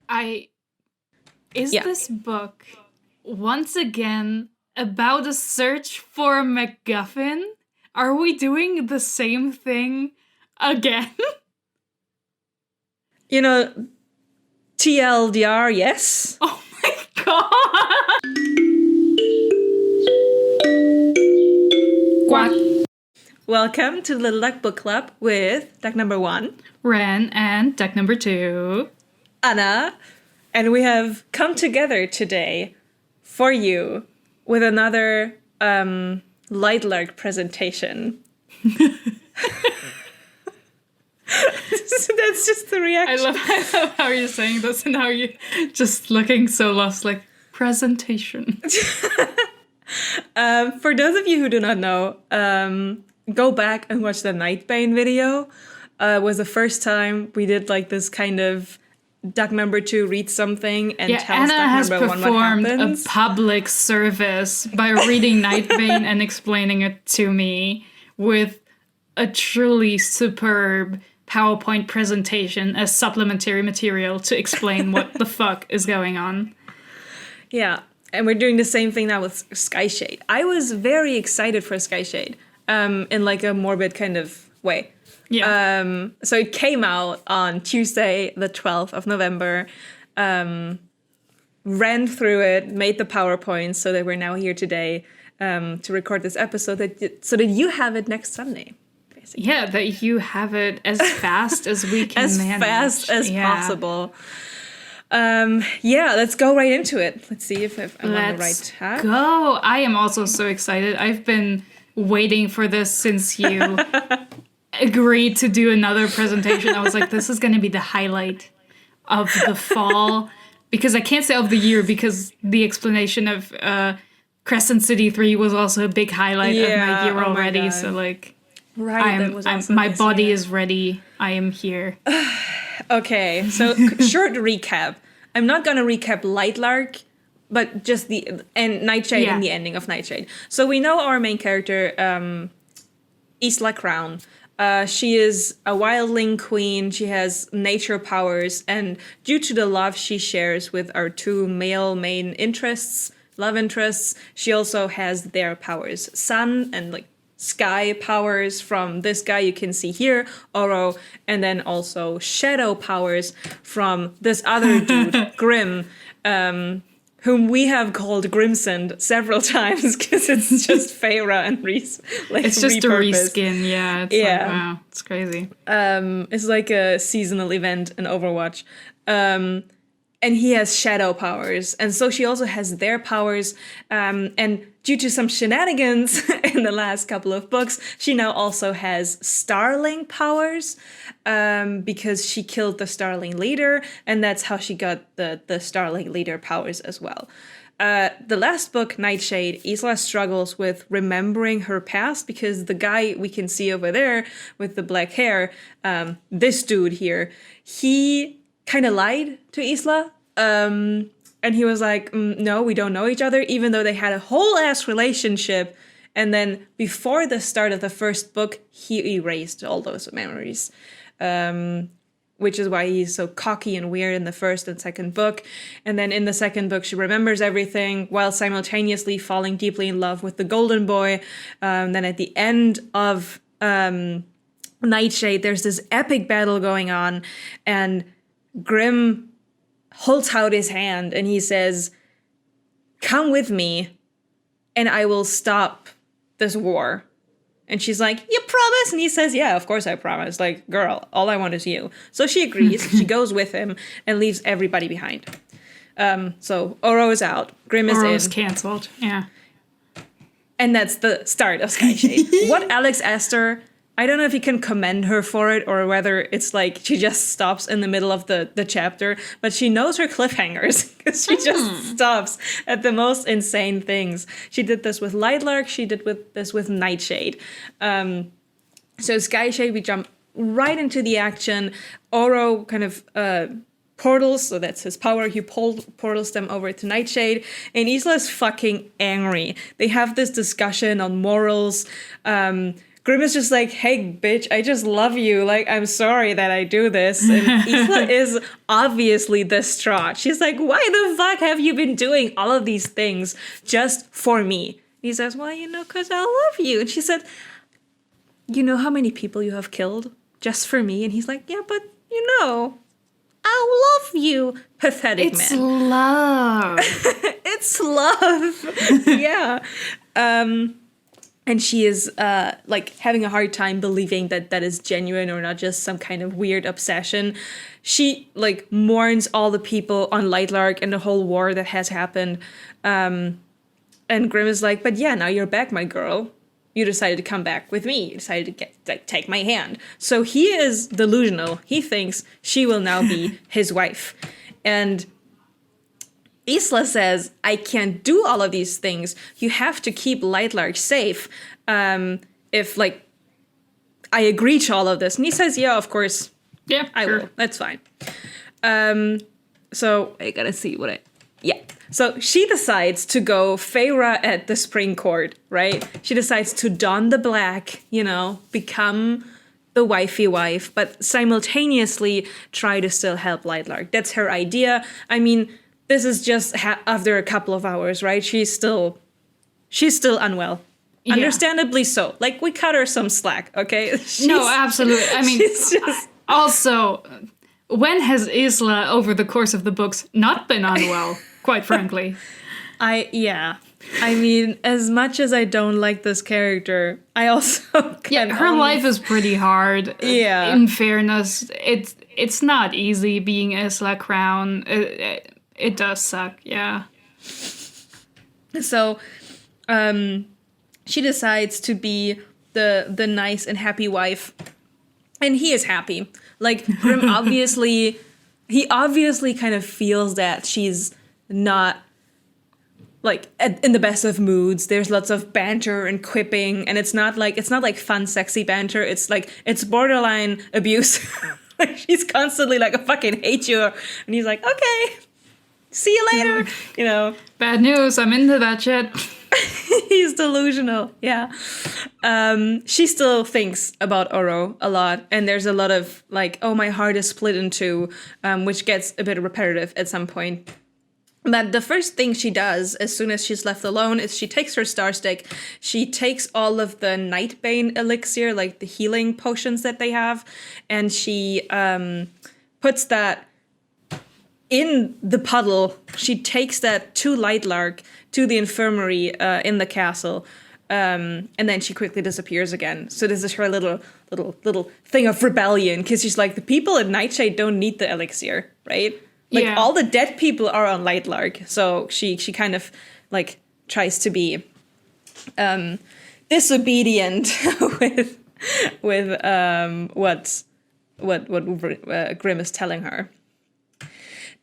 Is this book once again about a search for a MacGuffin? Are we doing the same thing again? You know, TLDR, yes. Oh my god! Quack. Welcome to the Little Duck Book Club with Duck number 1, Ren, and Duck number 2, Anna. And we have come together today for you with another Lightlark presentation. So that's just the reaction. I love how you're saying this and how you're just looking so lost, like, presentation. For those of you who do not know, go back and watch the Nightbane video. It was the first time we did like this kind of Duck number 2 reads something and tells Anna Duck number 1 what performed happens. a public service by reading Nightbane and explaining it to me with a truly superb PowerPoint presentation as supplementary material to explain what the fuck is going on. Yeah, and we're doing the same thing now with Skyshade. I was very excited for Skyshade, in like a morbid kind of way. Yeah. So it came out on Tuesday, the 12th of November. Ran through it, made the PowerPoint so that we're now here today to record this episode so that you have it next Sunday. Basically. Yeah, that you have it as fast as we can as manage. fast as possible. Let's go right into it. Let's see if I'm on the right track. Go. I am also so excited. I've been waiting for this since you agreed to do another presentation. I was like, this is going to be the highlight of the fall. Because I can't say of the year because the explanation of Crescent City 3 was also a big highlight of my year already. So like, my body is ready. I am here. Okay, so short recap. I'm not going to recap Lightlark, but just Nightshade and the ending of Nightshade. So we know our main character, Isla Crown. She is a wildling queen. She has nature powers, and due to the love she shares with our two male main love interests, she also has their powers. Sun and like sky powers from this guy you can see here, Oro, and then also shadow powers from this other dude, Grim, whom we have called Grimsend several times because it's just Feyre and Reese. It's just a reskin, yeah. It's like, wow, it's crazy. It's like a seasonal event in Overwatch. And he has shadow powers. And so she also has their powers. And due to some shenanigans in the last couple of books, she now also has Starling powers because she killed the Starling leader. And that's how she got the Starling leader powers as well. The last book, Nightshade, Isla struggles with remembering her past because the guy we can see over there with the black hair, this dude here, he kind of lied to Isla. And he was like, no, we don't know each other, even though they had a whole ass relationship. And then before the start of the first book, he erased all those memories. Which is why he's so cocky and weird in the first and second book. And then in the second book, she remembers everything while simultaneously falling deeply in love with the golden boy. Then at the end of Nightshade, there's this epic battle going on, and Grim holds out his hand and he says, come with me and I will stop this war. And she's like, you promise? And he says, yeah, of course I promise. Like, girl, all I want is you. So she agrees. She goes with him and leaves everybody behind. So Oro is out. Grim is Oro's in. canceled, yeah. And that's the start of Skyshade. What Alex Aster, I don't know if you can commend her for it or whether it's like she just stops in the middle of the chapter, but she knows her cliffhangers because she just stops at the most insane things. She did this with Lightlark, she did this with Nightshade. So Skyshade, we jump right into the action. Oro kind of portals, so that's his power. He portals them over to Nightshade, and Isla's fucking angry. They have this discussion on morals. Grimm is just like, hey, bitch, I just love you. Like, I'm sorry that I do this. And Isla is obviously distraught. She's like, why the fuck have you been doing all of these things just for me? And he says, well, because I love you. And she said, you know how many people you have killed just for me? And he's like, yeah, but I love you. Pathetic It's man. love. It's love. Yeah. And she is having a hard time believing that is genuine or not just some kind of weird obsession. She mourns all the people on Lightlark and the whole war that has happened. And Grimm is like, but yeah, now you're back, my girl. You decided to come back with me. You decided to take my hand. So he is delusional. He thinks she will now be his wife. And Isla says, I can't do all of these things. You have to keep Lightlark safe. If I agree to all of this. And he says, yeah, of course. Yeah, I will. That's fine. So I gotta see what yeah. So she decides to go Feyre at the Spring Court, right? She decides to don the black, become the wifey wife, but simultaneously try to still help Lightlark. That's her idea. I mean, this is just after a couple of hours, right? She's still unwell. Yeah. Understandably so. We cut her some slack, okay? No, absolutely. I mean, also, when has Isla, over the course of the books, not been unwell, quite frankly? I mean, as much as I don't like this character, I also her life is pretty hard. Yeah. In fairness, it's not easy being Isla Crown. It does suck, yeah. So, she decides to be the nice and happy wife, and he is happy. Grimm he obviously kind of feels that she's not in the best of moods. There's lots of banter and quipping, and it's not fun, sexy banter. It's borderline abuse. She's constantly I fucking hate you, and he's like, okay, see you later. Bad news. I'm into that shit. He's delusional. Yeah. She still thinks about Oro a lot, and there's a lot of oh, my heart is split in two, which gets a bit repetitive at some point. But the first thing she does as soon as she's left alone is she takes her star stick. She takes all of the Nightbane elixir, the healing potions that they have, and she puts that in the puddle. She takes that to Lightlark, to the infirmary in the castle, and then she quickly disappears again. So this is her little thing of rebellion, because she's like, the people at Nightshade don't need the elixir, right? All the dead people are on Lightlark, so she kind of tries to be disobedient with what Grimm is telling her.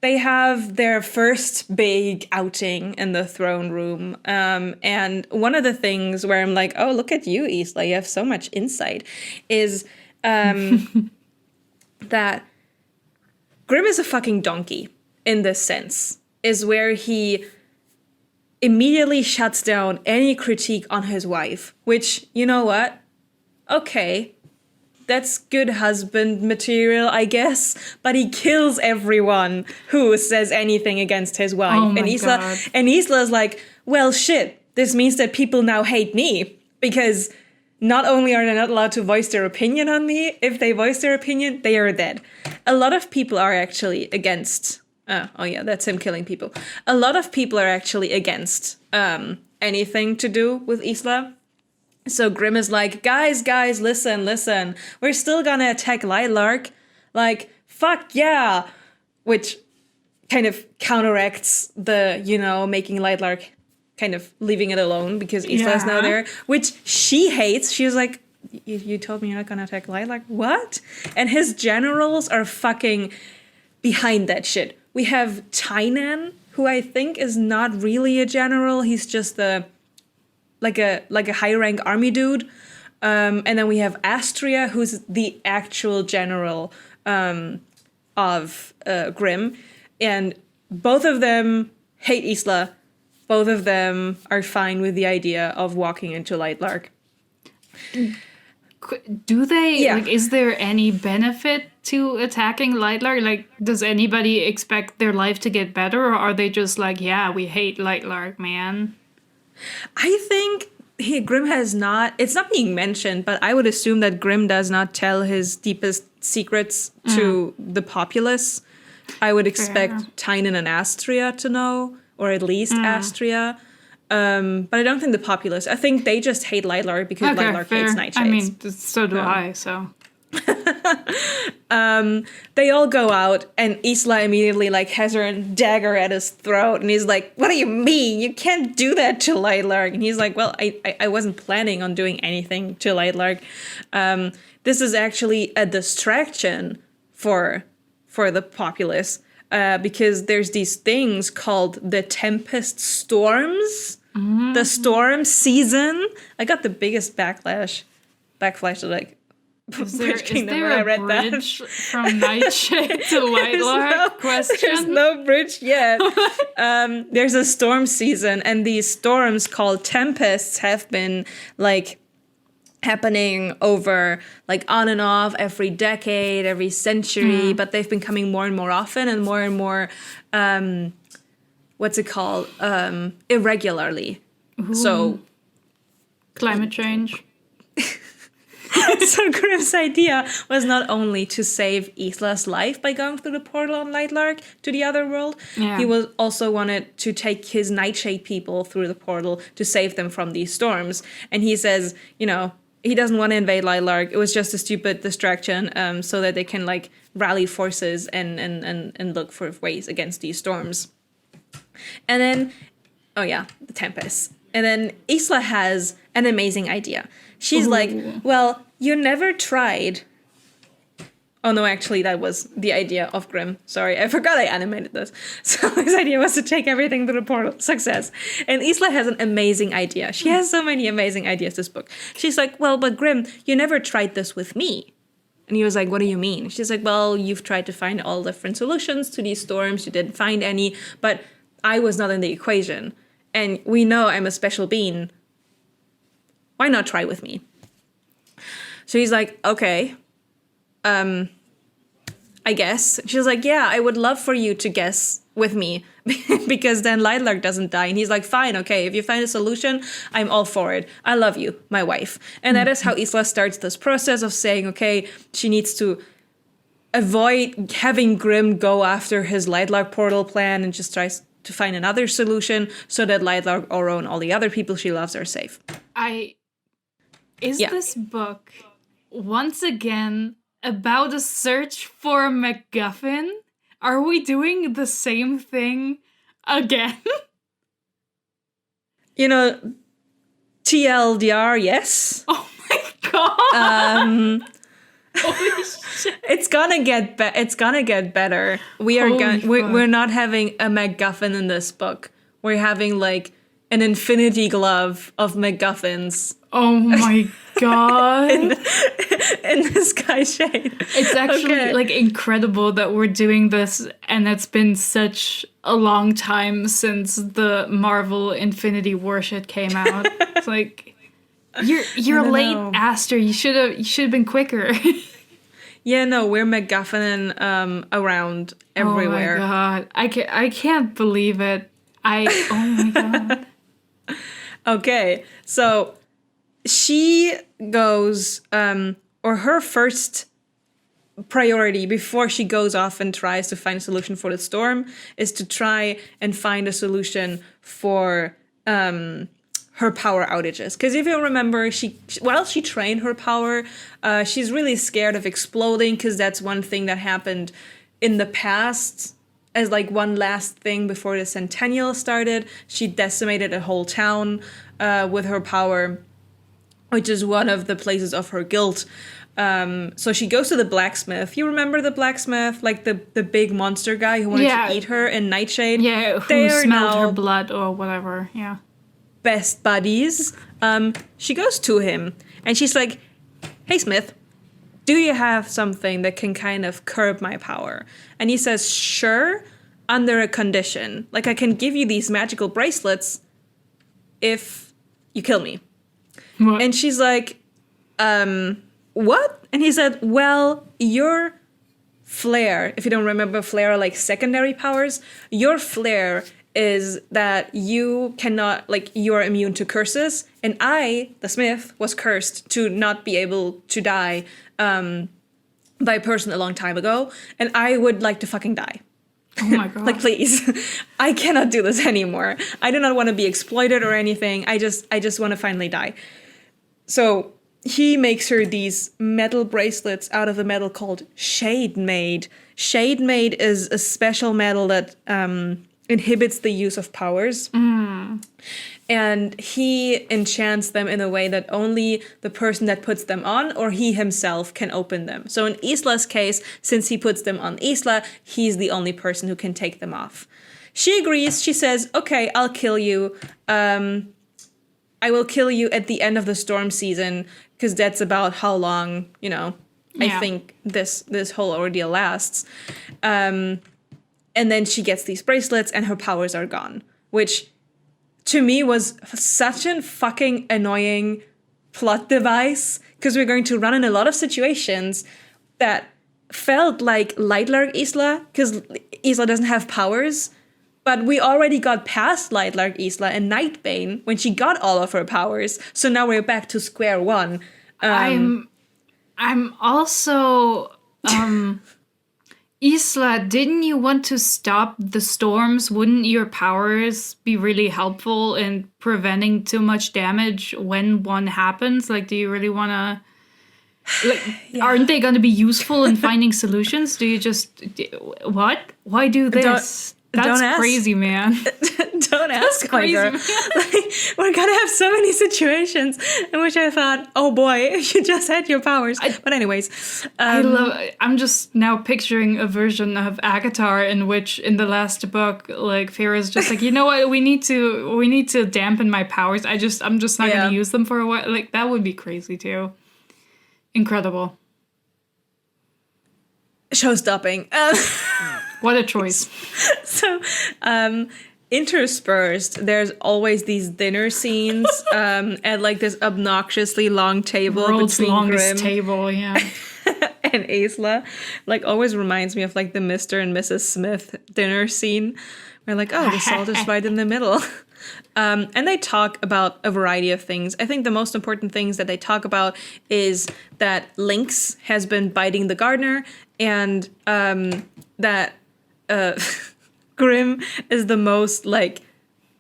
They have their first big outing in the throne room, and one of the things where I'm like, oh, look at you, Isla, you have so much insight, is that Grimm is a fucking donkey in this sense, is where he immediately shuts down any critique on his wife, which, you know what? Okay, that's good husband material, I guess, but he kills everyone who says anything against his wife. Oh my God. And Isla's like, well, shit, this means that people now hate me, because not only are they not allowed to voice their opinion on me, if they voice their opinion, they are dead. A lot of people are actually against... oh yeah, that's him killing people. A lot of people are actually against anything to do with Isla. So Grimm is like, guys, listen. We're still gonna attack Lightlark. Fuck yeah! Which kind of counteracts the, making Lightlark kind of leaving it alone because Isla is now there, which she hates. She was like, you told me you're not gonna attack Lightlark? What? And his generals are fucking behind that shit. We have Tynan, who I think is not really a general. He's just a high rank army dude. And then we have Astria, who's the actual general of Grimm. And both of them hate Isla. Both of them are fine with the idea of walking into Lightlark. Do they, Yeah. like, is there any benefit to attacking Lightlark? Like, does anybody expect their life to get better, or are they just like, yeah, we hate Lightlark, man? I think Grimm has not, it's not being mentioned, but I would assume that Grimm does not tell his deepest secrets to the populace. I would expect Tynan and Astria to know, or at least Astria. But I don't think the populace. I think they just hate Lightlark because Lightlark hates nightshades. I mean, so do I, so. They all go out, and Isla immediately like has her dagger at his throat, and he's like, "What do you mean? You can't do that to Lightlark." And he's like, "Well, I wasn't planning on doing anything to Lightlark. This is actually a distraction for the populace, because there's these things called the Tempest Storms, the storm season." I got the biggest backlash to like. Is there a bridge from Nightshade to Lightlark? There's no bridge yet. There's a storm season, and these storms called tempests have been like happening over like on and off every decade, every century, but they've been coming more and more often and more irregularly. Ooh. So climate change. So Grimm's idea was not only to save Isla's life by going through the portal on Lightlark to the other world, he was also wanted to take his Nightshade people through the portal to save them from these storms. And he says, you know, he doesn't want to invade Lightlark. It was just a stupid distraction, so that they can like rally forces and look for ways against these storms. And then, the Tempest. And then Isla has an amazing idea. She's like, well, you never tried. Oh, no, actually, that was the idea of Grimm. Sorry, I forgot I animated this. So his idea was to take everything to the portal. Success. And Isla has an amazing idea. She has so many amazing ideas, this book. She's like, well, but Grimm, you never tried this with me. And he was like, what do you mean? She's like, well, you've tried to find all different solutions to these storms. You didn't find any, but I was not in the equation. And we know I'm a special being. Why not try with me? So he's like, okay, I guess. She's like, yeah, I would love for you to guess with me because then Lightlark doesn't die. And he's like, fine, okay, if you find a solution, I'm all for it. I love you, my wife. And that is how Isla starts this process of saying, okay, she needs to avoid having Grimm go after his Lightlark portal plan and just tries to find another solution so that Lightlark, Oro, and all the other people she loves are safe. This book once again about a search for a MacGuffin? Are we doing the same thing again? You know, TLDR, yes. Oh my god. Holy shit. It's gonna get better. We're not having a MacGuffin in this book. We're having like an infinity glove of MacGuffins. Oh my god. in the Skyshade. It's actually like incredible that we're doing this, and it's been such a long time since the Marvel Infinity War shit came out. It's like you're late, Aster. You should have been quicker. Yeah, no, we're MacGuffining around everywhere. Oh my god. I can't believe it. Oh my god. Okay, so she goes, or her first priority before she goes off and tries to find a solution for the storm is to try and find a solution for her power outages. Because if you remember, she trained her power. She's really scared of exploding because that's one thing that happened in the past. As like one last thing before the Centennial started, she decimated a whole town with her power, which is one of the places of her guilt. So she goes to the blacksmith. You remember the blacksmith? Like the big monster guy who wanted to eat her in Nightshade? Yeah, who smelled her blood or whatever, yeah. Best buddies. She goes to him and she's like, hey, Smith, do you have something that can kind of curb my power? And he says, sure, under a condition. Like, I can give you these magical bracelets if you kill me. What? And she's like, what? And he said, well, your flare, if you don't remember, flare are like secondary powers. Your flare is that you cannot, like, you are immune to curses. And I, the smith, was cursed to not be able to die by a person a long time ago. And I would like to fucking die. Oh my god. Like, please, I cannot do this anymore. I do not want to be exploited or anything. I just want to finally die. So he makes her these metal bracelets out of a metal called Shade Made. Shade Made is a special metal that inhibits the use of powers. And he enchants them in a way that only the person that puts them on or he himself can open them. So in Isla's case, since he puts them on Isla, he's the only person who can take them off. She agrees. She says, okay, I'll kill you. I will kill you at the end of the storm season, because that's about how long, you know, I think this whole ordeal lasts. And then she gets these bracelets and her powers are gone, which to me was such a fucking annoying plot device, because we're going to run in a lot of situations that felt like Lightlark Isla, because Isla doesn't have powers. But we already got past Lightlark Isla and Nightbane when she got all of her powers. So now we're back to square one. I'm also Isla, didn't you want to stop the storms? Wouldn't your powers be really helpful in preventing too much damage when one happens? Like, do you really want to... Like, aren't they going to be useful in finding solutions? Do you just... What? Why do this? That's crazy, man. Don't ask, my girl. Like, we're gonna have so many situations in which I thought, oh boy, you just had your powers. But anyways, I'm just now picturing a version of Agatar in which, in the last book, like Feyre's just like, you know what, we need to dampen my powers. I'm just not gonna use them for a while. Like, that would be crazy too. Incredible. Show-stopping. What a choice. So, interspersed, there's always these dinner scenes at like this obnoxiously long table. World's between longest Grimm table, yeah. and Isla. Like, always reminds me of like the Mr. and Mrs. Smith dinner scene. Where like, oh, the salt is right in the middle. And they talk about a variety of things. I think the most important things that they talk about is that Lynx has been biting the gardener, and that Grimm is the most, like,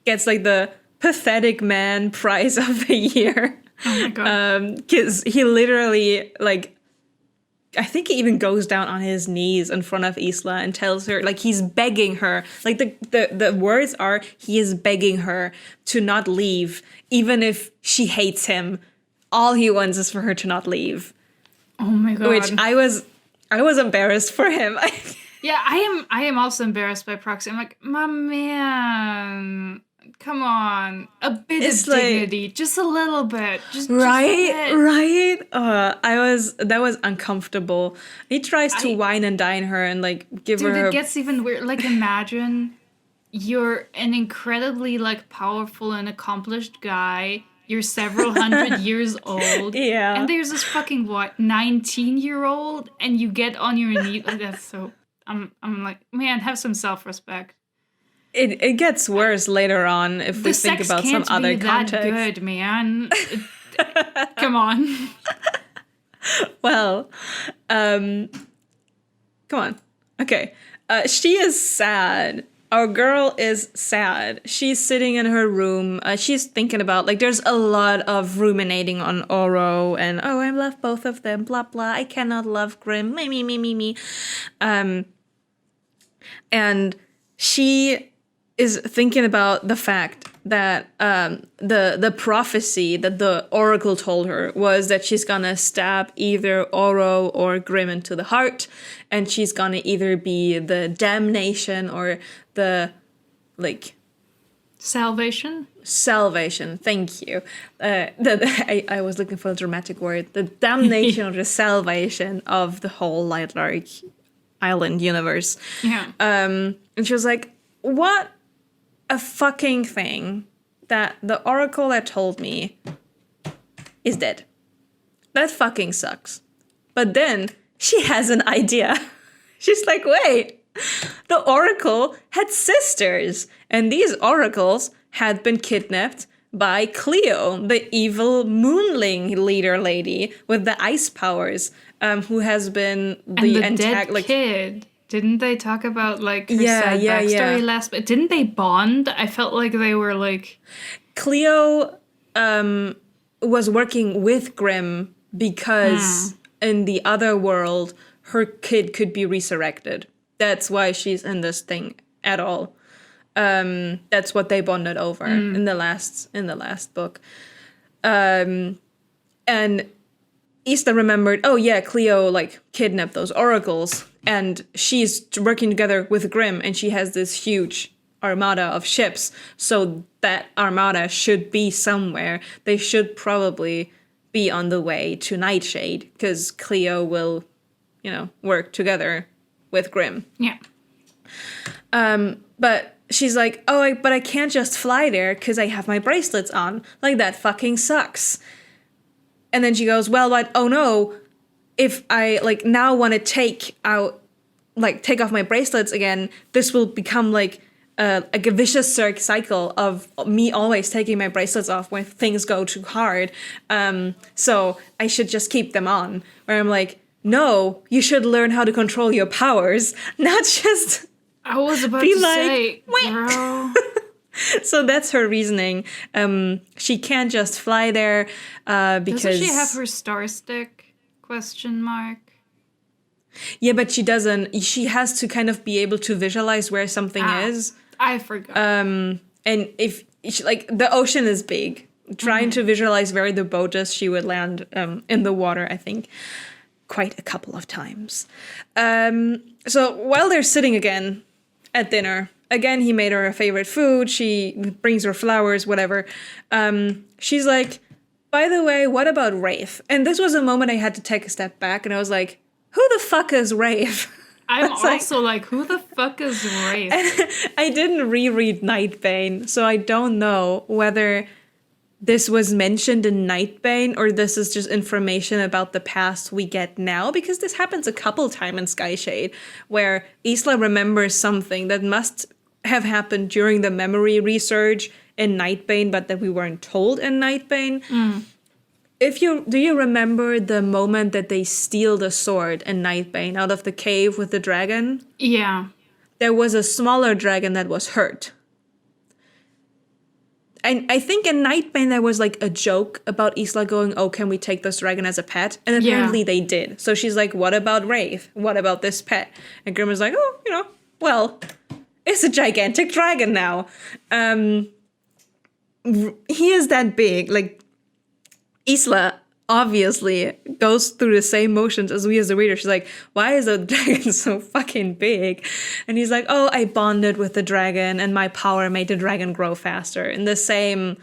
gets like the pathetic man prize of the year. Oh my god. Because he literally, like, I think he even goes down on his knees in front of Isla and tells her, like, he's begging her. Like, the words are, he is begging her to not leave, even if she hates him. All he wants is for her to not leave. Oh my god. Which I was embarrassed for him. Yeah, I am also embarrassed by proxy. I'm like, my man, come on, a bit of dignity, just a little bit, just right. That was uncomfortable. He tries to wine and dine her and like give her. Dude, it gets even weird. Like, imagine you're an incredibly like powerful and accomplished guy. You're several hundred years old. Yeah. And there's this fucking 19-year-old, and you get on your knees. Like, that's so. I'm like, man, have some self-respect. It gets worse later on if we think about some other context. That good, man. Come on. Well, come on. Okay. She is sad. Our girl is sad. She's sitting in her room. She's thinking about, like, there's a lot of ruminating on Oro and, oh, I love both of them, blah, blah. I cannot love Grimm, me. And she is thinking about the fact that the prophecy that the oracle told her was that she's gonna stab either Oro or Grimm into the heart, and she's gonna either be the damnation or the, like... Salvation, thank you. I was looking for a dramatic word. The damnation or the salvation of the whole Lightlark Island universe. Yeah. And she was like, what a fucking thing that the oracle that told me is dead. That fucking sucks. But then she has an idea. She's like, wait, the Oracle had sisters, and these Oracles had been kidnapped by Cleo, the evil moonling leader lady with the ice powers, who has been the dead kid. Didn't they talk about like her sad backstory last? But didn't they bond? I felt like they were like Cleo was working with Grimm because in the other world her kid could be resurrected. That's why she's in this thing at all. That's what they bonded over in the last book. And Ista remembered, oh yeah, Cleo like kidnapped those oracles, and she's working together with Grimm, and she has this huge armada of ships. So that armada should be somewhere. They should probably be on the way to Nightshade, because Cleo will, work together with Grimm. Yeah. But she's like, but I can't just fly there because I have my bracelets on. Like, that fucking sucks. And then she goes, well, but oh no, if I now want to take off my bracelets again, this will become like a vicious cycle of me always taking my bracelets off when things go too hard. So I should just keep them on. Where I'm like, no, you should learn how to control your powers, not just. I was about to say, girl. So that's her reasoning. She can't just fly there because... Doesn't she have her star stick? ? Yeah, but she doesn't. She has to kind of be able to visualize where something is. I forgot. And if, the ocean is big. Trying to visualize where the boat is, she would land in the water, I think, quite a couple of times. So while they're sitting again at dinner... Again, he made her a favorite food. She brings her flowers, whatever. She's like, by the way, what about Wraith? And this was a moment I had to take a step back, and I was like, who the fuck is Wraith? I'm also like, who the fuck is Wraith? I didn't reread Nightbane, so I don't know whether this was mentioned in Nightbane or this is just information about the past we get now, because this happens a couple times in Skyshade, where Isla remembers something that must have happened during the memory resurge in Nightbane, but that we weren't told in Nightbane. Do you remember the moment that they steal the sword in Nightbane out of the cave with the dragon? Yeah. There was a smaller dragon that was hurt. And I think in Nightbane there was like a joke about Isla going, oh, can we take this dragon as a pet? And apparently they did. So she's like, what about Wraith? What about this pet? And Grimm is like, oh, well, it's a gigantic dragon now. He is that big. Like, Isla obviously goes through the same motions as we as the reader. She's like, why is the dragon so fucking big? And he's like, oh, I bonded with the dragon and my power made the dragon grow faster. In the same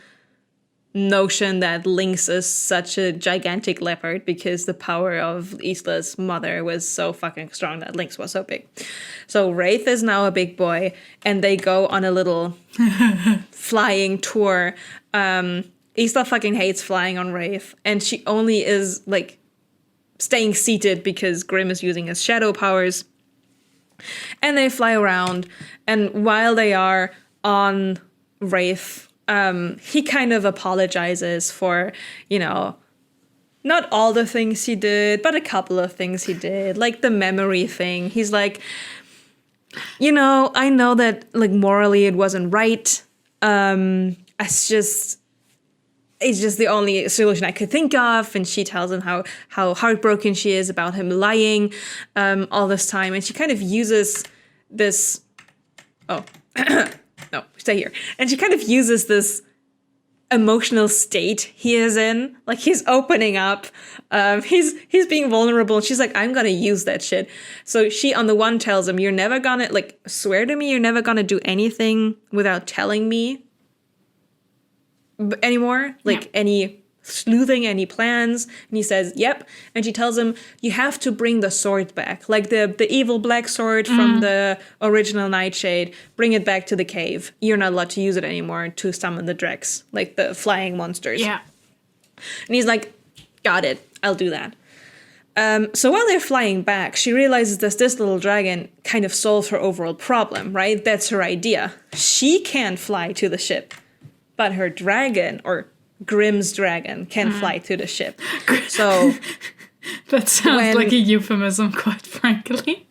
notion that Lynx is such a gigantic leopard because the power of Isla's mother was so fucking strong that Lynx was so big. So Wraith is now a big boy, and they go on a little flying tour. Isla fucking hates flying on Wraith, and she only is, staying seated because Grimm is using his shadow powers. And they fly around, and while they are on Wraith, he kind of apologizes for, not all the things he did, but a couple of things he did, like the memory thing. He's like, I know that, morally it wasn't right. It's just the only solution I could think of. And she tells him how heartbroken she is about him lying all this time. And she kind of uses this... Oh, no, stay here. And she kind of uses this emotional state he is in. Like, he's opening up. He's being vulnerable. And she's like, I'm going to use that shit. So she, on the one, tells him, you're never going to, swear to me you're never going to do anything without telling me anymore, any sleuthing, any plans. And he says, yep. And she tells him, you have to bring the sword back, the evil black sword from the original Nightshade. Bring it back to the cave. You're not allowed to use it anymore to summon the Drex, the flying monsters. Yeah. And he's like, got it, I'll do that. So while they're flying back, she realizes that this little dragon kind of solves her overall problem, right? That's her idea. She can't fly to the ship, but her dragon, or Grimm's dragon, can fly to the ship. So That sounds like a euphemism, quite frankly.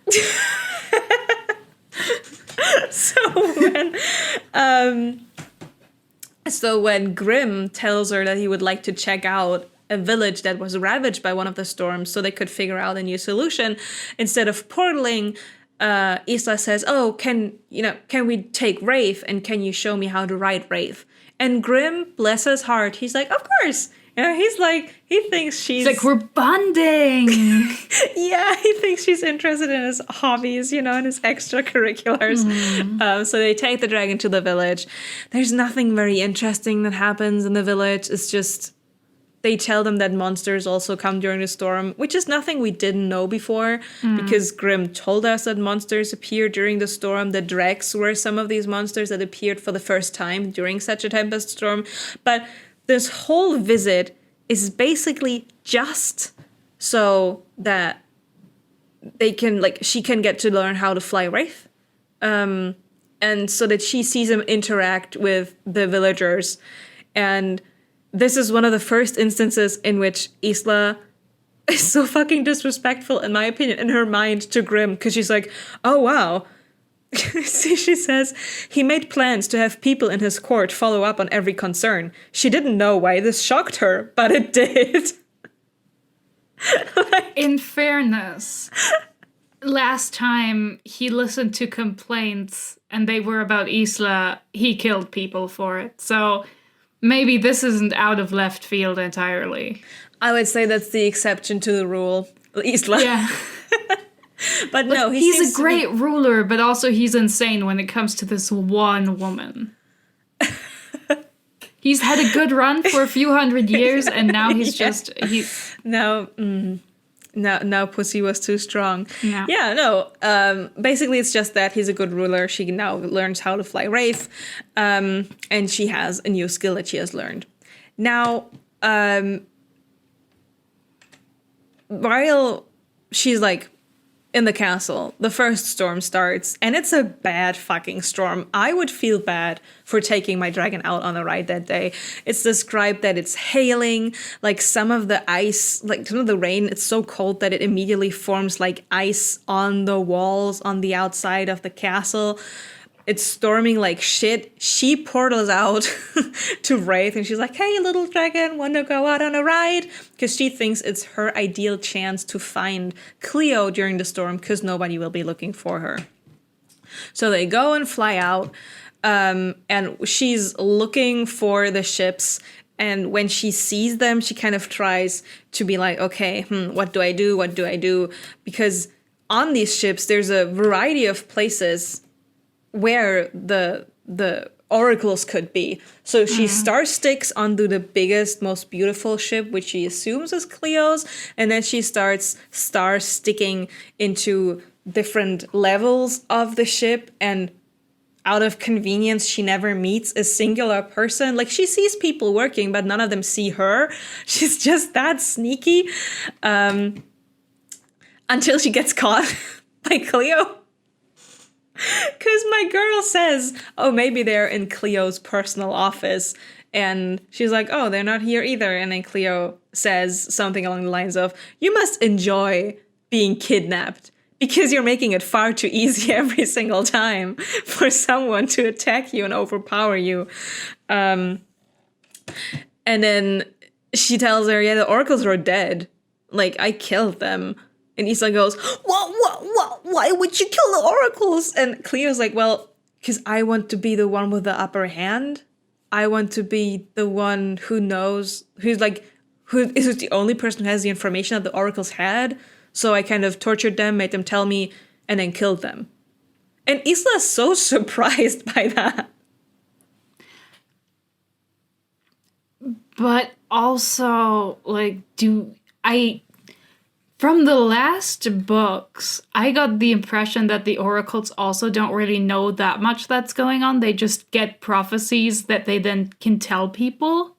So when Grimm tells her that he would like to check out a village that was ravaged by one of the storms so they could figure out a new solution, instead of portaling, Isla says, "Oh, can we take Wraith, and can you show me how to ride Wraith?" And Grimm, bless his heart, he's like, "Of course." He's like, he thinks she's It's like, we're bonding. yeah, he thinks she's interested in his hobbies, and his extracurriculars. So they take the dragon to the village. There's nothing very interesting that happens in the village. It's just they tell them that monsters also come during the storm, which is nothing we didn't know before, because Grimm told us that monsters appear during the storm. The dregs were some of these monsters that appeared for the first time during such a tempest storm. But this whole visit is basically just so that they can, she can get to learn how to fly Wraith. And so that she sees him interact with the villagers. And this is one of the first instances in which Isla is so fucking disrespectful, in my opinion, in her mind to Grimm, because she's like, "Oh, wow." See, she says, "He made plans to have people in his court follow up on every concern. She didn't know why this shocked her, but it did." In fairness, last time he listened to complaints and they were about Isla, he killed people for it. So maybe this isn't out of left field entirely. I would say that's the exception to the rule, Isla. Yeah. But no, he's a great ruler, but also he's insane when it comes to this one woman. He's had a good run for a few hundred years, and now he's just... Now pussy was too strong. Yeah. Yeah, no. Basically, it's just that he's a good ruler. She now learns how to fly Wraith, and she has a new skill that she has learned. Now, while she's in the castle, the first storm starts, and it's a bad fucking storm. I would feel bad for taking my dragon out on a ride that day. It's described that it's hailing, some of the ice, some of the rain, it's so cold that it immediately forms ice on the walls on the outside of the castle. It's storming like shit. She portals out to Wraith, and she's like, "Hey, little dragon, want to go out on a ride?" Because she thinks it's her ideal chance to find Cleo during the storm, because nobody will be looking for her. So they go and fly out, and she's looking for the ships. And when she sees them, she kind of tries to be like, "Okay, what do I do? What do I do?" Because on these ships, there's a variety of places where the oracles could be. So she star sticks onto the biggest, most beautiful ship, which she assumes is Cleo's, and then she starts star sticking into different levels of the ship, and out of convenience, she never meets a singular person. She sees people working, but none of them see her. She's just that sneaky. Until she gets caught by Cleo. Because my girl says, "Oh, maybe they're in Cleo's personal office." And she's like, "Oh, they're not here either." And then Cleo says something along the lines of, "You must enjoy being kidnapped, because you're making it far too easy every single time for someone to attack you and overpower you." And then she tells her, "Yeah, the oracles are dead. I killed them." And Isla goes, "What? Why would you kill the oracles?" And Cleo's like, "Well, because I want to be the one with the upper hand. I want to be the one who knows, who is the only person who has the information that the oracles had. So I kind of tortured them, made them tell me, and then killed them." And Isla's so surprised by that. But also, from the last books, I got the impression that the oracles also don't really know that much that's going on. They just get prophecies that they then can tell people.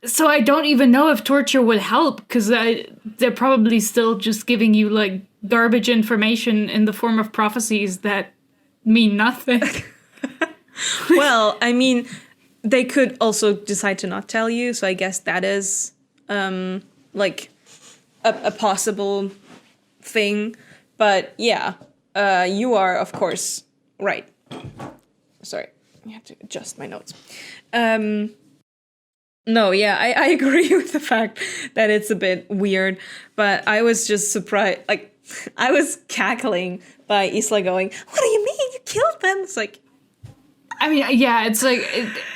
So I don't even know if torture would help, because they're probably still just giving you like garbage information in the form of prophecies that mean nothing. Well, I mean, they could also decide to not tell you, so I guess that is like a possible thing. But yeah, you are, of course, right. Sorry, I have to adjust my notes. No, yeah, I agree with the fact that it's a bit weird, but I was just surprised. Like, I was cackling by Isla going, "What do you mean? You killed them?" It's like, I mean, yeah, it's like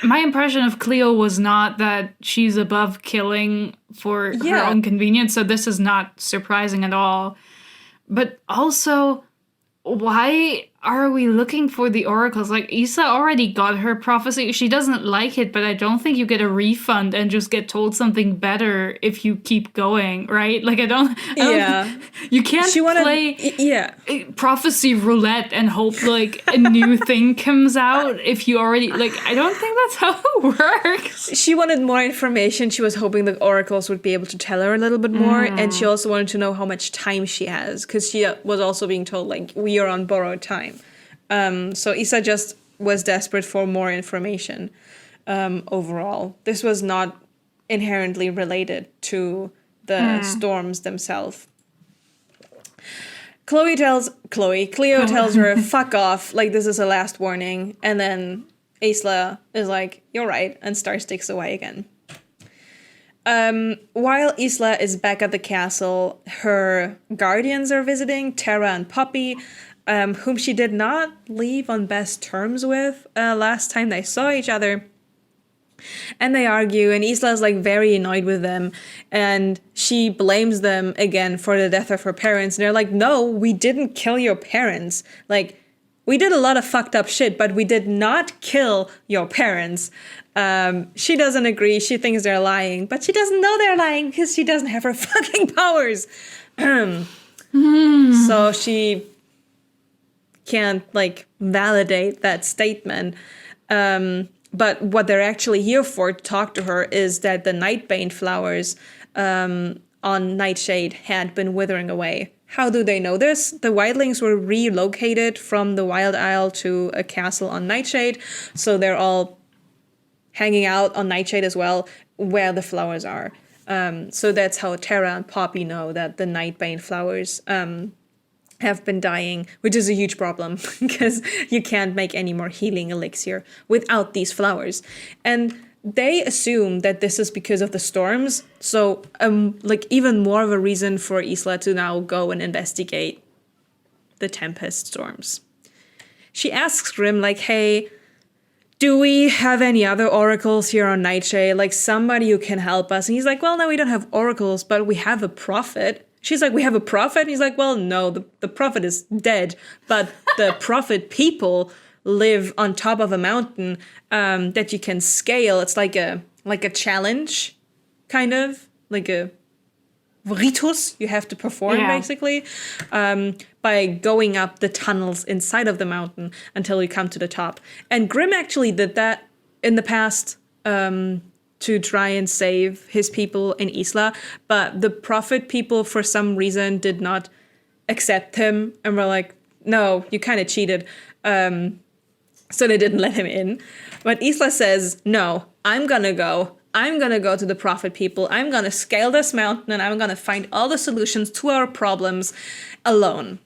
my impression of Cleo was not that she's above killing for her own convenience, so this is not surprising at all. But also, why are we looking for the oracles? Like, Issa already got her prophecy. She doesn't like it, but I don't think you get a refund and just get told something better if you keep going, right? Like, I don't you can't play prophecy roulette and hope, like, a new thing comes out if you already, like, I don't think that's how it works. She wanted more information. She was hoping the oracles would be able to tell her a little bit more, and she also wanted to know how much time she has, because she was also being told, like, we are on borrowed time. So Issa just was desperate for more information. Overall, this was not inherently related to the storms themselves. Cleo tells her, fuck off, like, this is a last warning, and then Isla is like, you're right, and Star sticks away again. While Isla is back at the castle, her guardians are visiting, Terra and Poppy, whom she did not leave on best terms with last time they saw each other. And they argue, and Isla is, like, very annoyed with them, and she blames them again for the death of her parents. And they're like, no, we didn't kill your parents. Like, we did a lot of fucked up shit, but we did not kill your parents. She doesn't agree. She thinks they're lying, but she doesn't know they're lying because she doesn't have her fucking powers. So she can't, like, validate that statement. But what they're actually here for, to talk to her, is that the Nightbane flowers on Nightshade had been withering away. How do they know this? The wildlings were relocated from the Wild Isle to a castle on Nightshade, so they're all hanging out on Nightshade as well, where the flowers are. So that's how Terra and Poppy know that the Nightbane flowers have been dying, which is a huge problem because you can't make any more healing elixir without these flowers. And they assume that this is because of the storms, so like, even more of a reason for Isla to now go and investigate the Tempest storms. She asks Grimm, like, hey, do we have any other oracles here on Nightshade? Like, somebody who can help us? And he's like, well, no, we don't have oracles, but we have a prophet. She's like, we have a prophet? And he's like, well, no, the prophet is dead, but the prophet people live on top of a mountain that you can scale. It's like a challenge, kind of, like a ritus you have to perform, basically, by going up the tunnels inside of the mountain until you come to the top. And Grimm actually did that in the past, to try and save his people in Isla, but the prophet people, for some reason, did not accept him and were like, no, you kind of cheated. So they didn't let him in. But Isla says, no, I'm gonna go to the prophet people. I'm gonna scale this mountain and I'm gonna find all the solutions to our problems alone.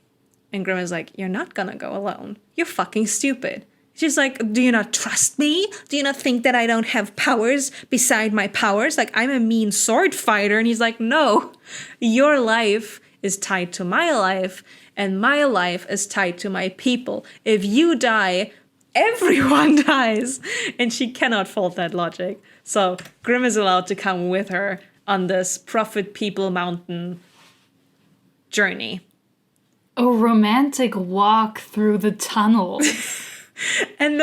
And Grimm is like, you're not gonna go alone. You're fucking stupid. She's like, do you not trust me? Do you not think that I don't have powers beside my powers? Like, I'm a mean sword fighter. And he's like, no, your life is tied to my life, and my life is tied to my people. If you die, everyone dies. And she cannot fault that logic. So Grimm is allowed to come with her on this Prophet People Mountain journey. A romantic walk through the tunnels. And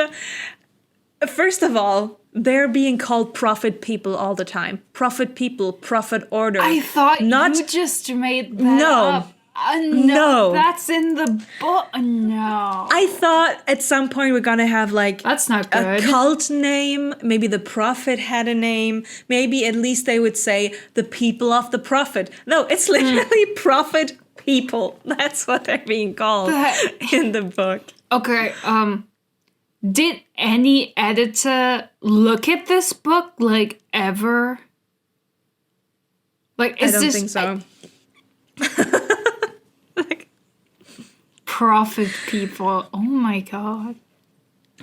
first of all, they're being called prophet people all the time. Prophet people, prophet order. I thought you just made that up. No. That's in the book. No. I thought at some point we're gonna have like That's not a good. cult name. Maybe the prophet had a name. Maybe at least they would say the people of the prophet. No, it's literally prophet people. That's what they're being called in the book. Okay, did any editor look at this book, like, ever? Like, is I don't this think so. prophet people? Oh my god.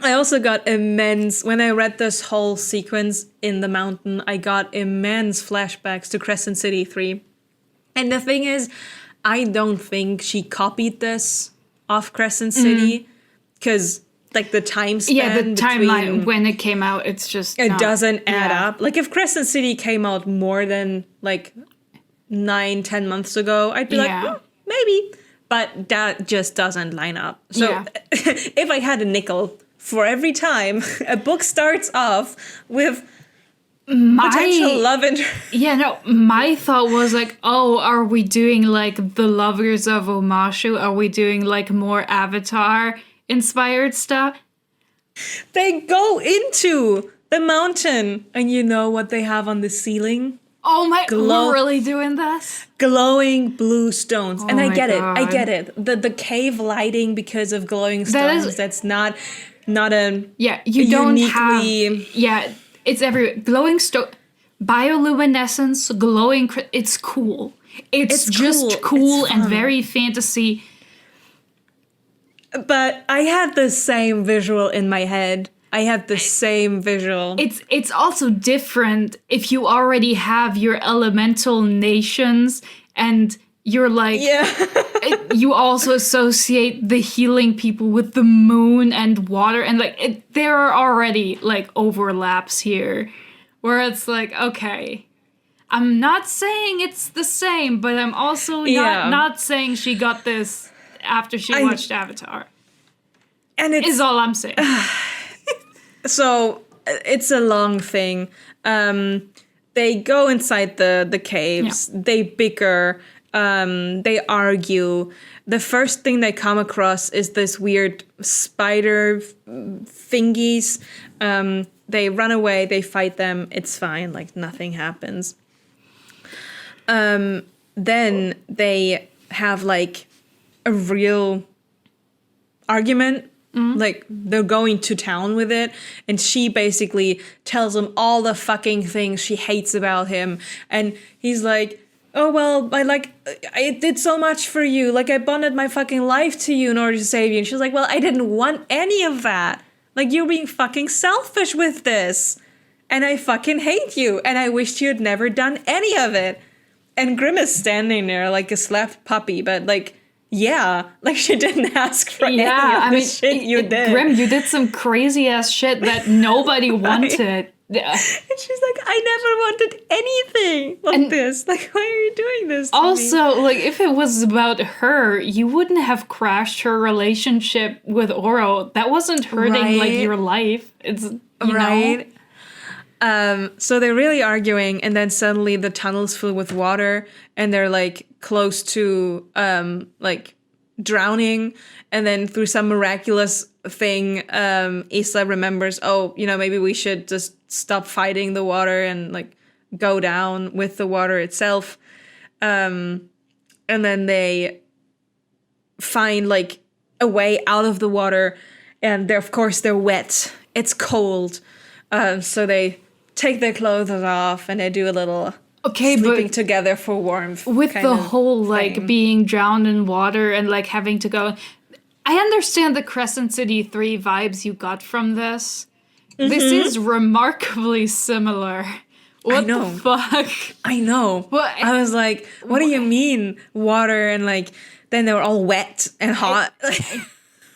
I also got immense, when I read this whole sequence in the mountain, I got immense flashbacks to Crescent City 3. And the thing is, I don't think she copied this off Crescent City, because like the time span Yeah, the timeline between, when it came out, it's just it not- doesn't add yeah. up. Like if Crescent City came out more than like 9-10 months ago, I'd be Yeah. like, maybe. But that just doesn't line up. So Yeah. if I had a nickel for every time a book starts off with potential love interest. Yeah, no, my thought was like, oh, are we doing like the Lovers of Omashu? Are we doing like more Avatar inspired stuff? They go into the mountain, and you know what they have on the ceiling? Oh my, Glow- we're really doing this? Glowing blue stones. And I my get it. I God. get it. The cave lighting because of glowing That stones, is- that's not a Yeah, you don't uniquely- have... Yeah, it's everywhere. Glowing stone... Bioluminescence, glowing... It's cool. It's just cool It's and fun. very fantasy. But I had the same visual in my head. I had the same visual. It's also different if you already have your elemental nations and you're like... Yeah. You also associate the healing people with the moon and water, and like there are already like overlaps here where it's like, okay, I'm not saying it's the same, but I'm also Yeah. not saying she got this after she watched Avatar. And it's Is all I'm saying. so it's a long thing. They go inside the caves. Yeah. They bicker. They argue. The first thing they come across is this weird spider thingies. They run away. They fight them. It's fine. Like nothing happens. Then they have like a real argument. Like they're going to town with it, and she basically tells him all the fucking things she hates about him, and he's like, oh well, I did so much for you, like I bonded my fucking life to you in order to save you, and she's like, well, I didn't want any of that, like you're being fucking selfish with this, and I fucking hate you, and I wished you had never done any of it. And Grimm is standing there like a slapped puppy, but like, yeah, like she didn't ask for any of the shit you did. Grim, you did some crazy ass shit that nobody wanted. And she's like, I never wanted anything like this. Like, why are you doing this to me? Also, like, if it was about her, you wouldn't have crashed her relationship with Oro. That wasn't hurting, like, your life. It's, you know? So they're really arguing, and then suddenly the tunnels fill with water, and they're like close to like drowning, and then through some miraculous thing, Isla remembers, oh, you know, maybe we should just stop fighting the water and like go down with the water itself. And then they find like a way out of the water, and they're, of course, they're wet. It's cold. So they take their clothes off, and they do a little sleeping together for warmth. With the whole, like, thing. being drowned in water and, like, having to go... I understand the Crescent City 3 vibes you got from this. Mm-hmm. This is remarkably similar. What the fuck? I know. What? I was like, what do you mean, water? And, like, then they were all wet and hot.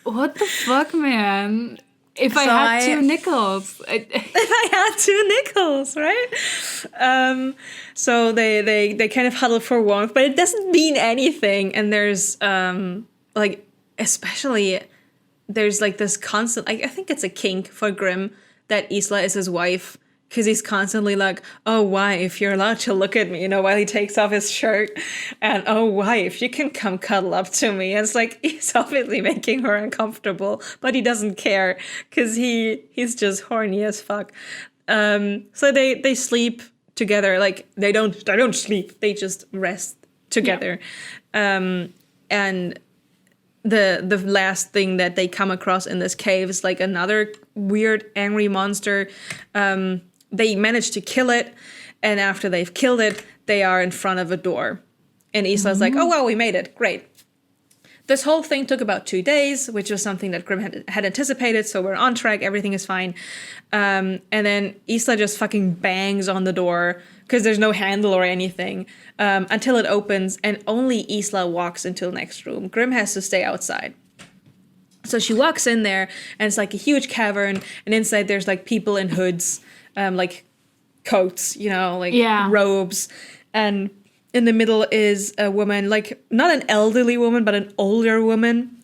What the fuck, man? If I had two nickels. If I had two nickels, right? So they kind of huddle for warmth, but it doesn't mean anything. And there's, like, especially, there's, like, this constant, like, I think it's a kink for Grimm that Isla is his wife, because he's constantly like, oh, why, if you're allowed to look at me, while he takes off his shirt, and oh, why, if you can come cuddle up to me. And it's like, he's obviously making her uncomfortable, but he doesn't care because he's just horny as fuck. So they sleep together. Like, they don't sleep, they just rest together. Yeah. And the last thing that they come across in this cave is like another weird angry monster. They manage to kill it, and after they've killed it, they are in front of a door. And Isla's like, oh, well, we made it. Great. This whole thing took about 2 days, which was something that Grimm had anticipated, so we're on track, everything is fine. And then Isla just fucking bangs on the door, because there's no handle or anything, until it opens, and only Isla walks into the next room. Grimm has to stay outside. So she walks in there, and it's like a huge cavern, and inside there's like people in hoods, like coats, robes, and in the middle is a woman, like not an elderly woman, but an older woman.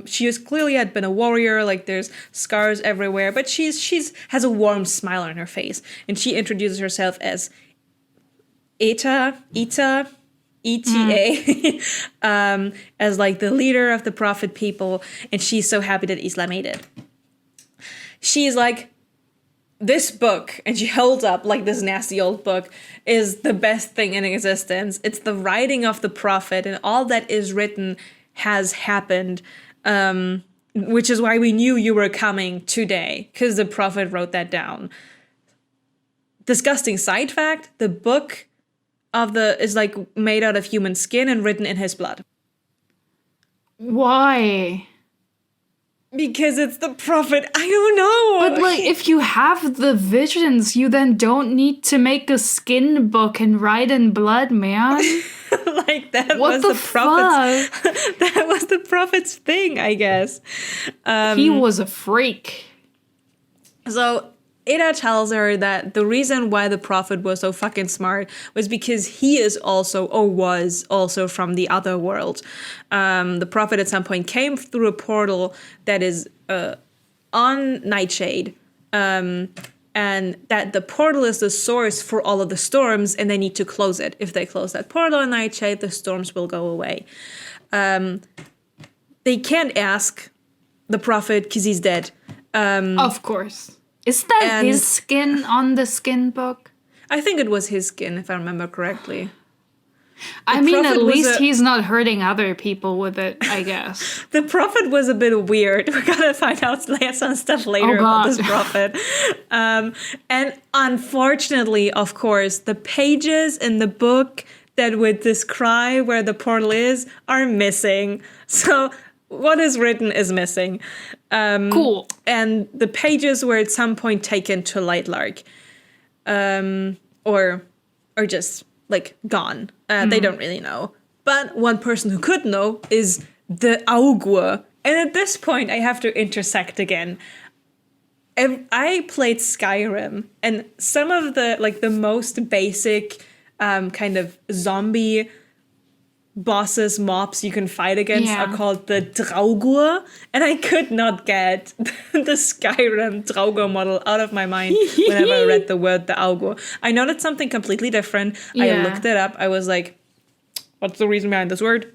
She clearly had been a warrior, like there's scars everywhere, but she's has a warm smile on her face, and she introduces herself as Eta, as like the leader of the prophet people, and she's so happy that Isla made it. She's like, this book, and she holds up like this nasty old book, is the best thing in existence. It's the writing of the prophet, and all that is written has happened, which is why we knew you were coming today, because the prophet wrote that down. Disgusting side fact, the book is like made out of human skin and written in his blood. Why? Because it's the prophet. I don't know. But like, if you have the visions, you then don't need to make a skin book and write in blood, man. Like that what was the prophet's. That was the prophet's thing, I guess. He was a freak. So Ada tells her that the reason why the prophet was so fucking smart was because he is also, or was also, from the other world. The prophet at some point came through a portal that is on Nightshade, and that the portal is the source for all of the storms, and they need to close it. If they close that portal on Nightshade, the storms will go away. They can't ask the prophet because he's dead. Of course. Is that his skin on the skin book? I think it was his skin, if I remember correctly. I mean, at least he's not hurting other people with it, I guess. The prophet was a bit weird. We're gonna find out some stuff later about this prophet. And unfortunately, of course, the pages in the book that would describe where the portal is are missing. So what is written is missing. Cool. And the pages were at some point taken to Lightlark. Or just, like, gone. They don't really know. But one person who could know is the Augur. And at this point, I have to intersect again. I played Skyrim, and some of the most basic kind of zombie bosses, mobs you can fight against are called the Draugur, and I could not get the Skyrim Draugur model out of my mind whenever I read the word the Augur. I know that's something completely different. I looked it up. I was like, what's the reason behind this word?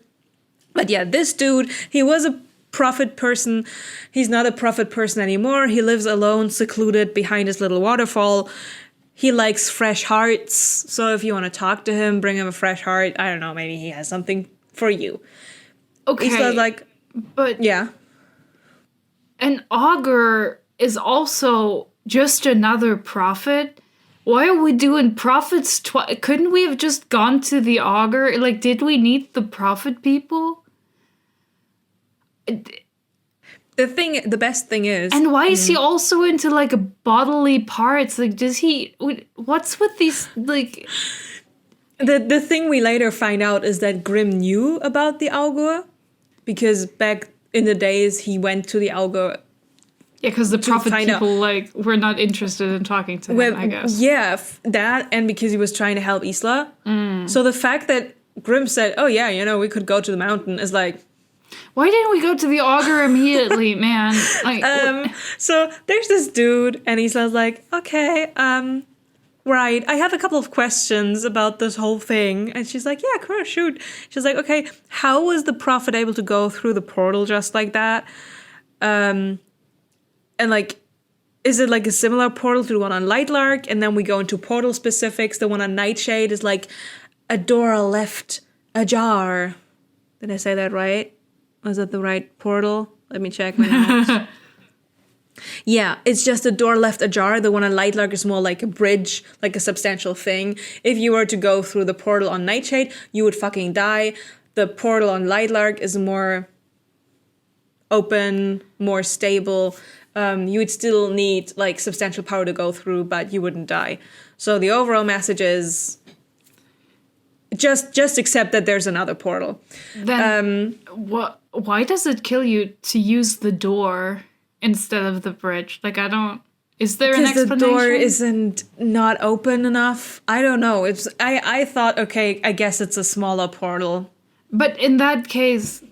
But yeah, this dude, he was a prophet person. He's not a prophet person anymore. He lives alone, secluded behind his little waterfall. He likes fresh hearts, so if you want to talk to him, bring him a fresh heart. I don't know, maybe he has something for you. Okay, He's like, but yeah. An augur is also just another prophet. Why are we doing prophets twice? Couldn't we have just gone to the augur? Like, did we need the prophet people? The best thing is... And why is he also into, like, bodily parts? Like, does he... What's with these, like... The thing we later find out is that Grimm knew about the Augur, because back in the days he went to the Augur... Yeah, because the prophet people, like, were not interested in talking to him, I guess. Yeah, that, and because he was trying to help Isla. So the fact that Grimm said, oh yeah, we could go to the mountain, is like... Why didn't we go to the auger immediately, man? Like, So there's this dude, and he's like, okay, right, I have a couple of questions about this whole thing. And she's like, yeah, cool, shoot. She's like, okay, how was the prophet able to go through the portal just like that? And like, is it like a similar portal to the one on Lightlark? And then we go into portal specifics. The one on Nightshade is like a door left ajar. Did I say that right? Was that the right portal? Let me check my notes. Yeah, it's just a door left ajar. The one on Lightlark is more like a bridge, like a substantial thing. If you were to go through the portal on Nightshade, you would fucking die. The portal on Lightlark is more open, more stable. You would still need like substantial power to go through, but you wouldn't die. So the overall message is just accept that there's another portal. then what? Why does it kill you to use the door instead of the bridge? Like, I don't. Is there an explanation? Because the door isn't not open enough. I don't know. I thought, okay, I guess it's a smaller portal. But in that case,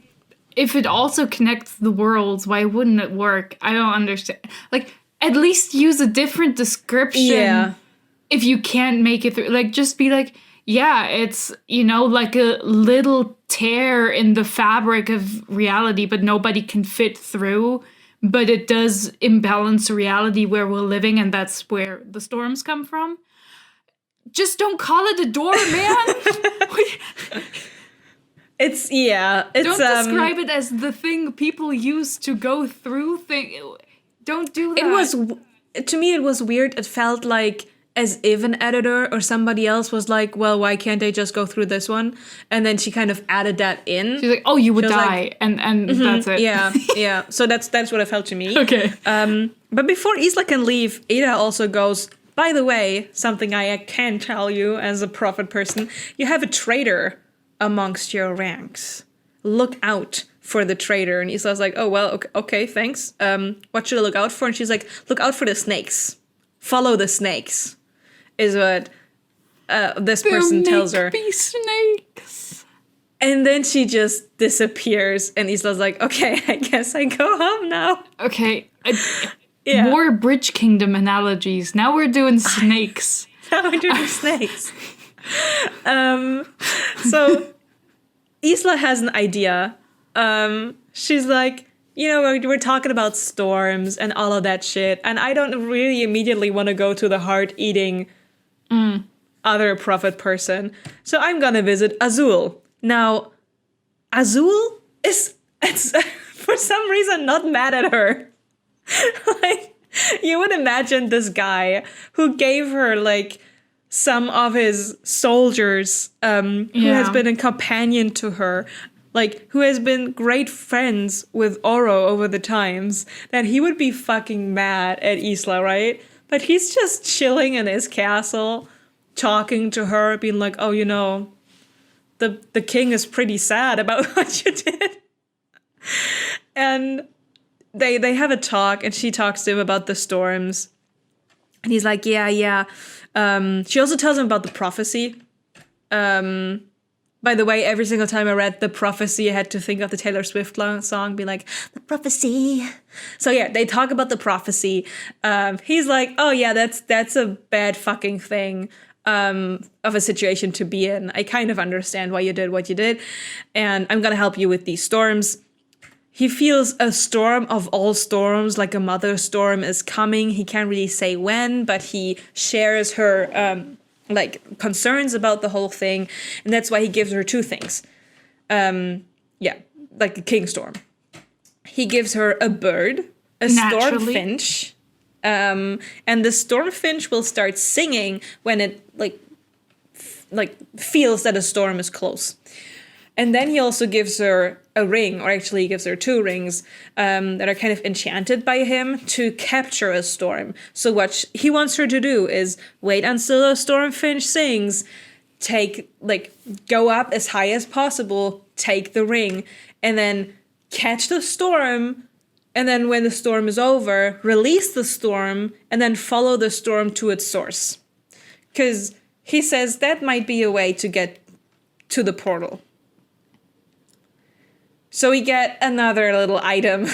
if it also connects the worlds, why wouldn't it work? I don't understand. Like, at least use a different description. Yeah. If you can't make it through, like, just be like, yeah, it's, like a little tear in the fabric of reality, but nobody can fit through. But it does imbalance reality where we're living, and that's where the storms come from. Just don't call it a door, man. It's don't describe it as the thing people use to go through things. Don't do that. To me, it was weird. It felt like as if an editor or somebody else was like, well, why can't they just go through this one? And then she kind of added that in. She's like, oh, you would die. Like, and that's it. Yeah. So that's what it felt to me. Okay. But before Isla can leave, Ada also goes, by the way, something I can tell you as a prophet person, you have a traitor amongst your ranks. Look out for the traitor. And Isla's like, oh, well, okay, thanks. What should I look out for? And she's like, look out for the snakes. Follow the snakes. Is what this person tells her. Be snakes. And then she just disappears, and Isla's like, okay, I guess I go home now. Okay. More Bridge Kingdom analogies. Now we're doing snakes. Now we're doing snakes. So Isla has an idea. She's like, we're talking about storms and all of that shit, and I don't really immediately want to go to the heart-eating other prophet person. So I'm gonna visit Azul. Now, Azul is for some reason not mad at her. Like, you would imagine this guy who gave her like some of his soldiers, who has been a companion to her, like who has been great friends with Oro over the times, that he would be fucking mad at Isla, right? But he's just chilling in his castle, talking to her, being like, oh, the king is pretty sad about what you did. And they have a talk, and she talks to him about the storms. And he's like, yeah. She also tells him about the prophecy. By the way, every single time I read the prophecy, I had to think of the Taylor Swift song, be like, the prophecy. So yeah, they talk about the prophecy. He's like, oh yeah, that's a bad fucking thing of a situation to be in. I kind of understand why you did what you did, and I'm gonna help you with these storms. He feels a storm of all storms, like a mother storm is coming. He can't really say when, but he shares her concerns about the whole thing, and that's why he gives her two things. Like a king storm. He gives her a bird, a stormfinch, and the stormfinch will start singing when it feels that a storm is close. And then he also gives her a ring, or actually he gives her two rings that are kind of enchanted by him to capture a storm. So what he wants her to do is wait until a stormfinch sings, go up as high as possible, take the ring, and then catch the storm. And then when the storm is over, release the storm, and then follow the storm to its source. Because he says that might be a way to get to the portal. So we get another little item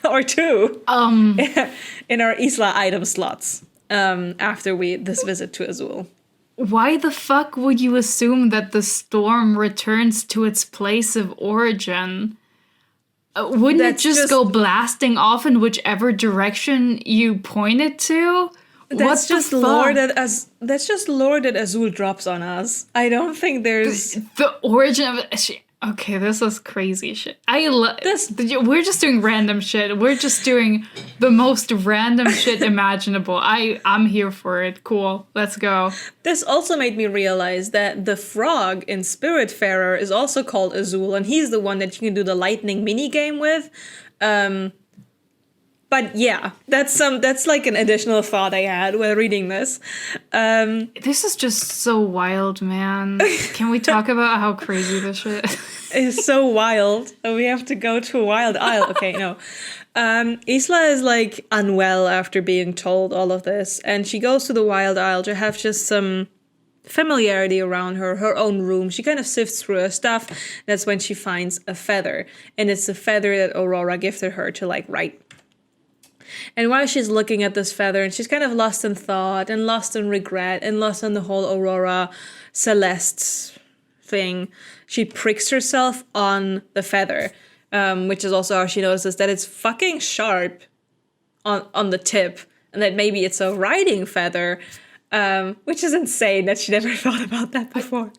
or two in our Isla item slots after this visit to Azul. Why the fuck would you assume that the storm returns to its place of origin? Wouldn't it just go blasting off in whichever direction you point it to? That's just lore that Azul drops on us. I don't think there's the origin of it. Okay, this is crazy shit. I love this. We're just doing random shit. We're just doing the most random shit imaginable. I'm here for it. Cool. Let's go. This also made me realize that the frog in Spiritfarer is also called Azul, and he's the one that you can do the lightning mini game with. But yeah, that's like an additional thought I had while reading this. This is just so wild, man. Can we talk about how crazy this shit is? It's so wild. We have to go to a wild isle. Okay, no. Isla is like unwell after being told all of this, and she goes to the wild isle to have just some familiarity around her own room. She kind of sifts through her stuff. That's when she finds a feather, and it's a feather that Aurora gifted her to like write. And while she's looking at this feather, and she's kind of lost in thought and lost in regret and lost in the whole Aurora Celeste thing, she pricks herself on the feather, which is also how she notices that it's fucking sharp on the tip, and that maybe it's a writing feather, which is insane that she never thought about that before.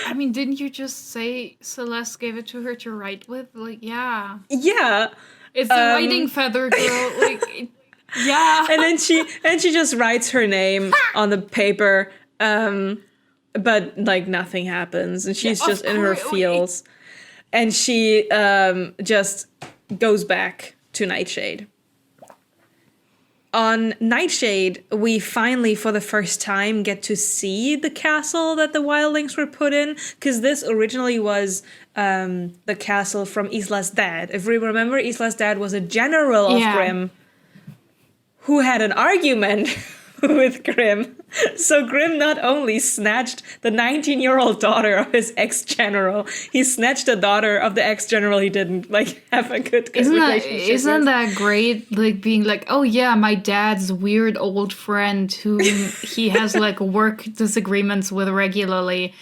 I mean, didn't you just say Celeste gave it to her to write with? Like, yeah. Yeah. It's a writing feather, girl. Like, yeah. And then she just writes her name on the paper, but like nothing happens, and she's just in her feels, and she just goes back to Nightshade. On Nightshade, we finally, for the first time, get to see the castle that the wildlings were put in, because this originally was the castle from Isla's dad. If we remember, Isla's dad was a general of Grimm who had an argument with Grimm. So Grimm not only snatched the 19-year-old daughter of his ex-general, he snatched the daughter of the ex-general he didn't like have a good relationship Isn't that great? Like being like, oh yeah, my dad's weird old friend who he has like work disagreements with regularly.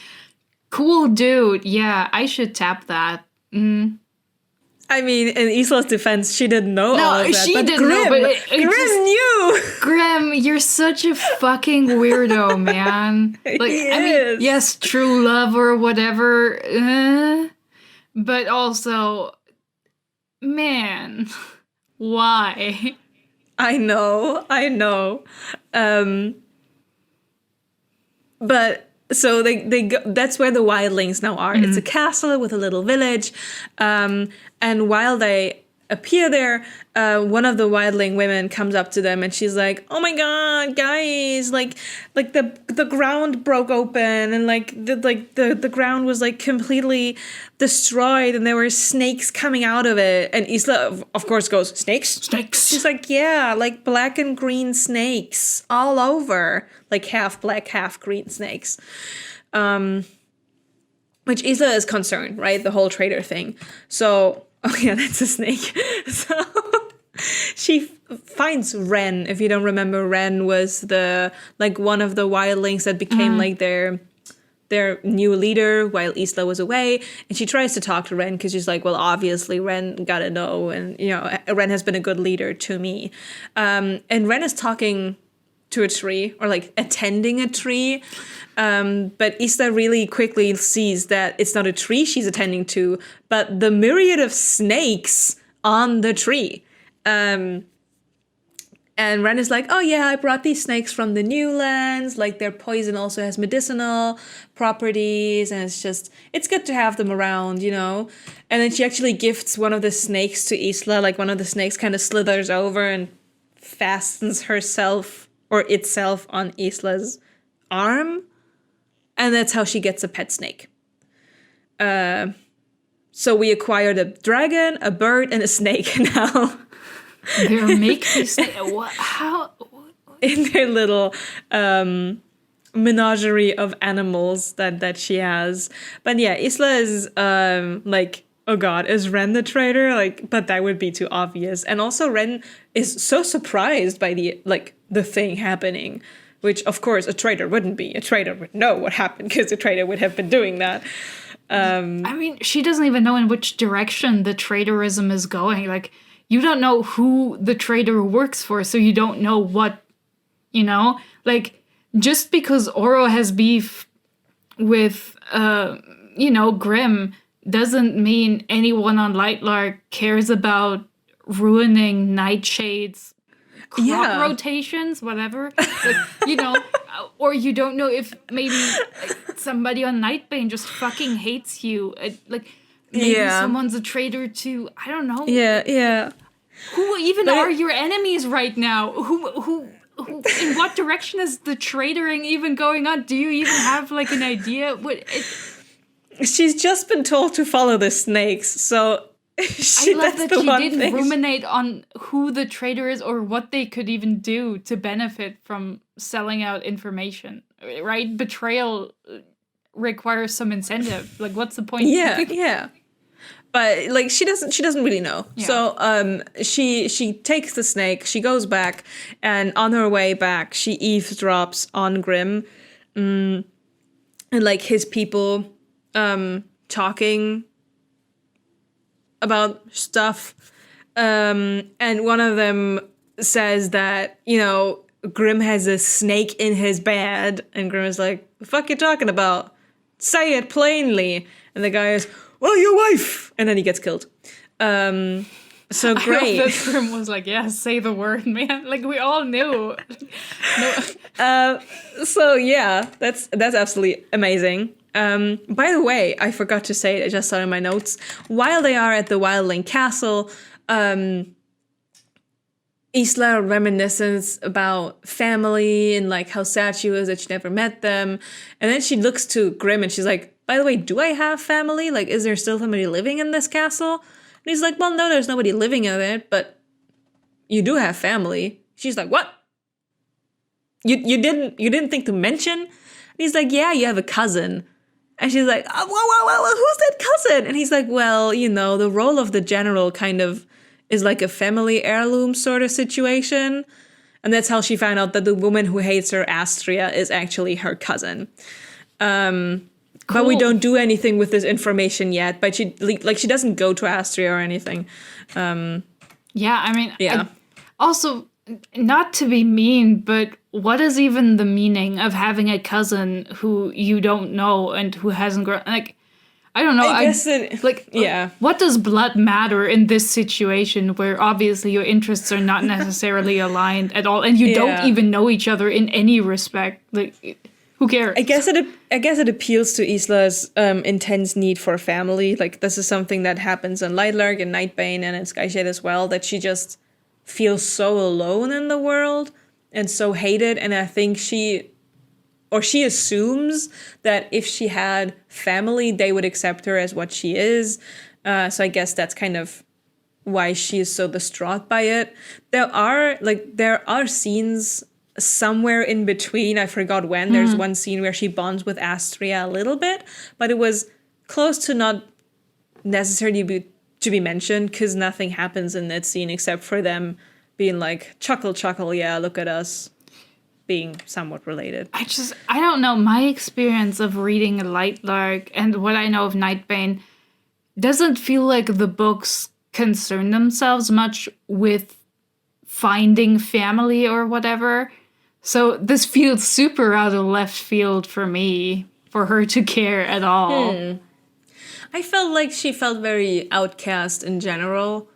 Cool dude. Yeah, I should tap that. I mean, in Isla's defense, she didn't know all of that. She but didn't know, but Grimm knew. Grimm, you're such a fucking weirdo, man. Like, he I is. mean, yes, true love or whatever, but also, man, why? I know. But so they go, that's where the wildlings now are. It's a castle with a little village, and while they appear there, one of the wildling women comes up to them, and she's like, "Oh my god, guys! Like the ground broke open, and the ground was like completely destroyed, and there were snakes coming out of it." And Isla, of course, goes, "Snakes? Snakes?" She's like, "Yeah, like black and green snakes all over, like half black, half green snakes." Which Isla is concerned, right? The whole traitor thing. So. Oh yeah, that's a snake. So she finds Ren. If you don't remember, Ren was one of the wildlings that became like their new leader while Isla was away. And she tries to talk to Ren because she's like, well, obviously Ren gotta know, and Ren has been a good leader to me. And Ren is talking to a tree, or like attending a tree. But Isla really quickly sees that it's not a tree she's attending to, but the myriad of snakes on the tree. And Ren is like, oh yeah, I brought these snakes from the New Lands. Like their poison also has medicinal properties, and it's good to have them around, And then she actually gifts one of the snakes to Isla. Like one of the snakes kind of slithers over and fastens herself or itself on Isla's arm. And that's how she gets a pet snake. So we acquired a dragon, a bird, and a snake now. They're making what? How? In their little menagerie of animals that she has. But yeah, Isla is oh god, is Ren the traitor? Like, but that would be too obvious. And also Ren is so surprised by the thing happening, which of course a traitor wouldn't be. A traitor would know what happened because a traitor would have been doing that. I mean, she doesn't even know in which direction the traitorism is going. Like, you don't know who the traitor works for, so you don't know what, like, just because Oro has beef with, Grimm doesn't mean anyone on Lightlark cares about ruining Nightshade's crop rotations, whatever. Like, or you don't know if maybe somebody on Nightbane just fucking hates you. Like, maybe someone's a traitor to, I don't know. Yeah. Who even are your enemies right now? Who in what direction is the traitoring even going on? Do you even have, like, an idea? She's just been told to follow the snakes, so I love that she didn't ruminate on who the traitor is or what they could even do to benefit from selling out information, right? Betrayal requires some incentive. Like, what's the point? Yeah. But, like, she doesn't really know. Yeah. So she takes the snake, she goes back, and on her way back, she eavesdrops on Grimm, and, like, his people talking about stuff. And one of them says that, Grimm has a snake in his bed. And Grimm is like, the fuck you talking about? Say it plainly. And the guy is, well, your wife. And then he gets killed. So great. I hope that Grimm was like, yeah, say the word, man. Like, we all knew. So yeah, that's absolutely amazing. By the way, I forgot to say it, I just saw it in my notes. While they are at the Wildling Castle, Isla reminisces about family and, like, how sad she was that she never met them. And then she looks to Grimm and she's like, by the way, do I have family? Like, is there still somebody living in this castle? And he's like, well, no, there's nobody living in it, but you do have family. She's like, what? You didn't think to mention? And he's like, yeah, you have a cousin. And she's like, oh, whoa, who's that cousin? And he's like, well, the role of the general kind of is like a family heirloom sort of situation. And that's how she found out that the woman who hates her, Astria, is actually her cousin. Cool. But we don't do anything with this information yet. But she doesn't go to Astria or anything. Yeah, I mean, also, not to be mean, but what is even the meaning of having a cousin who you don't know and who hasn't grown? Like, I don't know. I guess what does blood matter in this situation where obviously your interests are not necessarily aligned at all, and you don't even know each other in any respect? Like, who cares? I guess it appeals to Isla's intense need for family. Like, this is something that happens in Lightlark and Nightbane and in Skyshade as well, that she just feels so alone in the world and so hated. And I think she assumes that if she had family, they would accept her as what she is. So I guess that's kind of why she is so distraught by it. There are scenes somewhere in between. I forgot when. Mm-hmm. There's one scene where she bonds with Astria a little bit, but it was close to not necessarily to be mentioned because nothing happens in that scene except for them being like, chuckle, yeah, look at us, being somewhat related. I don't know. My experience of reading Lightlark and what I know of Nightbane doesn't feel like the books concern themselves much with finding family or whatever. So this feels super out of left field for me, for her to care at all. I felt like she felt very outcast in general.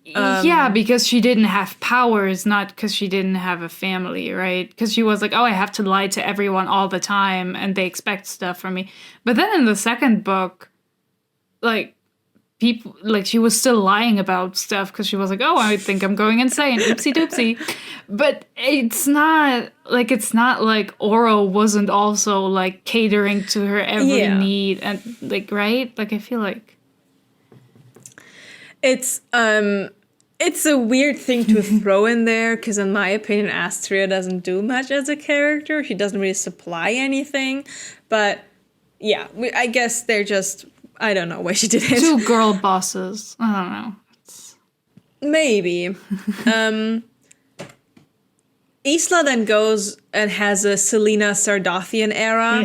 Yeah, because she didn't have powers, not because she didn't have a family, right? Because she was like, oh, I have to lie to everyone all the time, and they expect stuff from me. But then in the second book, like, people, like, she was still lying about stuff because she was like, oh, I think I'm going insane, oopsie doopsie. But it's not like Oro wasn't also, like, catering to her every need, and, like, right? Like, I feel like it's a weird thing to throw in there, because in my opinion, Astria doesn't do much as a character. She doesn't really supply anything. But yeah, I guess they're just I don't know why she did it. Two girl bosses. I don't know. Maybe. Isla then goes and has a Selena Sardothian era.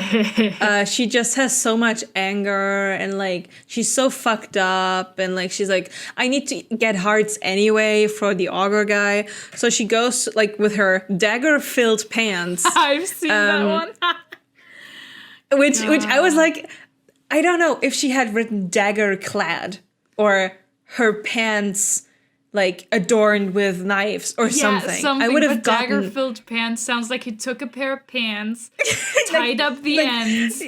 She just has so much anger and like she's so fucked up and like she's like, I need to get hearts anyway for the ogre guy. So she goes like with her dagger-filled pants. I've seen that one. which I was like, I don't know if she had written dagger clad or her pants like adorned with knives or something. I would have gotten dagger-filled pants sounds like he took a pair of pants, tied up the ends,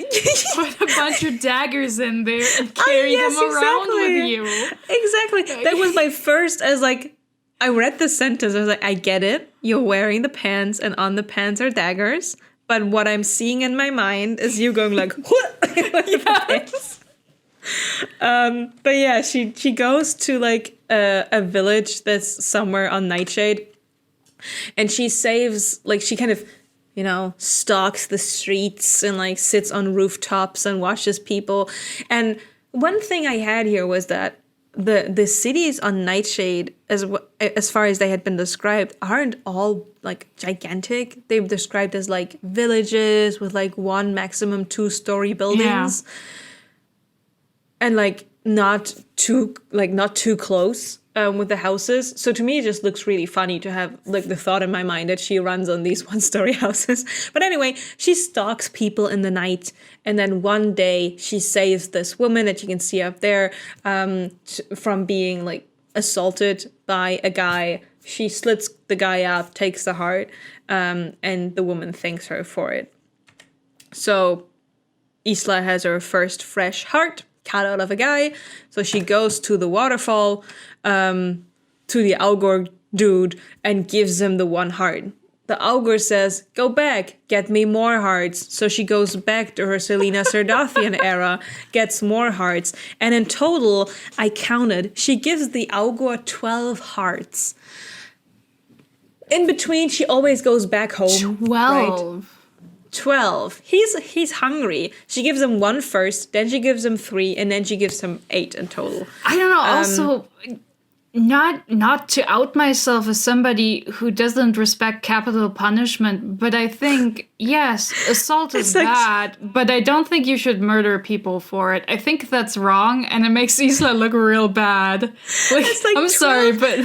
put a bunch of daggers in there, and carried them around with you. Exactly. That was my first. I was like, I read the sentence. I was like, I get it. You're wearing the pants, and on the pants are daggers. But what I'm seeing in my mind is you going like, what? Yes. But yeah, she goes to like a village that's somewhere on Nightshade, and she saves like she kind of, you know, stalks the streets and like sits on rooftops and watches people. And one thing I had here was that the cities on Nightshade, as far as they had been described, aren't all like gigantic. They're described as like villages with like 1 maximum 2-story buildings. Yeah. And like not too close with the houses. So to me, it just looks really funny to have like the thought in my mind that she runs on these 1-story houses. But anyway, she stalks people in the night, and then one day she saves this woman that you can see up there from being like assaulted by a guy. She slits the guy up, takes the heart, and the woman thanks her for it. So Isla has her first fresh heart cut out of a guy. So she goes to the waterfall, to the Algor dude, and gives him the 1 heart. The Algor says, go back, get me more hearts. So she goes back to her Selena Sardothian era, gets more hearts. And in total, I counted, she gives the Algor 12 hearts. In between, she always goes back home. 12. Right? 12. He's hungry. She gives him 1 first, then she gives him 3, and then she gives him 8 in total. I don't know. Also, not to out myself as somebody who doesn't respect capital punishment, but I think, yes, assault is bad, but I don't think you should murder people for it. I think that's wrong, and it makes Isla look real bad. Like, I'm 12. Sorry, but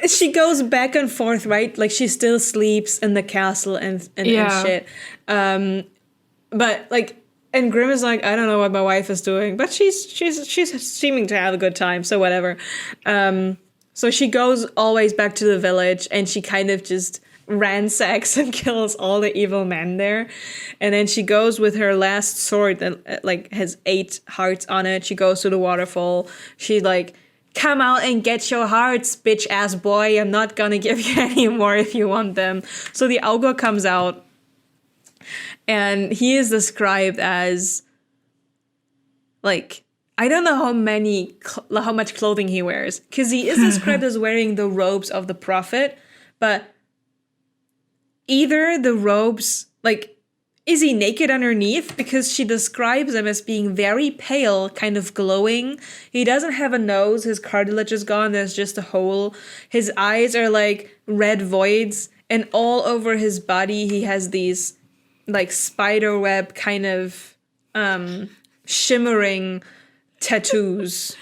she goes back and forth, right? Like she still sleeps in the castle and shit. But like, and Grimm is like, I don't know what my wife is doing, but she's seeming to have a good time, so whatever. So she goes always back to the village, and she kind of just ransacks and kills all the evil men there. And then she goes with her last sword that like has 8 hearts on it. She goes to the waterfall. She like, come out and get your hearts, bitch ass boy. I'm not gonna give you any more if you want them. So the Algor comes out, and he is described as like, I don't know how much clothing he wears, because he is described as wearing the robes of the prophet, but either the robes, like, is he naked underneath? Because she describes him as being very pale, kind of glowing. He doesn't have a nose. His cartilage is gone. There's just a hole. His eyes are like red voids, and all over his body he has these like spider web kind of shimmering tattoos.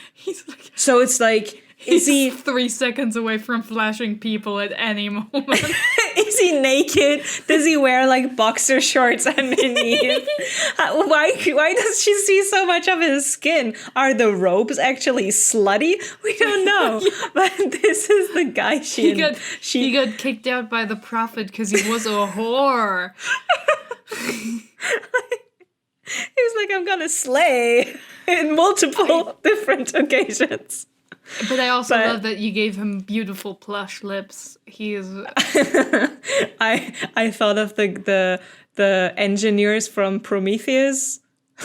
So it's like, is he 3 seconds away from flashing people at any moment? Is he naked? Does he wear like boxer shorts underneath? Why does she see so much of his skin? Are the robes actually slutty? We don't know. But this is the guy he got kicked out by the prophet because he was a whore. He was like, I'm gonna slay in multiple different occasions. But I also love that you gave him beautiful plush lips. He is. I thought of the engineers from Prometheus,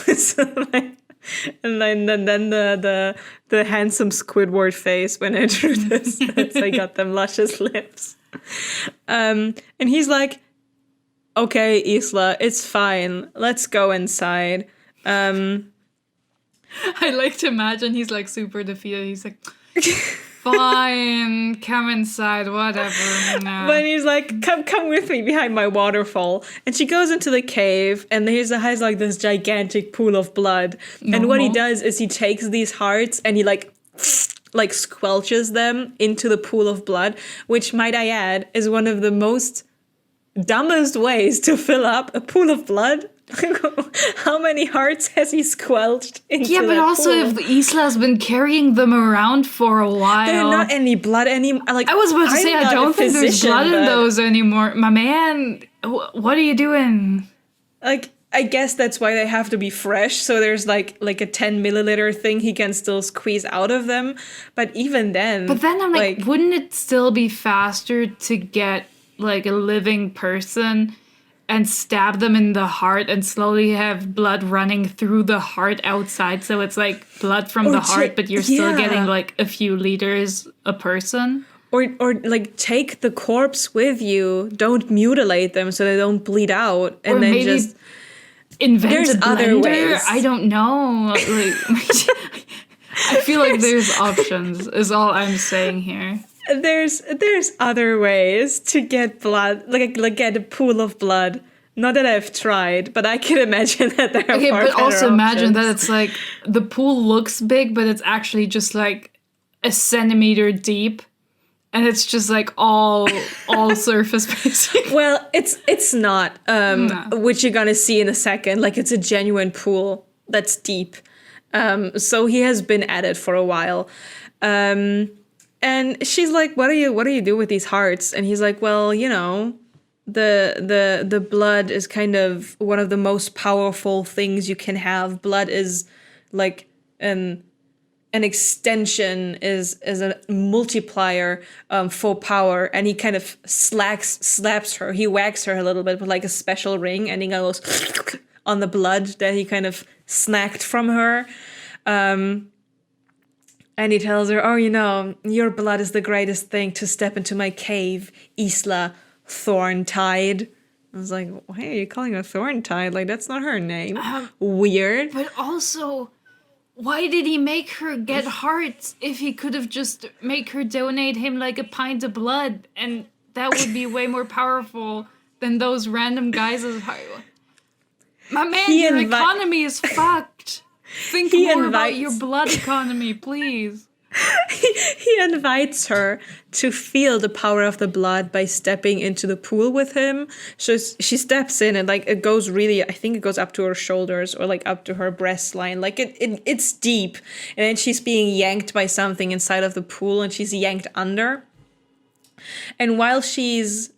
and then the handsome Squidward face when I drew this. So I got them luscious lips. And he's like, "Okay, Isla, it's fine. Let's go inside." I like to imagine he's like super defeated. He's like, fine, come inside, whatever. No. But he's like, come with me behind my waterfall. And she goes into the cave, and has like this gigantic pool of blood. And what he does is he takes these hearts and he like squelches them into the pool of blood, which, might I add, is one of the most dumbest ways to fill up a pool of blood. How many hearts has he squelched into Yeah, but that also pool? if Isla's been carrying them around for a while. There's not any blood anymore. Like, I was about to say, I don't think there's blood in but, those anymore. My man, what are you doing? like, I guess that's why they have to be fresh. So there's like a 10 milliliter thing he can still squeeze out of them. But even then... But then I'm like, wouldn't it still be faster to get like a living person and stab them in the heart and slowly have blood running through the heart outside? So it's like blood from the heart, but you're still getting like a few liters a person. Or like take the corpse with you. Don't mutilate them so they don't bleed out. And or then maybe just... invent There's a blender. other ways. I don't know. Like, I feel like there's options, is all I'm saying here. There's other ways to get blood, like get a pool of blood. Not that I've tried, but I can imagine that there are Okay, far but better also imagine that options. it's like the pool looks big, but it's actually just like a centimeter deep, and it's just like all surface basically. Well, it's not, which you're gonna see in a second. Like, it's a genuine pool that's deep. So he has been at it for a while. And she's like, what do you do with these hearts? And he's like, well, you know, the blood is kind of one of the most powerful things you can have. Blood is like an extension, is a multiplier for power. And he kind of slaps her. He whacks her a little bit with like a special ring, and he goes on the blood that he kind of snacked from her. And he tells her, oh, you know, your blood is the greatest thing to step into my cave, Isla Thorntide. I was like, why are you calling her Thorntide? Like, that's not her name. Weird. But also, why did he make her get hearts if he could have just make her donate him like a pint of blood, and that would be way more powerful than those random guys' heart. My man, your economy is fucked. Think more about your blood economy, please. He invites her to feel the power of the blood by stepping into the pool with him. So she steps in, and like it goes really, I think it goes up to her shoulders or like up to her breast line. Like it's deep. And then she's being yanked by something inside of the pool, and she's yanked under. And while she's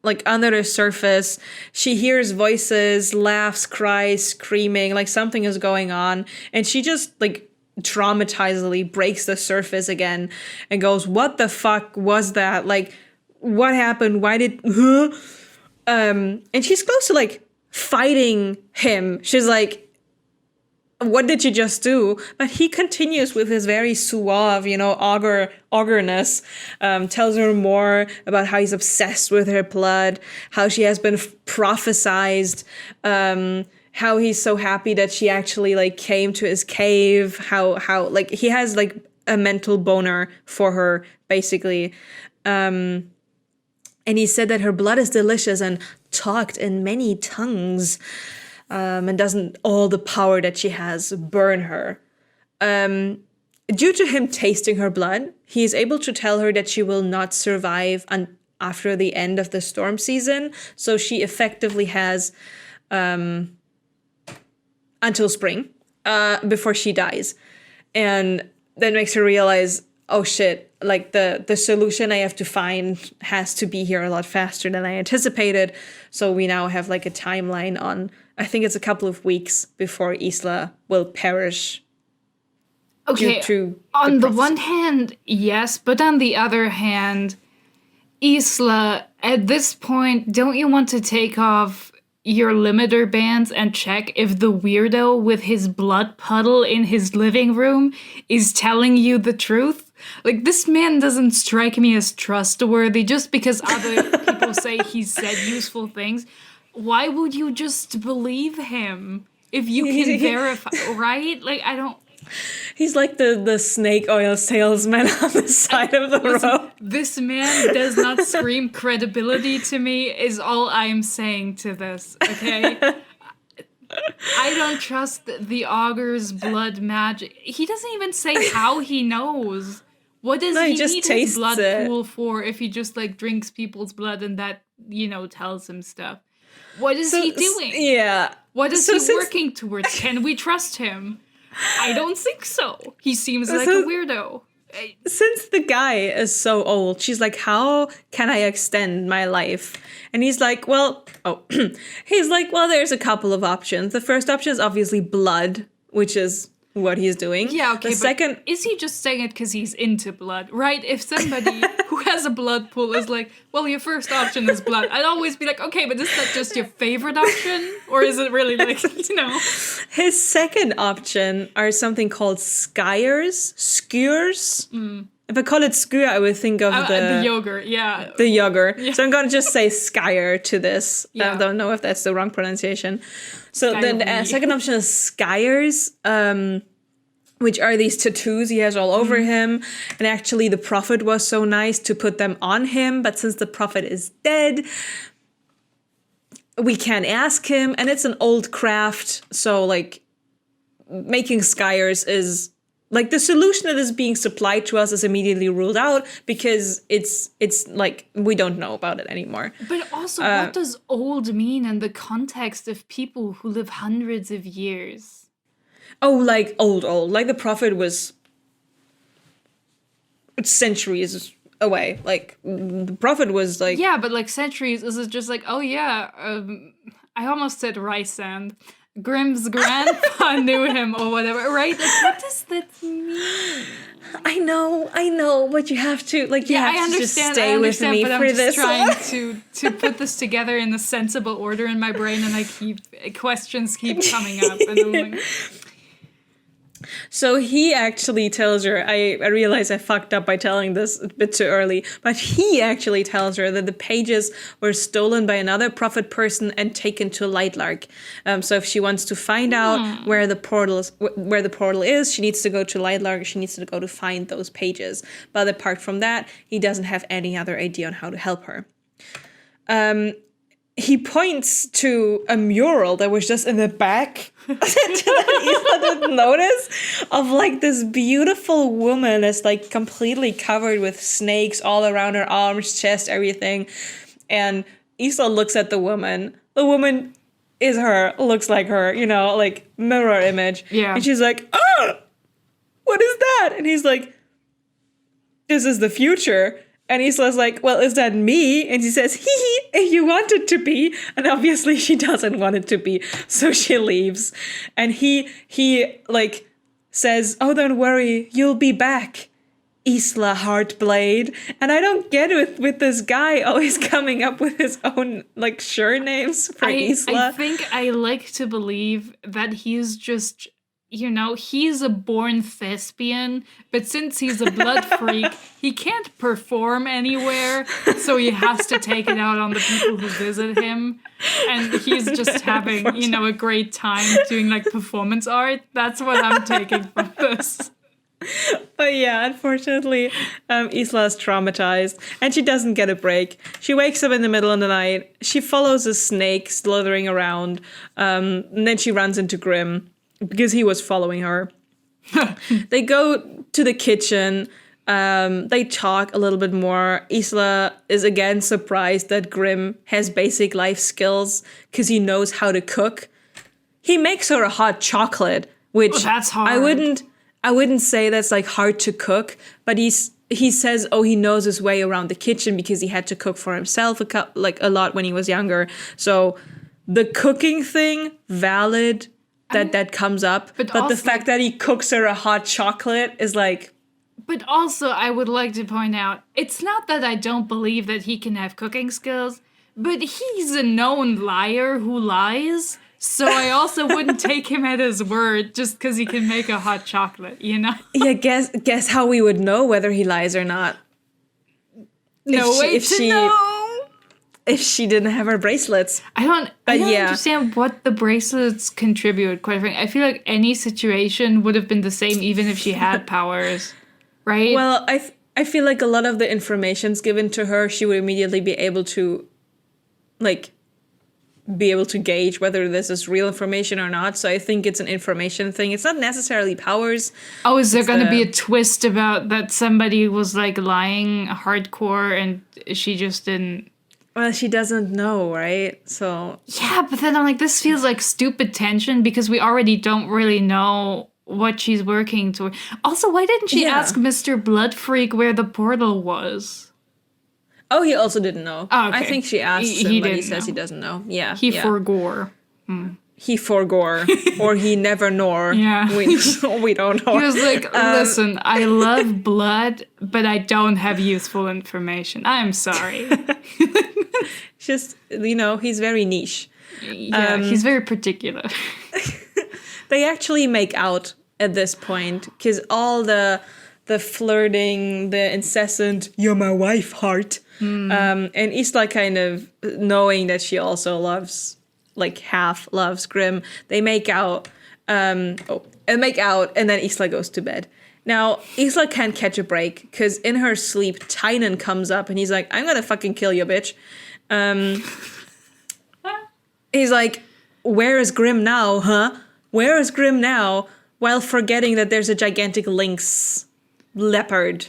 like under the surface, she hears voices, laughs, cries, screaming, like something is going on. And she just like traumatizedly breaks the surface again and goes, what the fuck was that? Like, what happened? Why did... And she's close to like fighting him. She's like, what did you just do? But he continues with his very suave, you know, augurness, tells her more about how he's obsessed with her blood, how she has been prophesized, how he's so happy that she actually like came to his cave, how like he has like a mental boner for her, basically. And he said that her blood is delicious and talked in many tongues. And doesn't all the power that she has burn her. Due to him tasting her blood, he is able to tell her that she will not survive after the end of the storm season. So she effectively has until spring before she dies. And that makes her realize, oh shit, like the solution I have to find has to be here a lot faster than I anticipated. So we now have like a timeline on, I think it's a couple of weeks before Isla will perish. Okay, on the one hand, yes, but on the other hand, Isla, at this point, don't you want to take off your limiter bands and check if the weirdo with his blood puddle in his living room is telling you the truth? Like, this man doesn't strike me as trustworthy just because other people say he said useful things. Why would you just believe him? if you can verify, right? Like, I don't... He's like the snake oil salesman on the side of the road. This man does not scream credibility to me, is all I'm saying to this, okay? I don't trust the augure's blood magic. He doesn't even say how he knows. What does he just need his tastes blood it. pool for if he just, like, drinks people's blood and that, tells him stuff? What is he doing? Yeah. What is he working towards? Can we trust him? I don't think so. He seems like a weirdo. Since the guy is so old, she's like, how can I extend my life? And he's like, there's a couple of options. The first option is obviously blood, which is what he's doing. Yeah, okay, The second... is he just saying it because he's into blood, right? If somebody who has a blood pool is like, well, your first option is blood, I'd always be like, okay, but is that just your favorite option? Or is it really like, His second option are something called skewers. If I call it skewer, I would think of the yogurt, yeah. The yogurt. Yeah. So I'm going to just say skyer to this. Yeah. I don't know if that's the wrong pronunciation. So then the second option is skyers, which are these tattoos he has all over him. And actually the prophet was so nice to put them on him. But since the prophet is dead, we can't ask him. And it's an old craft. So like making skyers is... like the solution that is being supplied to us is immediately ruled out because it's like we don't know about it anymore. But also, what does old mean in the context of people who live hundreds of years? Oh, like old. Like the prophet was centuries away. Like the prophet was like... yeah, but like centuries, is it just like, oh yeah, I almost said Rysand. Grimm's grandpa knew him or whatever, right? Like, what does that mean? I know, but you have to, like, you have to just stay with me but for I'm this. just trying to put this together in a sensible order in my brain, and questions keep coming up, and I'm like... So he actually tells her, I realize I fucked up by telling this a bit too early, but he actually tells her that the pages were stolen by another prophet person and taken to Lightlark. So if she wants to find out where the portal is, she needs to go to Lightlark. She needs to go to find those pages. But apart from that, he doesn't have any other idea on how to help her. He points to a mural that was just in the back that Isla didn't notice, of like this beautiful woman that's like completely covered with snakes all around her arms, chest, everything. And Isla looks at the woman. The woman is her, looks like her, like mirror image. Yeah. And she's like, what is that? And he's like, this is the future. And Isla's like, well, is that me? And she says, if you want it to be. And obviously she doesn't want it to be. So she leaves. And he like says, oh, don't worry, you'll be back, Isla Heartblade. And I don't get it with this guy always coming up with his own like names for Isla. I think I like to believe that he's just... he's a born thespian, but since he's a blood freak, he can't perform anywhere, so he has to take it out on the people who visit him. And he's just having, a great time doing, like, performance art. That's what I'm taking from this. But yeah, unfortunately, Isla is traumatized, and she doesn't get a break. She wakes up in the middle of the night. She follows a snake slithering around, and then she runs into Grimm, because he was following her. They go to the kitchen. They talk a little bit more. Isla is again surprised that Grimm has basic life skills because he knows how to cook. He makes her a hot chocolate, which that's hard. I wouldn't say that's like hard to cook, but he says, he knows his way around the kitchen because he had to cook for himself a lot when he was younger. So the cooking thing, valid. That comes up, but also, the fact that he cooks her a hot chocolate is like... But also, I would like to point out, it's not that I don't believe that he can have cooking skills, but he's a known liar who lies, so I also wouldn't take him at his word just because he can make a hot chocolate, Yeah, guess how we would know whether he lies or not. No way to know! if she didn't have her bracelets. I don't understand what the bracelets contribute, quite frankly. I feel like any situation would have been the same even if she had powers, right? Well, I feel like a lot of the information's given to her, she would immediately be able to, like, gauge whether this is real information or not. So I think it's an information thing. It's not necessarily powers. Oh, is there going to be a twist about that somebody was, like, lying hardcore and she just didn't... Well, she doesn't know, right? So... Yeah, but then I'm like, this feels like stupid tension because we already don't really know what she's working toward. Also, why didn't she ask Mr. Blood Freak where the portal was? Oh, he also didn't know. Oh, okay. I think she asked him, but he says he doesn't know. Yeah. He forgore. He forgore. Or he never nor. Yeah. We don't know. He was like, listen, I love blood, but I don't have useful information. I'm sorry. Just, he's very niche. Yeah, he's very particular. They actually make out at this point, because all the flirting, the incessant, you're my wife heart, and Isla kind of knowing that she also loves, like, half loves Grimm, they make out, and then Isla goes to bed. Now, Isla can't catch a break, because in her sleep, Tynan comes up, and he's like, I'm gonna fucking kill you, bitch. He's like, where is Grimm now, huh? Where is Grimm now? While forgetting that there's a gigantic lynx leopard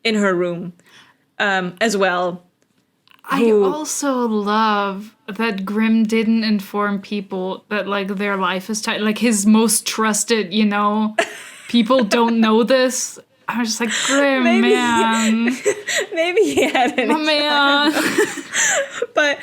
in her room as well. I also love that Grimm didn't inform people that, like, their life is tight. Like, his most trusted, people don't know this. I was just like, Grimm, man. Maybe he had an man. But...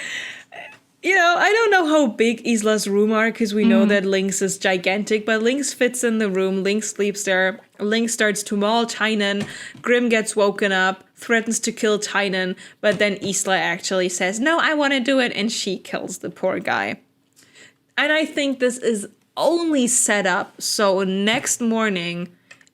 I don't know how big Isla's room are, because we know that Lynx is gigantic, but Lynx fits in the room, Lynx sleeps there, Lynx starts to maul Tynan, Grimm gets woken up, threatens to kill Tynan, but then Isla actually says, no, I want to do it, and she kills the poor guy. And I think this is only set up so next morning...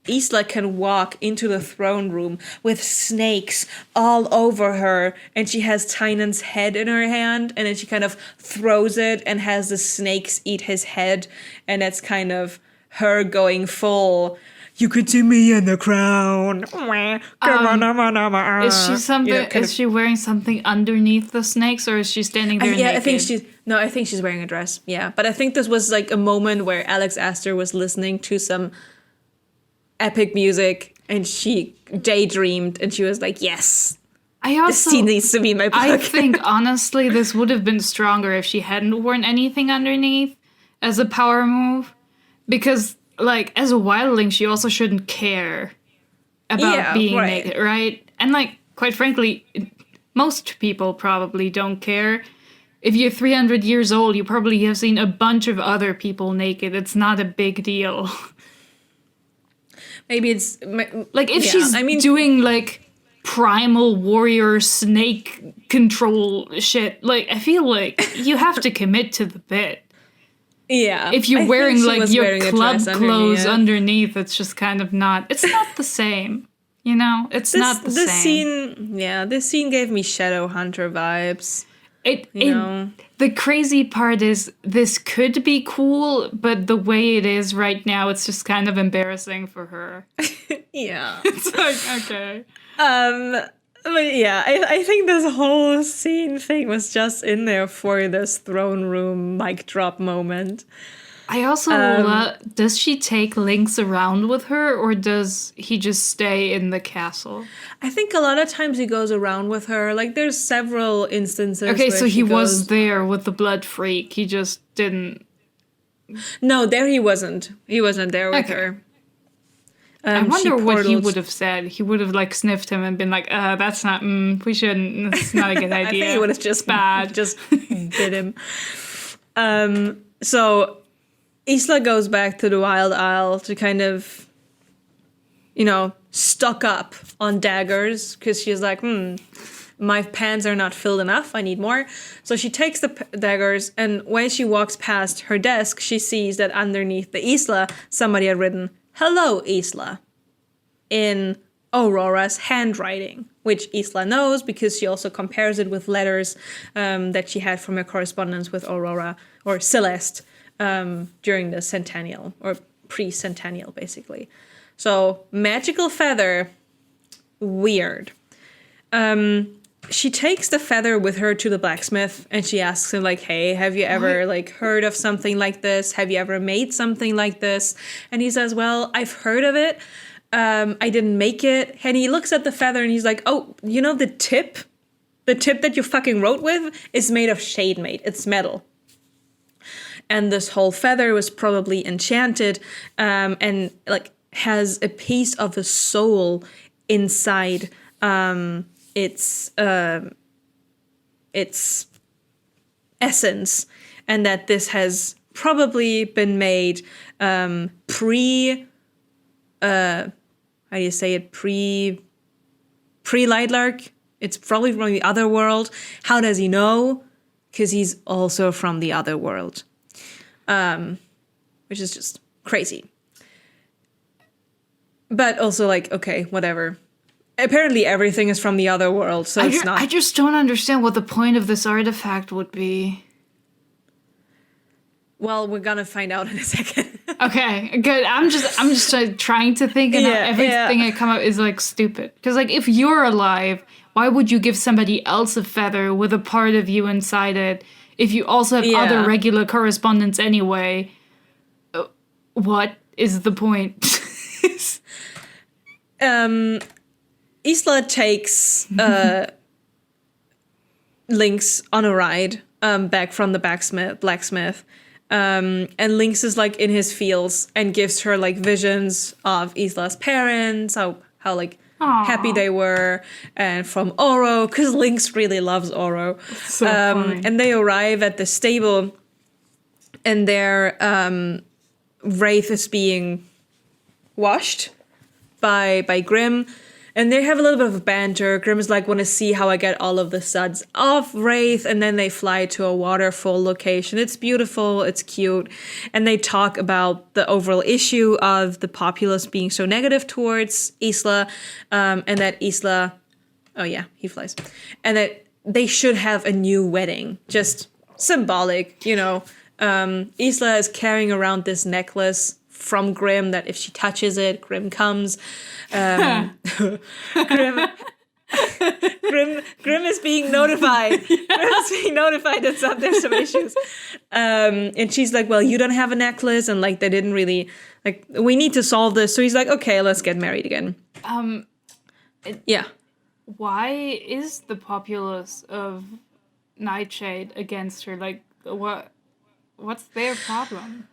Isla can walk into the throne room with snakes all over her, and she has Tynan's head in her hand, and then she kind of throws it and has the snakes eat his head, and that's kind of her going full, you could see me in the crown. Is she is she wearing something underneath the snakes, or is she standing there naked? I think she's wearing a dress, yeah. But I think this was like a moment where Alex Aster was listening to some epic music, and she daydreamed, and she was like, yes, this scene needs to be in my book. I think, honestly, this would have been stronger if she hadn't worn anything underneath as a power move, because, like, as a wildling, she also shouldn't care about being naked, right? And, like, quite frankly, most people probably don't care. If you're 300 years old, you probably have seen a bunch of other people naked. It's not a big deal. Maybe it's... Like, if she's doing, like, primal warrior snake control shit, like, I feel like you have to commit to the bit. Yeah. If you're wearing, like, your club clothes underneath, it's just kind of not... It's not the same, It's not the same. This scene gave me Shadowhunter vibes. The crazy part is this could be cool, but the way it is right now, it's just kind of embarrassing for her. Yeah. It's like, okay. But yeah, I think this whole scene thing was just in there for this throne room mic drop moment. I also does she take Lynx around with her, or does he just stay in the castle? I think a lot of times he goes around with her. Like, there's several instances. Okay, so he was there with the blood freak. He just didn't. No, there he wasn't. He wasn't there with her. I wonder what he would have said. He would have, like, sniffed him and been like, that's not, we shouldn't, that's not a good idea. I think he would have just bad. Just bit him. So Isla goes back to the Wild Isle to kind of, stock up on daggers, because she's like, my pants are not filled enough, I need more. So she takes the daggers, and when she walks past her desk, she sees that underneath the Isla, somebody had written, "Hello, Isla," in Aurora's handwriting, which Isla knows because she also compares it with letters that she had from her correspondence with Aurora or Celeste during the centennial or pre-centennial, basically. So magical feather, weird. She takes the feather with her to the blacksmith and she asks him like, hey, have you ever like heard of something like this? Have you ever made something like this? And he says, well, I've heard of it. I didn't make it. And he looks at the feather and he's like, oh, you know, the tip that you fucking wrote with is made of shade mate. It's metal. And this whole feather was probably enchanted and like has a piece of a soul inside its essence, and that this has probably been made pre-Lightlark. It's probably from the other world. How does he know? Because he's also from the other world, which is just crazy. But also like, okay, whatever. Apparently everything is from the other world, so it's not. I just don't understand what the point of this artifact would be. Well, we're gonna find out in a second. Okay, good. I'm just trying to think, and everything I come up is like stupid. Because like, if you're alive, why would you give somebody else a feather with a part of you inside it? If you also have other regular correspondence anyway, what is the point? Isla takes Lynx on a ride back from the blacksmith. And Lynx is like in his fields and gives her like visions of Isla's parents, how like happy they were, and from Oro, because Lynx really loves Oro. So funny. And they arrive at the stable and their wraith is being washed by Grimm. And they have a little bit of banter. Grimm is like, want to see how I get all of the suds off Wraith. And then they fly to a waterfall location. It's beautiful. It's cute. And they talk about the overall issue of the populace being so negative towards Isla. And that Isla... Oh, yeah, he flies. And that they should have a new wedding. Just symbolic, you know. Isla is carrying around this necklace from Grimm that if she touches it, Grimm comes. Grimm is being notified. Grimm is being notified that there's some issues. And she's like, well, you don't have a necklace. And like, they didn't really, like, we need to solve this. So he's like, okay, let's get married again. Yeah. Why is the populace of Nightshade against her? Like, what's their problem?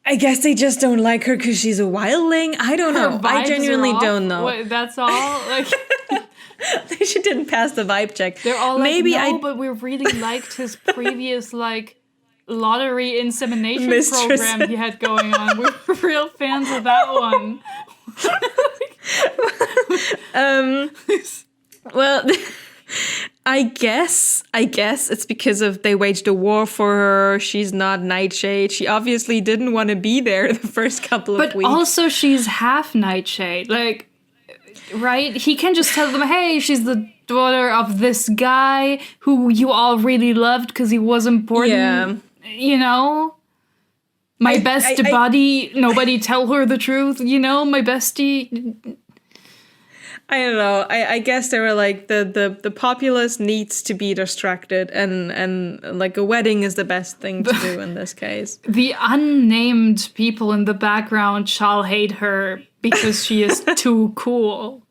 I guess they just don't like her because she's a wildling. I don't know. I genuinely don't know. What, that's all? Like, she didn't pass the vibe check. They're all like, but we really liked his previous, like, lottery insemination program he had going on. We're real fans of that one. Well... I guess it's because they waged a war for her. She's not Nightshade. She obviously didn't want to be there the first couple of weeks. But also she's half Nightshade. Like, right? He can just tell them, hey, she's the daughter of this guy who you all really loved because he was important. Yeah. You know? My best buddy, nobody tell her the truth, you know? My bestie... I don't know. I guess they were like the populace needs to be distracted and like a wedding is the best thing to do in this case. The unnamed people in the background shall hate her because she is too cool.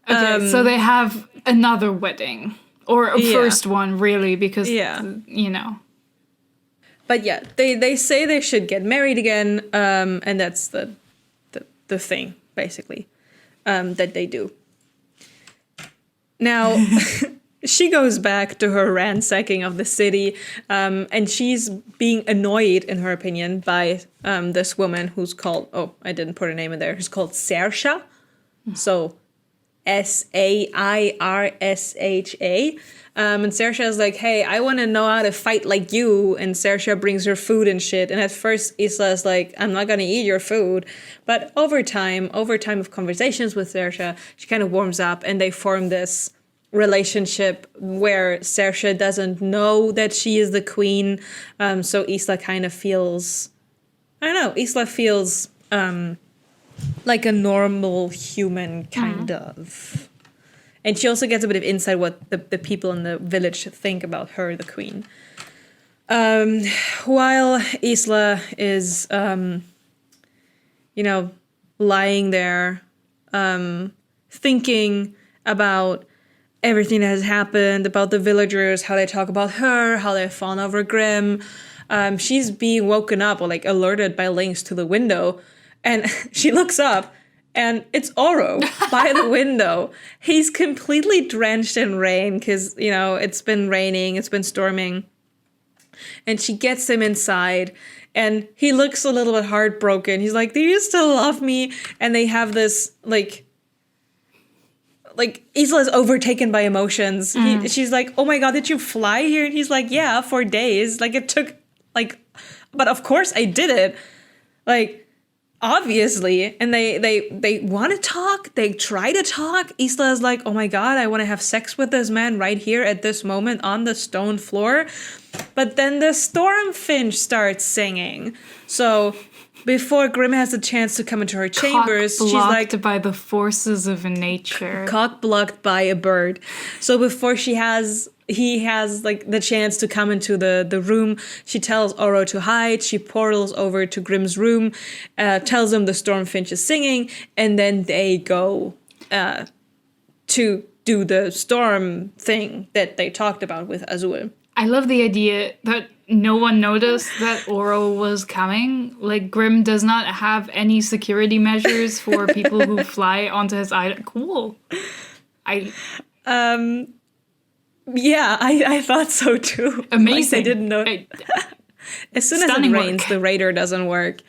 Okay, so they have another wedding. Or a first one, really, because, you know. But yeah, they say they should get married again, and that's the thing. Basically, that they do. Now, she goes back to her ransacking of the city, and she's being annoyed, in her opinion, by this woman who's called, I didn't put her name in there, who's called Saoirse. So, Sairsha. And Saoirse is like, hey, I want to know how to fight like you. And Saoirse brings her food and shit. And at first, Isla is like, I'm not going to eat your food. But over time of conversations with Saoirse, she kind of warms up and they form this relationship where Saoirse doesn't know that she is the queen. So Isla kind of feels, I don't know, Isla feels like a normal human, kind of. And she also gets a bit of insight what the people in the village think about her, the queen. While Isla is, lying there, thinking about everything that has happened, about the villagers, how they talk about her, how they've fallen over Grimm, she's being woken up or like alerted by Lynx to the window. And she looks up. And it's Oro by the window. He's completely drenched in rain because, it's been raining, it's been storming. And she gets him inside and he looks a little bit heartbroken. He's like, do you still love me? And they have this, like Isla's overtaken by emotions. She's like, oh my God, did you fly here? And he's like, yeah, for days. Like, it took, but of course I did it. Like, obviously. And they want to talk. They try to talk. Isla is like, oh my God, I want to have sex with this man right here at this moment on the stone floor. But then the stormfinch starts singing. So before Grimm has a chance to come into her chambers, she's like, by the forces of nature. Cock blocked by a bird. So before he has like the chance to come into the room, she tells Oro to hide. She portals over to Grimm's room, tells him the stormfinch is singing, and then they go to do the storm thing that they talked about with Azul. I love the idea that no one noticed that Oro was coming. Like, Grimm does not have any security measures for people who fly onto his island. Cool. Yeah, I thought so too. Amazing. Like, I didn't know. As soon as it rains, the radar doesn't work.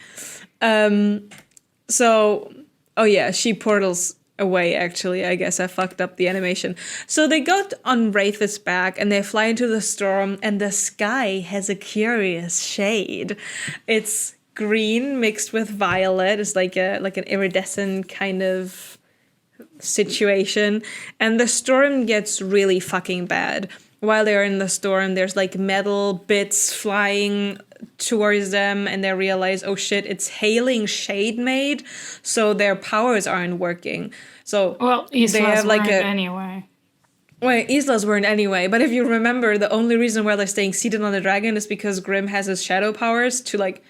She portals away, actually. I guess I fucked up the animation. So they go on Wraith's back and they fly into the storm, and the sky has a curious shade. It's green mixed with violet. It's like an iridescent kind of situation, and the storm gets really fucking bad. While they're in the storm, there's like metal bits flying towards them, and they realize, oh shit, it's hailing Shade Maid, so their powers aren't working. So Isla's they have like anyway. Well, Isla's weren't anyway, but if you remember, the only reason why they're staying seated on the dragon is because Grimm has his shadow powers to like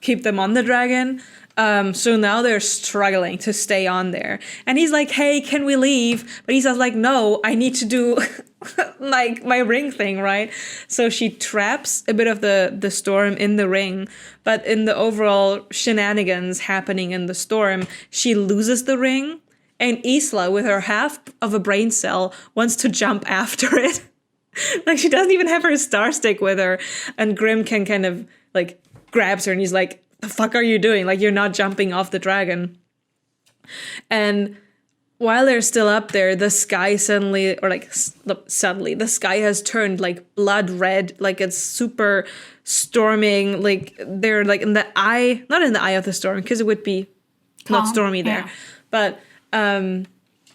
keep them on the dragon. So now they're struggling to stay on there. And he's like, hey, can we leave? But Isla's like, no, I need to do like my ring thing, right? So she traps a bit of the storm in the ring. But in the overall shenanigans happening in the storm, she loses the ring. And Isla, with her half of a brain cell, wants to jump after it. Like, she doesn't even have her star stick with her. And Grimm can kind of like grabs her and he's like, the fuck are you doing? Like, you're not jumping off the dragon. And while they're still up there, the sky suddenly, the sky has turned like blood red. Like, it's super storming. Like, they're like in the eye, not in the eye of the storm, because it would be not stormy there. Yeah. But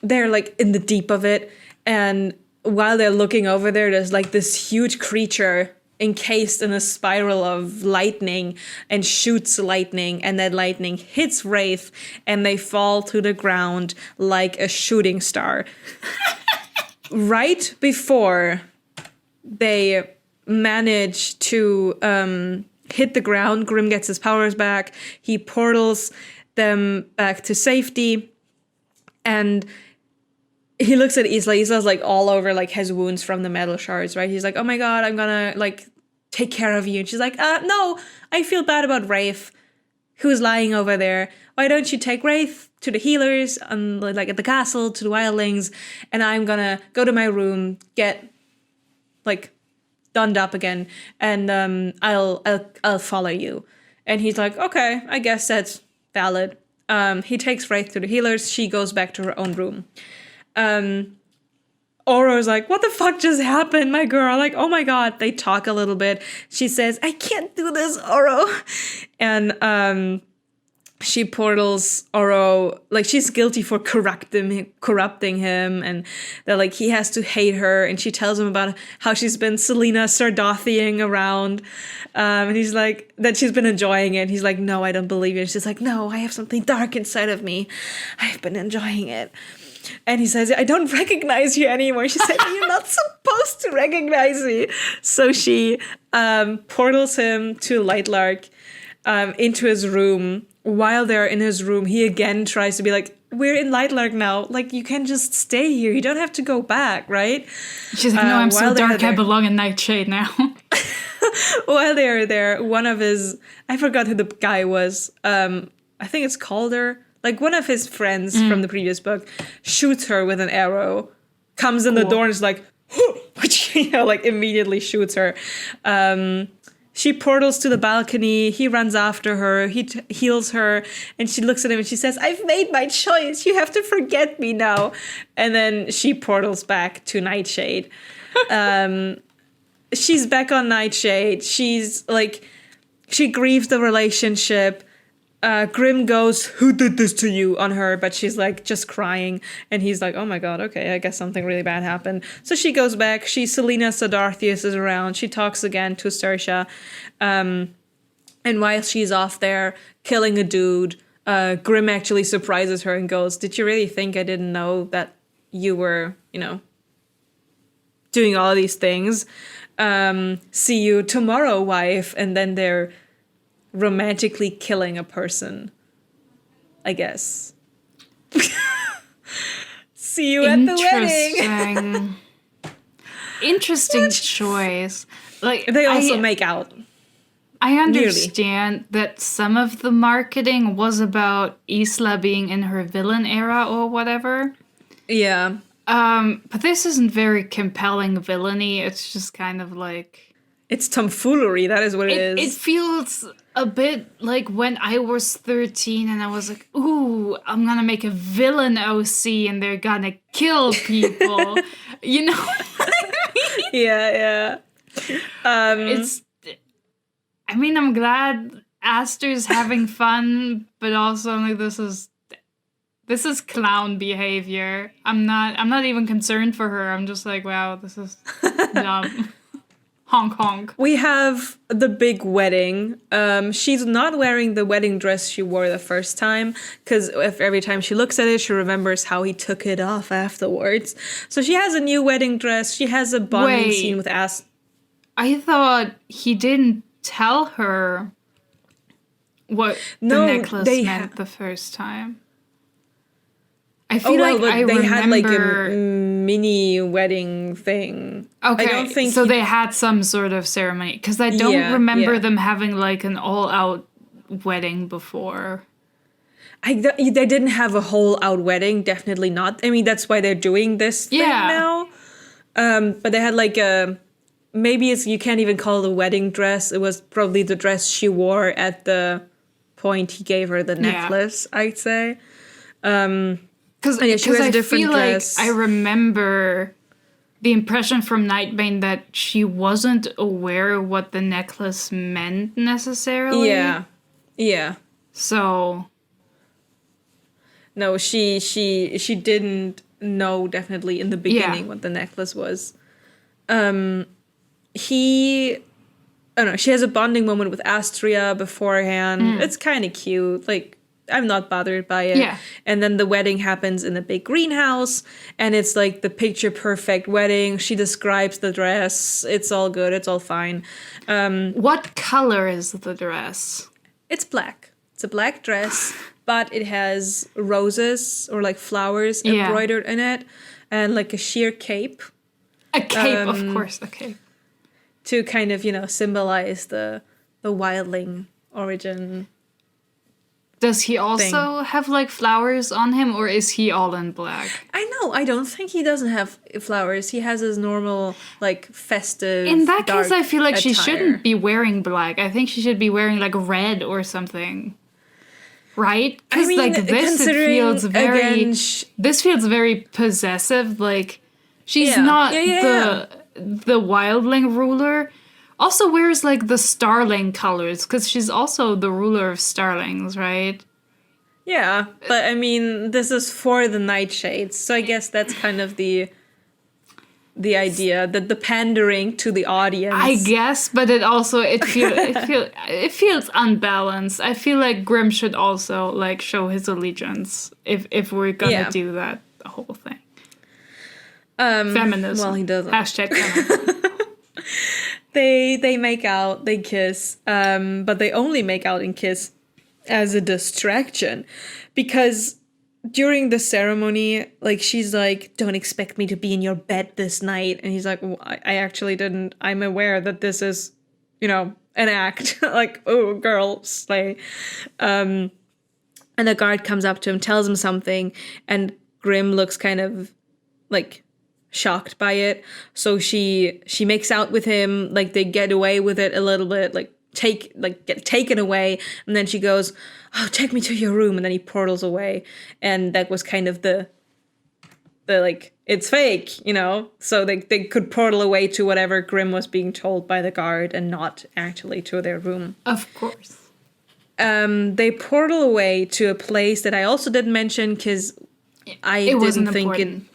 they're like in the deep of it. And while they're looking over there, there's like this huge creature encased in a spiral of lightning and shoots lightning, and that lightning hits Wraith and they fall to the ground like a shooting star. Right before they manage to hit the ground, Grimm gets his powers back. He portals them back to safety, and he looks at Isla. Isla's like all over, like has wounds from the metal shards, right? He's like, oh my God, I'm gonna like take care of you. And she's like, no, I feel bad about Wraith, who's lying over there. Why don't you take Wraith to the healers and like at the castle, to the wildlings, and I'm gonna go to my room, get like donned up again, and I'll follow you. And he's like, okay, I guess that's valid. He takes Wraith to the healers. She goes back to her own room. Oro's like, what the fuck just happened, my girl? Like, oh my god. They talk a little bit. She says, I can't do this, Oro. And she portals Oro, like she's guilty for corrupting him, and that like he has to hate her, and she tells him about how she's been Selena Sardothying around, and he's like, that she's been enjoying it. He's like, no, I don't believe you. And she's like, no, I have something dark inside of me. I've been enjoying it. And he says, I don't recognize you anymore. She said, you're not supposed to recognize me. So she portals him to Lightlark, into his room. While they're in his room, he again tries to be like, we're in Lightlark now. Like, you can just stay here. You don't have to go back, right? She's like, no, I'm so dark, I belong in Nightshade now. While they're there, one of his, I forgot who the guy was. I think it's Calder. Like, one of his friends from the previous book shoots her with an arrow, comes in the door and is like, which, like immediately shoots her. She portals to the balcony. He runs after her. He heals her. And she looks at him and she says, I've made my choice. You have to forget me now. And then she portals back to Nightshade. She's back on Nightshade. She's like, she grieves the relationship. Grim goes, who did this to you, on her, but she's like just crying, and he's like, oh my god, okay, I guess something really bad happened. So she goes back. Selena Sadarthius is around. She talks again to Saoirse, and while she's off there killing a dude, Grim actually surprises her and goes, did you really think I didn't know that you were, doing all of these things? See you tomorrow, wife. And then they're romantically killing a person, I guess. See you at the wedding. Interesting choice. Like, they also make out. I understand that some of the marketing was about Isla being in her villain era or whatever. Yeah. But this isn't very compelling villainy. It's just kind of like, it's tomfoolery. That is what it is. It feels a bit like when I was 13 and I was like, ooh, I'm gonna make a villain OC and they're gonna kill people. You know what I mean? Yeah. I'm glad Aster's having fun, but also like this is clown behavior. I'm not even concerned for her. I'm just like, wow, this is dumb. Honk honk. We have the big wedding. She's not wearing the wedding dress she wore the first time, because every time she looks at it, she remembers how he took it off afterwards. So she has a new wedding dress. She has a bonding scene with Aster. I thought he didn't tell her what the necklace meant the first time. I feel they had like a mini wedding thing. Okay, I don't think so they had some sort of ceremony, because I don't remember them having like an all-out wedding before. They didn't have a whole-out wedding, definitely not. I mean, that's why they're doing this thing now. But they had like maybe you can't even call it a wedding dress. It was probably the dress she wore at the point he gave her the necklace, I'd say. Because I feel dress. Like I remember the impression from Nightbane that she wasn't aware what the necklace meant necessarily. Yeah. So no, she didn't know definitely in the beginning what the necklace was. She has a bonding moment with Astria beforehand. It's kind of cute. Like, I'm not bothered by it. Yeah. And then the wedding happens in a big greenhouse, and it's like the picture perfect wedding. She describes the dress. It's all good. It's all fine. What color is the dress? It's black. It's a black dress, but it has roses or like flowers embroidered in it, and like a sheer cape. A cape, of course, a cape. To kind of, symbolize the wildling origin. Does he also have like flowers on him, or is he all in black? I don't think he doesn't have flowers. He has his normal like festive. In that case, I feel like attire. She shouldn't be wearing black. I think she should be wearing like red or something. Right? Because this feels very possessive. Like She's not the wildling ruler. Also wears like the starling colors because she's also the ruler of starlings, right? Yeah, but I mean, this is for the Nightshades, so I guess that's kind of the idea, that the pandering to the audience. I guess, but it feels unbalanced. I feel like Grimm should also like show his allegiance if we're gonna do that whole thing. Feminism. Well, he doesn't. #feminism. They make out, they kiss, but they only make out and kiss as a distraction, because during the ceremony, like, she's like, don't expect me to be in your bed this night, and he's like, well, I actually didn't. I'm aware that this is, an act. Like, oh, girl, slay. And the guard comes up to him, tells him something, and Grimm looks kind of like shocked by it. So she makes out with him, like they get away with it a little bit, get taken away, and then she goes, oh, take me to your room, and then he portals away. And that was kind of the like, it's fake, so they could portal away to whatever Grimm was being told by the guard and not actually to their room. Of course. They portal away to a place that I also didn't mention because I didn't think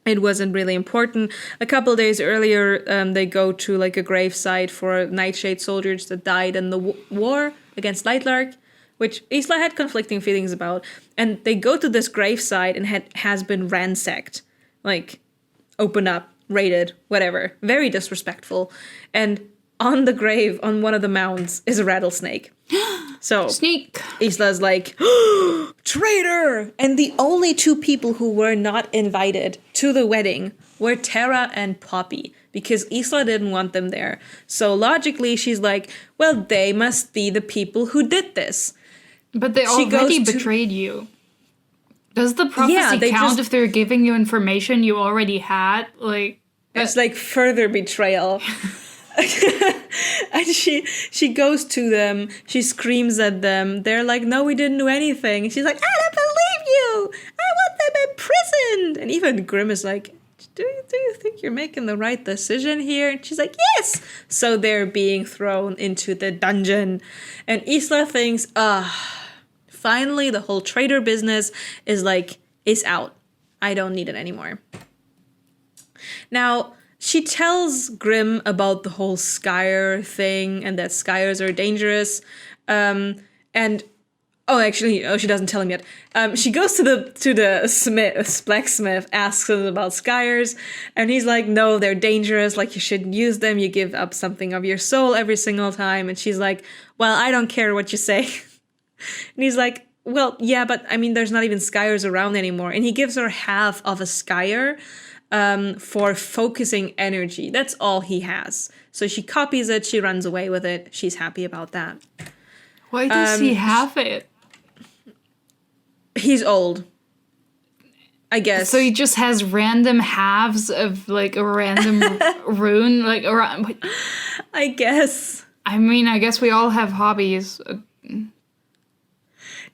it wasn't really important. A couple days earlier, they go to like a gravesite for Nightshade soldiers that died in the war against Lightlark, which Isla had conflicting feelings about. And they go to this gravesite and has been ransacked. Like, opened up, raided, whatever. Very disrespectful. And on the grave, on one of the mounds, is a rattlesnake. So Sneak. Isla's like, traitor! And the only two people who were not invited to the wedding were Terra and Poppy, because Isla didn't want them there. So logically, she's like, well, they must be the people who did this. But they already betrayed you. Does the prophecy count if they're giving you information you already had? Like, it's like further betrayal. And she goes to them, she screams at them, they're like, no, we didn't do anything. She's like, I don't believe you, I want them imprisoned. And even Grimm is like, do you think you're making the right decision here? And she's like, yes. So they're being thrown into the dungeon, and Isla thinks, finally the whole traitor business is out. I don't need it anymore. Now, she tells Grimm about the whole Skyer thing and that Skyers are dangerous. She doesn't tell him yet. She goes to the blacksmith, asks him about Skyers, and he's like, no, they're dangerous, like you shouldn't use them, you give up something of your soul every single time. And she's like, well, I don't care what you say. And he's like, well, yeah, but I mean, there's not even Skyers around anymore. And he gives her half of a Skyer for focusing energy. That's all he has. So she copies it, she runs away with it. She's happy about that. Why does he have it? He's old, I guess. So he just has random halves of like a random rune, like around. I guess. I mean, I guess we all have hobbies.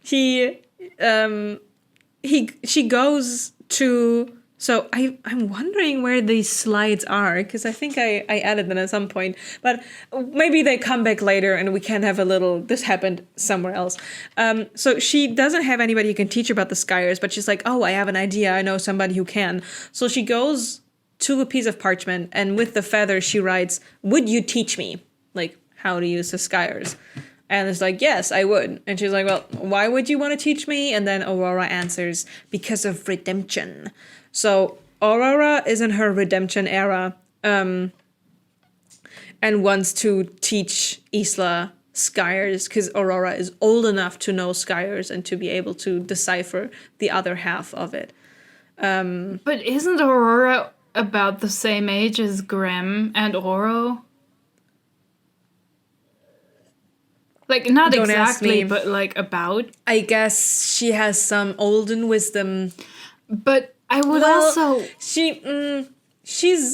She goes to. So I'm wondering where these slides are, because I think I added them at some point, but maybe they come back later and we can have this happened somewhere else. So she doesn't have anybody who can teach her about the Skyers, but she's like, oh, I have an idea. I know somebody who can. So she goes to a piece of parchment, and with the feather she writes, would you teach me, like, how to use the Skyers? And it's like, yes, I would. And she's like, well, why would you want to teach me? And then Aurora answers, because of redemption. So Aurora is in her redemption era, and wants to teach Isla Skyers, because Aurora is old enough to know Skyers and to be able to decipher the other half of it. But isn't Aurora about the same age as Grimm and Oro? Like, not Don't exactly, but like about. I guess she has some olden wisdom. But I would also...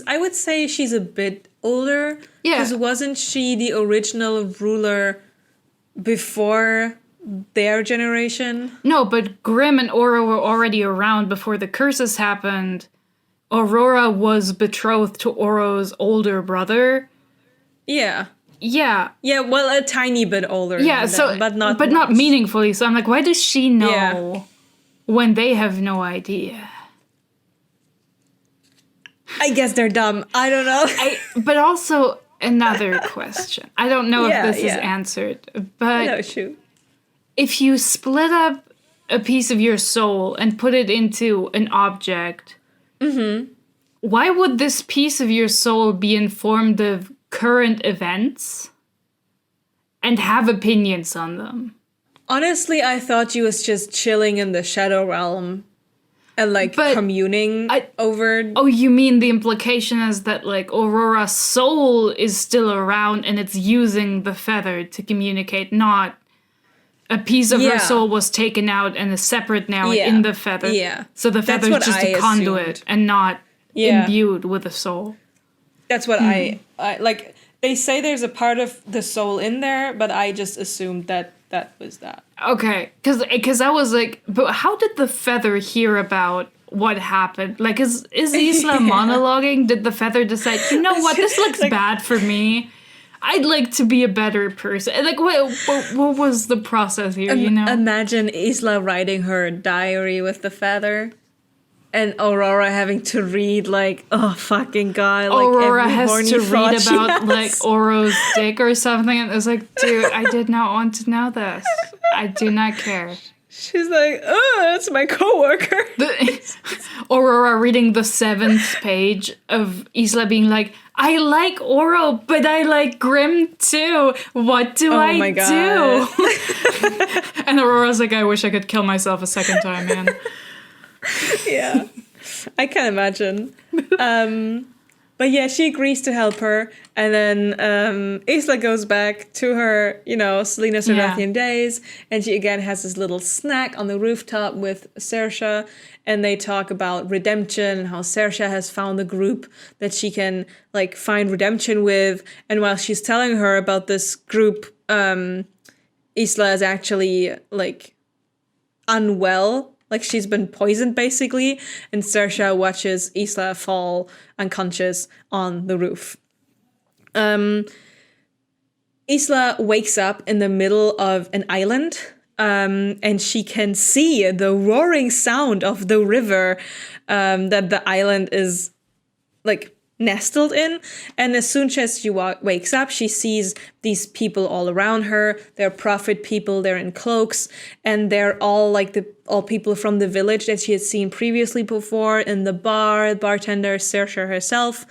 I would say she's a bit older. Yeah. Because wasn't she the original ruler before their generation? No, but Grimm and Oro were already around before the curses happened. Aurora was betrothed to Oro's older brother. Yeah. Yeah. Yeah, well, a tiny bit older. Yeah, than so them, but not not much. meaningfully. So I'm like, why does she know Yeah. when they have no idea? I guess they're dumb. I don't know. But also another question. I don't know Yeah, if this is yeah. answered, but No, shoot. if you split up a piece of your soul and put it into an object, why would this piece of your soul be informed of current events and have opinions on them? Honestly, I thought you was just chilling in the shadow realm and like But communing over. Oh, you mean the implication is that like Aurora's soul is still around and it's using the feather to communicate, not a piece of her Yeah. soul was taken out and is separate now Yeah. in the feather. Yeah. So the That's feather is what just I a conduit assumed. and not Yeah. imbued with a soul. That's what I like. They say there's a part of the soul in there, but I just assumed that was that. Okay, because I was like, but how did the feather hear about what happened? Like, is Isla monologuing? Did the feather decide, you know what, this looks bad for me? I'd like to be a better person. And, like, what was the process here, you know? Imagine Isla writing her diary with the feather. And Aurora having to read, like, oh, fucking God. Like, Aurora every has horny to thought read she about, has. like, Oro's dick or something. And it was like, dude, I did not want to know this. I do not care. She's like, oh, it's my coworker. Aurora reading the 7th page of Isla being like, I like Oro, but I like Grimm too. What do I my God. do? And Aurora's like, I wish I could kill myself a second time, man. Yeah, I can imagine. But yeah, she agrees to help her, and then Isla goes back to her, Selena Sardathian days, and she again has this little snack on the rooftop with Saoirse, and they talk about redemption and how Saoirse has found a group that she can like find redemption with, and while she's telling her about this group, Isla is actually like unwell. Like, she's been poisoned, basically, and Saoirse watches Isla fall unconscious on the roof. Isla wakes up in the middle of an island, and she can see the roaring sound of the river that the island is, like, nestled in. And as soon as she wakes up, she sees these people all around her. They're prophet people, they're in cloaks, and they're all like all people from the village that she had seen previously before in the bar, bartender, Saoirse herself.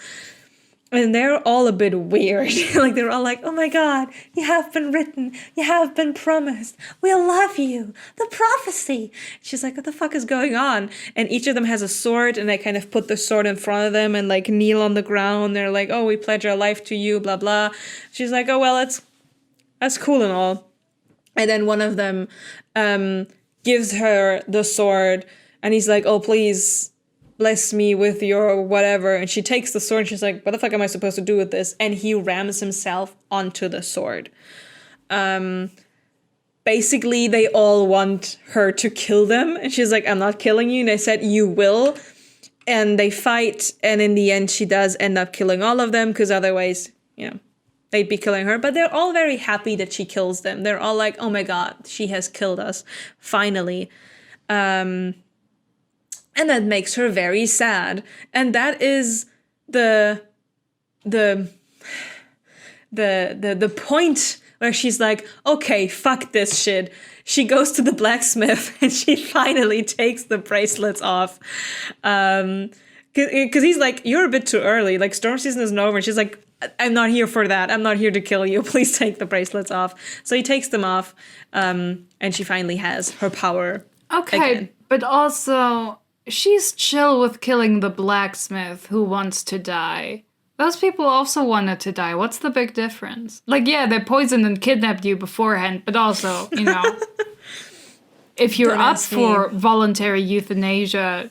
And they're all a bit weird. Like, they're all like, oh my God, you have been written. You have been promised. We'll love you. The prophecy. She's like, what the fuck is going on? And each of them has a sword, and they kind of put the sword in front of them and like kneel on the ground. They're like, oh, we pledge our life to you, blah, blah. She's like, oh, well, that's cool and all. And then one of them gives her the sword, and he's like, oh, please bless me with your whatever. And she takes the sword and she's like, what the fuck am I supposed to do with this? And he rams himself onto the sword. Basically, they all want her to kill them. And she's like, I'm not killing you. And they said, you will. And they fight. And in the end, she does end up killing all of them, because otherwise, they'd be killing her. But they're all very happy that she kills them. They're all like, oh my God, she has killed us. Finally. And that makes her very sad. And that is the point where she's like, okay, fuck this shit. She goes to the blacksmith and she finally takes the bracelets off. Because he's like, you're a bit too early. Like, storm season isn't over. And she's like, I'm not here for that. I'm not here to kill you. Please take the bracelets off. So he takes them off. And she finally has her power. Okay, again. but also, she's chill with killing the blacksmith who wants to die. Those people also wanted to die. What's the big difference? Like, yeah, they poisoned and kidnapped you beforehand, but also, if you're Don't up ask for me. voluntary euthanasia,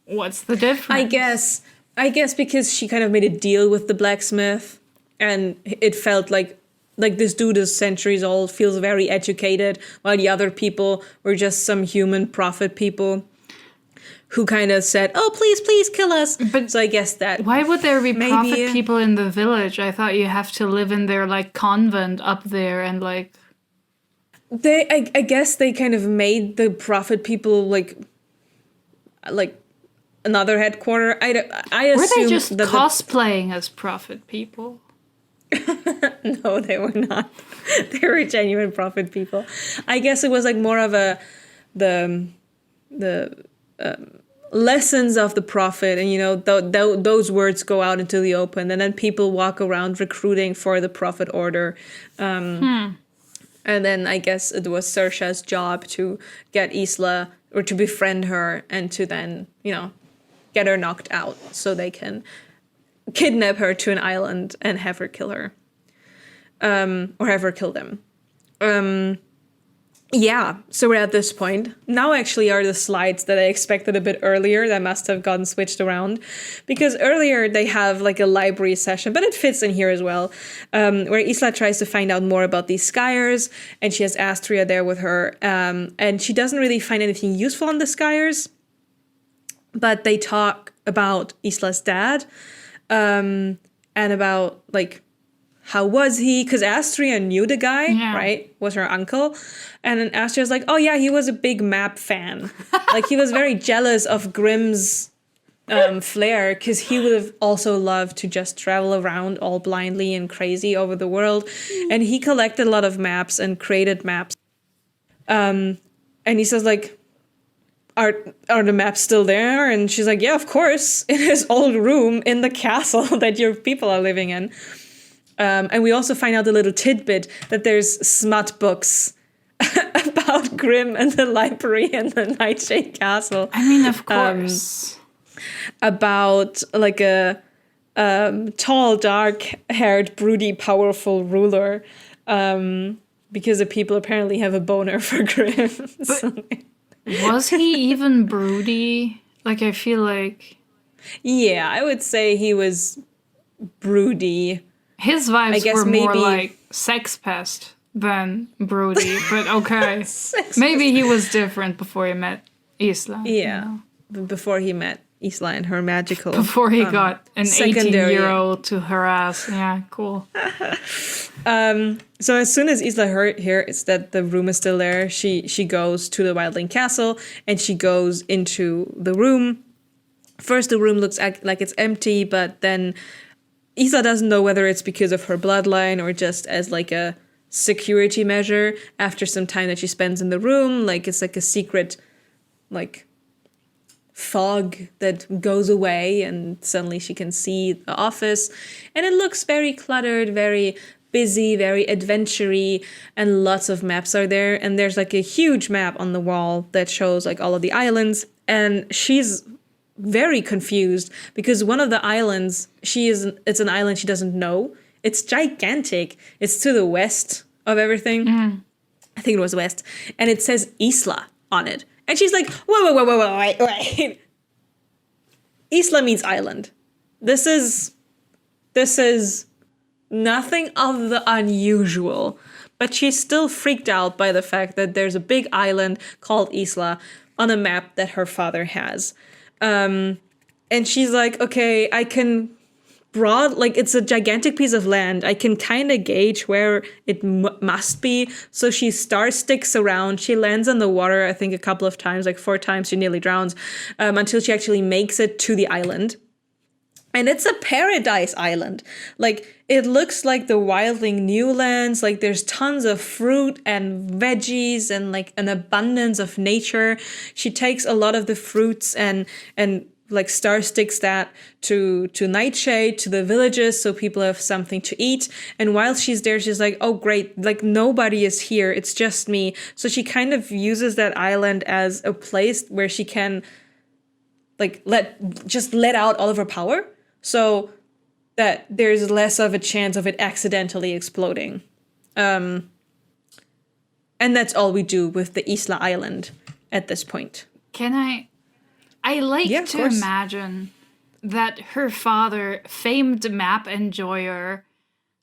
what's the difference? I guess because she kind of made a deal with the blacksmith, and it felt like this dude is centuries old, feels very educated, while the other people were just some human prophet people. who kind of said, "Oh, please kill us." But so I guess that why would there be maybe, prophet people in the village? I thought you have to live in their like convent up there and like. I guess they kind of made the prophet people like another headquarter. I assume Were they just that cosplaying as prophet people? No, they were not. They were genuine prophet people. I guess it was like more of the lessons of the prophet, and you know those words go out into the open, and then people walk around recruiting for the prophet order. And then I guess it was Saoirse's job to get Isla, or to befriend her, and to then, you know, get her knocked out so they can kidnap her to an island and have her kill her. Or have her kill them. Yeah, so we're at this point. Now actually are the slides that I expected a bit earlier that must have gotten switched around. Because earlier they have like a library session, but it fits in here as well, where Isla tries to find out more about these Skyers, and she has Astria there with her, and she doesn't really find anything useful on the Skyers, but they talk about Isla's dad, and about like, how was he? Because Astria knew the guy, right? Was her uncle. And then Astria's like, oh yeah, he was a big map fan. Like, he was very jealous of Grimm's flair, because he would have also loved to just travel around all blindly and crazy over the world. And he collected a lot of maps and created maps. And he says, like, are the maps still there? And she's like, yeah, of course, in his old room in the castle that your people are living in. And we also find out a little tidbit that there's smut books about Grimm and the library in the Nightshade Castle. I mean, of course. About like a tall, dark-haired, broody, powerful ruler. Because the people apparently have a boner for Grimm. Was he even broody? Like, I feel like... Yeah, I would say he was broody. His vibes were more like sex pest than broody, but okay. Maybe he was different before he met Isla. Yeah, before he met Isla and her magical... Before he got an 18-year-old to harass. Yeah, cool. So as soon as Isla hears that the room is still there, she goes to the Wildling Castle, and she goes into the room. First, the room looks like it's empty, but then... Isla doesn't know whether it's because of her bloodline or just as like a security measure after some time that she spends in the room. Like, it's like a secret, like, fog that goes away, and suddenly she can see the office. And it looks very cluttered, very busy, very adventure-y, and lots of maps are there. And there's like a huge map on the wall that shows like all of the islands. And she's very confused because one of the islands, it's an island she doesn't know. It's gigantic. It's to the west of everything. I think it was west. And it says Isla on it. And she's like, wait. Isla means island. This is nothing of the unusual. But she's still freaked out by the fact that there's a big island called Isla on a map that her father has. And she's like, okay, I can it's a gigantic piece of land. I can kind of gauge where it must be. So she star sticks around. She lands on the water, I think a couple of times, like 4 times. She nearly drowns, until she actually makes it to the island. And it's a paradise island. Like, it looks like the Wildling Newlands. Like, there's tons of fruit and veggies and like an abundance of nature. She takes a lot of the fruits and like star sticks that to Nightshade, to the villages, so people have something to eat. And while she's there, she's like, oh great, like nobody is here. It's just me. So she kind of uses that island as a place where she can like let out all of her power. So that there's less of a chance of it accidentally exploding. And that's all we do with the Isla Island at this point. I like to imagine that her father, famed map enjoyer,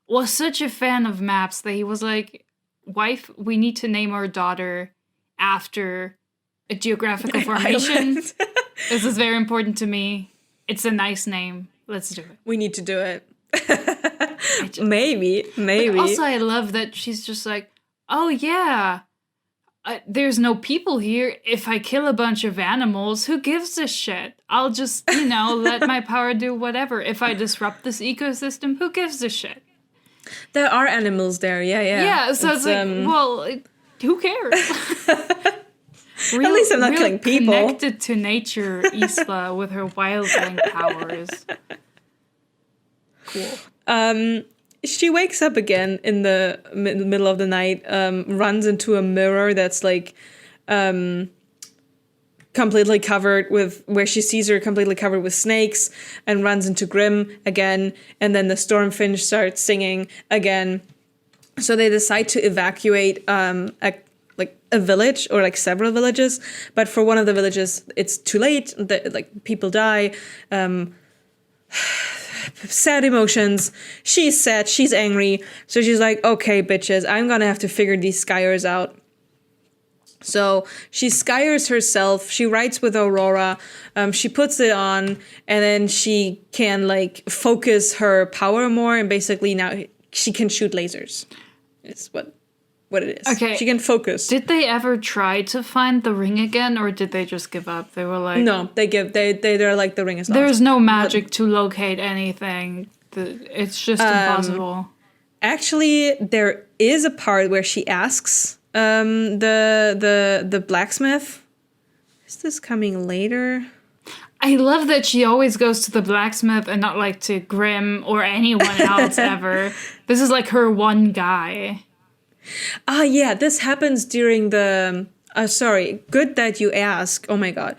was such a fan of maps that he was like, wife, we need to name our daughter after a geographical formation. This is very important to me. It's a nice name. Let's do it. We need to do it. Maybe. But also, I love that she's just like, oh yeah, there's no people here. If I kill a bunch of animals, who gives a shit? I'll just, let my power do whatever. If I disrupt this ecosystem, who gives a shit? There are animals there, yeah. Yeah, so it's like, who cares? At least I'm not killing people. Connected to nature, Isla, with her wildling powers. Cool. She wakes up again in the middle of the night, runs into a mirror that's like completely covered with, where she sees her completely covered with snakes, and runs into Grimm again, and then the Stormfinch starts singing again. So they decide to evacuate a village, or like several villages, but for one of the villages it's too late. People die. Sad emotions. She's sad, she's angry, so she's like, okay bitches, I'm gonna have to figure these Skyers out. So she Skyers herself, she writes with Aurora, she puts it on, and then she can like focus her power more, and basically now she can shoot lasers. It's what it is. Okay. She can focus. Did they ever try to find the ring again, or did they just give up? They were like, no, they're like, the ring is lost. There's no magic to locate anything. It's just impossible. Actually, there is a part where she asks the blacksmith. Is this coming later? I love that she always goes to the blacksmith and not like to Grimm or anyone else ever. This is like her one guy. Yeah, this happens during the... sorry, good that you ask. Oh my god.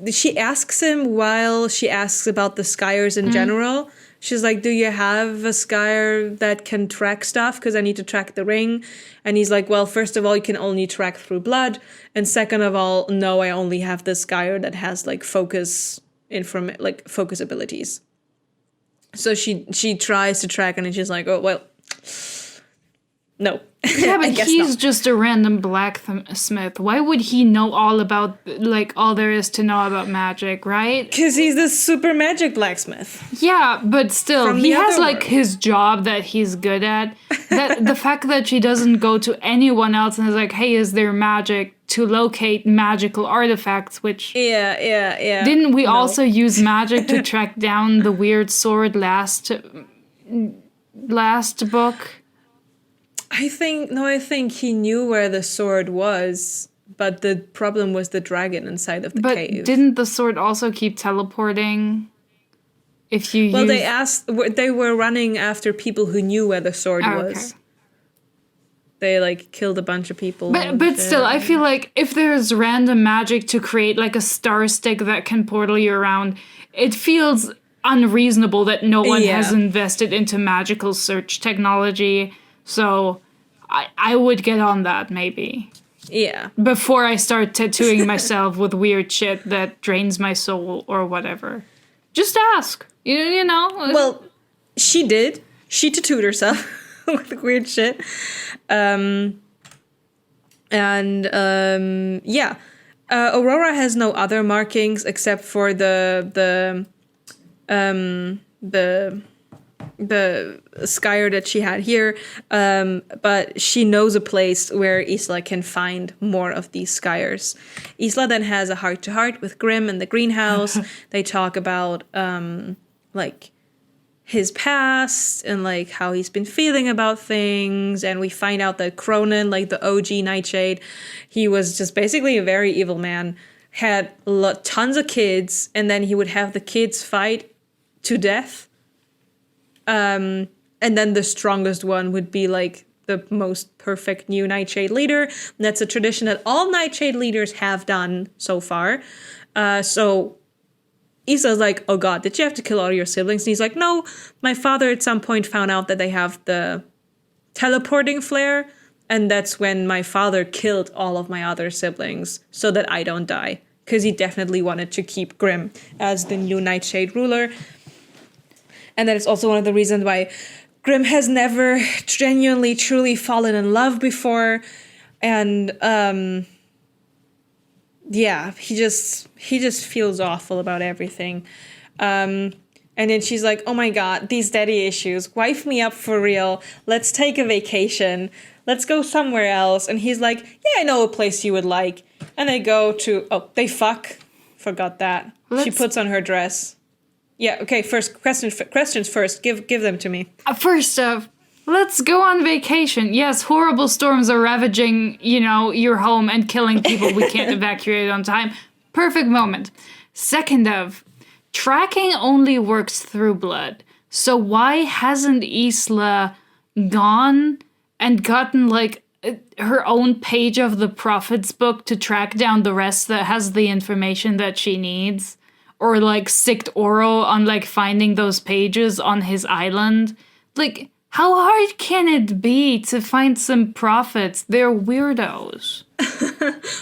She asks him while she asks about the Skyers in general. She's like, do you have a Skyer that can track stuff? Because I need to track the ring. And he's like, well, first of all, you can only track through blood. And second of all, no, I only have the Skyer that has like focus abilities. So she tries to track, and she's like, oh, well... No. Yeah, but he's just a random blacksmith. Why would he know all about, like, all there is to know about magic, right? Because he's the super magic blacksmith. Yeah, but still, he has, like, his job that he's good at. That the fact that she doesn't go to anyone else and is like, hey, is there magic to locate magical artifacts, which... Yeah. Didn't we also use magic to track down the weird sword last book? I think he knew where the sword was, but the problem was the dragon inside of the cave. But didn't the sword also keep teleporting? They were running after people who knew where the sword was. They like killed a bunch of people. But still, I feel like if there's random magic to create like a star stick that can portal you around, it feels unreasonable that no one has invested into magical search technology. So I would get on that, maybe. Yeah. Before I start tattooing myself with weird shit that drains my soul or whatever. Just ask. You know? Well, she did. She tattooed herself with weird shit. Aurora has no other markings except for the Skyer that she had here, but she knows a place where Isla can find more of these Skyers. Isla then has a heart-to-heart with Grimm in the greenhouse. They talk about like his past and like how he's been feeling about things, and we find out that Cronin, like the OG Nightshade, he was just basically a very evil man, had tons of kids, and then he would have the kids fight to death. And then the strongest one would be like the most perfect new Nightshade leader. And that's a tradition that all Nightshade leaders have done so far. So Isla's like, oh god, did you have to kill all your siblings? And he's like, no, my father at some point found out that they have the teleporting flare. And that's when my father killed all of my other siblings so that I don't die. Because he definitely wanted to keep Grimm as the new Nightshade ruler. And that is also one of the reasons why Grimm has never genuinely, truly fallen in love before. And yeah, he just feels awful about everything. And then she's like, oh my God, these daddy issues, wife me up for real. Let's take a vacation. Let's go somewhere else. And he's like, yeah, I know a place you would like. And they go to, they fuck. Forgot that. She puts on her dress. Yeah, okay, first, questions first. Give them to me. First off, let's go on vacation. Yes, horrible storms are ravaging, your home and killing people we can't evacuate on time. Perfect moment. Second of, tracking only works through blood. So why hasn't Isla gone and gotten, her own page of the Prophet's book to track down the rest that has the information that she needs? Or, sicked Oro on, finding those pages on his island? How hard can it be to find some prophets? They're weirdos.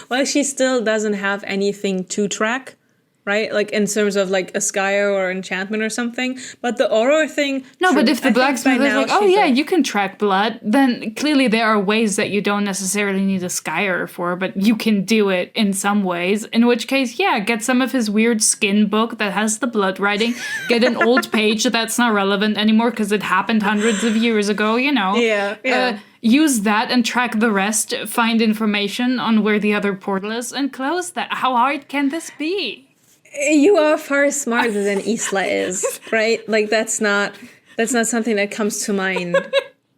Well, she still doesn't have anything to track, right? In terms of, a Skyer or enchantment or something. But the Oro thing... No, but if the blacksmith is you can track blood, then clearly there are ways that you don't necessarily need a Skyer for, but you can do it in some ways. In which case, get some of his weird skin book that has the blood writing, get an old page that's not relevant anymore because it happened hundreds of years ago, Yeah. Use that and track the rest, find information on where the other portal is, and close that. How hard can this be? You are far smarter than Isla is, right? That's not something that comes to mind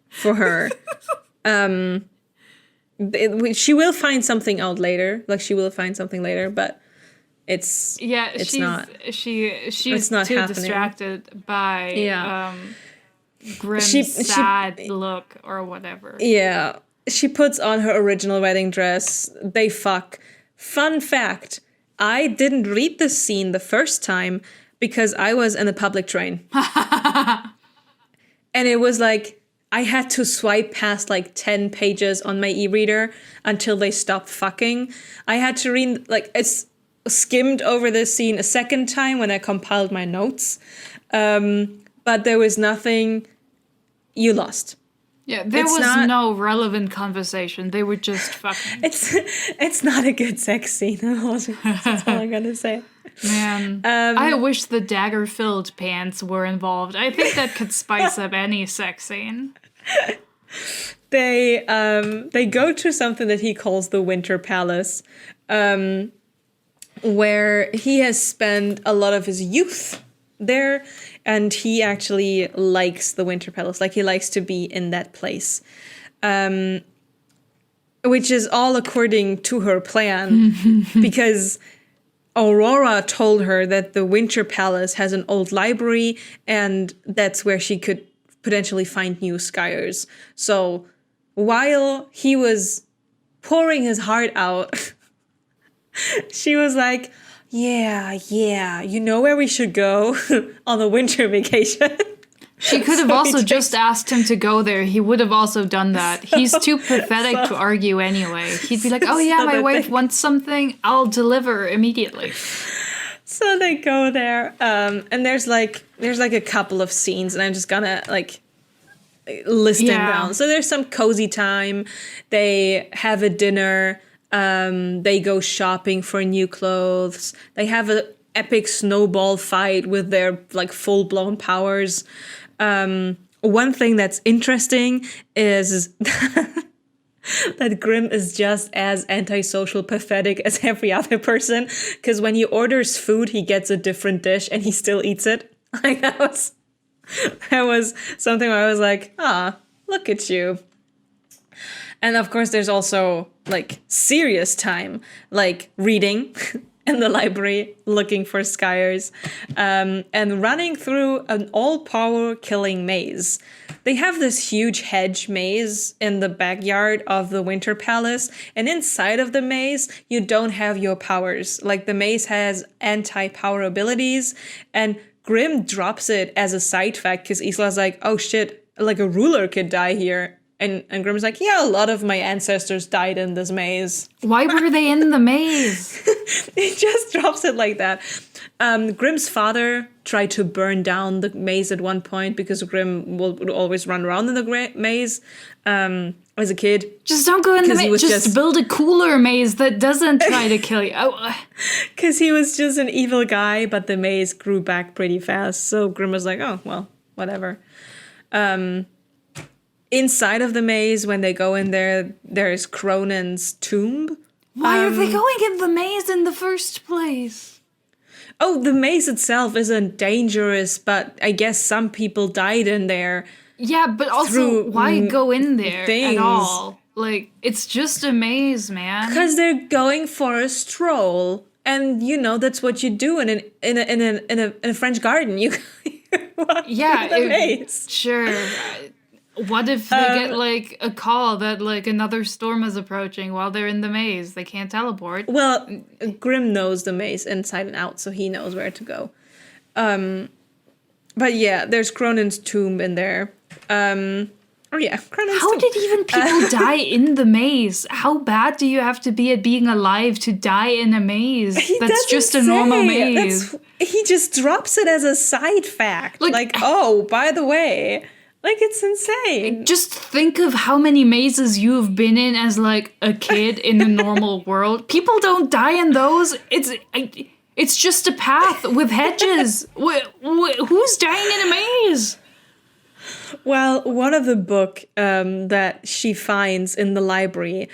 for her. She will find something out later. But she's not. She's not too happening. Distracted by Grimm's sad look or whatever. Yeah, she puts on her original wedding dress. They fuck. Fun fact. I didn't read this scene the first time because I was in a public train. And it was I had to swipe past 10 pages on my e-reader until they stopped fucking. I had to read, it's skimmed over this scene a second time when I compiled my notes. But there was nothing. You lost. Yeah, there was no relevant conversation. They were just fucking. It's not a good sex scene. That's all I'm gonna say. Man, I wish the dagger-filled pants were involved. I think that could spice up any sex scene. They go to something that he calls the Winter Palace, where he has spent a lot of his youth there, and he actually likes the Winter Palace. He likes to be in that place, which is all according to her plan, because Aurora told her that the Winter Palace has an old library, and that's where she could potentially find new Skyers. So while he was pouring his heart out, she was like, yeah, you know where we should go on a winter vacation. She could have also just asked him to go there. He would have also done that. He's too pathetic to argue anyway. He'd be like, oh yeah, my wife wants something. I'll deliver immediately. So they go there. And there's a couple of scenes, and I'm just gonna list them down. So there's some cozy time. They have a dinner. They go shopping for new clothes. They have an epic snowball fight with their full-blown powers. One thing that's interesting is that Grimm is just as antisocial, pathetic as every other person. Because when he orders food, he gets a different dish and he still eats it. That was something where I was like, look at you. And of course, there's also serious time, reading in the library, looking for Skyers, and running through an all-power killing maze. They have this huge hedge maze in the backyard of the Winter Palace, and inside of the maze, you don't have your powers. The maze has anti-power abilities, and Grimm drops it as a side fact because Isla's like, oh shit, a ruler could die here. And Grimm's like, yeah, a lot of my ancestors died in this maze. Why were they in the maze? It just drops it like that. Grimm's father tried to burn down the maze at one point because Grimm would always run around in the maze as a kid. Just don't go in the maze. Just build a cooler maze that doesn't try to kill you. Because he was just an evil guy, but the maze grew back pretty fast. So Grimm was like, oh, well, whatever. Inside of the maze, when they go in there's Cronan's tomb. Why are they going in the maze in the first place? Oh, the maze itself isn't dangerous, but I guess some people died in there. Yeah, but also, why go in there at all? Like, it's just a maze, man. Because they're going for a stroll, and that's what you do in a French garden. You walk in the maze. Sure. What if they get, like, a call that, like, another storm is approaching while they're in the maze? They can't teleport. Well, Grimm knows the maze inside and out, so he knows where to go. But yeah, there's Cronan's tomb in there. Cronan's tomb. How did even people die in the maze? How bad do you have to be at being alive to die in a maze? That's just a normal maze. He just drops it as a side fact. Like, oh, by the way... Like, it's insane. Just think of how many mazes you've been in as, like, a kid in the normal world. People don't die in those. It's just a path with hedges. Who's dying in a maze? Well, one of the book that she finds in the library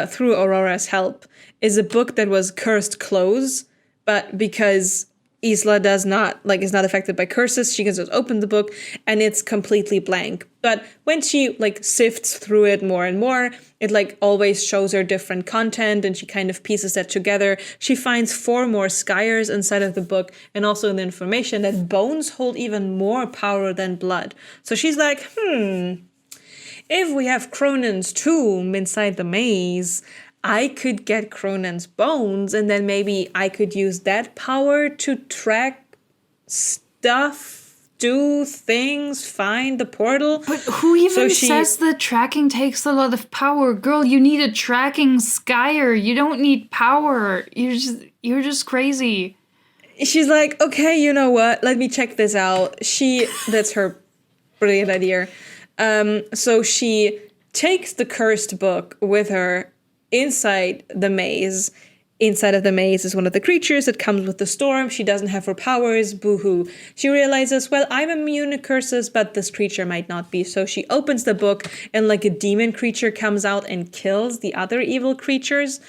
through Aurora's help is a book that was cursed close, but because... Isla is not affected by curses. She can just open the book and it's completely blank. But when she sifts through it more and more, it always shows her different content and she kind of pieces that together. She finds 4 more Skyers inside of the book and also in the information that bones hold even more power than blood. So she's like, if we have Cronan's tomb inside the maze, I could get Cronan's bones, and then maybe I could use that power to track stuff, do things, find the portal. But who even says that tracking takes a lot of power? Girl, you need a tracking Skyer. You don't need power. You're just crazy. She's like, okay, you know what? Let me check this out. That's her brilliant idea. So she takes the cursed book with her inside the maze. Inside of the maze is one of the creatures that comes with the storm. She doesn't have her powers. Boo-hoo. She realizes, well, I'm immune to curses, but this creature might not be. So she opens the book and a demon creature comes out and kills the other evil creatures.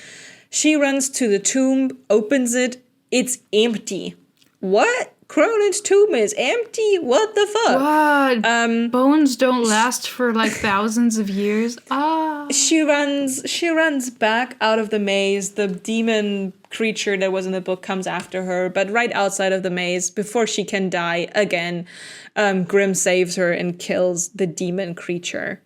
She runs to the tomb, opens it. It's empty. What? Cronan's tomb is empty? What the fuck? What? Bones don't last for thousands of years. She runs back out of the maze. The demon creature that was in the book comes after her, but right outside of the maze, before she can die again, Grimm saves her and kills the demon creature.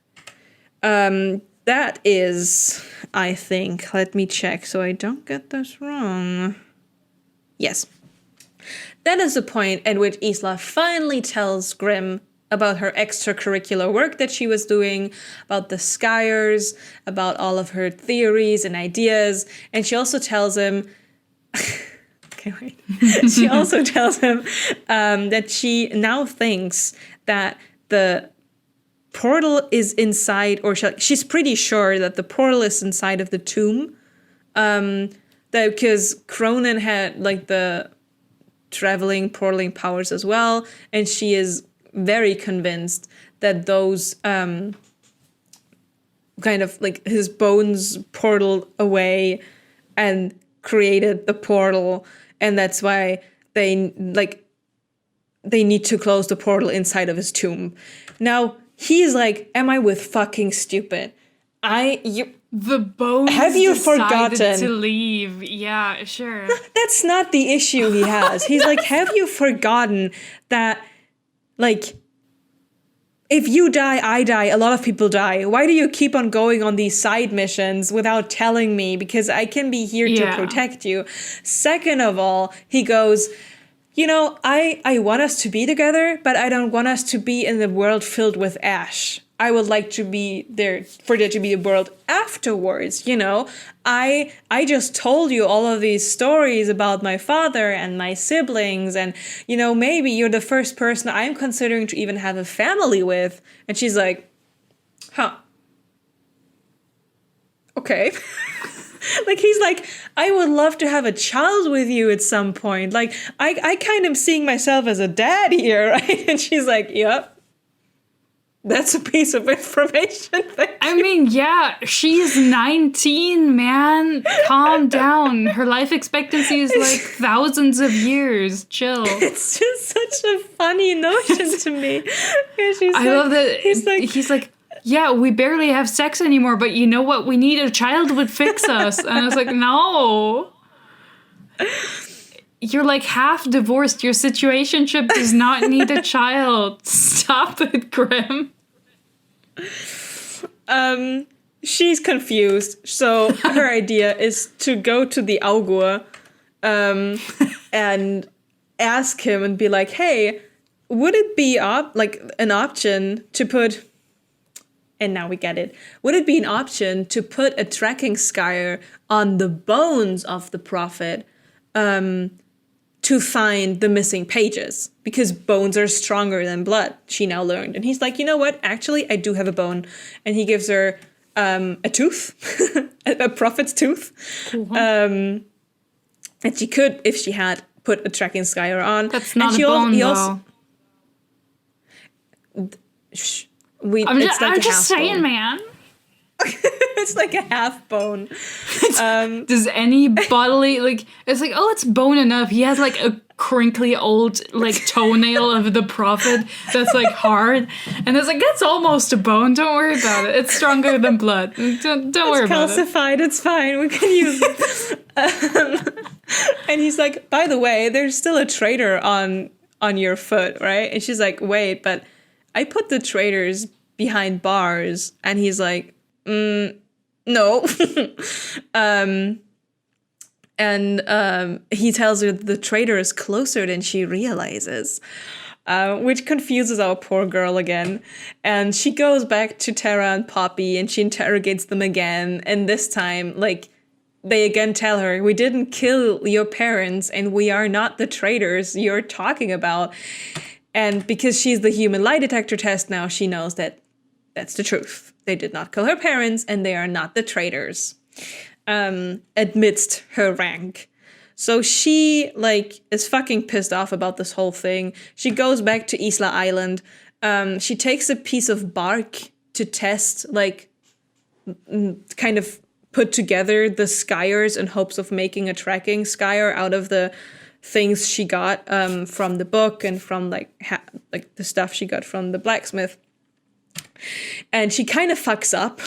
That is, I think, let me check so I don't get this wrong. Yes. That is the point at which Isla finally tells Grimm about her extracurricular work that she was doing, about the Skyers, about all of her theories and ideas. And she also tells him... okay, wait. She also tells him that she now thinks that the portal is inside, or she's pretty sure that the portal is inside of the tomb. Because Cronin had the traveling, portaling powers as well, and she is very convinced that those kind of his bones portaled away and created the portal, and that's why they need to close the portal inside of his tomb. Now he's like, am I with fucking stupid? The bones have you forgotten to leave? Yeah, sure. That's not the issue he has. He's like, have you forgotten that, if you die, I die, a lot of people die. Why do you keep on going on these side missions without telling me? Because I can be here to protect you. Second of all, he goes, I want us to be together, but I don't want us to be in the world filled with ash. I would like to be there for there to be a world afterwards, I just told you all of these stories about my father and my siblings, and, maybe you're the first person I'm considering to even have a family with. And she's like, huh. Okay. Like, he's like, I would love to have a child with you at some point. Like, I kind of seeing myself as a dad here, right? And she's like, yep. That's a piece of information. I mean, yeah, she's 19, man. Calm down. Her life expectancy is like thousands of years. Chill. It's just such a funny notion to me. I love that he's like, yeah, we barely have sex anymore, but you know what? We need a child would fix us. And I was like, no. You're like half divorced. Your situationship does not need a child. Stop it, Grim. She's confused. So her idea is to go to the Augur and ask him and be like, hey, would it be an option to put... And now we get it. Would it be an option to put a tracking scire on the bones of the prophet to find the missing pages? Because bones are stronger than blood, she now learned. And he's like, you know what? Actually, I do have a bone. And he gives her a tooth, a prophet's tooth. Cool. And she could, if she had, put a tracking scire on. That's not a bone, though. I'm just saying, man. It's like a half bone. Does any bodily, it's like, oh, it's bone enough. He has like a crinkly old toenail of the prophet that's like hard, and it's like, that's almost a bone. Don't worry about it. It's stronger than blood. Don't worry about it. It's calcified. It's fine. We can use it. And he's like, by the way, there's still a traitor on your foot, right? And she's like, wait, but I put the traitors behind bars. And he's like, no. And he tells her the traitor is closer than she realizes, which confuses our poor girl again. And she goes back to Tara and Poppy and she interrogates them again. And this time, they again tell her, we didn't kill your parents and we are not the traitors you're talking about. And because she's the human lie detector test now, she knows that that's the truth. They did not kill her parents and they are not the traitors, amidst her rank. So she, is fucking pissed off about this whole thing. She goes back to Isla Island. She takes a piece of bark to test, kind of put together the skyres in hopes of making a tracking skyre out of the things she got from the book and from the stuff she got from the blacksmith. And she kind of fucks up.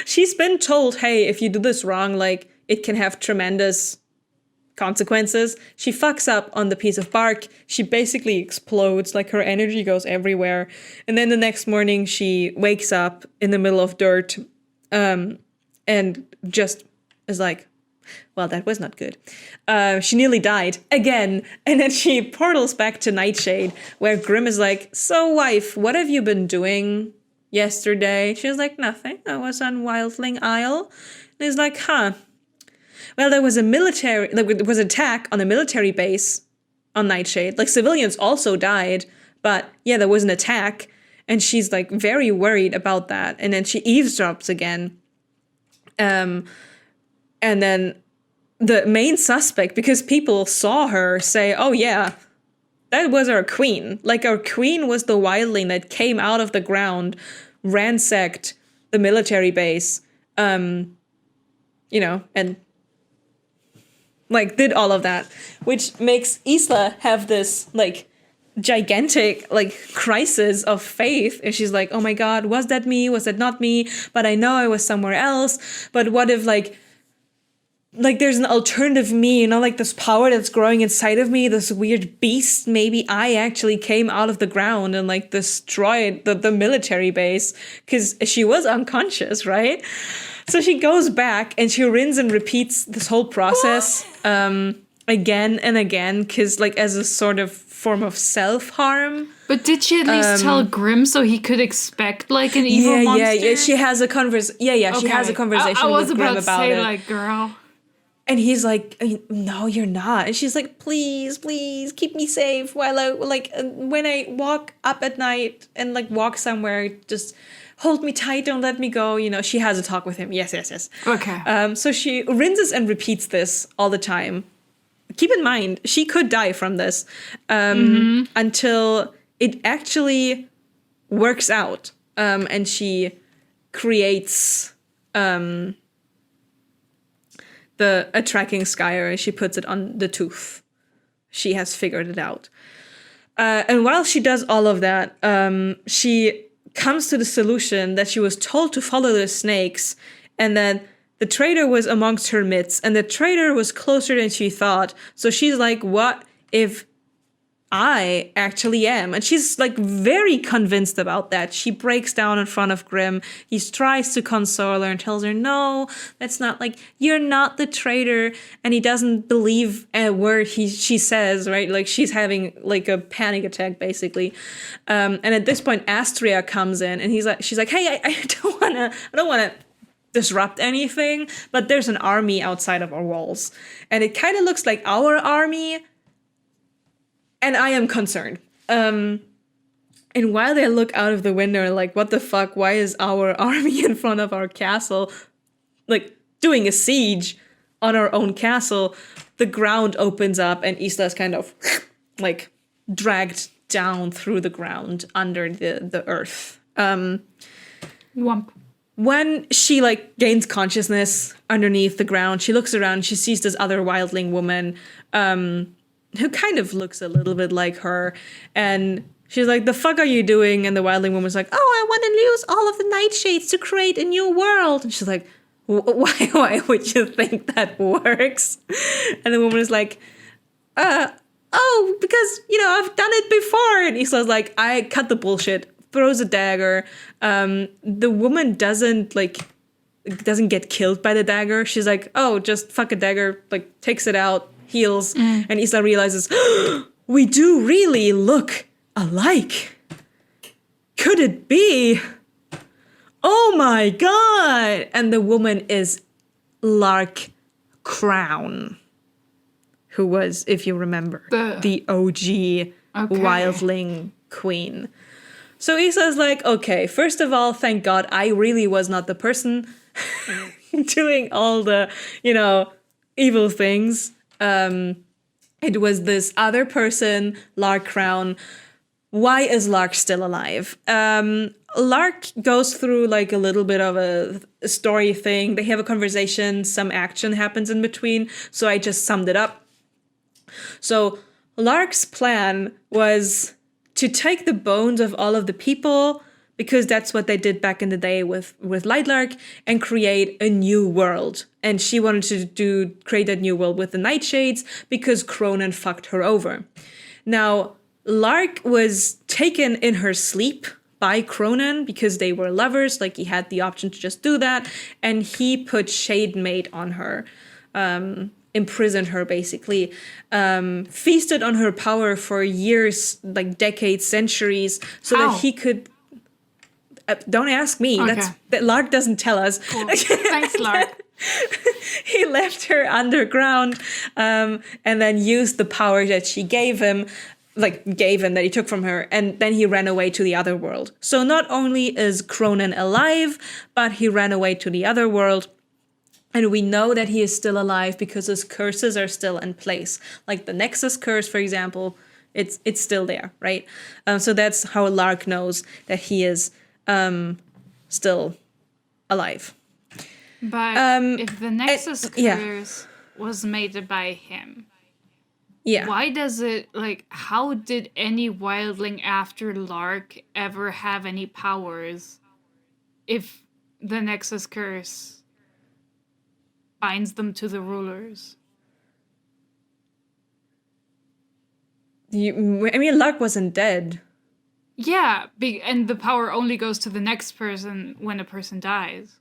She's been told, hey, if you do this wrong, it can have tremendous consequences. She fucks up on the piece of bark. She basically explodes, her energy goes everywhere. And then the next morning she wakes up in the middle of dirt and just is like, well, that was not good. She nearly died again. And then she portals back to Nightshade, where Grimm is like, so wife, what have you been doing yesterday? She was like, nothing. I was on Wildling Isle. And he's like, huh. Well, there was an attack on a military base on Nightshade. Civilians also died, but yeah, there was an attack. And she's very worried about that. And then she eavesdrops again. And then the main suspect, because people saw her say, oh yeah, that was our queen. Our queen was the wildling that came out of the ground, ransacked the military base, and did all of that, which makes Isla have this gigantic crisis of faith. And she's like, oh my god, was that me? Was that not me? But I know I was somewhere else. But what if there's an alternative me, this power that's growing inside of me, this weird beast. Maybe I actually came out of the ground and destroyed the military base, because she was unconscious, right? So she goes back and she rinse and repeats this whole process. again and again, because like as a sort of form of self-harm. But did she at least tell Grimm so he could expect like an evil monster? Yeah. She has a she has a conversation I was with Grimm about to about say, it. like, girl. And he's like, no, you're not. And she's like, please, keep me safe while I, like, when I walk up at night and, like, walk somewhere, just hold me tight, don't let me go. You know, she has a talk with him. Yes. Okay. So she rinses and repeats this all the time. Keep in mind, she could die from this until it actually works out. And she creates... a tracking skyre, and she puts it on the tooth. She has figured it out. And while she does all of that, she comes to the solution that she was told to follow the snakes, and that the traitor was amongst her midst, and the traitor was closer than she thought. So she's like, what if I actually am? And she's like very convinced about that. She breaks down in front of Grimm. He tries to console her and tells her, no, that's not, like, you're not the traitor. And he doesn't believe a word she says, right? Like, she's having like a panic attack basically. And at this point Astria comes in, and she's like, hey, I don't wanna disrupt anything, but there's an army outside of our walls, and it kind of looks like our army. And I am concerned. And while they look out of the window, like, what the fuck? Why is our army in front of our castle, like, doing a siege on our own castle? The ground opens up, and Isla's kind of, like, dragged down through the ground under the earth. Wump. When she, like, gains consciousness underneath the ground, she looks around, she sees this other wildling woman, who kind of looks a little bit like her, and she's like, the fuck are you doing? And the wildling woman's like, oh, I want to use all of the nightshades to create a new world. And she's like, why would you think that works? And the woman is like, oh, because, you know, I've done it before. And Isla's like, I cut the bullshit, throws a dagger. The woman doesn't get killed by the dagger. She's like, oh, just fuck a dagger, like, takes it out, heals, and Isla realizes, we do really look alike. Could it be? Oh my god! And the woman is Lark Crown, who was, if you remember, the OG wildling queen. So Isla's like, okay, first of all, thank God I really was not the person doing all the, you know, evil things. It was this other person, Lark Crown. Why is Lark still alive? Lark goes through like a little bit of a story thing. They have a conversation, some action happens in between, so I just summed it up. So Lark's plan was to take the bones of all of the people, because that's what they did back in the day with Lightlark, and create a new world. And she wanted to create that new world with the Nightshades because Cronan fucked her over. Now, Lark was taken in her sleep by Cronan because they were lovers, like he had the option to just do that, and he put Shademate on her, imprisoned her basically, feasted on her power for years, like decades, centuries, so that he could... don't ask me. Okay. That Lark doesn't tell us. Cool. Thanks, Lark. He left her underground, and then used the power that she gave him, that he took from her, and then he ran away to the other world. So not only is Cronan alive, but he ran away to the other world. And we know that he is still alive because his curses are still in place. Like the Nexus curse, for example, it's still there, right? So that's how Lark knows that he is still alive. But if the Nexus curse was made by him, why does it, like, how did any wildling after Lark ever have any powers if the Nexus curse binds them to the rulers? Lark wasn't dead. Yeah, and the power only goes to the next person when a person dies.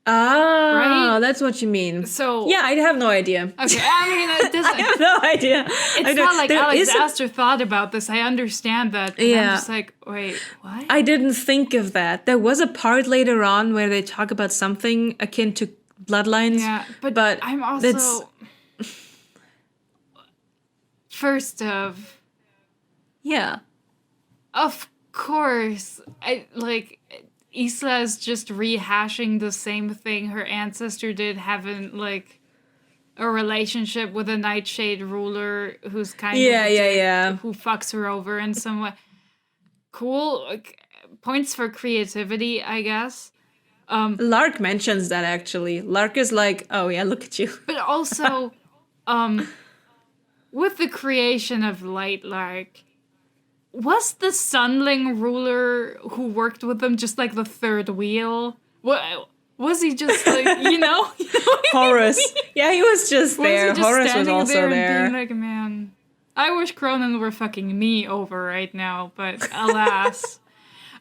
Ah, Right? that's what you mean. So Yeah, I have no idea. okay, I mean it doesn't. I have no idea. It's not like Alex Aster thought about this. I understand that. But I'm just like, wait, what? I didn't think of that. There was a part later on where they talk about something akin to bloodlines. Yeah, but I'm that's- also first of Yeah. course, I like Isla is just rehashing the same thing her ancestor did, having like a relationship with a Nightshade ruler who's kind of a dick, who fucks her over in some way. Cool, like, points for creativity, I guess. Lark mentions that actually. Lark is like, oh yeah, look at you. But also, with the creation of Lightlark, was the Sunling ruler who worked with them just like the third wheel? What was he just like, you know? Horus. Yeah, he was just there. Was he just Horus was standing also there there. and being like, man, I wish Cronin were fucking me over right now, but alas.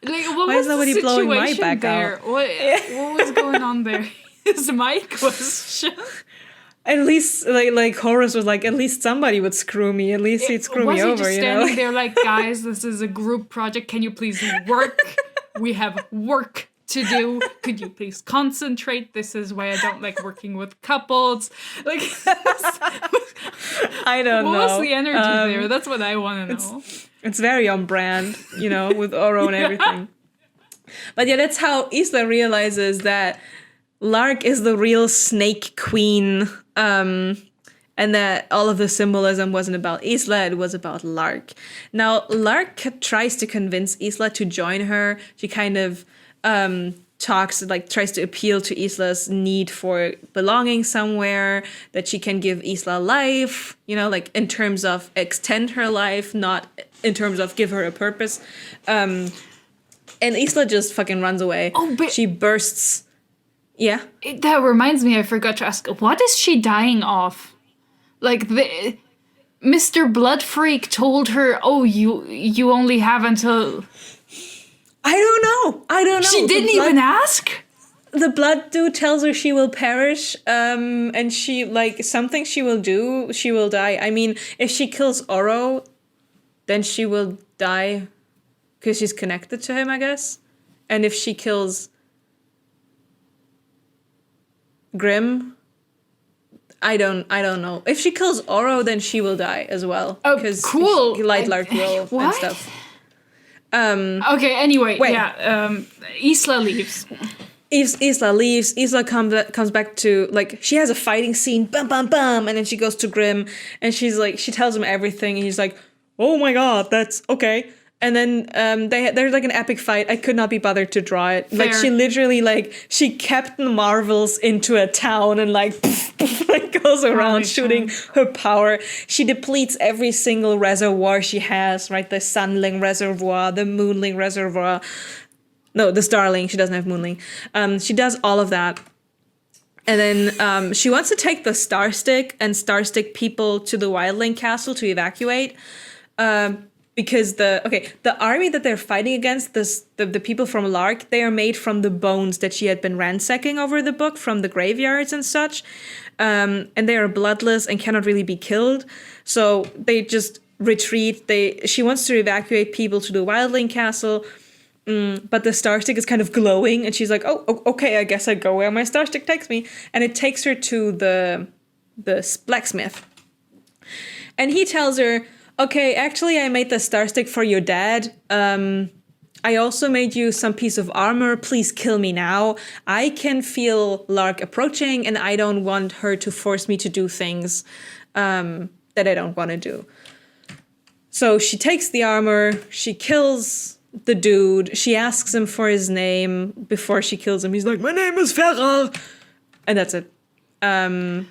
Like, what Why was is nobody the blowing my situation back there? out? What was going on there? Is my question. At least, like Horus was like, at least somebody would screw me. At least he'd screw me over, Was he just you know? standing there like, guys, this is a group project. Can you please work? We have work to do. Could you please concentrate? This is why I don't like working with couples. Like, I don't know. what was the energy there? That's what I want to know. It's very on brand, you know, with Oro and everything. But yeah, that's how Isla realizes that Lark is the real snake queen, and that all of the symbolism wasn't about Isla, it was about Lark. Now, Lark tries to convince Isla to join her. She kind of tries to appeal to Isla's need for belonging somewhere, that she can give Isla life, you know, like in terms of extend her life, not in terms of give her a purpose. And Isla just fucking runs away. Oh, but she bursts. Yeah. That reminds me, I forgot to ask, what is she dying of? Like, Mr. Blood Freak told her, oh, you only have until... I don't know. She didn't even ask? The blood dude tells her she will perish, and she, like, something she will do, she will die. I mean, if she kills Oro, then she will die because she's connected to him, I guess. And if she kills Grimm, I don't know. If she kills Oro, then she will die as well. Oh, cool. Lightlark will what? and stuff. Okay, anyway, wait. yeah, Isla leaves. Isla leaves. Isla comes back to, like, she has a fighting scene, bum, bum, bum, and then she goes to Grimm, and she's like, she tells him everything, and he's like, oh my god, that's okay. And then there's like an epic fight. I could not be bothered to draw it. Fair. Like, she literally, like, she Captain Marvels into a town and, like, like goes around shooting her power. She depletes every single reservoir she has, right? The Sunling reservoir, the Moonling reservoir. No, the Starling. She doesn't have Moonling. She does all of that. And then she wants to take the Starstick and Starstick people to the Wildling Castle to evacuate. Because the army that they're fighting against, the people from Lark, they are made from the bones that she had been ransacking over the book from the graveyards and such. And they are bloodless and cannot really be killed. So they just retreat. She wants to evacuate people to the Wildling Castle. But the Starstick is kind of glowing, and she's like, oh, okay, I guess I go where my Starstick takes me. And it takes her to the blacksmith. And he tells her, okay, actually, I made the Starstick for your dad. I also made you some piece of armor. Please kill me now. I can feel Lark approaching, and I don't want her to force me to do things that I don't want to do. So she takes the armor. She kills the dude. She asks him for his name before she kills him. He's like, my name is Ferrer. And that's it.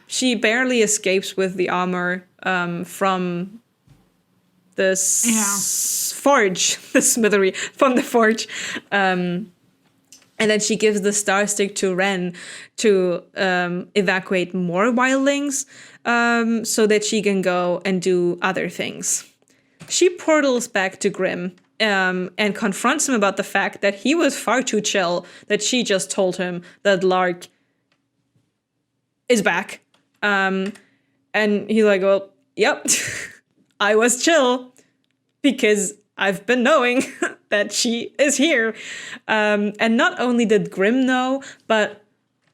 She barely escapes with the armor from the forge, the smithery, from the forge. And then she gives the Starstick to Ren to evacuate more wildlings so that she can go and do other things. She portals back to Grimm and confronts him about the fact that he was far too chill, that she just told him that Lark is back. And he's like, well, yep, I was chill because I've been knowing that she is here. And not only did Grimm know, but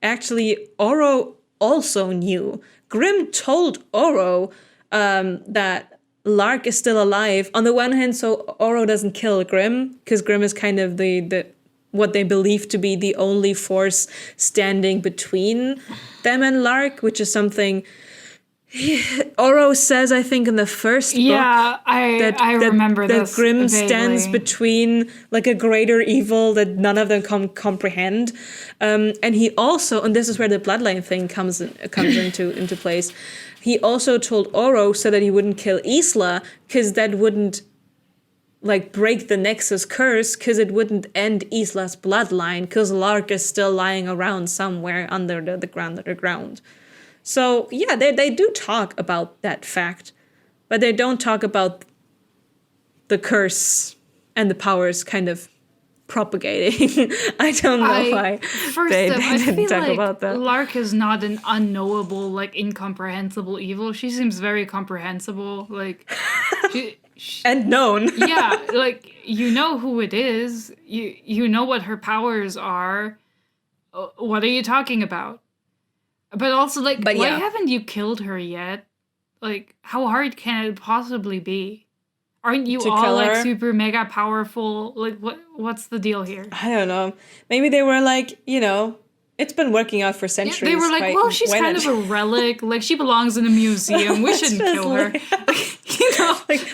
actually Oro also knew. Grimm told Oro that Lark is still alive. On the one hand, so Oro doesn't kill Grimm, because Grimm is kind of the what they believe to be the only force standing between them and Lark, which is something Oro says, I think, in the first book. Yeah, I remember that this Grimm vaguely. stands between like a greater evil that none of them comprehend. And he also, and this is where the bloodline thing comes into place. He also told Oro so that he wouldn't kill Isla, because that wouldn't like break the Nexus curse, because it wouldn't end Isla's bloodline, because Lark is still lying around somewhere under the ground. So yeah, they do talk about that fact, but they don't talk about the curse and the powers kind of propagating. I don't know why they didn't talk about that. Lark is not an unknowable, like incomprehensible evil. She seems very comprehensible, like she and known. Yeah, like you know who it is. You know what her powers are. What are you talking about? But also, like, why haven't you killed her yet? Like, how hard can it possibly be? Aren't you all like super mega powerful? Like, what's the deal here? I don't know. Maybe they were like, it's been working out for centuries. Yeah, they were like, well, she's kind of a relic. Like, she belongs in a museum. We shouldn't kill her.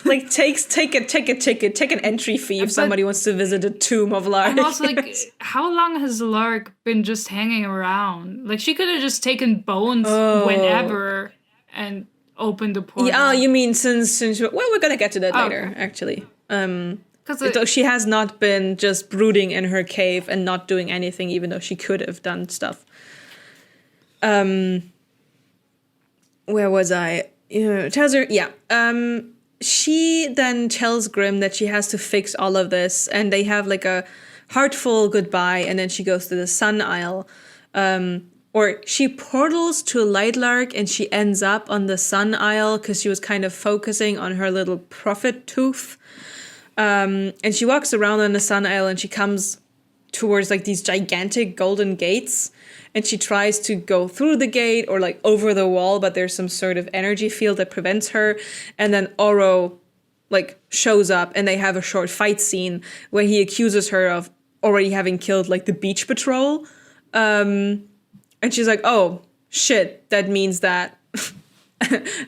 Like take a ticket, take an entry fee if somebody wants to visit a tomb of Lark. And also, like, how long has Lark been just hanging around? Like, she could have just taken Bones whenever and opened the portal. Yeah, you mean since we're gonna get to that later, actually. So she has not been just brooding in her cave and not doing anything, even though she could have done stuff. Where was I? Tells her, she then tells Grimm that she has to fix all of this, and they have like a heartful goodbye, and then she goes to the Sun Isle. Or she portals to Lightlark, and she ends up on the Sun Isle because she was kind of focusing on her little prophet tooth. And she walks around on the Sun Isle, and she comes towards like these gigantic golden gates, and she tries to go through the gate or like over the wall, but there's some sort of energy field that prevents her. And then Oro like shows up, and they have a short fight scene where he accuses her of already having killed like the beach patrol. And she's like, oh shit, that means that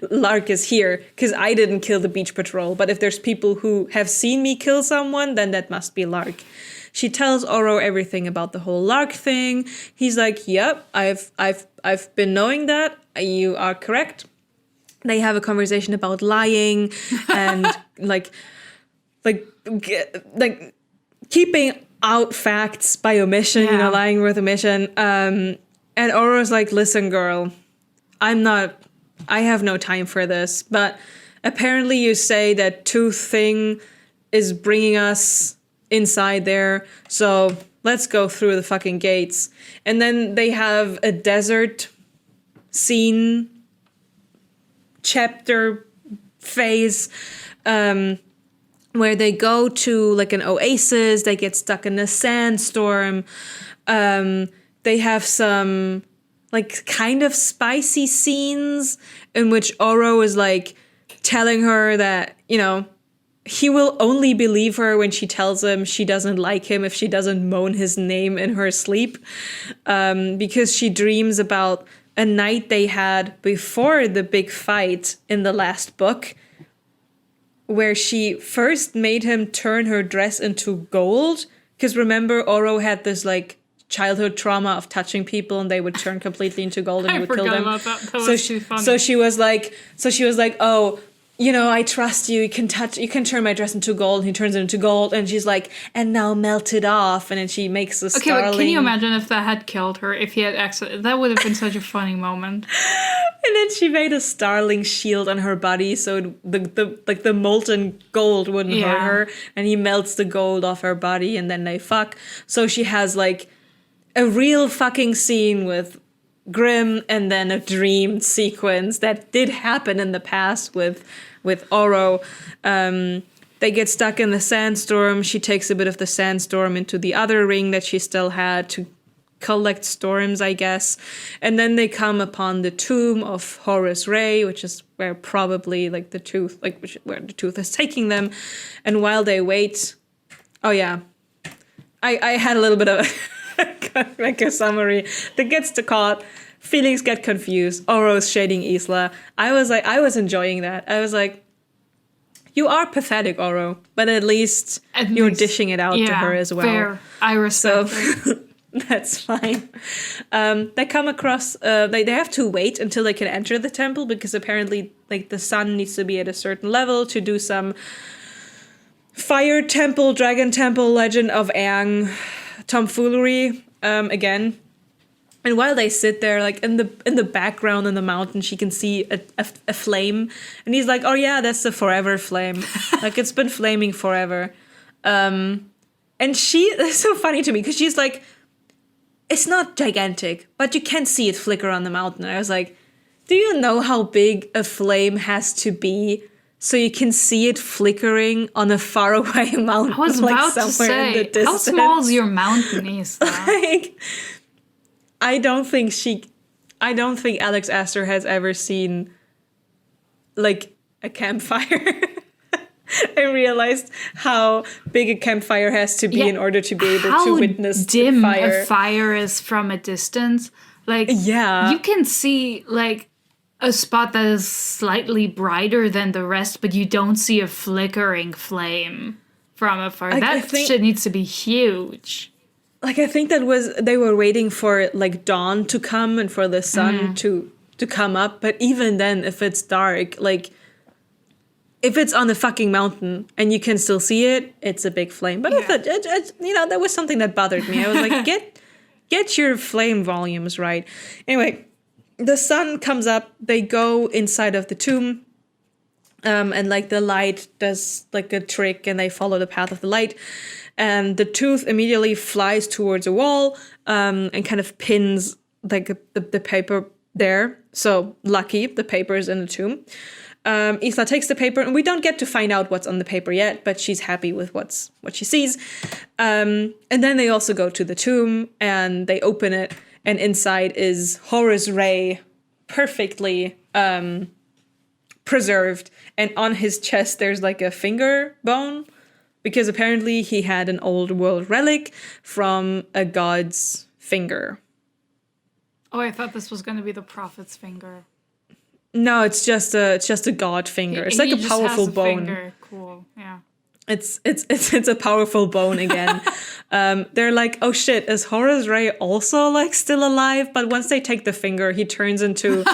Lark is here, because I didn't kill the beach patrol, but if there's people who have seen me kill someone, then that must be Lark. She tells Oro everything about the whole Lark thing. He's like, yep, I've been knowing that. You are correct. They have a conversation about lying and like keeping out facts by omission, lying with omission. And Oro's like, listen, girl, I have no time for this, but apparently you say that tooth thing is bringing us inside there, so let's go through the fucking gates. And then they have a desert scene chapter phase where they go to like an oasis, they get stuck in a sandstorm, they have some like kind of spicy scenes in which Oro is like telling her that, he will only believe her when she tells him she doesn't like him if she doesn't moan his name in her sleep. Because she dreams about a night they had before the big fight in the last book, where she first made him turn her dress into gold. Because remember, Oro had this like childhood trauma of touching people and they would turn completely into gold and he would kill them. About that. That was too funny. So she was like, oh, I trust you. You can turn my dress into gold. And he turns it into gold. And she's like, and now melt it off. And then she makes a Okay, starling. but can you imagine if that had killed her, if he had accident? That would have been such a funny moment. And then she made a starling shield on her body so the molten gold wouldn't hurt her. And he melts the gold off her body and then they fuck. So she has like a real fucking scene with Grimm and then a dream sequence that did happen in the past with Oro. They get stuck in the sandstorm. She takes a bit of the sandstorm into the other ring that she still had to collect storms, I guess. And then they come upon the tomb of Horus Ray, which is where probably like the tooth, where the tooth is taking them. And while they wait, I had a little bit of like a summary that gets to caught. Feelings get confused. Oro's shading Isla. I was enjoying that. I was like, you are pathetic, Oro, but at least you're dishing it out to her as well. Fair. I respect it. That's fine. They come across. They have to wait until they can enter the temple because apparently, like, the sun needs to be at a certain level to do some fire temple, dragon temple, Legend of Aang tomfoolery again. And while they sit there, like in the background in the mountain, she can see a flame, and he's like, "Oh yeah, that's the forever flame. Like it's been flaming forever." And it's so funny to me because she's like, "It's not gigantic, but you can see it flicker on the mountain." And I was like, "Do you know how big a flame has to be so you can see it flickering on a faraway mountain?" I was about to say, how small is your mountain, Isla? Like, I don't think Alex Aster has ever seen like a campfire. I realized how big a campfire has to be in order to be able to witness how dim fire. a fire is from a distance. Like, yeah, you can see like a spot that is slightly brighter than the rest, but you don't see a flickering flame from a fire. That shit needs to be huge. Like, I think they were waiting for like dawn to come and for the sun to come up. But even then, if it's dark, like if it's on the fucking mountain and you can still see it, it's a big flame. But I thought, that was something that bothered me. I was like, get your flame volumes right. Anyway, the sun comes up. They go inside of the tomb. And like the light does like a trick and they follow the path of the light. And the tooth immediately flies towards a wall and kind of pins like the paper there. So lucky, the paper is in the tomb. Isla takes the paper, and we don't get to find out what's on the paper yet, but she's happy with what she sees. And then they also go to the tomb, and they open it, and inside is Horus Ray, perfectly preserved. And on his chest, there's like a finger bone. Because apparently he had an old world relic from a god's finger. Oh, I thought this was going to be the prophet's finger. No, it's just a god finger. It's like a powerful bone. Finger. Cool, yeah. It's a powerful bone again. They're like, oh shit, is Horus Ray also like still alive? But once they take the finger, he turns into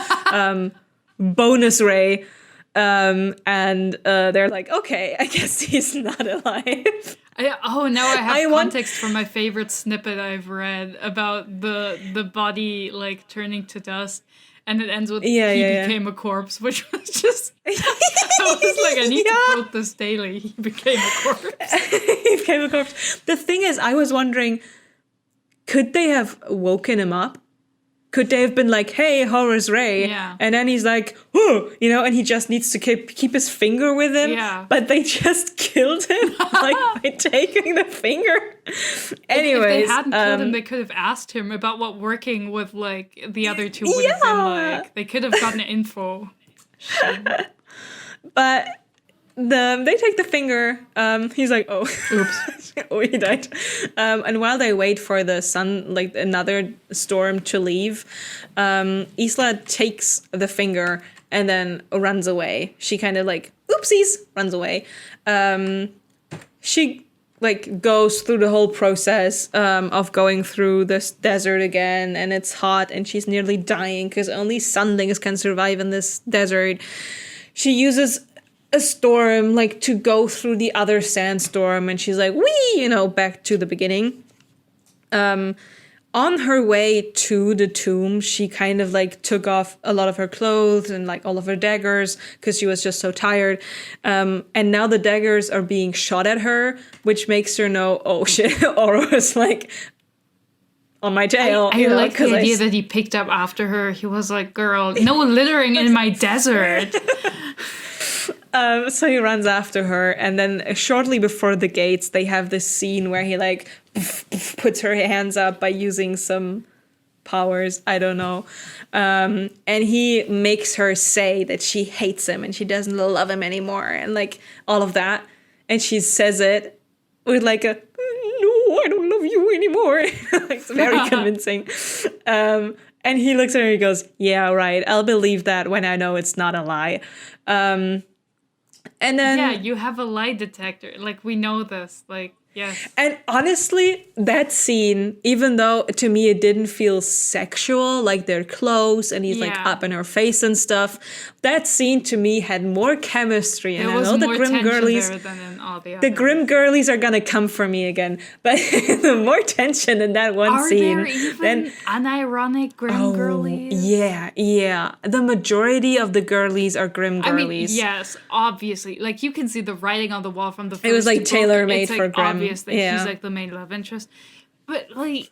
Bonus Ray. And they're like, okay, I guess he's not alive. Now I have context for my favorite snippet I've read about the body like turning to dust, and it ends with he became a corpse, which was just I was like, I need to quote this daily. He became a corpse. He became a corpse. The thing is, I was wondering, could they have woken him up? Could they have been like, hey, Horus Ray? Yeah. And then he's like, oh, and he just needs to keep his finger with him. Yeah. But they just killed him like by taking the finger. Anyways. If they hadn't killed him, they could have asked him about what working with like the other two would have been like. They could have gotten info. But they take the finger. He's like, oh. Oops. Oh, he died. And while they wait for the sun, like another storm to leave, Isla takes the finger and then runs away. She kind of like, oopsies, runs away. She like goes through the whole process of going through this desert again, and it's hot and she's nearly dying because only sunlings can survive in this desert. She uses a storm, like to go through the other sandstorm, and she's like, wee, you know, back to the beginning. On her way to the tomb, she kind of like took off a lot of her clothes and like all of her daggers because she was just so tired. And now the daggers are being shot at her, which makes her know, oh shit, Oro is like on my tail. I like the idea that he picked up after her. He was like, girl, no littering in my desert. So he runs after her, and then shortly before the gates, they have this scene where he like puts her hands up by using some powers, I don't know, and he makes her say that she hates him and she doesn't love him anymore, and like all of that, and she says it with like a no, I don't love you anymore. It's very convincing. And he looks at her and he goes, yeah, right, I'll believe that when I know it's not a lie. And then yeah, you have a lie detector. Like, we know this. Like, yes. And honestly, that scene, even though to me it didn't feel sexual, like they're close and he's like up in her face and stuff, that scene to me had more chemistry. And I know the Grim Girlies, the Grim Girlies are gonna come for me again, but the more tension in that one scene. Are there even unironic Grim Girlies? Yeah. The majority of the girlies are Grim Girlies. I mean, yes, obviously. Like, you can see the writing on the wall from the first It was like book. tailor-made It's, for like, Grim. obvious that she's like the main love interest. But like,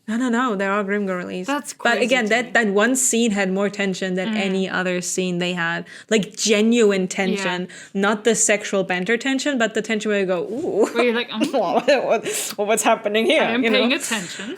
no, they're all Grim Girlies. That's crazy. But again, that one scene had more tension than any other scene they had. Like genuine tension, not the sexual banter tension, but the tension where you go, ooh, where you're like, what's happening here? I am paying attention.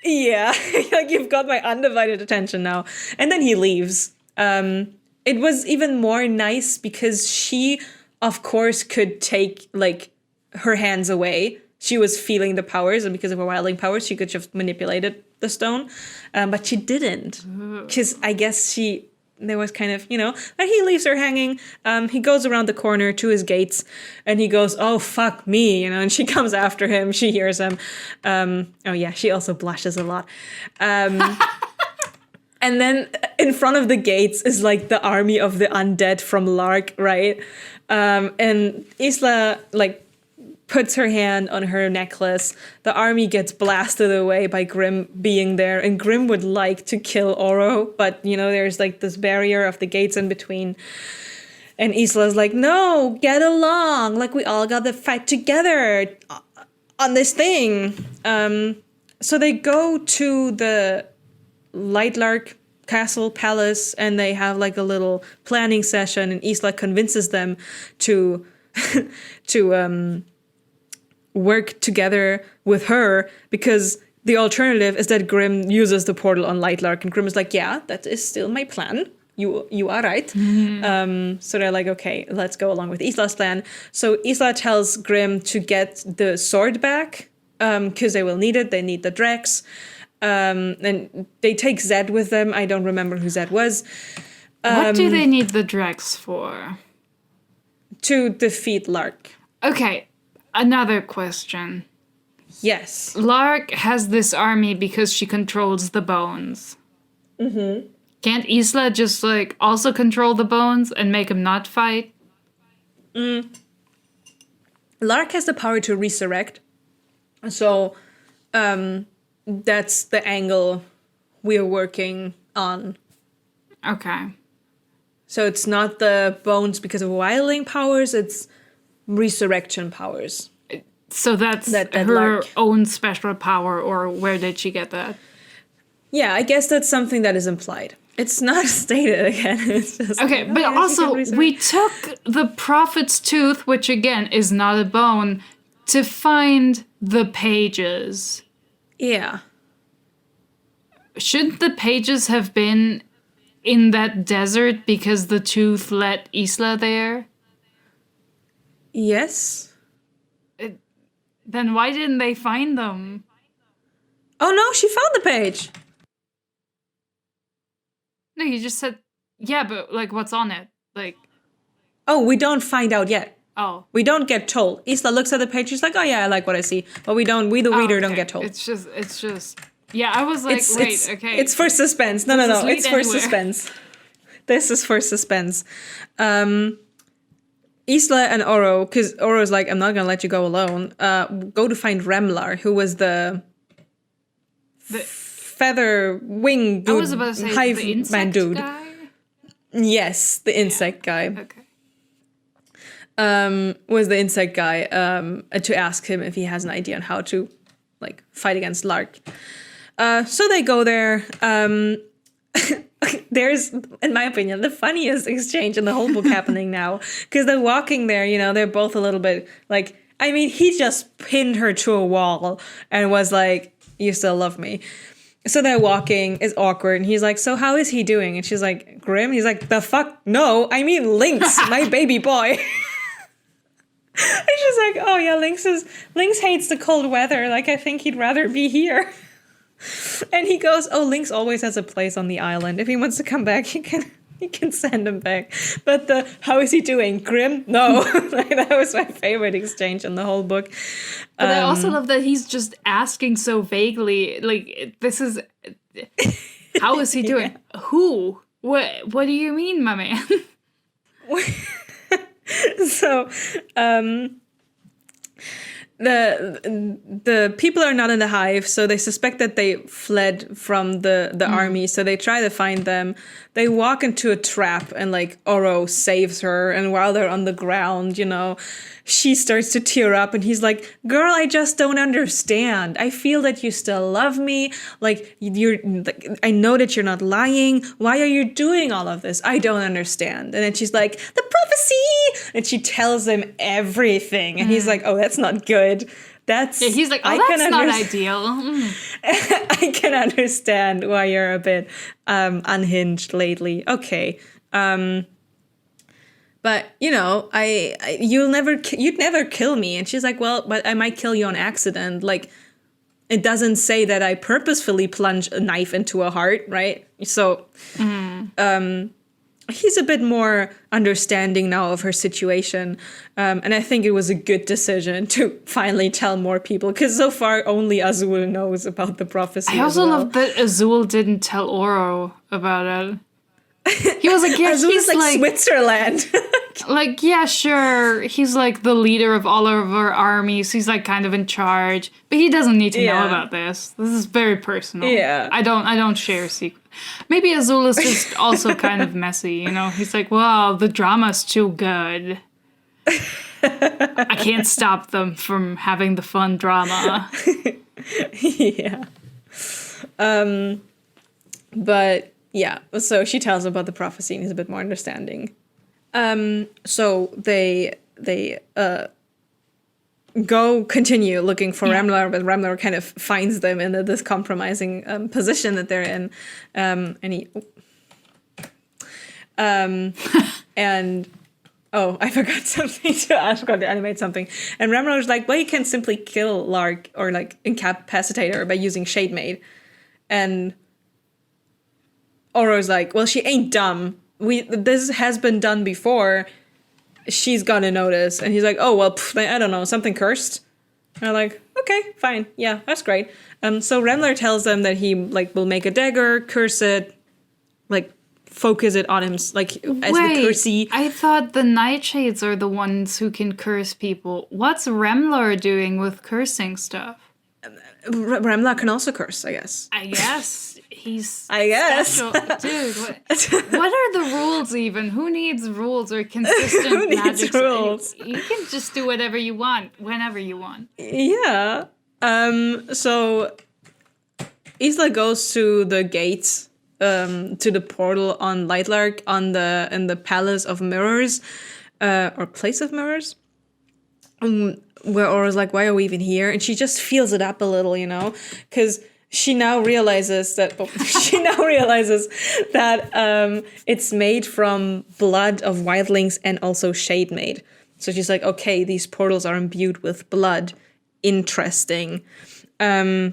Yeah, like you've got my undivided attention now. And then he leaves. It was even more nice because she, of course, could take like her hands away. She was feeling the powers, and because of her wildling powers, she could have manipulated the stone, but she didn't. Because I guess there was kind of, and he leaves her hanging. He goes around the corner to his gates, and he goes, oh, fuck me, and she comes after him. She hears him. Oh, yeah, she also blushes a lot. And then in front of the gates is like the army of the undead from Lark, right? And Isla, like, puts her hand on her necklace. The army gets blasted away by Grim being there, and Grim would like to kill Oro, but there's like this barrier of the gates in between. And Isla's like, no, get along, like we all got to fight together on this thing. So they go to the Lightlark castle palace, and they have like a little planning session, and Isla convinces them to work together with her, because the alternative is that Grim uses the portal on Lightlark, and Grim is like, yeah, that is still my plan. You are right. So they're like, okay, let's go along with Isla's plan. So Isla tells Grim to get the sword back, because they will need it. They need the Drex. And they take Zed with them. I don't remember who Zed was. What do they need the Drex for? To defeat Lark. Okay. Another question. Yes. Lark has this army because she controls the bones. Mm-hmm. Can't Isla just, like, also control the bones and make him not fight? Lark has the power to resurrect. So, that's the angle we're working on. Okay. So it's not the bones because of wildling powers, it's resurrection powers. So that's her Lark. own special power, or where did she get that? Yeah, I guess that's something that is implied. It's not stated again. It's just okay, but also we took the prophet's tooth, which again is not a bone, to find the pages. Yeah. Shouldn't the pages have been in that desert because the tooth led Isla there? Yes. Then why didn't they find them? Oh no, she found the page. No, you just said, yeah, but like, what's on it? Like, oh, we don't find out yet. Oh, we don't get told. Isla looks at the page. She's like, oh yeah, I like what I see, but we the reader don't get told. It's just. Yeah, I was like, okay. It's for suspense. No. It's for suspense. This is for suspense. Isla and Oro, because Oro's like, I'm not gonna let you go alone, go to find Remlar, who was the feather wing dude, I was about to say hive the insect man dude. guy? Yes, the insect guy. Okay. Was the insect guy to ask him if he has an idea on how to like fight against Lark. So they go there. There's, in my opinion, the funniest exchange in the whole book happening now, because they're walking there, you know, they're both a little bit like, I mean, he just pinned her to a wall and was like, you still love me. So they're walking, it's awkward, and he's like, so how is he doing? And she's like, Grim? He's like, the fuck? No, I mean Lynx, my baby boy. And she's like, oh yeah, Lynx hates the cold weather. Like, I think he'd rather be here. And he goes, oh, Lynx always has a place on the island. If he wants to come back, he can send him back. But how is he doing? Grim? No. Like, that was my favorite exchange in the whole book. But I also love that he's just asking so vaguely, like, this is, how is he doing? Yeah. Who? What do you mean, my man? So, the people are not in the hive, so they suspect that they fled from the army, so they try to find them. They walk into a trap, and like Oro saves her, and while they're on the ground, you know, she starts to tear up, and he's like, girl, I just don't understand. I feel that you still love me. Like, I know that you're not lying. Why are you doing all of this? I don't understand. And then she's like, the prophecy! And she tells him everything. And he's like, oh, that's not good. He's like, oh, that's not ideal. I can understand why you're a bit unhinged lately. Okay. But, you know, you'd never kill me. And she's like, well, but I might kill you on accident. Like, it doesn't say that I purposefully plunge a knife into a heart, right? So, he's a bit more understanding now of her situation. And I think it was a good decision to finally tell more people, because so far only Azul knows about the prophecy. I also love that Azul didn't tell Oro about it. He was like, yeah, Azul's like Switzerland. Like, yeah, sure. He's like the leader of all of our armies. He's like kind of in charge, but he doesn't need to know about this. This is very personal. Yeah, I don't share secrets. Maybe Azul is just also kind of messy, you know. He's like, well, the drama's too good. I can't stop them from having the fun drama. Yeah. But yeah, so she tells him about the prophecy and he's a bit more understanding. So they continue looking for Remlar, but Remlar kind of finds them in this compromising position that they're in. And I forgot something I forgot to animate something. And Remlar's like, well, you can simply kill Lark or like incapacitate her by using Shade Maid. And Oro's like, well, she ain't dumb. This has been done before. She's gonna notice. And he's like, oh, well, I don't know, something cursed. And they're like, okay, fine. Yeah, that's great. So Remlar tells them that he like will make a dagger, curse it, like focus it on him, like as the cursey. I thought the Nightshades are the ones who can curse people. What's Remlar doing with cursing stuff? Remlar can also curse, I guess. He's special. Dude, what are the rules even? Who needs rules or consistent Who needs magic? rules? You can just do whatever you want, whenever you want. Yeah. So Isla goes to the gates, to the portal on Lightlark in the Palace of Mirrors, or Place of Mirrors. Where Aura's like, why are we even here? And she just feels it up a little, you know, because she now realizes that it's made from blood of wildlings and also Shade Maid. So she's like, okay, these portals are imbued with blood. Interesting. While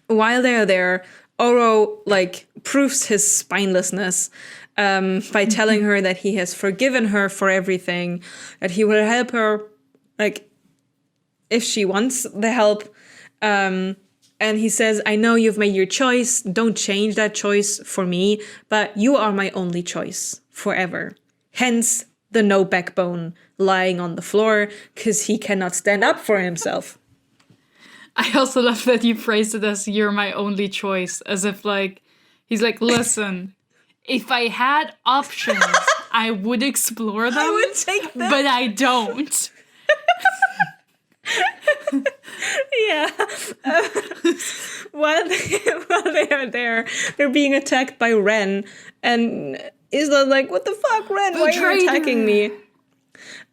they're there, Oro like proves his spinelessness by telling her that he has forgiven her for everything, that he will help her, like, if she wants the help. And he says, I know you've made your choice. Don't change that choice for me, but you are my only choice forever. Hence, the no backbone lying on the floor because he cannot stand up for himself. I also love that you phrased it as "you're my only choice," as if like he's like, listen, if I had options, I would explore them. I would take them, but I don't. Yeah. While they are there, they're being attacked by Ren, and Isla like, "What the fuck, Ren? Why are you attacking me?"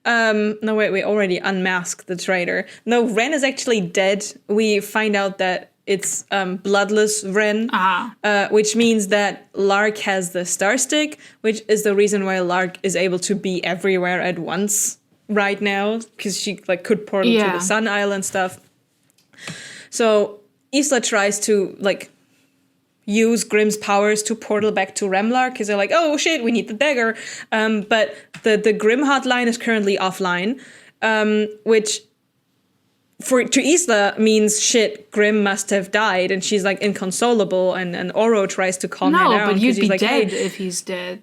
No, wait, we already unmasked the traitor. No, Ren is actually dead. We find out that it's bloodless Ren, which means that Lark has the Star Stick, which is the reason why Lark is able to be everywhere at once right now, because she like could portal to the Sun Isle and stuff. So Isla tries to like use Grimm's powers to portal back to Remlar, because they're like, oh shit, we need the dagger. But the Grimm hotline is currently offline, which to Isla means shit, Grimm must have died, and she's like inconsolable, and Oro tries to calm her down. No, but you'd be like, dead hey. if he's dead.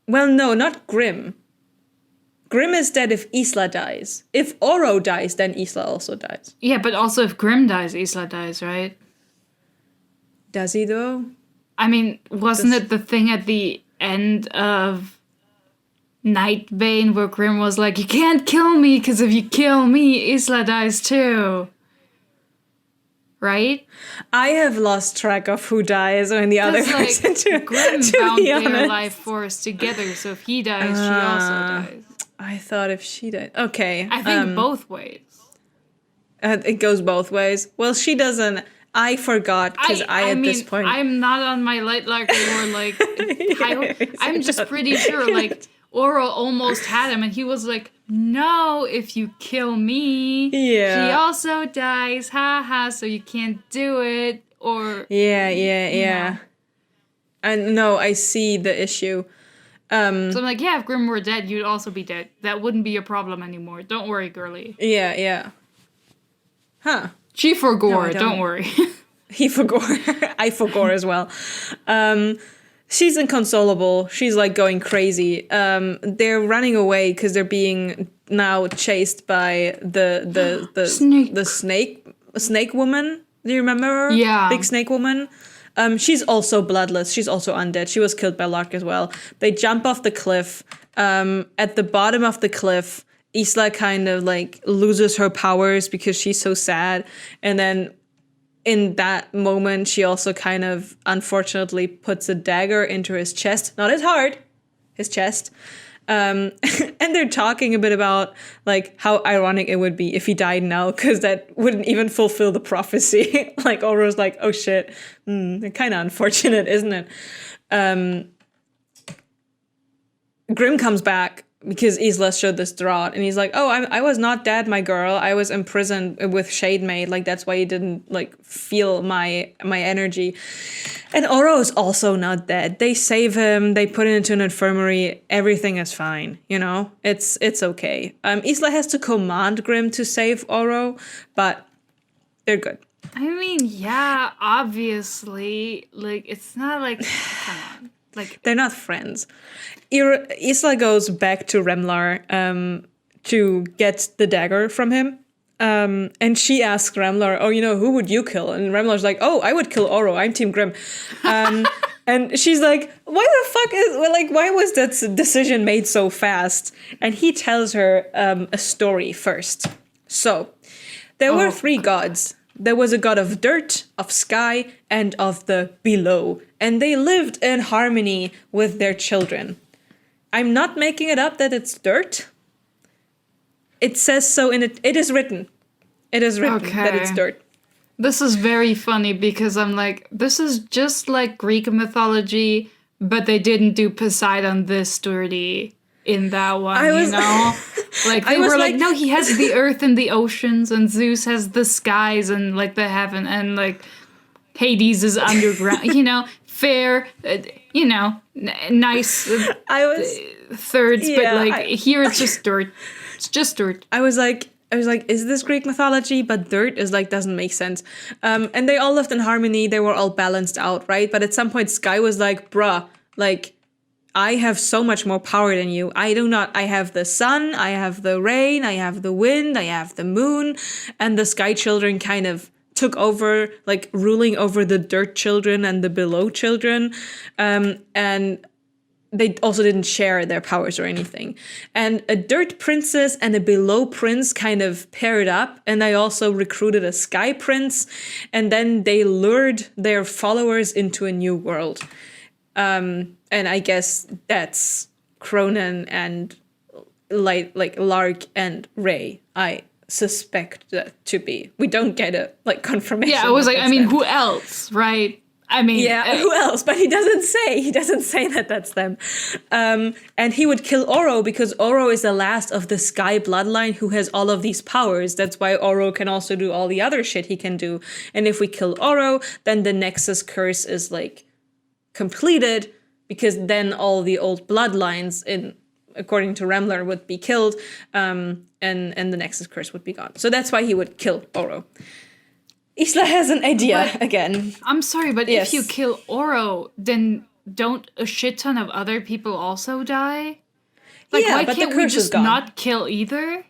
Well, no, not Grimm. Grimm is dead if Isla dies. If Oro dies, then Isla also dies. Yeah, but also if Grimm dies, Isla dies, right? Does he though? I mean, wasn't it the thing at the end of Nightbane where Grimm was like, you can't kill me, because if you kill me, Isla dies too. Right? I have lost track of who dies when the other person like, Grimm bound their life force together, so if he dies, she also dies. I thought if she died. Okay. I think both ways. It goes both ways. Well, she doesn't. I forgot, because at this point... I'm not on my Lightlark or like... I'm just pretty sure, like, Oro almost had him, and he was like, no, if you kill me, she also dies, haha, so you can't do it, or... Yeah. And no, I see the issue. So I'm like, yeah, if Grimm were dead, you'd also be dead. That wouldn't be a problem anymore. Don't worry, girly. Yeah. Huh. She forgore, don't worry. He forgore. I forgore as well. She's inconsolable. She's like going crazy. They're running away because they're being now chased by the snake woman. Do you remember her? Yeah. Big snake woman. She's also bloodless. She's also undead. She was killed by Lark as well. They jump off the cliff. At the bottom of the cliff, Isla kind of like loses her powers because she's so sad. And then in that moment, she also kind of unfortunately puts a dagger into his chest. Not his heart, his chest. And they're talking a bit about like how ironic it would be if he died now, because that wouldn't even fulfill the prophecy. Like Oro's like, oh shit, kind of unfortunate, isn't it? Grimm comes back because Isla showed this drought, and he's like, oh, I was not dead, my girl. I was imprisoned with Shade Maid. Like, that's why you didn't, like, feel my energy. And Oro is also not dead. They save him. They put him into an infirmary. Everything is fine, you know? It's okay. Isla has to command Grimm to save Oro, but they're good. I mean, yeah, obviously. Like, it's not like, come on. Like, they're not friends. Isla goes back to Remlar to get the dagger from him. And she asks Remlar, oh, you know, who would you kill? And Remlar's like, oh, I would kill Oro. I'm Team Grimm. And she's like, why was that decision made so fast? And he tells her a story first. So, there were three gods. There was a god of dirt, of sky, and of the below. And they lived in harmony with their children. I'm not making it up that it's dirt. It says so in it. It is written. It is written that it's dirt. This is very funny because I'm like, this is just like Greek mythology, but they didn't do Poseidon this dirty in that one, you know? Like, they were like, no, he has the earth and the oceans, and Zeus has the skies and, like, the heaven, and, like, Hades is underground, you know? Fair, you know, nice thirds, but, like, here it's just dirt. It's just dirt. I was like, is this Greek mythology? But dirt is like, doesn't make sense. And they all lived in harmony. They were all balanced out, right? But at some point, Sky was like, bruh, like, I have so much more power than you. I have the sun, I have the rain, I have the wind, I have the moon, and the Sky Children kind of took over, like ruling over the Dirt Children and the Below Children, and they also didn't share their powers or anything. And a Dirt Princess and a Below Prince kind of paired up, and they also recruited a Sky Prince, and then they lured their followers into a new world. And I guess that's Cronin and Lark and Ray. I suspect that to be. We don't get a confirmation. Yeah, I was like, I mean, who else, right? I mean, yeah, who else? But he doesn't say. He doesn't say that that's them. And he would kill Oro because Oro is the last of the Sky bloodline who has all of these powers. That's why Oro can also do all the other shit he can do. And if we kill Oro, then the Nexus curse is completed, because then all the old bloodlines according to Rambler would be killed, and the Nexus curse would be gone. So that's why he would kill Oro. Isla has an idea again. I'm sorry, but Yes. if you kill Oro, then don't a shit ton of other people also die? Yeah, why but the can't we curse is just gone. not kill either?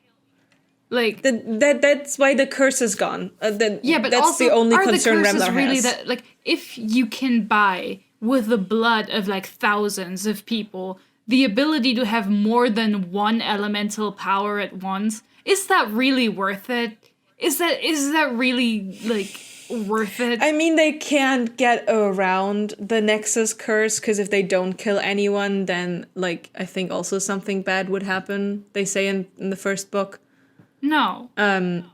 That's why the curse is gone. But that's also, the only are concern the curses Rambler really has. that, if you can buy with the blood of thousands of people the ability to have more than one elemental power at once, is that really worth it? Is that really worth it? I mean, they can't get around the Nexus curse, because if they don't kill anyone, then I think also something bad would happen. They say in the first book. No. The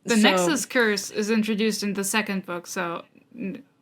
So- Nexus curse is introduced in the second book, so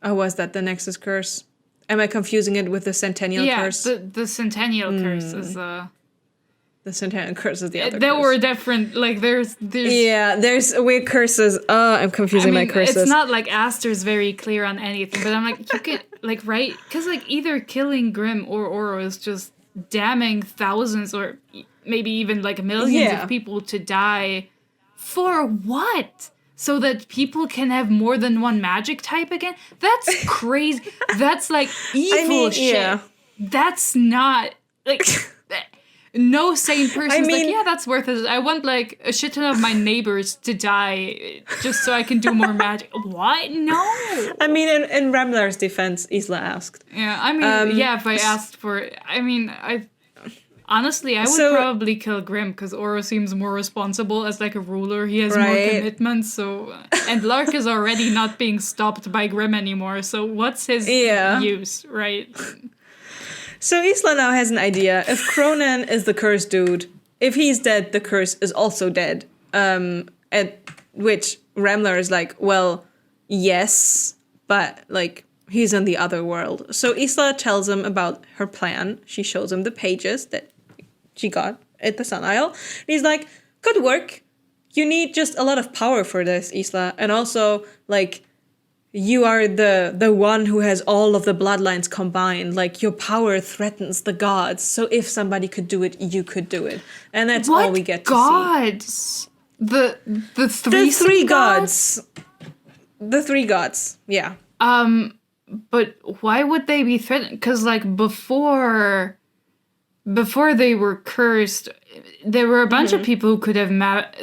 Oh, was that the Nexus curse? Am I confusing it with the Centennial curse? the Centennial curse is The Centennial curse is the other there curse. were different there's Yeah, there's weird curses. Oh, I'm confusing my curses. It's not like Aster's very clear on anything, but I'm you can right, because either killing Grimm or Oro is just damning thousands or maybe even millions Yeah. of people to die for what? So that people can have more than one magic type again? That's crazy. That's evil shit. yeah. That's not no sane person is yeah, that's worth it. I want a shit ton of my neighbors to die just so I can do more magic. What? No. I mean, in Rambler's defense, Isla asked. Yeah, I mean, if I asked for it, I mean, honestly, I would probably kill Grimm because Oro seems more responsible as a ruler. He has more commitments, so and Lark is already not being stopped by Grimm anymore. So what's his use, right? So Isla now has an idea. If Cronin is the cursed dude, if he's dead, the curse is also dead. At which Rambler is well, yes, but he's in the other world. So Isla tells him about her plan. She shows him the pages that she got at the Sun Isle. And he's good work. You need just a lot of power for this, Isla. And also, you are the one who has all of the bloodlines combined. Your power threatens the gods. So if somebody could do it, you could do it. And that's all we get to see. The three gods. The three gods, yeah. But why would they be threatened? Because before they were cursed, there were a bunch of people who could have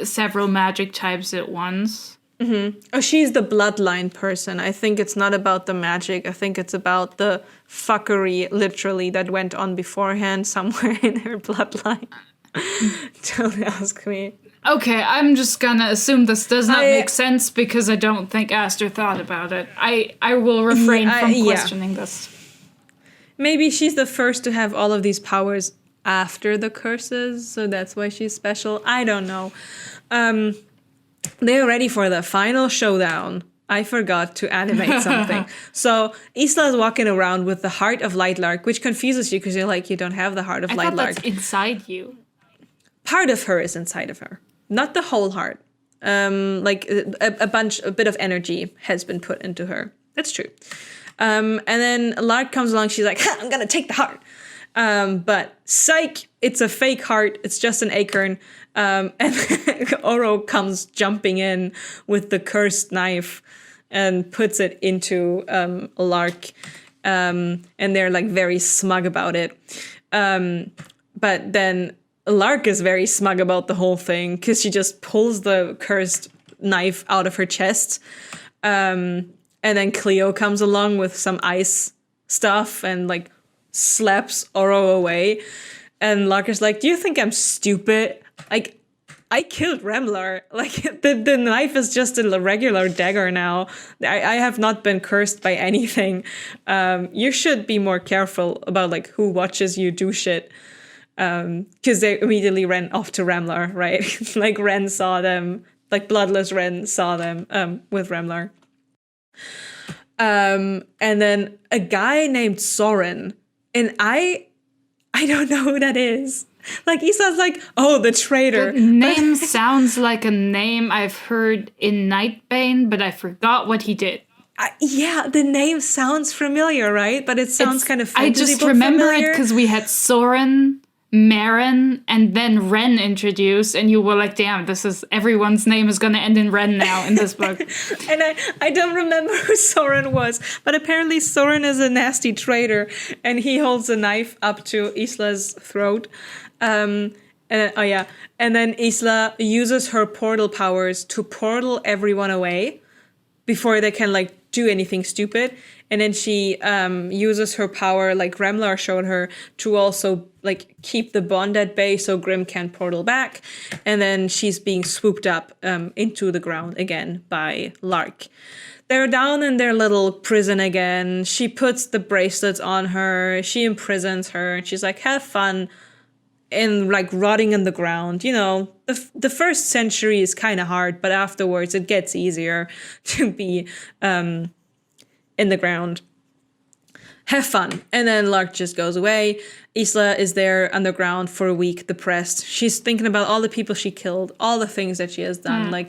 several magic types at once. Mm-hmm. Oh, she's the bloodline person. I think it's not about the magic. I think it's about the fuckery, literally, that went on beforehand somewhere in her bloodline. Don't ask me. Okay, I'm just gonna assume this does not make sense because I don't think Aster thought about it. I will refrain from questioning this. Maybe she's the first to have all of these powers after the curses, so that's why she's special. I don't know. They're ready for the final showdown. I forgot to animate something. So Isla's walking around with the heart of Lightlark, which confuses you because you're you don't have the heart of Lightlark. I thought that's inside you. Part of her is inside of her. Not the whole heart. A bit of energy has been put into her. That's true. And then Lark comes along. She's I'm going to take the heart. But psych, it's a fake heart. It's just an acorn. And Oro comes jumping in with the cursed knife and puts it into Lark. And they're very smug about it. But then Lark is very smug about the whole thing because she just pulls the cursed knife out of her chest. And then Cleo comes along with some ice stuff and like slaps Oro away. And Lark is like, do you think I'm stupid? Like, I killed Remlar. Like, the knife is just a regular dagger now. I have not been cursed by anything. You should be more careful about, like, who watches you do shit. Because they immediately ran off to Remlar, right? Like, Ren saw them. Like, Bloodless Ren saw them with Remlar. And then a guy named Soren. And I don't know who that is. Like, he sounds like, oh, the traitor. The name sounds like a name I've heard in Nightbane, but I forgot what he did. Yeah, the name sounds familiar, right? But it sounds kind of fantasy I just book remember familiar. it because we had Soren, Maren, and then Ren introduced, and you were like, damn, this is everyone's name is gonna end in Ren now in this book. And I don't remember who Soren was, but apparently Soren is a nasty traitor, and he holds a knife up to Isla's throat. And then Isla uses her portal powers to portal everyone away before they can like do anything stupid. And then she uses her power, like Remlar showed her, to also like keep the bond at bay so Grimm can't portal back. And then she's being swooped up into the ground again by Lark. They're down in their little prison again. She puts the bracelets on her. She imprisons her. And she's like, have fun. And like rotting in the ground, you know, the first century is kind of hard, but afterwards it gets easier to be in the ground. Have fun. And then Lark just goes away. Isla is there underground for a week, depressed. She's thinking about all the people she killed, all the things that she has done,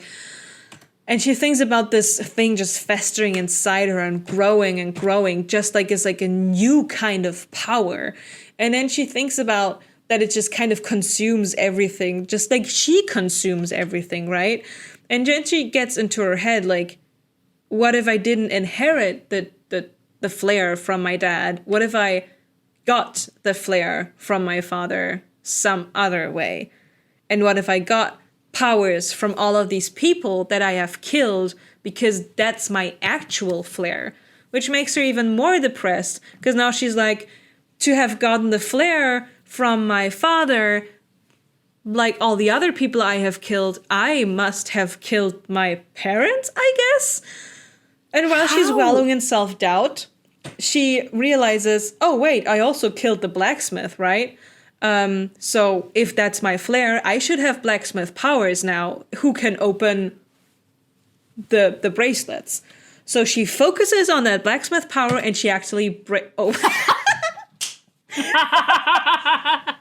and she thinks about this thing just festering inside her and growing, just like it's like a new kind of power. And then she thinks about that it just kind of consumes everything, just like she consumes everything, right? And then she gets into her head, like, what if I didn't inherit the flare from my dad? What if I got the flare from my father some other way? And what if I got powers from all of these people that I have killed because that's my actual flare? Which makes her even more depressed, because now she's like, to have gotten the flare from my father, like all the other people I have killed, I must have killed my parents, I guess? And while she's wallowing in self-doubt, she realizes, oh wait, I also killed the blacksmith, right? So if that's my flare, I should have blacksmith powers now who can open the bracelets. So she focuses on that blacksmith power and she actually and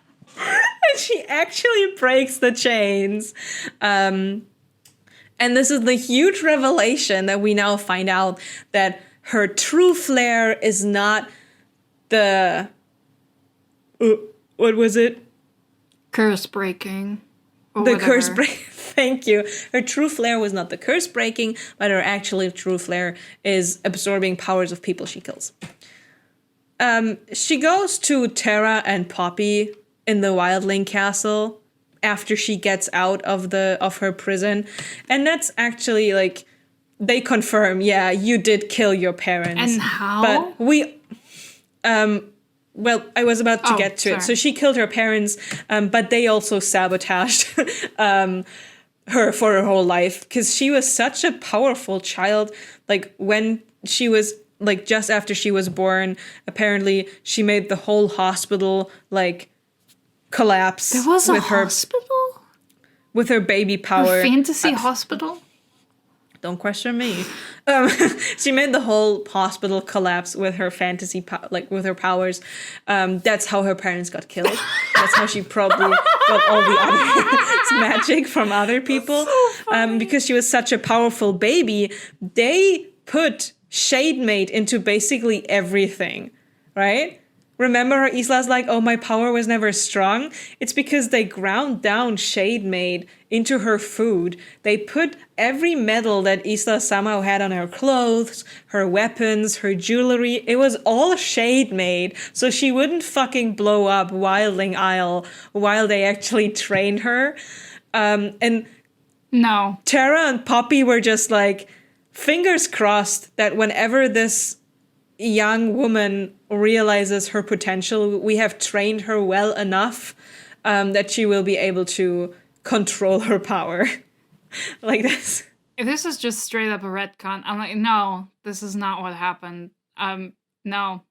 she actually breaks the chains. And this is the huge revelation that we now find out that her true flare is not the... what was it? Curse breaking. The curse breaking. Thank you. Her true flare was not the curse breaking, but her actually true flare is absorbing powers of people she kills. She goes to Terra and Poppy in the Wildling Castle after she gets out of her prison, and that's actually like they confirm, yeah, you did kill your parents. And how? But we, well, I was about to get to it. So she killed her parents, but they also sabotaged her for her whole life because she was such a powerful child. Like when she was. Like, just after she was born, apparently she made the whole hospital, like, collapse. There was a hospital? With her baby power. A fantasy hospital? Don't question me. She made the whole hospital collapse with her fantasy, with her powers. That's how her parents got killed. That's how she probably got all the other magic from other people. So because she was such a powerful baby, they put Shade Mate into basically everything, right? Remember how Isla's like, oh, my power was never strong? It's because they ground down Shade Maid into her food. They put every metal that Isla somehow had on her clothes, her weapons, her jewelry. It was all Shade Maid, so she wouldn't fucking blow up Wildling Isle while they actually trained her. And No. Tara and Poppy were just like, fingers crossed that whenever this young woman realizes her potential, we have trained her well enough that she will be able to control her power. Like this. If this is just straight up a retcon, I'm like, no, this is not what happened. No.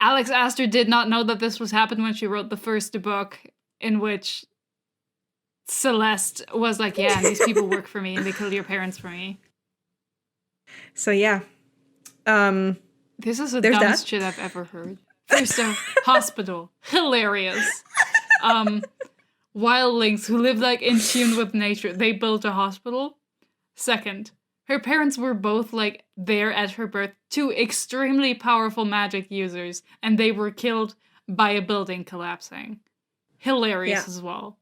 Alex Aster did not know that this was happened when she wrote the first book, in which Celeste was like, yeah, these people work for me and they killed your parents for me. So yeah. This is the dumbest shit I've ever heard. First off, hospital. Hilarious. Wildlings who live like in tune with nature. They built a hospital. Second, her parents were both like there at her birth, two extremely powerful magic users, and they were killed by a building collapsing. Hilarious as well.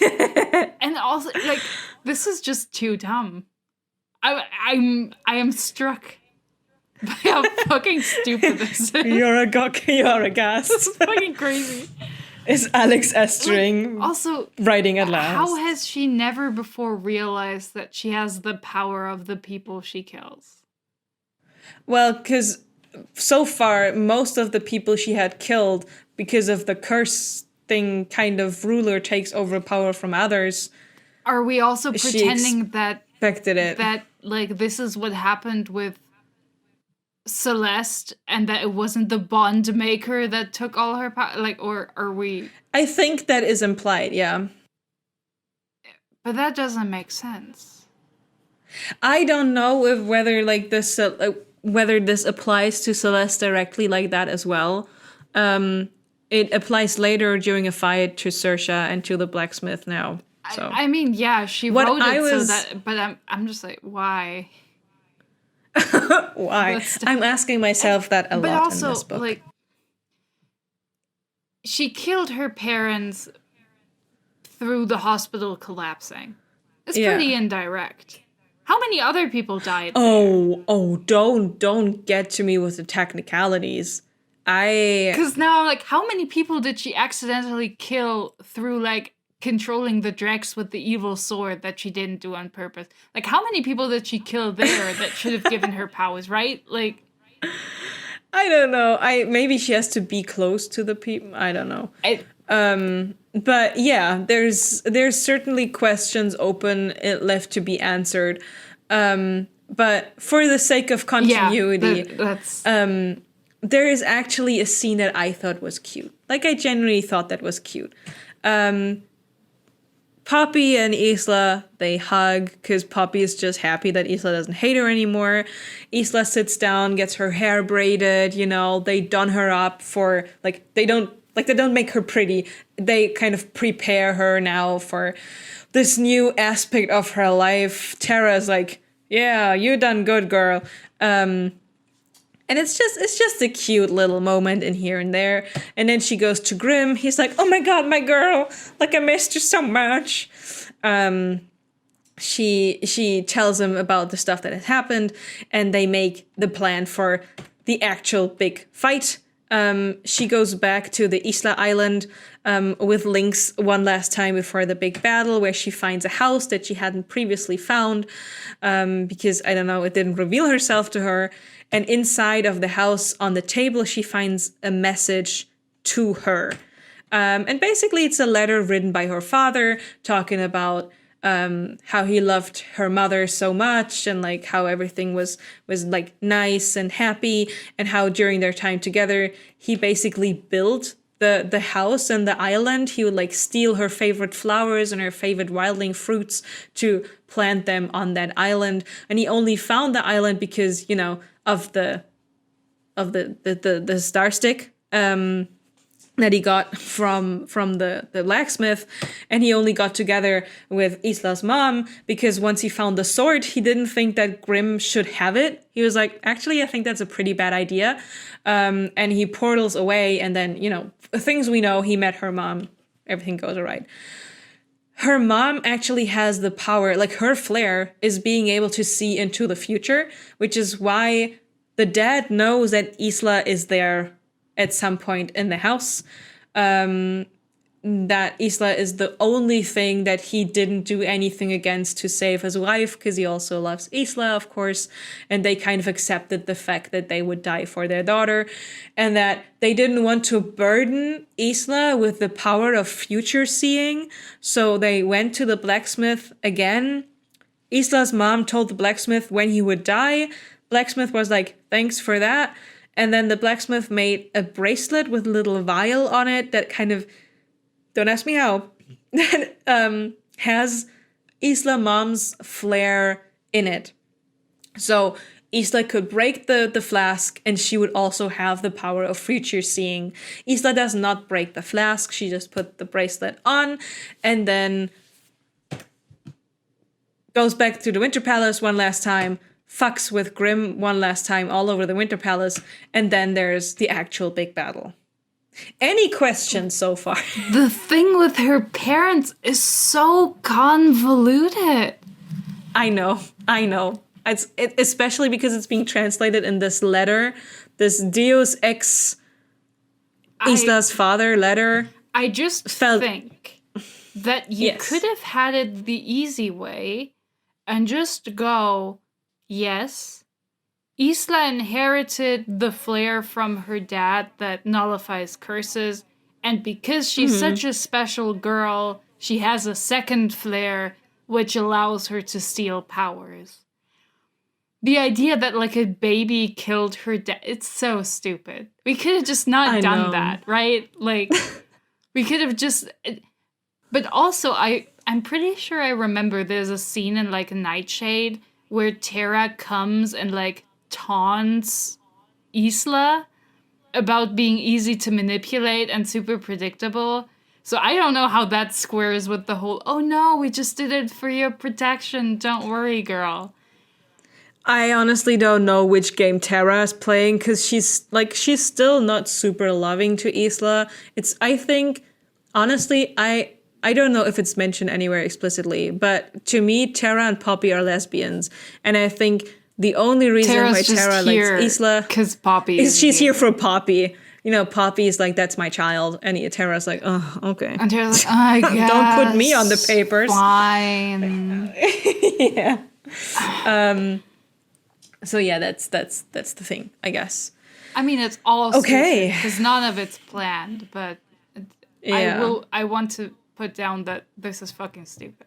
And also, like, this is just too dumb. I am struck by how fucking stupid this is. You're a gas. This is fucking crazy. Is Alex Estering also writing at last? How has she never before realized that she has the power of the people she kills? Well, because so far, most of the people she had killed, because of the curse thing, kind of ruler takes over power from others. Are we also pretending that like this is what happened with Celeste and that it wasn't the bond maker that took all her power? Like, or are we? I think that is implied, yeah. But that doesn't make sense. I don't know if whether like this whether this applies to Celeste directly like that as well. It applies later during a fight to Saoirse and to the blacksmith now. So I mean, yeah, she wrote it so that, but I'm just like, why? Why? I'm asking myself that a lot in this book. But also, like, she killed her parents through the hospital collapsing. It's pretty indirect. How many other people died? Don't get to me with the technicalities. Because now, like, how many people did she accidentally kill through, like, controlling the Drex with the evil sword that she didn't do on purpose? Like, how many people did she kill there that should have given her powers, right? Like, I don't know. Maybe she has to be close to the people. I don't know. But yeah, there's certainly questions open left to be answered. But for the sake of continuity, there is actually a scene that I thought was cute. Like, I genuinely thought that was cute. Poppy and Isla, they hug because Poppy is just happy that Isla doesn't hate her anymore. Isla sits down, gets her hair braided, they done her up for, they don't make her pretty. They kind of prepare her now for this new aspect of her life. Tara's like, yeah, you done good, girl. And it's just a cute little moment in here and there. And then she goes to Grimm. He's like, oh my god, my girl. Like, I missed you so much. She tells him about the stuff that has happened. And they make the plan for the actual big fight. She goes back to the Isla Island with Lynx one last time before the big battle, where she finds a house that she hadn't previously found. Because, I don't know, it didn't reveal herself to her. And inside of the house on the table, she finds a message to her. And basically it's a letter written by her father talking about how he loved her mother so much and like how everything was like nice and happy, and how during their time together, he basically built the house and the island. He would like steal her favorite flowers and her favorite wildling fruits to plant them on that island. And he only found the island because, of the star stick. that he got from the blacksmith, and he only got together with Isla's mom because once he found the sword, he didn't think that Grimm should have it. He was like, actually, I think that's a pretty bad idea. And he portals away, and then, you know, things we know, he met her mom, everything goes all right. Her mom actually has the power, like her flair is being able to see into the future, which is why the dad knows that Isla is there at some point in the house. That Isla is the only thing that he didn't do anything against to save his wife, because he also loves Isla, of course, and they kind of accepted the fact that they would die for their daughter, and that they didn't want to burden Isla with the power of future seeing, so they went to the blacksmith again. Isla's mom told the blacksmith when he would die. Blacksmith was like, thanks for that. And then the blacksmith made a bracelet with a little vial on it that kind of, don't ask me how, that has Isla mom's flair in it. So Isla could break the flask, and she would also have the power of future seeing. Isla does not break the flask, she just put the bracelet on, and then goes back to the Winter Palace one last time, fucks with Grimm one last time all over the Winter Palace, and then there's the actual big battle. Any questions so far? The thing with her parents is so convoluted. I know. It's especially because it's being translated in this letter, this Deus ex Isla's father letter. I just think that you could have had it the easy way and just go, yes, Isla inherited the flair from her dad that nullifies curses, and because she's such a special girl, she has a second flair which allows her to steal powers. The idea that, like, a baby killed her dad, it's so stupid. We could have just not done that, right? Like, we could have just... But also, I'm pretty sure I remember there's a scene in, like, Nightshade where Terra comes and, like, taunts Isla about being easy to manipulate and super predictable. So I don't know how that squares with the whole, oh no, we just did it for your protection, don't worry, girl. I honestly don't know which game Terra is playing, because she's still not super loving to Isla. I think, honestly, I don't know if it's mentioned anywhere explicitly, but to me, Terra and Poppy are lesbians. And I think the only reason why Terra likes Isla because Poppy is she's here for Poppy. You know, Poppy is like, that's my child. And Terra's like, oh, okay. And Terra's like, I guess. Don't put me on the papers. Fine. Yeah. So yeah, that's the thing, I guess. I mean, it's all okay because none of it's planned, but I want to put down that this is fucking stupid.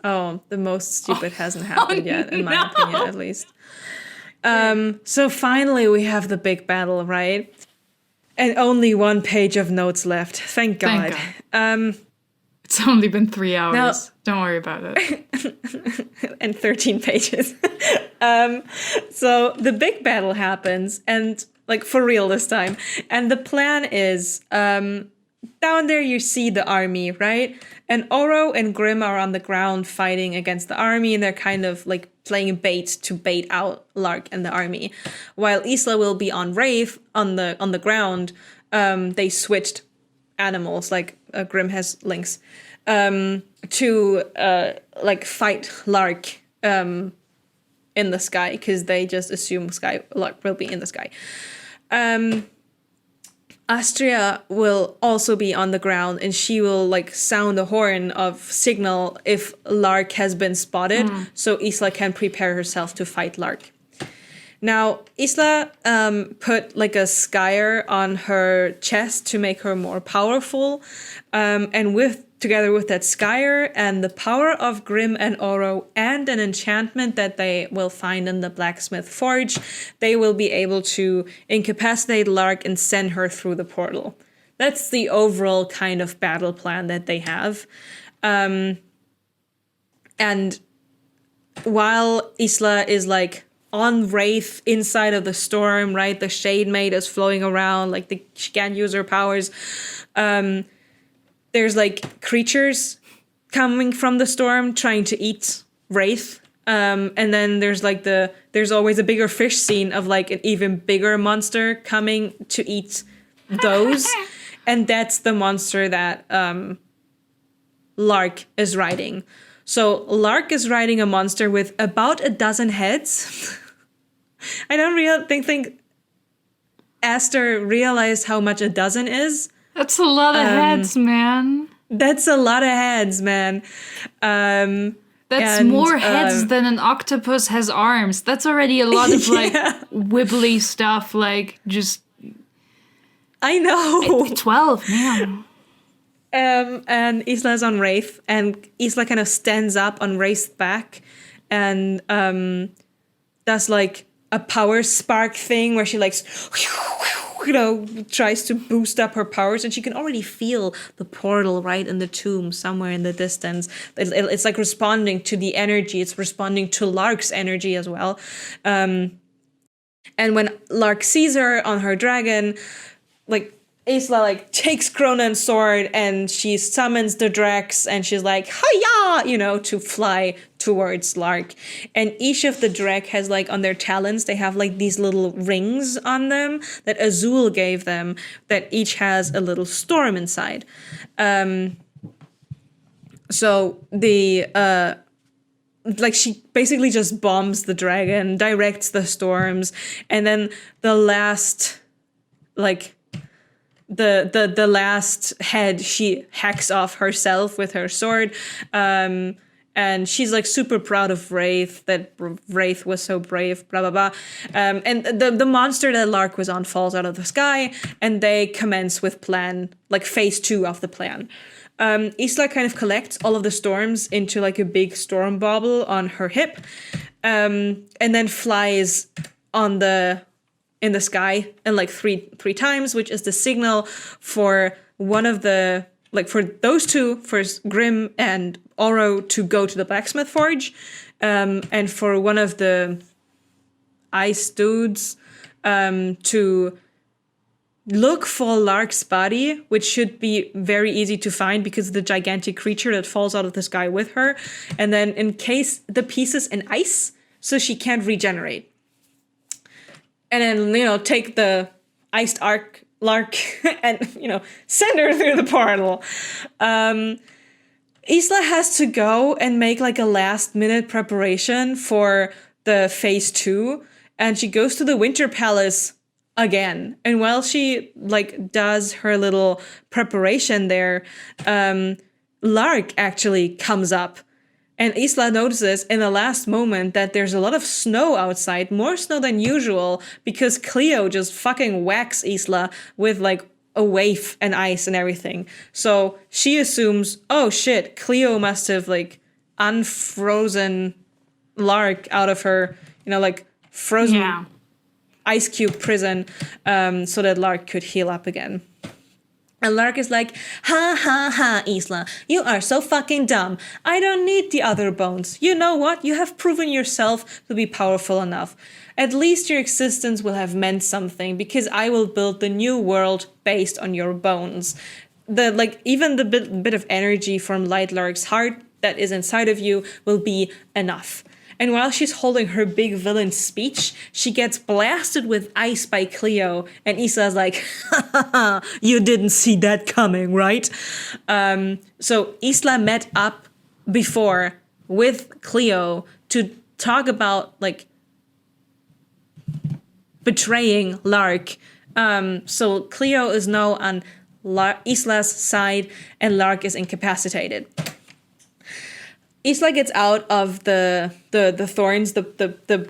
Oh, the most stupid hasn't happened yet, in my opinion, at least. So finally we have the big battle, right? And only one page of notes left. Thank God. It's only been 3 hours. Now, don't worry about it. And 13 pages. So the big battle happens, and like for real this time. And the plan is, down there you see the army, right? And Oro and Grimm are on the ground fighting against the army, and they're kind of like playing bait to bait out Lark and the army. While Isla will be on Wraith on the ground, they switched animals, like Grimm has lynx, to like fight Lark in the sky, because they just assume Lark will be in the sky. Astria will also be on the ground, and she will like sound a horn of signal if Lark has been spotted, so Isla can prepare herself to fight Lark. Now, Isla put like a Skyer on her chest to make her more powerful, and together with that Skyer and the power of Grimm and Oro and an enchantment that they will find in the blacksmith forge, they will be able to incapacitate Lark and send her through the portal. That's the overall kind of battle plan that they have. And while Isla is like on Wraith inside of the storm, right? The Shade Maid is flowing around, like she can't use her powers. There's like creatures coming from the storm trying to eat Wraith. And then there's like there's always a bigger fish scene of like an even bigger monster coming to eat those. And that's the monster that Lark is riding. So Lark is riding a monster with about a dozen heads. I don't think Aster realized how much a dozen is. That's a lot of heads, man. That's a lot of heads, man. That's more heads than an octopus has arms. That's already a lot of like wibbly stuff, like just... I know. 12, man. And Isla's on Wraith, and Isla kind of stands up on Wraith's back and does like a power spark thing where she like, tries to boost up her powers, and she can already feel the portal right in the tomb somewhere in the distance. It's like responding to the energy. It's responding to Lark's energy as well. And when Lark sees her on her dragon, like Isla like takes Cronan's sword and she summons the Drax and she's like, hiya, to fly towards Lark. And each of the Drac has like on their talons, they have like these little rings on them that Azul gave them that each has a little storm inside. So the like she basically just bombs the dragon, directs the storms, and then the last like the last head she hacks off herself with her sword. And she's like super proud of Wraith, that Wraith was so brave, blah, blah, blah. And the monster that Lark was on falls out of the sky, and they commence with phase 2 of the plan. Isla kind of collects all of the storms into like a big storm bauble on her hip, and then flies in the sky and like three times, which is the signal for one of the, like for those two, for Grim and Oro to go to the blacksmith forge, and for one of the ice dudes to look for Lark's body, which should be very easy to find because of the gigantic creature that falls out of the sky with her, and then encase the pieces in ice so she can't regenerate. And then, take the iced Lark and, send her through the portal. Isla has to go and make like a last minute preparation for the phase 2. And she goes to the Winter Palace again. And while she like does her little preparation there, Lark actually comes up. And Isla notices in the last moment that there's a lot of snow outside, more snow than usual, because Cleo just fucking whacks Isla with like a wave and ice and everything. So she assumes, oh shit, Cleo must have like unfrozen Lark out of her, like frozen ice cube prison, so that Lark could heal up again. And Lark is like, ha ha ha, Isla, you are so fucking dumb. I don't need the other bones. You know what? You have proven yourself to be powerful enough. At least your existence will have meant something, because I will build the new world based on your bones. Even the bit of energy from Lightlark's heart that is inside of you will be enough. And while she's holding her big villain speech, she gets blasted with ice by Cleo. And Isla's like, ha ha ha, you didn't see that coming, right? So Isla met up before with Cleo to talk about, like, betraying Lark. So Cleo is now on Isla's side, and Lark is incapacitated. Isla gets out of the thorns, the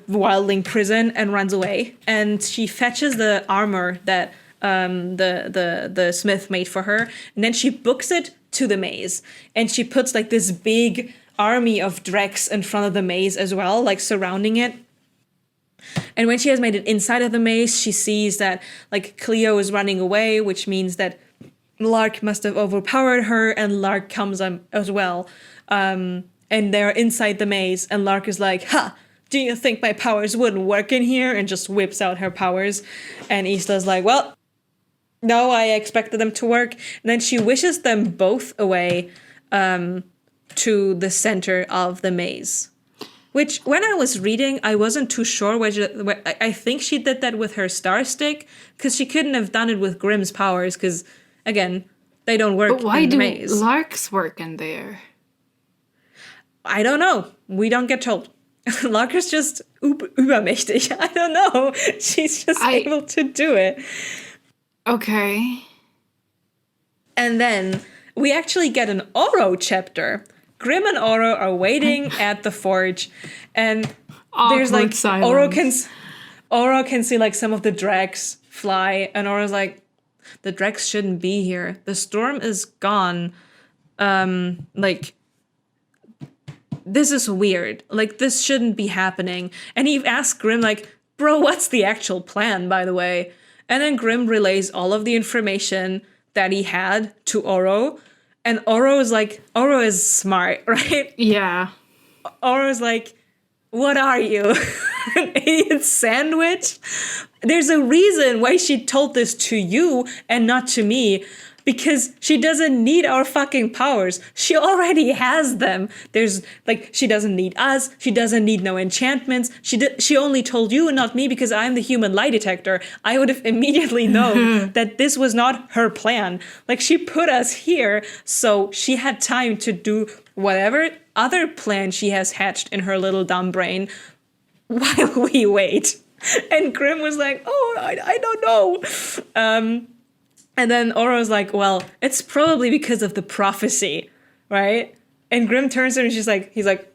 wildling prison, and runs away. And she fetches the armor that the smith made for her, and then she books it to the maze. And she puts like this big army of Drex in front of the maze as well, like surrounding it. And when she has made it inside of the maze, she sees that like Cleo is running away, which means that Lark must have overpowered her, and Lark comes as well. And they're inside the maze, and Lark is like, ha, do you think my powers wouldn't work in here? And just whips out her powers. And Isla's like, well, no, I expected them to work. And then she wishes them both away to the center of the maze. Which, when I was reading, I wasn't too sure whether I think she did that with her star stick, because she couldn't have done it with Grimm's powers, because, again, they don't work But why in the do maze. Larks work in there? I don't know. We don't get told. Lark is just übermächtig. I don't know. She's just able to do it. Okay. And then we actually get an Oro chapter. Grimm and Oro are waiting at the forge, and there's like silence. Oro can see like some of the dregs fly, and Oro's like, the dregs shouldn't be here. The storm is gone. Like, this is weird. Like, this shouldn't be happening. And he asks Grimm like, bro, what's the actual plan, by the way? And then Grimm relays all of the information that he had to Oro. And Oro is smart, right? Yeah. Oro's like, what are you? An idiot sandwich? There's a reason why she told this to you and not to me. Because she doesn't need our fucking powers. She already has them. There's, like, she doesn't need us. She doesn't need no enchantments. She only told you and not me because I'm the human lie detector. I would have immediately known that this was not her plan. Like, she put us here, so she had time to do whatever other plan she has hatched in her little dumb brain while we wait. And Grimm was like, oh, I don't know. And then Oro's like, well, it's probably because of the prophecy, right? And Grimm turns to her and he's like,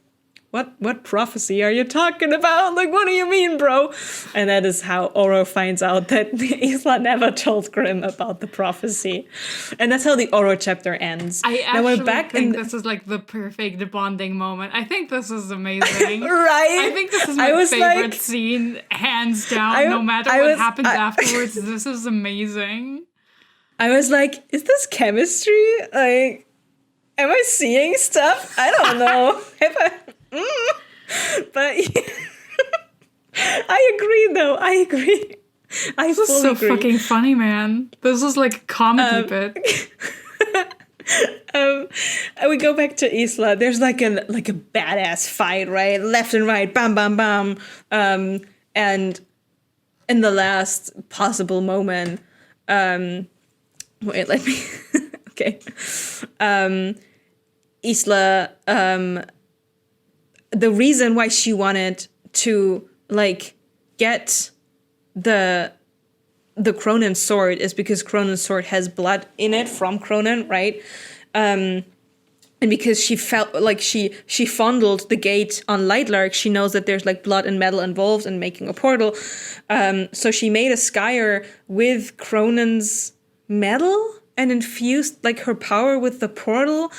what prophecy are you talking about? Like, what do you mean, bro? And that is how Oro finds out that Isla never told Grimm about the prophecy. And that's how the Oro chapter ends. I actually think this is like the perfect bonding moment. I think this is amazing. Right? I think this is my favorite scene, hands down, no matter what happens afterwards. This is amazing. I was like, is this chemistry? Like, am I seeing stuff? I don't know. But yeah. I agree, though. I agree. This is so fucking funny, man. This is like a comedy bit. And we go back to Isla. There's like a badass fight, right? Left and right, bam, bam, bam. And in the last possible moment, wait, let me. Okay. Isla, the reason why she wanted to, like, get the Cronin's sword is because Cronin's sword has blood in it from Cronin, right? And because she felt like she fondled the gate on Lightlark, she knows that there's, like, blood and metal involved in making a portal. So she made a Skyer with Cronin's metal and infused, like, her power with the portal.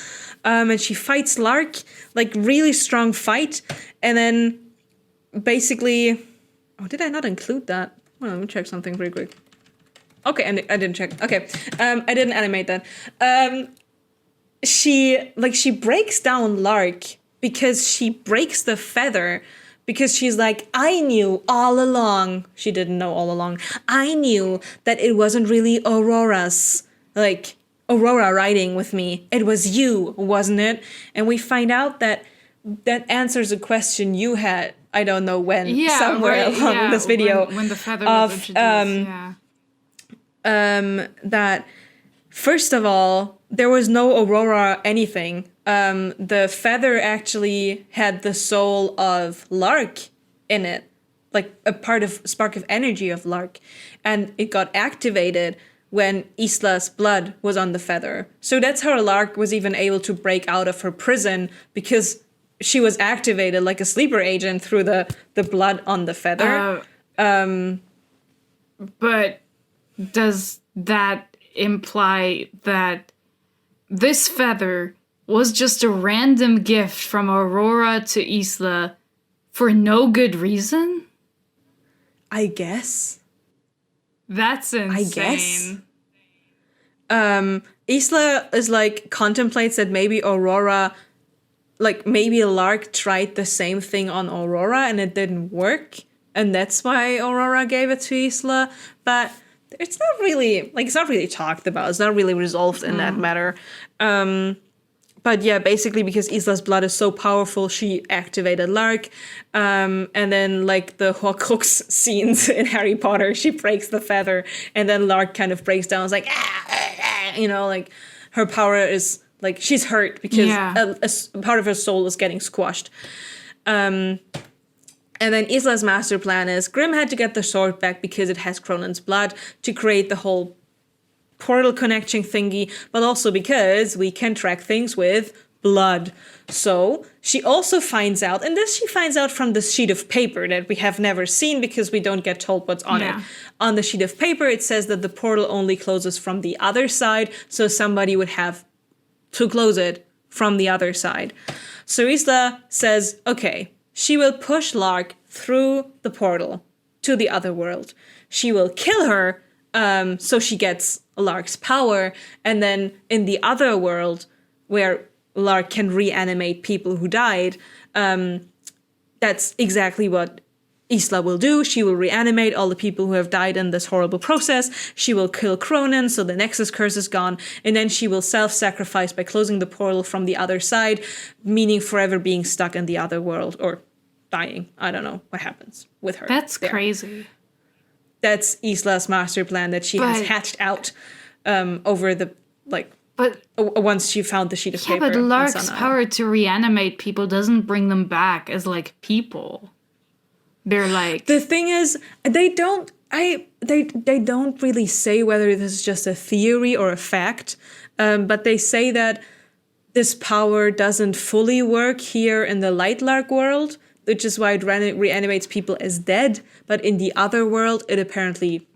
And she fights Lark, like, really strong fight. And then basically, oh, did I not include that? Well, let me check something pretty quick. Okay, and I didn't check. Okay, I didn't animate that. She breaks down Lark because she breaks the feather. Because she's like, I knew all along. She didn't know all along. I knew that it wasn't really Aurora riding with me. It was you, wasn't it? And we find out that answers a question you had, I don't know when, somewhere along this video. When the feather was introduced, that, first of all, there was no Aurora anything. The feather actually had the soul of Lark in it, like a part of spark of energy of Lark, and it got activated when Isla's blood was on the feather. So that's how Lark was even able to break out of her prison, because she was activated like a sleeper agent through the blood on the feather. But does that imply that this feather was just a random gift from Aurora to Isla for no good reason? I guess. That's insane. I guess. Isla is like, contemplates that maybe Aurora like maybe Lark tried the same thing on Aurora and it didn't work, and that's why Aurora gave it to Isla. But it's not really talked about. It's not really resolved in that matter. But yeah, basically because Isla's blood is so powerful, she activated Lark. And then like the Horcrux scenes in Harry Potter, she breaks the feather, and then Lark kind of breaks down. It's like, like her power is like she's hurt because a part of her soul is getting squashed. And then Isla's master plan is Grimm had to get the sword back because it has Cronan's blood to create the whole portal connection thingy, but also because we can track things with blood. So she also finds out, and this she finds out from the sheet of paper that we have never seen because we don't get told what's on it. On the sheet of paper, it says that the portal only closes from the other side, so somebody would have to close it from the other side. So Isla says, okay, she will push Lark through the portal to the other world. She will kill her, so she gets Lark's power, and then in the other world where Lark can reanimate people who died, that's exactly what Isla will do. She will reanimate all the people who have died in this horrible process. She will kill Cronin, so the Nexus curse is gone, and then she will self-sacrifice by closing the portal from the other side, meaning forever being stuck in the other world, or dying. I don't know what happens with her. That's crazy. That's Isla's master plan that she has hatched out over the, once she found the sheet of paper. Yeah, but Lark's power to reanimate people doesn't bring them back as, like, people. They're like... The thing is, they don't really say whether this is just a theory or a fact, but they say that this power doesn't fully work here in the Lightlark world, which is why it reanimates people as dead, but in the other world, it apparently...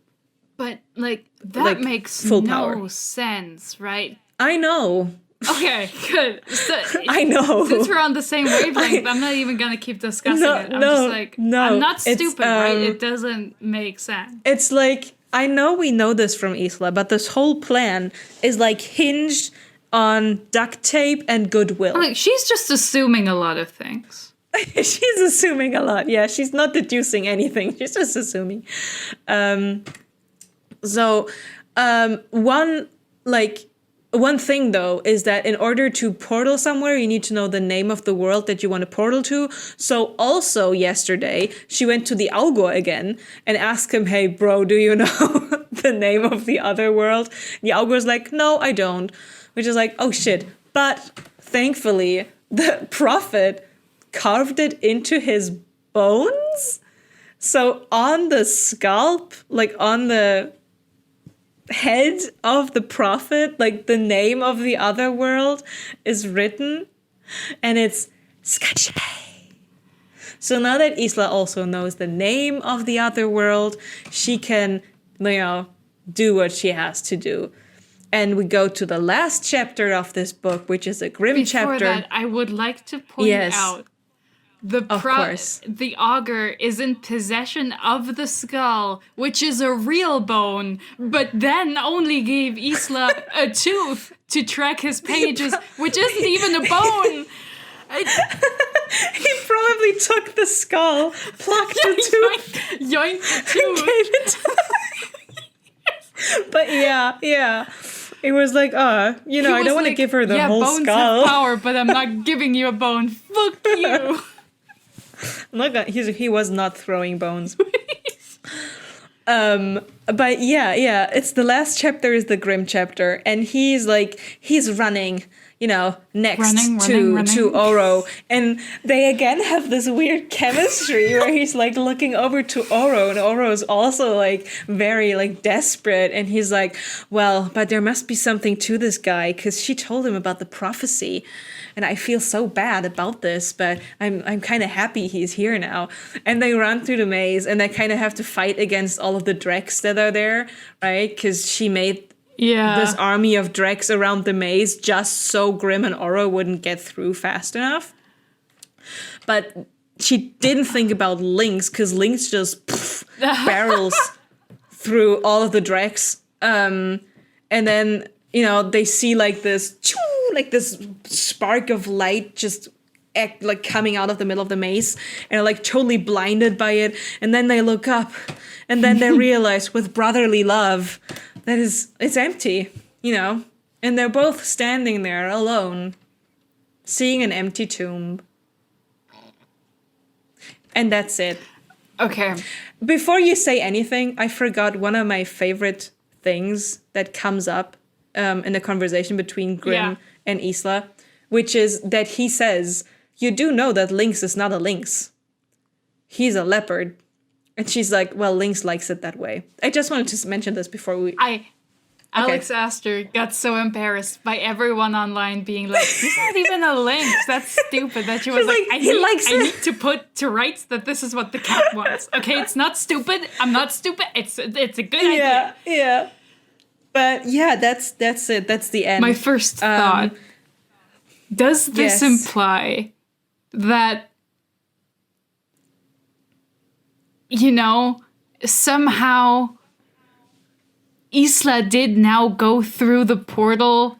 But, like, that makes full no power. Sense, right? I know. Okay, good. So, I know. Since we're on the same wavelength, I'm not even gonna keep discussing it. I'm just like, I'm not stupid, right? It doesn't make sense. It's like, I know we know this from Isla, but this whole plan is, like, hinged on duct tape and goodwill. Like, she's just assuming a lot of things. She's assuming a lot. Yeah, she's not deducing anything. She's just assuming. One thing, though, is that in order to portal somewhere, you need to know the name of the world that you want to portal to. So also yesterday, she went to the Algor again and asked him, hey, bro, do you know the name of the other world? The Algor's like, no, I don't. Which is like, oh, shit. But thankfully, the prophet carved it into his bones. So on the scalp, like on the head of the prophet, like the name of the other world is written, and it's Skyshade. So now that Isla also knows the name of the other world, she can, do what she has to do. And we go to the last chapter of this book, which is a grim chapter. Before that, I would like to point out the augur is in possession of the skull, which is a real bone, but then only gave Isla a tooth to track his pages, which isn't even a bone. He probably took the skull, plucked the tooth, yoinked the tooth, and gave it to But yeah. It was like, I don't want to give her the whole skull. Yeah, bones have power, but I'm not giving you a bone. Fuck you. He was not throwing bones. But yeah, it's the last chapter is the grim chapter, and he's running, next to Oro, and they again have this weird chemistry where he's like looking over to Oro, and Oro is also like very like desperate, and he's like, well, but there must be something to this guy because she told him about the prophecy. And I feel so bad about this, but I'm kind of happy he's here now. And they run through the maze, and they kind of have to fight against all of the Drex that are there, right? Because she made this army of Drex around the maze just so Grimm and Oro wouldn't get through fast enough. But she didn't think about Lynx, because Lynx just barrels through all of the Drex. And then, they see like this spark of light just like coming out of the middle of the maze and are like totally blinded by it. And then they look up and then they realize with brotherly love that it's empty, you know? And they're both standing there alone, seeing an empty tomb. And that's it. Okay. Before you say anything, I forgot one of my favorite things that comes up in the conversation between Grimm and Isla, which is that he says, you do know that Lynx is not a lynx. He's a leopard. And she's like, well, Lynx likes it that way. I just wanted to mention this before we... Alex Aster got so embarrassed by everyone online being like, he's not even a lynx. That's stupid. That she was like, I need to put to rights that this is what the cat wants. Okay, it's not stupid. I'm not stupid. It's a good idea. Yeah. But yeah, that's it. That's the end. My first thought, does this imply that, you know, somehow Isla did now go through the portal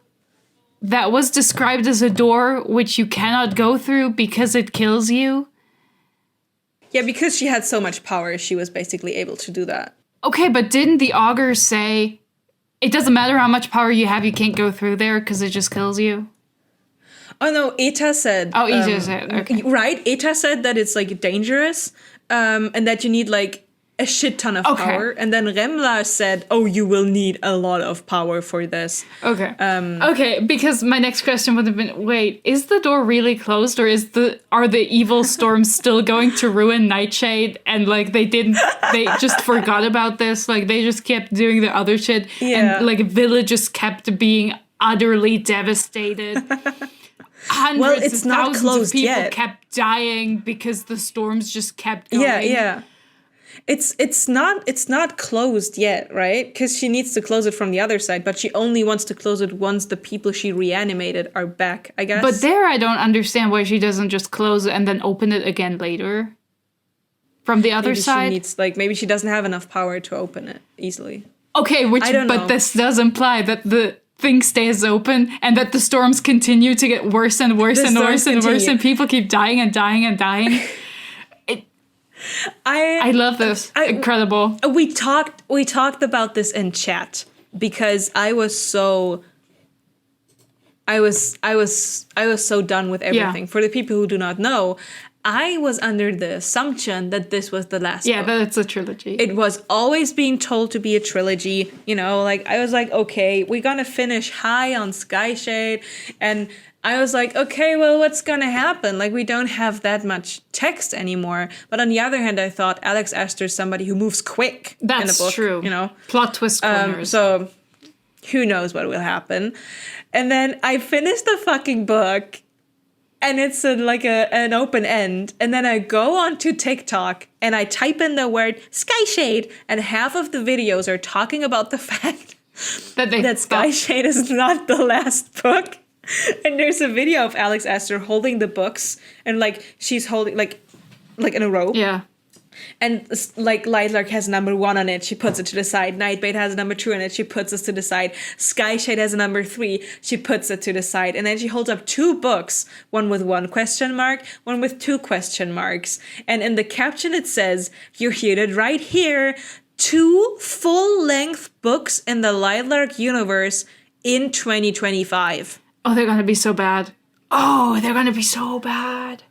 that was described as a door which you cannot go through because it kills you? Yeah, because she had so much power, she was basically able to do that. Okay, but didn't the augur say, it doesn't matter how much power you have, you can't go through there because it just kills you? Oh no, Eta said... Oh, Eta said, okay. Right, Eta said that it's like dangerous and that you need like a shit ton of power. And then Remla said, oh, you will need a lot of power for this. Okay. Okay, because my next question would have been, wait, is the door really closed, or are the evil storms still going to ruin Nightshade, and like they just forgot about this, like they just kept doing the other shit, and like villages kept being utterly devastated. Hundreds of thousands of people kept dying because the storms just kept going. Yeah. It's not closed yet, right? Because she needs to close it from the other side, but she only wants to close it once the people she reanimated are back, I guess. But there I don't understand why she doesn't just close it and then open it again later. From the other side? Maybe she doesn't have enough power to open it easily. Okay, but this does imply that the thing stays open and that the storms continue to get worse and worse and worse and worse, and people keep dying and dying and dying. I love this. Incredible. We talked about this in chat because I was so done with everything. For the people who do not know, I was under the assumption that this was the last book. That it's a trilogy. It was always being told to be a trilogy, you know, like I was like, okay, we're gonna finish high on Skyshade, and I was like, okay, well, what's gonna happen? Like, we don't have that much text anymore. But on the other hand, I thought Alex Aster is somebody who moves quick in a book. True. You know? Plot twist corners. So, who knows what will happen. And then I finished the fucking book, and it's an open end. And then I go onto TikTok, and I type in the word Skyshade, and half of the videos are talking about the fact that Skyshade is not the last book. And there's a video of Alex Aster holding the books, and like she's holding like in a row. Yeah. And like Lightlark has number 1 on it, she puts it to the side. Nightbait has number 2 on it, she puts it to the side. Skyshade has a number 3, she puts it to the side. And then she holds up 2 books, one with 1 question mark, one with 2 question marks. And in the caption it says, "You heard it right here, 2 full-length books in the Lightlark universe in 2025. Oh, they're gonna be so bad. Oh, they're gonna be so bad.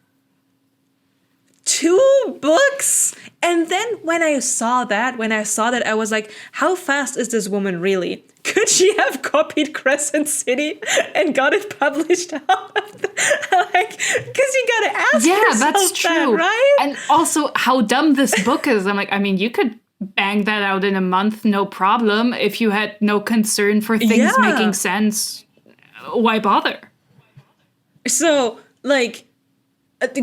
2 books? And then when I saw that, I was like, how fast is this woman really? Could she have copied Crescent City and got it published out? Like, because you gotta ask yourself that's true. that, right? And also, how dumb this book is. I'm like, I mean, you could bang that out in a month, no problem. If you had no concern for things making sense, why bother? So, like,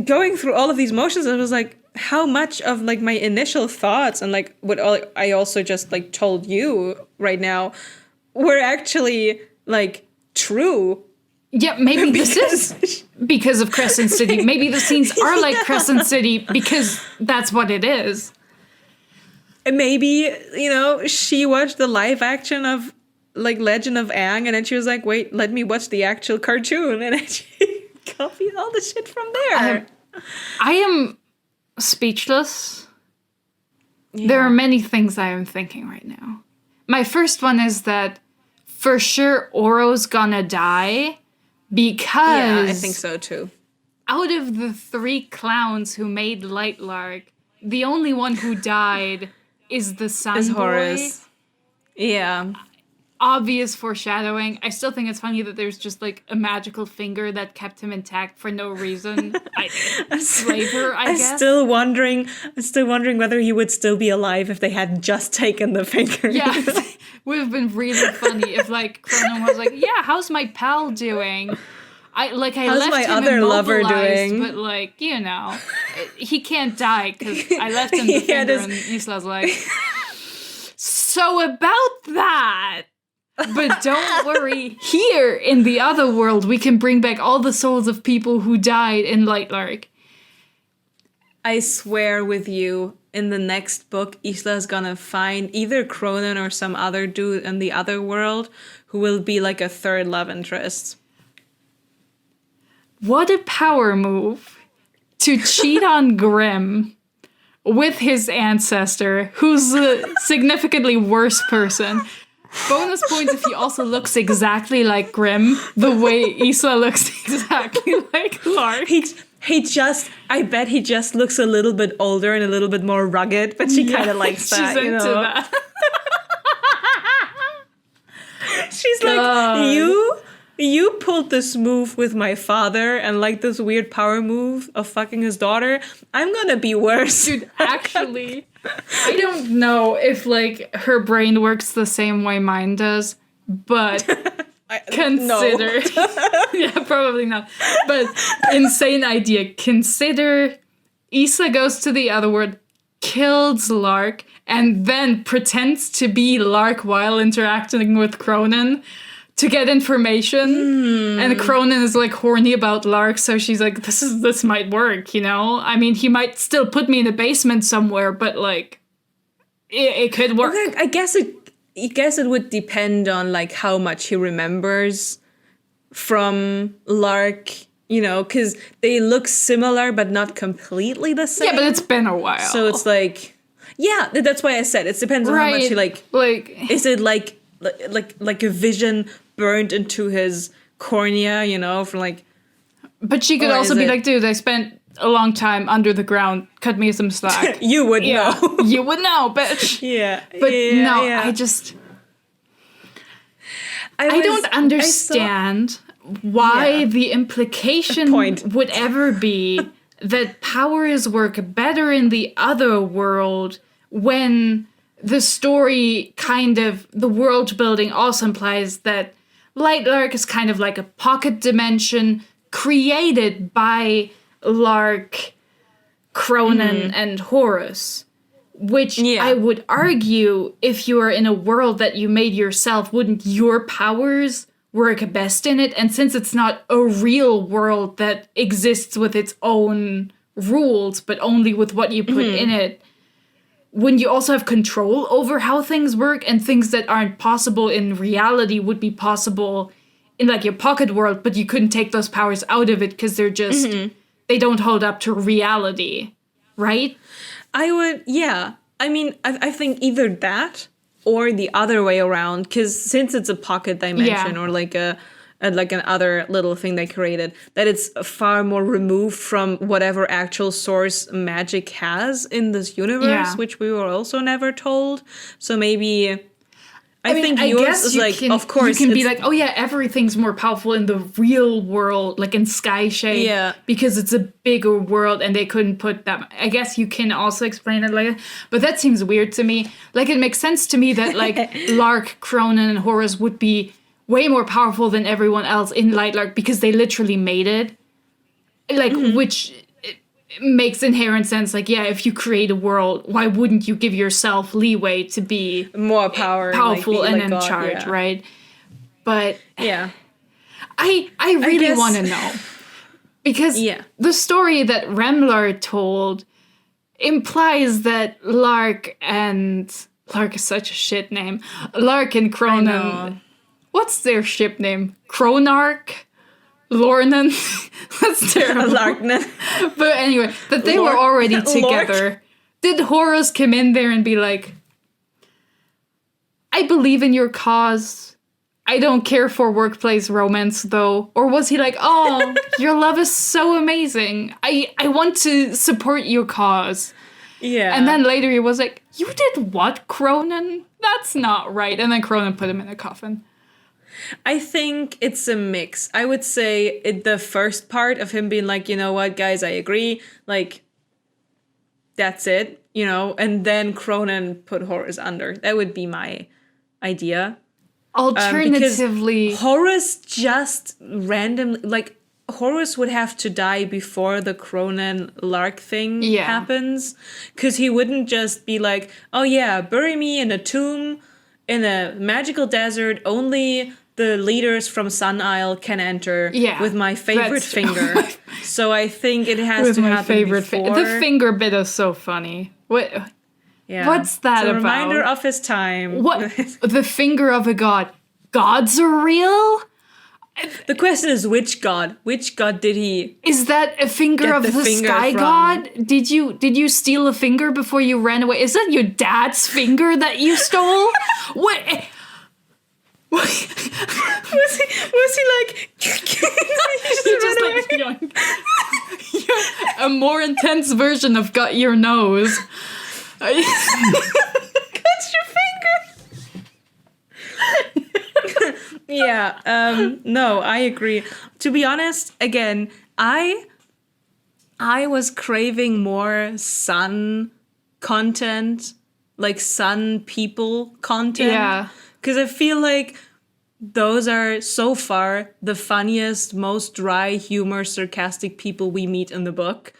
going through all of these motions, I was like, how much of like my initial thoughts and like what I also just like told you right now were actually like true. Yeah, maybe this is because of Crescent City. Maybe the scenes are like Crescent City because that's what it is. And maybe, you know, she watched the live action of like Legend of Aang, and then she was like, wait, let me watch the actual cartoon. And then she Copy all the shit from there. I am speechless. There are many things I am thinking right now. My first one is that for sure Oro's gonna die because... Yeah, I think so too. Out of the 3 clowns who made Lightlark, the only one who died is the sun Is boy. Horus. Yeah. Obvious foreshadowing. I still think it's funny that there's just like a magical finger that kept him intact for no reason. Flavor, I guess. I'm still wondering whether he would still be alive if they had just taken the finger. Yeah, would have been really funny if like Cronin was like, "Yeah, how's my pal doing?" How's my left him other lover immobilized, doing? but like, you know, he can't die because I left him the finger, and Isla's like, "So about that." But don't worry, here in the other world, we can bring back all the souls of people who died in Lightlark. I swear with you, in the next book, Isla's gonna find either Cronin or some other dude in the other world who will be like a third love interest. What a power move to cheat on Grimm with his ancestor, who's a significantly worse person. Bonus points if he also looks exactly like Grimm, the way Isla looks exactly like Lark. I bet he just looks a little bit older and a little bit more rugged, but she kind of likes that, She's into that. She's like, you pulled this move with my father and like this weird power move of fucking his daughter. I'm gonna be worse. Dude, actually, I don't know if like her brain works the same way mine does, but consider... Yeah, probably not. But insane idea. Consider Isla goes to the other world, kills Lark, and then pretends to be Lark while interacting with Cronin to get information. And Cronin is like horny about Lark, so she's like, this might work, you know? I mean, he might still put me in a basement somewhere, but like it could work. Okay, I guess it would depend on like how much he remembers from Lark, you know, because they look similar but not completely the same. Yeah, but it's been a while. So it's like, yeah, that's why I said it depends on how much he like. Is it like a vision burned into his cornea, you know, from like... But she could also be like, dude, I spent a long time under the ground. Cut me some slack. You would know. You would know, bitch. Yeah. But no, yeah. I don't understand why the implication would ever be that powers work better in the other world when the story the world building also implies that Lightlark is kind of like a pocket dimension created by Lark, Cronin, and Horus. Which I would argue, if you are in a world that you made yourself, wouldn't your powers work best in it? And since it's not a real world that exists with its own rules, but only with what you put in it, wouldn't you also have control over how things work, and things that aren't possible in reality would be possible in like your pocket world, but you couldn't take those powers out of it because they're just, they don't hold up to reality, right? I would, yeah. I mean, I think either that or the other way around, because since it's a pocket dimension or like another little thing they created, that it's far more removed from whatever actual source magic has in this universe, which we were also never told. So maybe... I think yours is like, of course... You can be like, oh yeah, everything's more powerful in the real world, like in Skyshade, because it's a bigger world and they couldn't put that... I guess you can also explain it like that, but that seems weird to me. Like, it makes sense to me that, like, Lark, Cronin, and Horus would be way more powerful than everyone else in Lightlark because they literally made it. Like, which... makes inherent sense. Like, yeah, if you create a world, why wouldn't you give yourself leeway to be more powerful and in charge, right? But yeah, I really want to know, because the story that Remlar told implies that Lark is such a shit name. Lark and Cronin. What's their ship name? Cronarch? Lornan. That's terrible. Larknan. But anyway, that they were already together. Did Horus come in there and be like, I believe in your cause. I don't care for workplace romance, though. Or was he like, oh, your love is so amazing. I want to support your cause. Yeah. And then later he was like, you did what, Cronin? That's not right. And then Cronin put him in a coffin. I think it's a mix. I would say the first part of him being like, you know what, guys, I agree. Like, that's it, you know? And then Cronin put Horus under. That would be my idea. Alternatively, Horus just randomly, like, Horus would have to die before the Cronin Lark thing happens. Because he wouldn't just be like, oh yeah, bury me in a tomb in a magical desert, only the leaders from Sun Isle can enter with my favorite finger. So I think it has to happen before. The finger bit is so funny. What? Yeah. What's that it's a about? Reminder of his time. What? The finger of a god. Gods are real? The question is, which god? Which god did he? Is that a finger of the sky god? Did you steal a finger before you ran away? Is that your dad's finger that you stole? What? Was he like? He just like a more intense version of got your nose. Got your finger. Yeah. No, I agree. To be honest, again, I was craving more sun content, like sun people content. Yeah. Because I feel like those are so far the funniest, most dry humor, sarcastic people we meet in the book.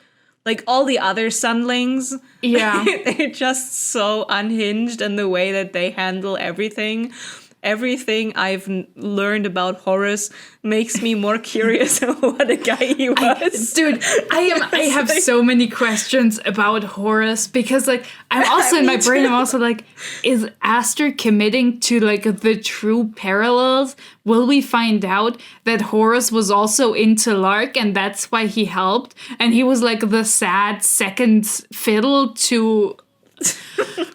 Like all the other sunlings, they're just so unhinged in the way that they handle everything. Everything I've learned about Horus makes me more curious of what a guy he was. I have so many questions about Horus because, like, I'm also in my brain. I'm also like, is Aster committing to like the true parallels? Will we find out that Horus was also into Lark and that's why he helped? And he was like the sad second fiddle to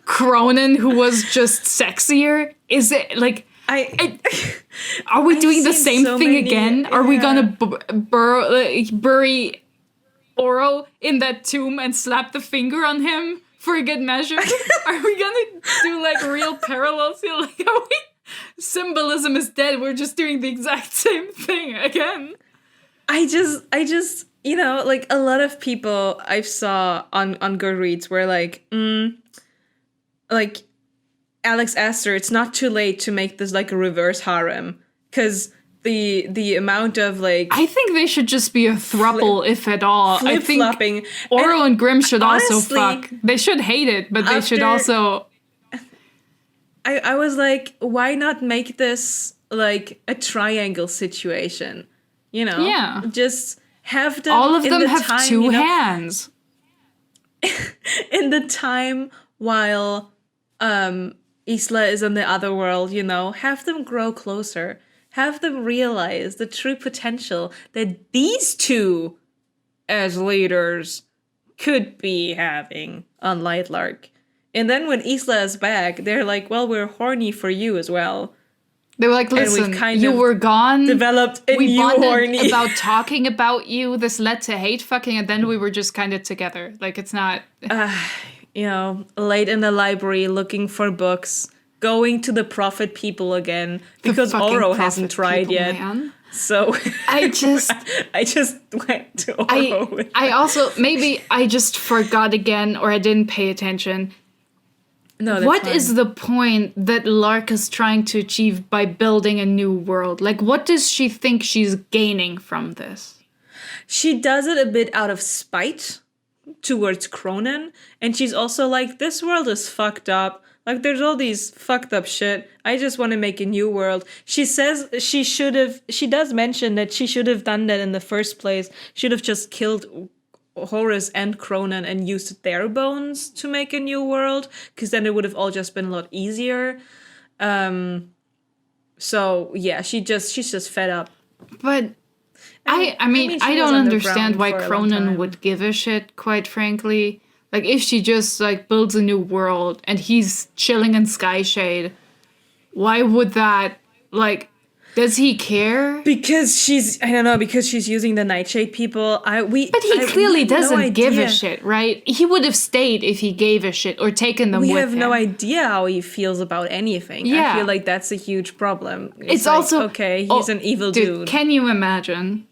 Cronin, who was just sexier? Is it like are we doing the same thing again? Are we gonna bury Oro in that tomb and slap the finger on him for a good measure? Are we gonna do like real parallels here? Like, are we? Symbolism is dead. We're just doing the exact same thing again. I just you know, like a lot of people I saw on Goodreads were like, like Alex Aster, it's not too late to make this like a reverse harem, because the amount of like I think they should just be a throuple, if at all. I think flopping. Oro and Grimm should honestly, also fuck. They should hate it, but they should also. I was like, why not make this like a triangle situation? You know, just have them. All of them have time, two hands. In the time while Isla is in the other world, you know, have them grow closer. Have them realize the true potential that these two, as leaders, could be having on Lightlark. And then when Isla is back, they're like, well, we're horny for you as well. They were like, listen, you were gone. Developed a we new bonded horny. about talking about you. This led to hate fucking, and then we were just kind of together. Like, it's not... you know, late in the library looking for books, going to the prophet people again, because Oro hasn't tried yet. Man. So I just went to Oro. I also, maybe I just forgot again, or I didn't pay attention. No, that's what fine. is the point that Lark is trying to achieve by building a new world? Like, what does she think she's gaining from this? She does it a bit out of spite towards Cronin, and she's also like, this world is fucked up. Like, there's all these fucked up shit. I just want to make a new world. She says she does mention that she should have done that in the first place. Should have just killed Horus and Cronin and used their bones to make a new world, because then it would have all just been a lot easier. So yeah, she's just fed up. But I mean, she I was don't underground understand why for a long Cronin time. would give a shit, quite frankly. Like, if she just, like, builds a new world and he's chilling in Skyshade, why would that, like, does he care? Because she's using the Nightshade people. But he clearly doesn't give a shit, right? He would have stayed if he gave a shit or taken them with him. We have no idea how he feels about anything. Yeah. I feel like that's a huge problem. It's like, also... okay, he's an evil dude. Can you imagine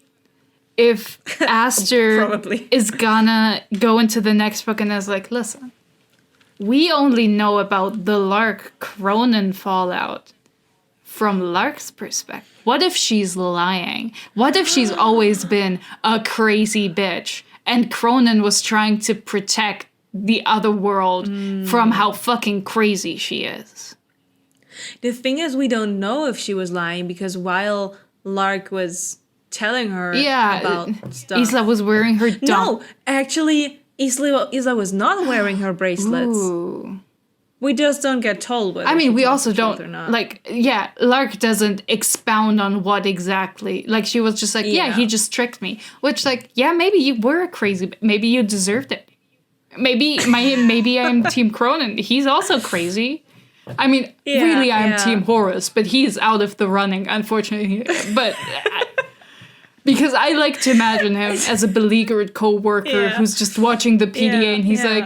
if Aster Probably. is gonna go into the next book and is like, listen, we only know about the Lark Cronin fallout from Lark's perspective. What if she's lying? What if she's always been a crazy bitch and Cronin was trying to protect the other world from how fucking crazy she is? The thing is, we don't know if she was lying because while Lark was telling her about stuff... Isla was wearing her No, actually, Isla was not wearing her bracelets. Ooh. We just don't get told whether I mean, she we told also the truth don't, or not. like, Lark doesn't expound on what exactly. Like, she was just like, yeah, he just tricked me. Which, like, yeah, maybe you were crazy. Maybe you deserved it. Maybe I'm Team Cronin. He's also crazy. I mean, really, I'm Team Horus, but he's out of the running, unfortunately. But... because I like to imagine him as a beleaguered co-worker who's just watching the PDA and he's like,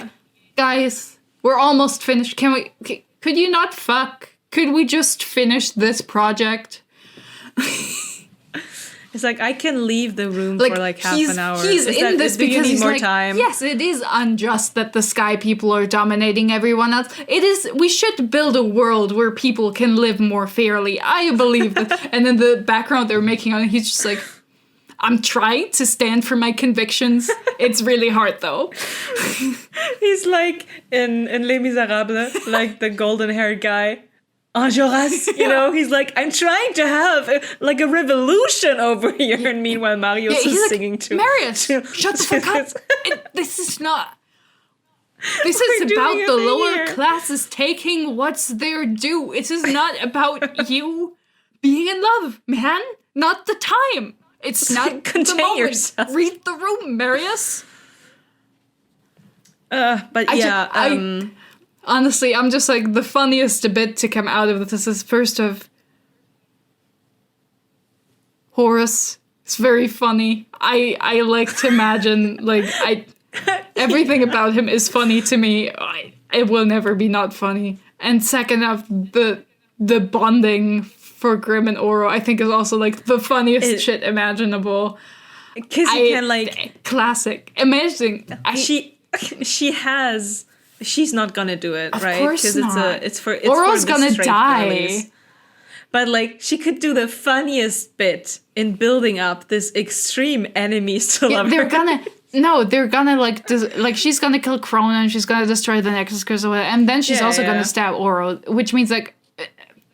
guys... we're almost finished. Could you not fuck? Could we just finish this project? It's like, I can leave the room for like half an hour. He's in this because he's more like, time? yes, it is unjust that the sky people are dominating everyone else. We should build a world where people can live more fairly. I believe that. And then the background they're making on it, he's just like, I'm trying to stand for my convictions. It's really hard, though. He's like in Les Miserables, like the golden-haired guy. Enjolras, you know, he's like, I'm trying to have a revolution over here. And meanwhile, Marius is singing to... Marius, shut the fuck up. This is not... This is about the lower classes taking what's their due. It is not about you being in love, man. Not the time. It's not Contain the moment. yourself. Read the room, Marius. Honestly, I'm just like, the funniest bit to come out of this is first of Horus. It's very funny. I like to imagine, like, everything about him is funny to me. It will never be not funny. And second of the bonding for Grimm and Oro, I think is also like the funniest shit imaginable. Because you can like... Classic. Amazing. She's not gonna do it, right? Of course not. It's for Oro's for gonna die. Girlies. But like, she could do the funniest bit in building up this extreme enemies to love her. They're gonna like she's gonna kill Cronin, she's gonna destroy the Nexus Crystal, and then she's also gonna stab Oro, which means like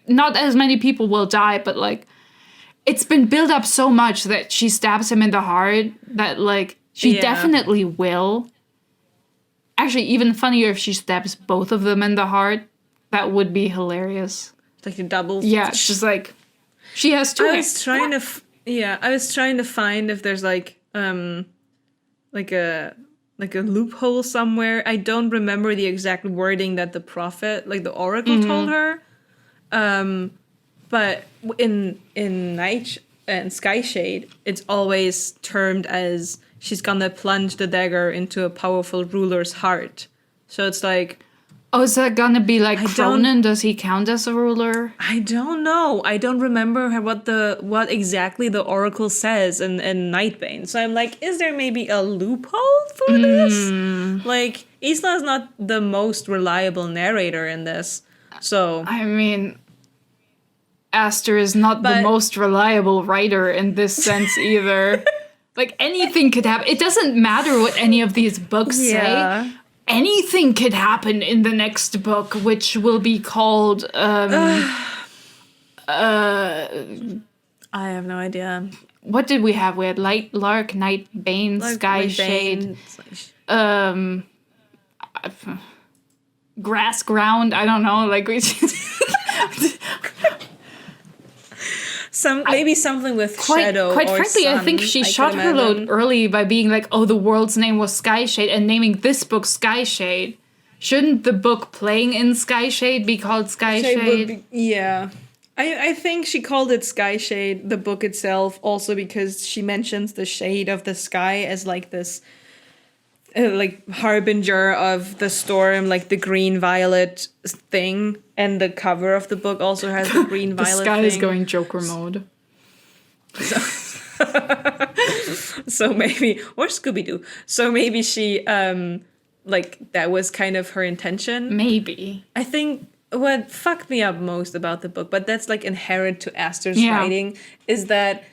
not as many people will die, but like it's been built up so much that she stabs him in the heart that like she definitely will. Actually, even funnier if she stabs both of them in the heart. That would be hilarious. Like a double. Yeah, she's like, she has two. I was trying to find if there's like a loophole somewhere. I don't remember the exact wording that the prophet, like the oracle, told her. But in Night and Skyshade, it's always termed as she's gonna plunge the dagger into a powerful ruler's heart. So it's like, oh, is that gonna be like Cronin? Does he count as a ruler? I don't know. I don't remember what exactly the oracle says in Nightbane. So I'm like, is there maybe a loophole for this? Like, Isla is not the most reliable narrator in this. So I mean, Aster is not the most reliable writer in this sense either. Like, anything could happen. It doesn't matter what any of these books say. Anything could happen in the next book, which will be called I have no idea. What did we have? We had Lightlark, Nightbane, Skyshade, Grass Ground. I don't know. Like we. maybe something with shadow. Quite or frankly, I sun, think she could shot her load imagine. early by being like, "Oh, the world's name was Skyshade," and naming this book Skyshade. Shouldn't the book playing in Skyshade be called Skyshade? Yeah. I think she called it Skyshade, the book itself, also because she mentions the shade of the sky as like this like harbinger of the storm, like the green violet thing. And the cover of the book also has the green The violet sky thing. is going Joker mode. So maybe, or Scooby-Doo. So maybe she, like, that was kind of her intention. Maybe. I think what fucked me up most about the book, but that's like inherent to Aster's Yeah. writing, is that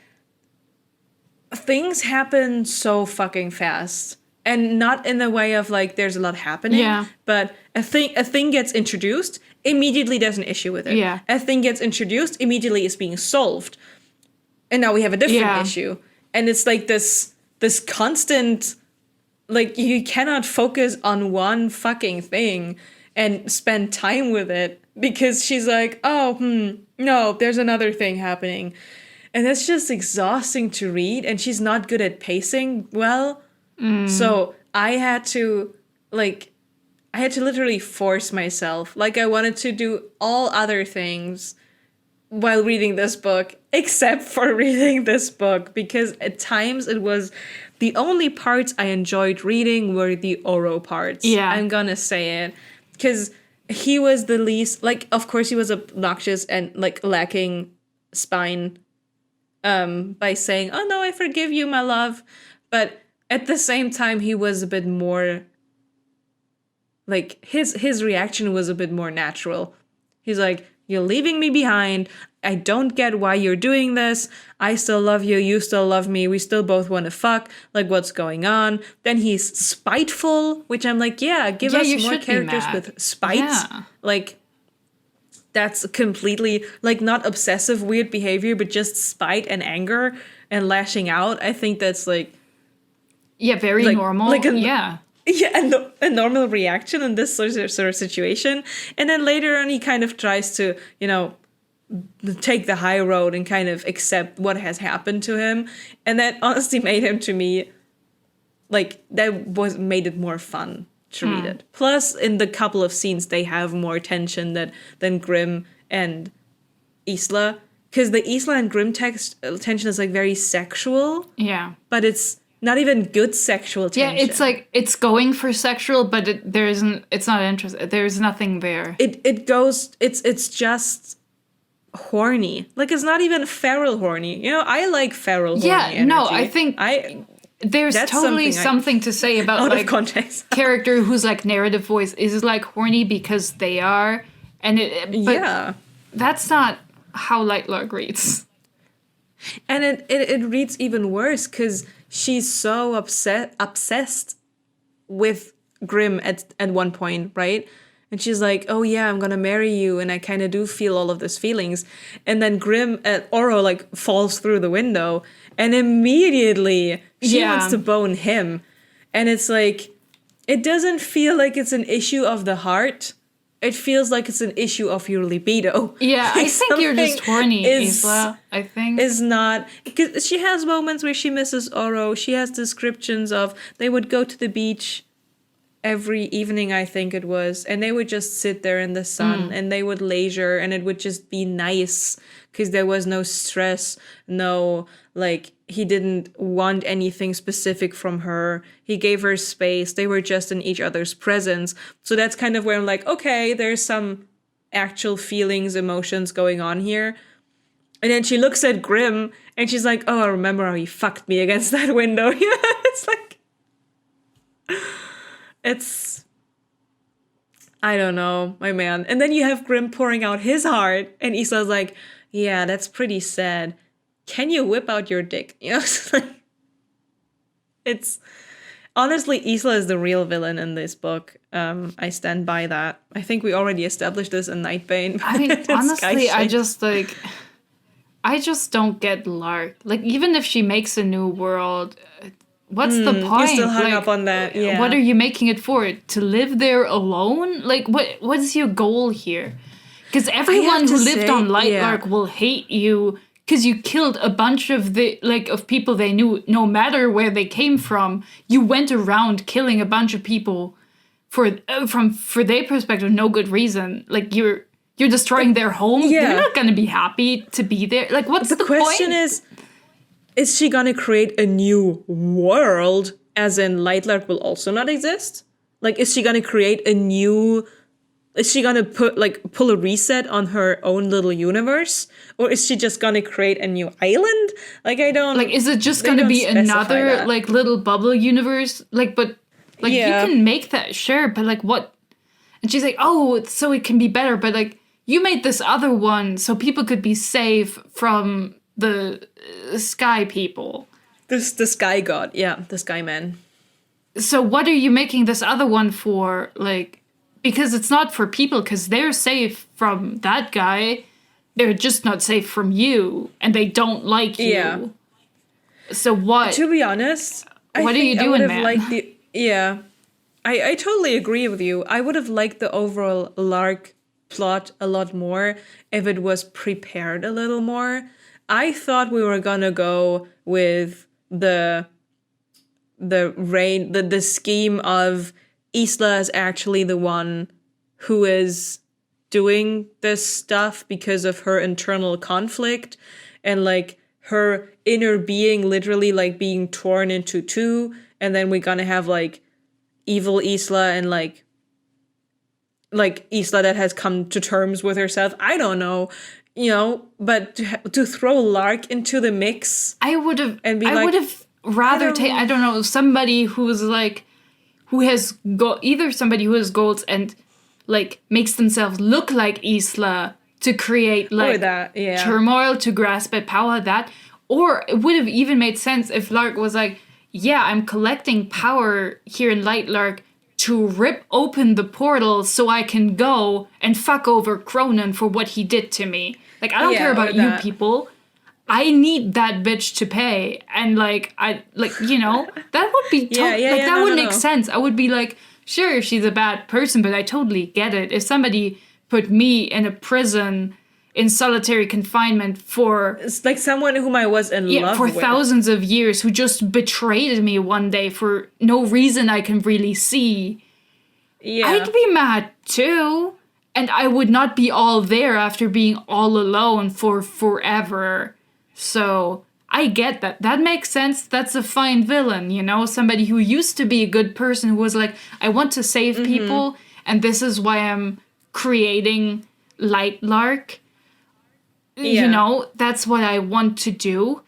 things happen so fucking fast. And not in the way of like there's a lot happening, Yeah. but a thing gets introduced, immediately there's an issue with it. Yeah. A thing gets introduced, immediately it's being solved. And now we have a different Yeah. issue. And it's like this constant, like, you cannot focus on one fucking thing and spend time with it because she's like, no, there's another thing happening. And that's just exhausting to read. And she's not good at pacing well. So I had to literally force myself. Like, I wanted to do all other things while reading this book, except for reading this book, because at times it was the only parts I enjoyed reading were the Oro parts. Yeah. I'm gonna say it. Because he was the least, like, of course he was obnoxious and, like, lacking spine by saying, "Oh no, I forgive you, my love." But at the same time, he was a bit more, like, his reaction was a bit more natural. He's like, "You're leaving me behind. I don't get why you're doing this. I still love you. You still love me. We still both want to fuck. Like, what's going on?" Then he's spiteful, which I'm like, yeah, give us you more should be characters mad. with spite. Yeah. Like, that's completely, like, not obsessive weird behavior, but just spite and anger and lashing out. I think that's, like, Yeah, very Like- normal. like a- yeah. yeah, a normal reaction in this sort of situation. And then later on, he kind of tries to, take the high road and kind of accept what has happened to him. And that honestly made him, to me, like, made it more fun to read it. Plus, in the couple of scenes, they have more tension than Grimm and Isla. Because the Isla and Grimm tension is, like, very sexual, Yeah. but it's not even good sexual Yeah, tension. it's like, it's going for sexual, but it's not interesting. There's nothing there. It's just horny. Like, it's not even feral horny. I like feral horny Yeah, no, energy. I think there's that's totally something something to say about, out of like, context. character whose, like, narrative voice is, like, horny because they are. And but Yeah. that's not how Lightlark reads. And it reads even worse because she's so obsessed with Grimm at one point, right? And she's like, "Oh yeah, I'm gonna marry you," and I kind of do feel all of these feelings. And then Oro, like, falls through the window, and immediately she Yeah. wants to bone him. And it's like, it doesn't feel like it's an issue of the heart. It feels like it's an issue of your libido. Yeah, I Like, think you're just something horny, is- Isla. I think. Is not, because she has moments where she misses Oro. She has descriptions of they would go to the beach every evening, I think it was, and they would just sit there in the sun and they would leisure, and it would just be nice because there was no stress, no, like, he didn't want anything specific from her. He gave her space. They were just in each other's presence. So that's kind of where I'm like, okay, there's some actual feelings, emotions going on here. And then she looks at Grimm and she's like, "Oh, I remember how he fucked me against that window." It's like, I don't know, my man. And then you have Grimm pouring out his heart, and Isla's like, "Yeah, that's pretty sad. Can you whip out your dick?" It's like, it's honestly, Isla is the real villain in this book. I stand by that. I think we already established this in Nightbane. I mean, honestly, Skyshade. I just don't get Lark. Like, even if she makes a new world, what's the point? You're still hung Like, up on that. Yeah. What are you making it for? To live there alone? Like, what is your goal here? Because everyone to who lived say- on Lightlark yeah. will hate you because you killed a bunch of of people they knew, no matter where they came from. You went around killing a bunch of people for their perspective, no good reason. Like you're destroying their home. Yeah. They're not gonna be happy to be there. Like, what's the question point? Is she gonna create a new world, as in Lightlark will also not exist? Like, is she gonna create a new? Is she gonna pull a reset on her own little universe, or is she just gonna create a new island? Like, I don't. Like, is it just gonna be another like little bubble universe? Like, but like you can make that, sure, but like what? And she's like, oh, so it can be better, but like you made this other one so people could be safe from the sky people. The sky god, yeah, the sky man. So what are you making this other one for? Like, because it's not for people, because they're safe from that guy. They're just not safe from you, and they don't like you. Yeah. So what? To be honest, what are you doing, man? I totally agree with you. I would have liked the overall Lark plot a lot more if it was prepared a little more. I thought we were gonna go with the scheme of Isla is actually the one who is doing this stuff because of her internal conflict, and like her inner being literally like being torn into two, and then we're gonna have like evil Isla and like Isla that has come to terms with herself. I don't know, but to throw Lark into the mix, I would have rather take, I don't know, somebody who's like, who has either somebody who has goals and like makes themselves look like Isla to create like turmoil, to grasp at power, or it would have even made sense if Lark was like, yeah, I'm collecting power here in Lightlark to rip open the portal so I can go and fuck over Cronin for what he did to me. Like, I don't care about you people. I need that bitch to pay. And that would be that would make sense. I would be like, sure, she's a bad person, but I totally get it. If somebody put me in a prison in solitary confinement for... It's like someone whom I was in love with. For thousands of years, who just betrayed me one day for no reason I can really see. Yeah. I'd be mad too. And I would not be all there after being all alone for forever. So I get that. That makes sense. That's a fine villain, Somebody who used to be a good person who was like, I want to save people, and this is why I'm creating Lightlark. Yeah. That's what I want to do.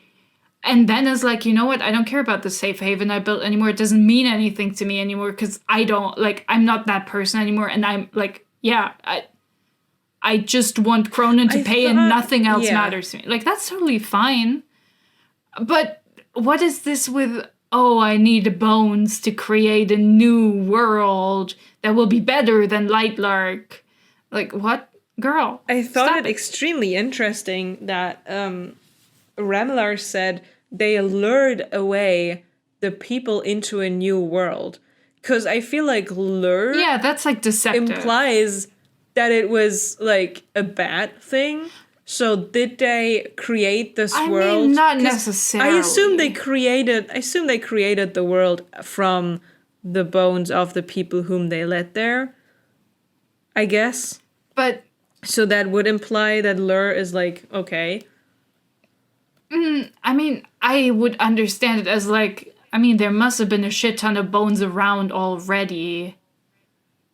And then it's like, you know what? I don't care about the safe haven I built anymore. It doesn't mean anything to me anymore because I'm not that person anymore. And I'm like, yeah, I just want Cronin to pay and nothing else matters to me. Like, that's totally fine. But what is this with, I need bones to create a new world that will be better than Lightlark? Like, what? Girl, I thought it extremely interesting that Ramlar said they lured away the people into a new world. Because I feel like lure... Yeah, that's like deceptive. ...implies that it was like a bad thing. So did they create this world? I mean, not necessarily. I assume they created the world from the bones of the people whom they let there. I guess. But... So that would imply that Lur is like, okay. I mean, I would understand it as like, there must have been a shit ton of bones around already.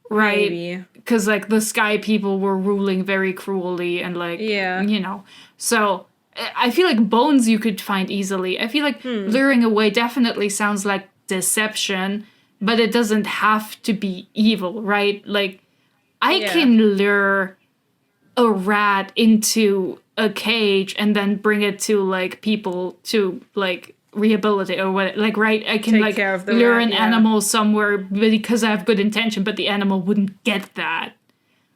Right? Maybe. Because, like, the sky people were ruling very cruelly and, like, So, I feel like bones you could find easily. I feel like luring away definitely sounds like deception, but it doesn't have to be evil, right? Like, I can lure a rat into a cage and then bring it to like people to like rehabilitate or what, like, right? I can like lure an animal somewhere because I have good intention, but the animal wouldn't get that,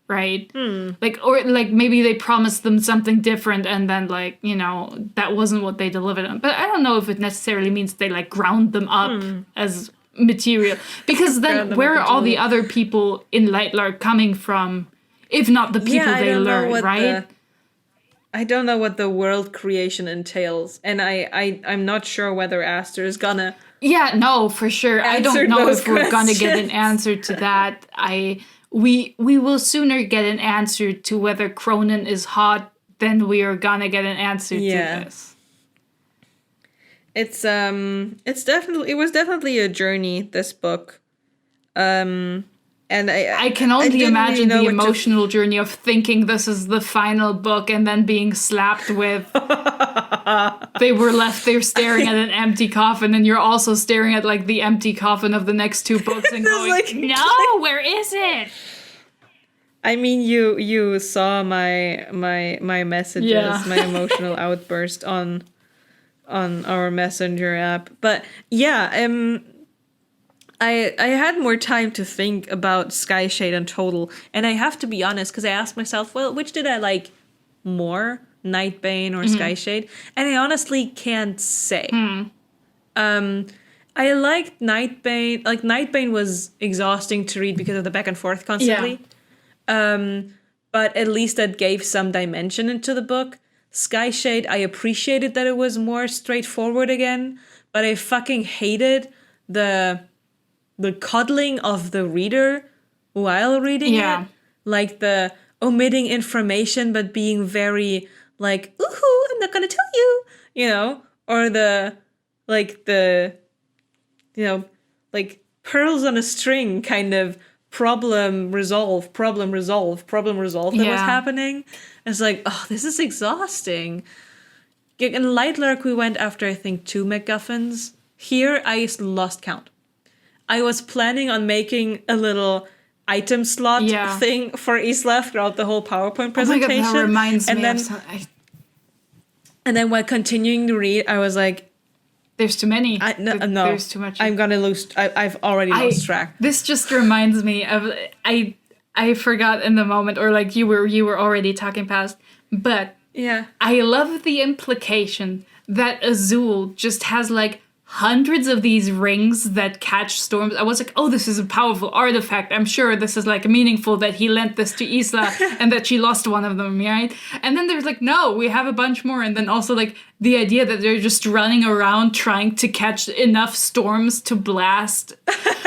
right? Like, or like maybe they promised them something different and then like, that wasn't what they delivered on. But I don't know if it necessarily means they like ground them up as material, because then where are all the other people in Lightlark coming from? If not the people they lured, right? I don't know what the world creation entails, and I'm not sure whether Aster is gonna. Yeah, no, for sure. I don't know if we're gonna get an answer to that. We will sooner get an answer to whether Cronin is hot than we are gonna get an answer to this. It was definitely a journey, this book. And I can only imagine the emotional journey of thinking this is the final book and then being slapped with they were left there staring at an empty coffin, and you're also staring at like the empty coffin of the next two books and going, like, no, where is it? I mean, you saw my messages, my emotional outburst on our messenger app. But yeah, I had more time to think about Skyshade in total, and I have to be honest, because I asked myself, well, which did I like more, Nightbane or Skyshade? And I honestly can't say. I liked Nightbane. Like, Nightbane was exhausting to read because of the back and forth constantly. But at least that gave some dimension into the book. Skyshade, I appreciated that it was more straightforward again, but I fucking hated the coddling of the reader while reading it. Like the omitting information but being very like, ooh, I'm not gonna tell you, or the pearls on a string kind of problem resolve that was happening. It's like, oh, this is exhausting. In Lightlark, we went after, I think, 2 MacGuffins. Here, I lost count. I was planning on making a little item slot thing for Isla throughout the whole PowerPoint presentation. Oh my God, that reminds me of something. And then while continuing to read, I was like, there's too many. No, there's too much. I'm gonna lose. I've already lost track. This just reminds me of I forgot in the moment, or like you were already talking past. But yeah, I love the implication that Azul just has like hundreds of these rings that catch storms. I was like, oh, this is a powerful artifact. I'm sure this is like meaningful that he lent this to Isla and that she lost one of them, right? And then there's like, no, we have a bunch more. And then also like the idea that they're just running around trying to catch enough storms to blast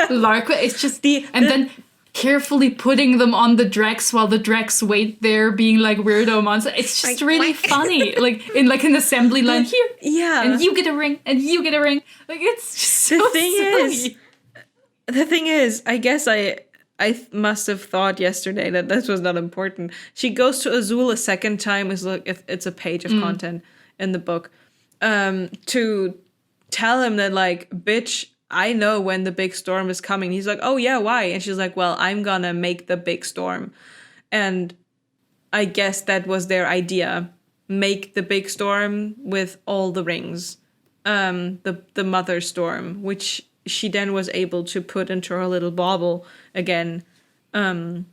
Lark. It's just then carefully putting them on the Drex while the Drex wait there being like weirdo monsters. It's just really funny. Like in like an assembly line here. Yeah. And you get a ring and you get a ring. Like it's just so silly. The thing is, I guess I must have thought yesterday that this was not important. She goes to Azul a second time, is like if it's a page of content in the book, to tell him that like, bitch, I know when the big storm is coming. He's like, oh yeah, why? And she's like, well, I'm gonna make the big storm. And I guess that was their idea. Make the big storm with all the rings. The mother storm, which she then was able to put into her little bauble again. I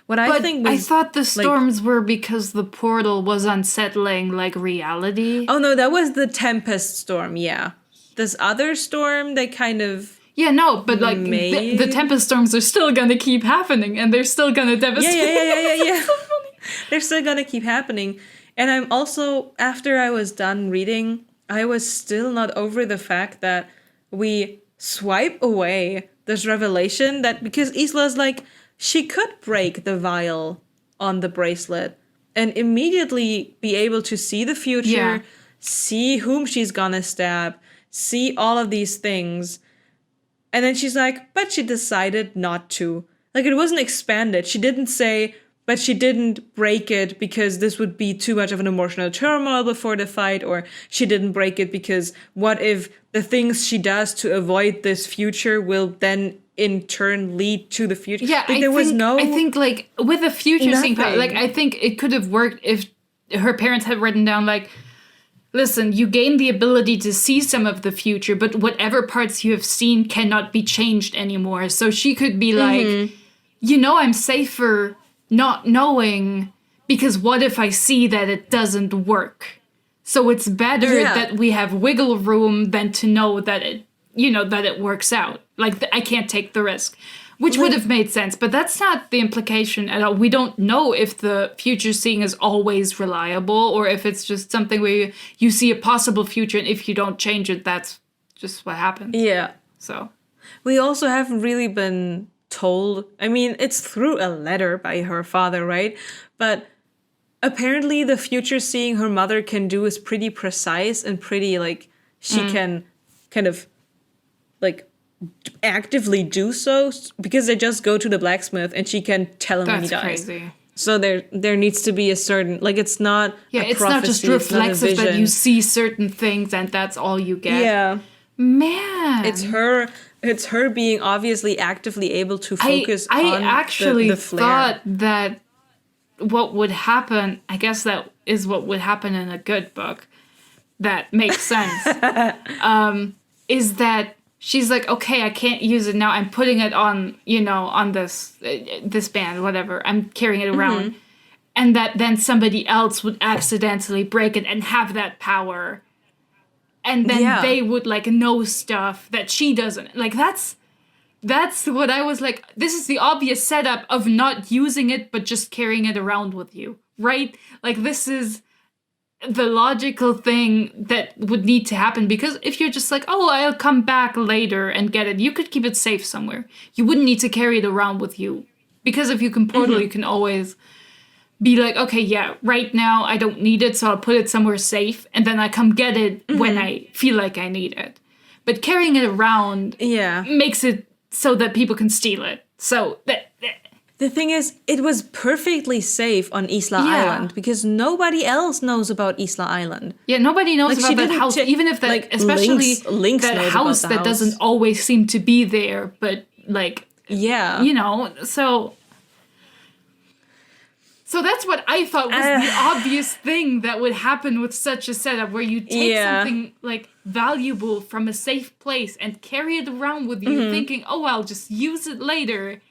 thought the storms were because the portal was unsettling like reality. Oh no, that was the Tempest storm, yeah. This other storm, they kind of... Yeah, no, but like the Tempest storms are still gonna keep happening and they're still gonna devastate. Yeah. So funny. They're still gonna keep happening. And I'm also, after I was done reading, I was still not over the fact that we swipe away this revelation that, because Isla's like, she could break the vial on the bracelet and immediately be able to see the future, see whom she's gonna stab, see all of these things. And then she's like, but she decided not to. Like, it wasn't expanded. She didn't say, but she didn't break it because this would be too much of an emotional turmoil before the fight, or she didn't break it because what if the things she does to avoid this future will then in turn lead to the future? Yeah, like, I think like with the future thing, like I think it could have worked if her parents had written down like, listen, you gain the ability to see some of the future, but whatever parts you have seen cannot be changed anymore. So she could be like, I'm safer not knowing, because what if I see that it doesn't work? So it's better that we have wiggle room than to know that it, that it works out. Like, I can't take the risk. Which would have made sense, but that's not the implication at all. We don't know if the future seeing is always reliable or if it's just something where you see a possible future and if you don't change it, that's just what happens. Yeah. So We also haven't really been told. I mean, it's through a letter by her father, right? But apparently the future seeing her mother can do is pretty precise and pretty, like, she can kind of, like, actively do so because they just go to the blacksmith and she can tell him when he that's dies. crazy. So there needs to be a certain, like, it's not Yeah, a it's not just prophecy, it's not a reflexive that vision. you see certain things and that's all you get. Yeah. Man. It's her being obviously actively able to focus I on actually the flare. thought that what would happen, I guess that is what would happen in a good book, that makes sense, is that she's like, okay, I can't use it now. I'm putting it on, on this band, whatever. I'm carrying it around. And that then somebody else would accidentally break it and have that power. And then they would, like, know stuff that she doesn't. Like, that's what I was like, this is the obvious setup of not using it, but just carrying it around with you, right? Like, this is the logical thing that would need to happen, because if you're just like, oh, I'll come back later and get it, you could keep it safe somewhere. You wouldn't need to carry it around with you, because if you can portal, you can always be like, okay, yeah, right now I don't need it, so I'll put it somewhere safe, and then I come get it when I feel like I need it. But carrying it around makes it so that people can steal it. So the thing is, it was perfectly safe on Isla Island because nobody else knows about Isla Island. Yeah, nobody knows about that house, even if that, like, especially Lynx that knows house about the that doesn't always seem to be there, but, like, So that's what I thought was the obvious thing that would happen with such a setup, where you take something, like, valuable from a safe place and carry it around with you, thinking, oh, I'll just use it later.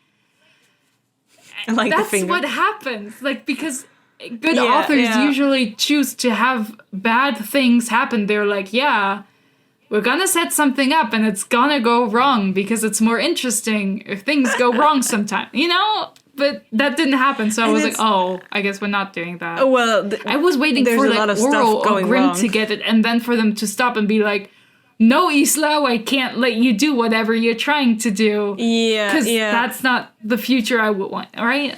Like that's what happens. Like, because good authors usually choose to have bad things happen. They're like, we're gonna set something up and it's gonna go wrong because it's more interesting if things go wrong sometime, But that didn't happen, so I was like, oh, I guess we're not doing that. Well, I was waiting for, like, Oro or Grimm to get it, and then for them to stop and be like, no, Isla, I can't let you do whatever you're trying to do. Yeah, because that's not the future I would want, right?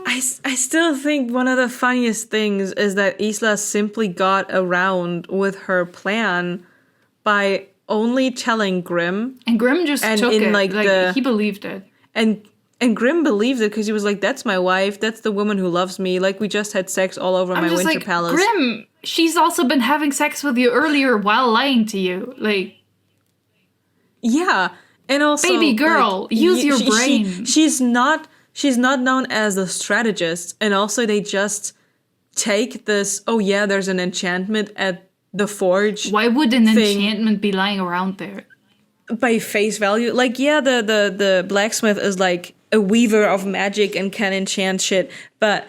I still think one of the funniest things is that Isla simply got around with her plan by only telling Grimm. And Grimm just took it. Like, he believed it. And Grimm believed it because he was like, that's my wife. That's the woman who loves me. Like, we just had sex all over my winter palace. Grimm, she's also been having sex with you earlier while lying to you. Like, yeah. And also, baby girl, like, use your brain. She's not known as a strategist. And also they just take this, oh yeah, there's an enchantment at the forge. Why would an enchantment be lying around there? By face value. Like, yeah, the blacksmith is like a weaver of magic and can enchant shit, but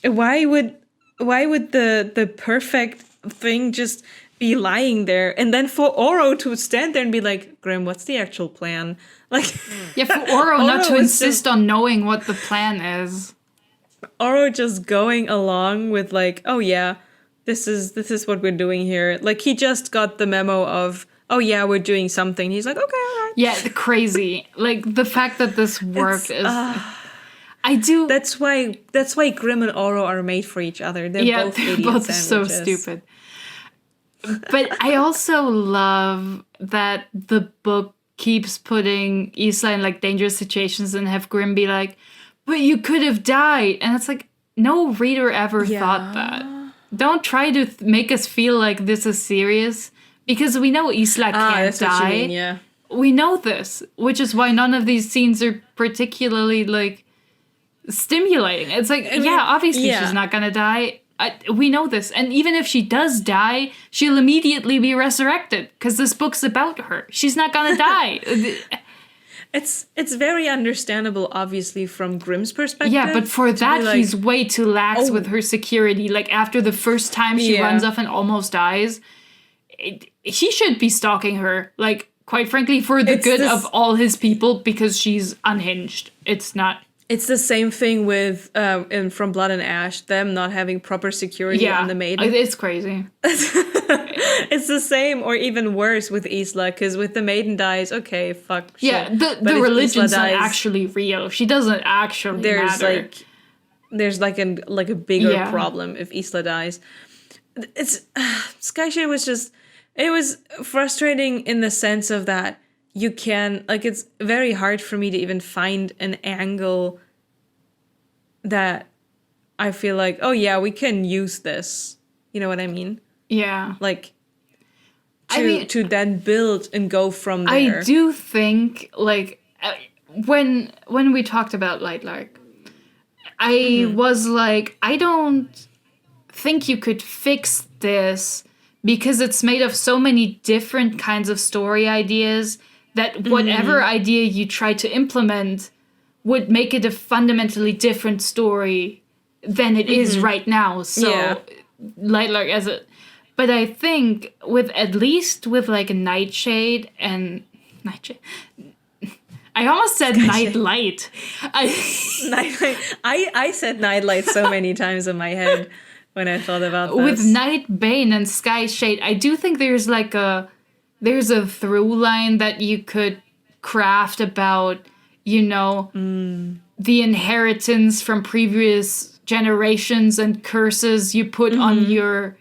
why would the perfect thing just be lying there, and then for Oro to stand there and be like, Grimm, what's the actual plan? Like, for Oro not to insist on knowing what the plan is. Oro just going along with, like, oh yeah, this is what we're doing here. Like, he just got the memo of, oh yeah, we're doing something. He's like, okay, all right. Yeah, crazy. Like, the fact that this worked is... I do... That's why Grimm and Oro are made for each other. They're both so stupid. But I also love that the book keeps putting Isla in, like, dangerous situations and have Grimm be like, but you could have died. And it's like, no reader ever thought that. Don't try to make us feel like this is serious. Because we know Isla can't die. What you mean, yeah. We know this, which is why none of these scenes are particularly, like, stimulating. It's like, obviously she's not gonna die. We know this. And even if she does die, she'll immediately be resurrected, because this book's about her. She's not gonna die. It's very understandable, obviously, from Grimm's perspective. Yeah, but for that, like, he's way too lax with her security. Like, after the first time she runs off and almost dies... he should be stalking her, like, quite frankly, for the good this- of all his people, because she's unhinged. It's not. It's the same thing with from Blood and Ash, them not having proper security Yeah, on the maiden. it's crazy. It's the same, or even worse with Isla, because with the maiden dies, okay, fuck. Yeah, shit. the But if religion's Isla not dies, actually real. She doesn't actually there's matter. there's a bigger Yeah. problem if Isla dies. It's Skyshade was just, it was frustrating in the sense of that you can, like, it's very hard for me to even find an angle that I feel like, oh yeah, we can use this. You know what I mean? Yeah. Like, I mean, to then build and go from there. I do think, like, when we talked about Lightlark, I was like, I don't think you could fix this because it's made of so many different kinds of story ideas that whatever idea you try to implement would make it a fundamentally different story than it is right now. So, Yeah. Lightlark as a... But I think at least with like Nightshade and... Nightshade... I almost said Nightlight. I said Nightlight so many times in my head when I thought about this. With Nightbane and Skyshade, I do think there's a through line that you could craft about, you know, the inheritance from previous generations and curses you put on your,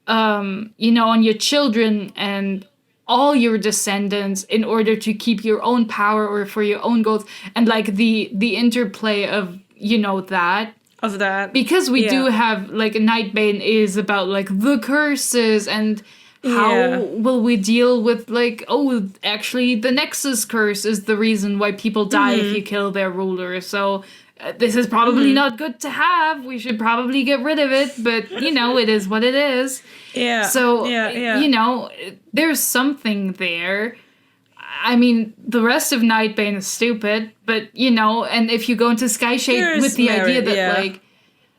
you know, on your children and all your descendants in order to keep your own power or for your own goals, and like the interplay of, you know, that. Of that. Because we do have, like, Nightbane is about, like, the curses and how will we deal with, like, oh, actually, the Nexus curse is the reason why people die if you kill their ruler. So this is probably not good to have. We should probably get rid of it. But, you know, it is what it is. Yeah. So, yeah. you know, there's something there. I mean, the rest of Nightbane is stupid, but, you know, and if you go into Skyshade with the idea that, like,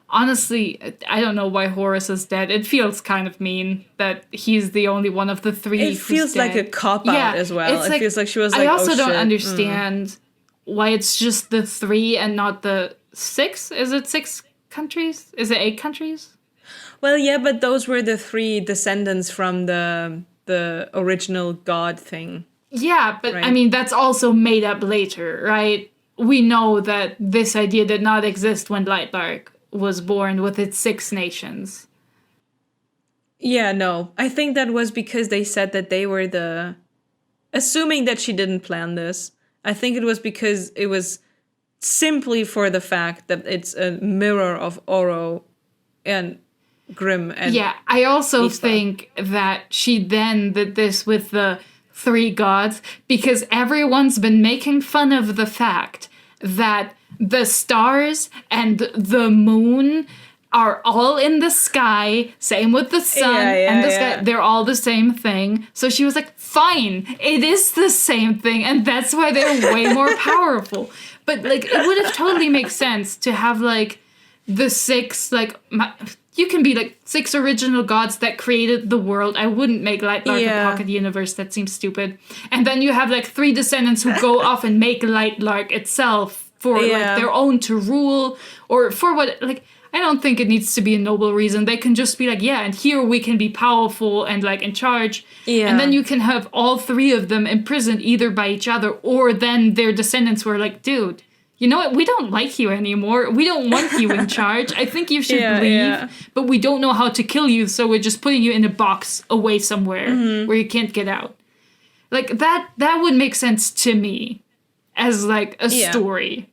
honestly, I don't know why Horus is dead. It feels kind of mean that he's the only one of the three It who's feels like a dead. cop-out as well. It feels like she was like, I also oh, don't shit. understand why it's just the 3 and not the 6. Is it 6 countries? Is it 8 countries? Well, yeah, but those were the 3 descendants from the original god thing. Yeah, but Right. I mean, that's also made up later, right? We know that this idea did not exist when Lightlark was born with its 6 nations. Yeah, no. I think that was because they said that they were assuming that she didn't plan this. I think it was because it was simply for the fact that it's a mirror of Oro and Grimm and... Yeah, I also Isla. think that she then did this with the 3 gods because everyone's been making fun of the fact that the stars and the moon are all in the sky, same with the sun and the sky, they're all the same thing. So she was like, fine, it is the same thing, and that's why they're way more powerful. But, like, it would have totally made sense to have, like, the 6, like, you can be, like, 6 original gods that created the world. I wouldn't make Lightlark a pocket universe. That seems stupid. And then you have, like, 3 descendants who go off and make Lightlark itself for, like, their own to rule, or for what, like, I don't think it needs to be a noble reason. They can just be like, yeah, and here we can be powerful and, like, in charge. Yeah. And then you can have all 3 of them imprisoned either by each other, or then their descendants were like, dude, you know what? We don't like you anymore. We don't want you in charge. I think you should leave, but we don't know how to kill you, so we're just putting you in a box away somewhere where you can't get out. Like, that would make sense to me as, like, a story.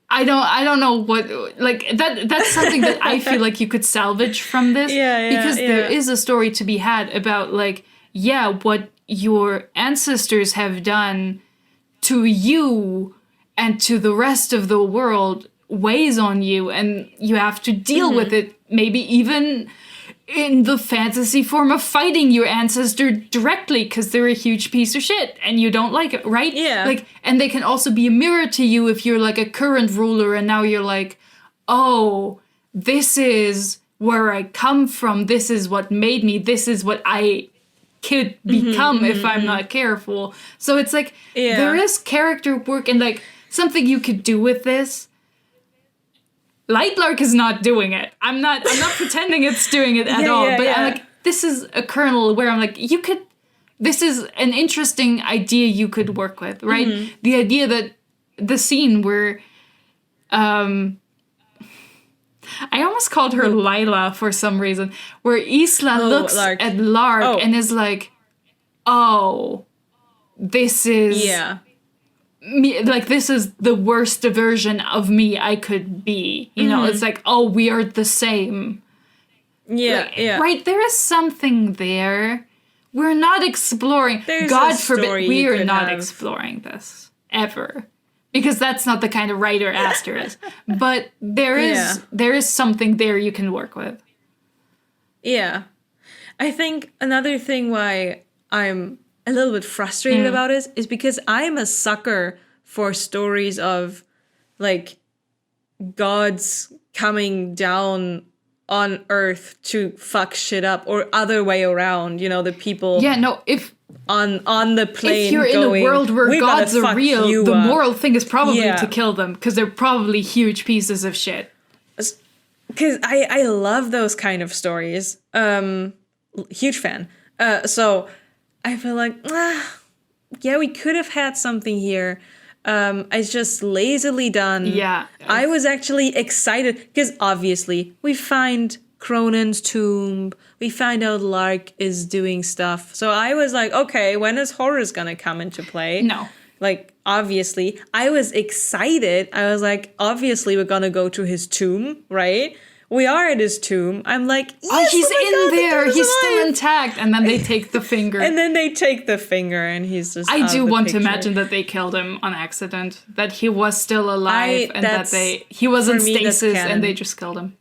I don't know what, like, that's something that I feel like you could salvage from this. Because there is a story to be had about, like, what your ancestors have done to you and to the rest of the world weighs on you, and you have to deal with it, maybe even in the fantasy form of fighting your ancestor directly because they're a huge piece of shit and you don't like it, right? Yeah. Like, and they can also be a mirror to you if you're, like, a current ruler and now you're like, oh, this is where I come from, this is what made me, this is what I could become if I'm not careful. So it's like there is character work and like something you could do with this. Lightlark is not doing it. I'm not pretending it's doing it at all. But I'm like, this is a kernel where I'm like, this is an interesting idea you could work with, right? The idea that the scene where I almost called her Lila for some reason, where Isla looks at Lark and is like, oh, this is me, like, this is the worst version of me I could be. You know, it's like, oh, we are the same. Right, there is something there. We're not exploring. God forbid, we are not exploring this ever. Because that's not the kind of writer Aster is. But there is something there you can work with. Yeah. I think another thing why I'm a little bit frustrated about it is because I'm a sucker for stories of, like, gods coming down on Earth to fuck shit up, or other way around, you know, the people... Yeah, no, if... On the plane, if you're in a world where gods are real, the moral thing is probably to kill them, because they're probably huge pieces of shit. Because I love those kind of stories. Huge fan. So I feel like, we could have had something here. It's just lazily done. Yeah. I was actually excited, because obviously we find Cronan's tomb. We find out Lark is doing stuff. So I was like, okay, when is Horus gonna come into play? No. Like, obviously. I was excited. I was like, obviously we're gonna go to his tomb, right? We are at his tomb. I'm like, yes, he's in there. He's still intact. And then they take the finger. And he's just I do want to imagine that they killed him on accident. That he was still alive and that he was in stasis and they just killed him.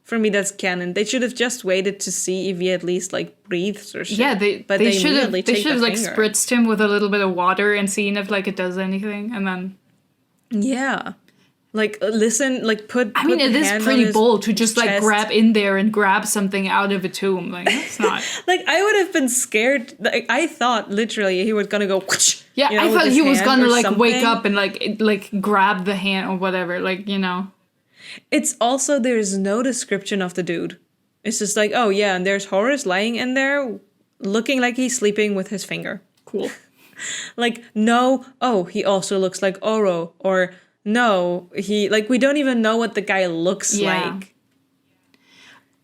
For me, that's canon. They should have just waited to see if he at least, like, breathes or shit. Yeah, they should have like spritzed him with a little bit of water and seen if, like, it does anything, and then... Yeah. Like, listen, like, put I mean, it is pretty bold to just, like, grab in there and grab something out of a tomb. Like, it's not... Like, I would have been scared. Like, I thought, literally, he was gonna go... Whoosh, yeah, you know, I thought he was gonna, like, something. wake up and, like, grab the hand or whatever, like, you know... It's also, there's no description of the dude. It's just like, oh yeah, and there's Horus lying in there looking like he's sleeping with his finger. Cool. Like, no, oh, he also looks like Oro. Or, no, we don't even know what the guy looks like.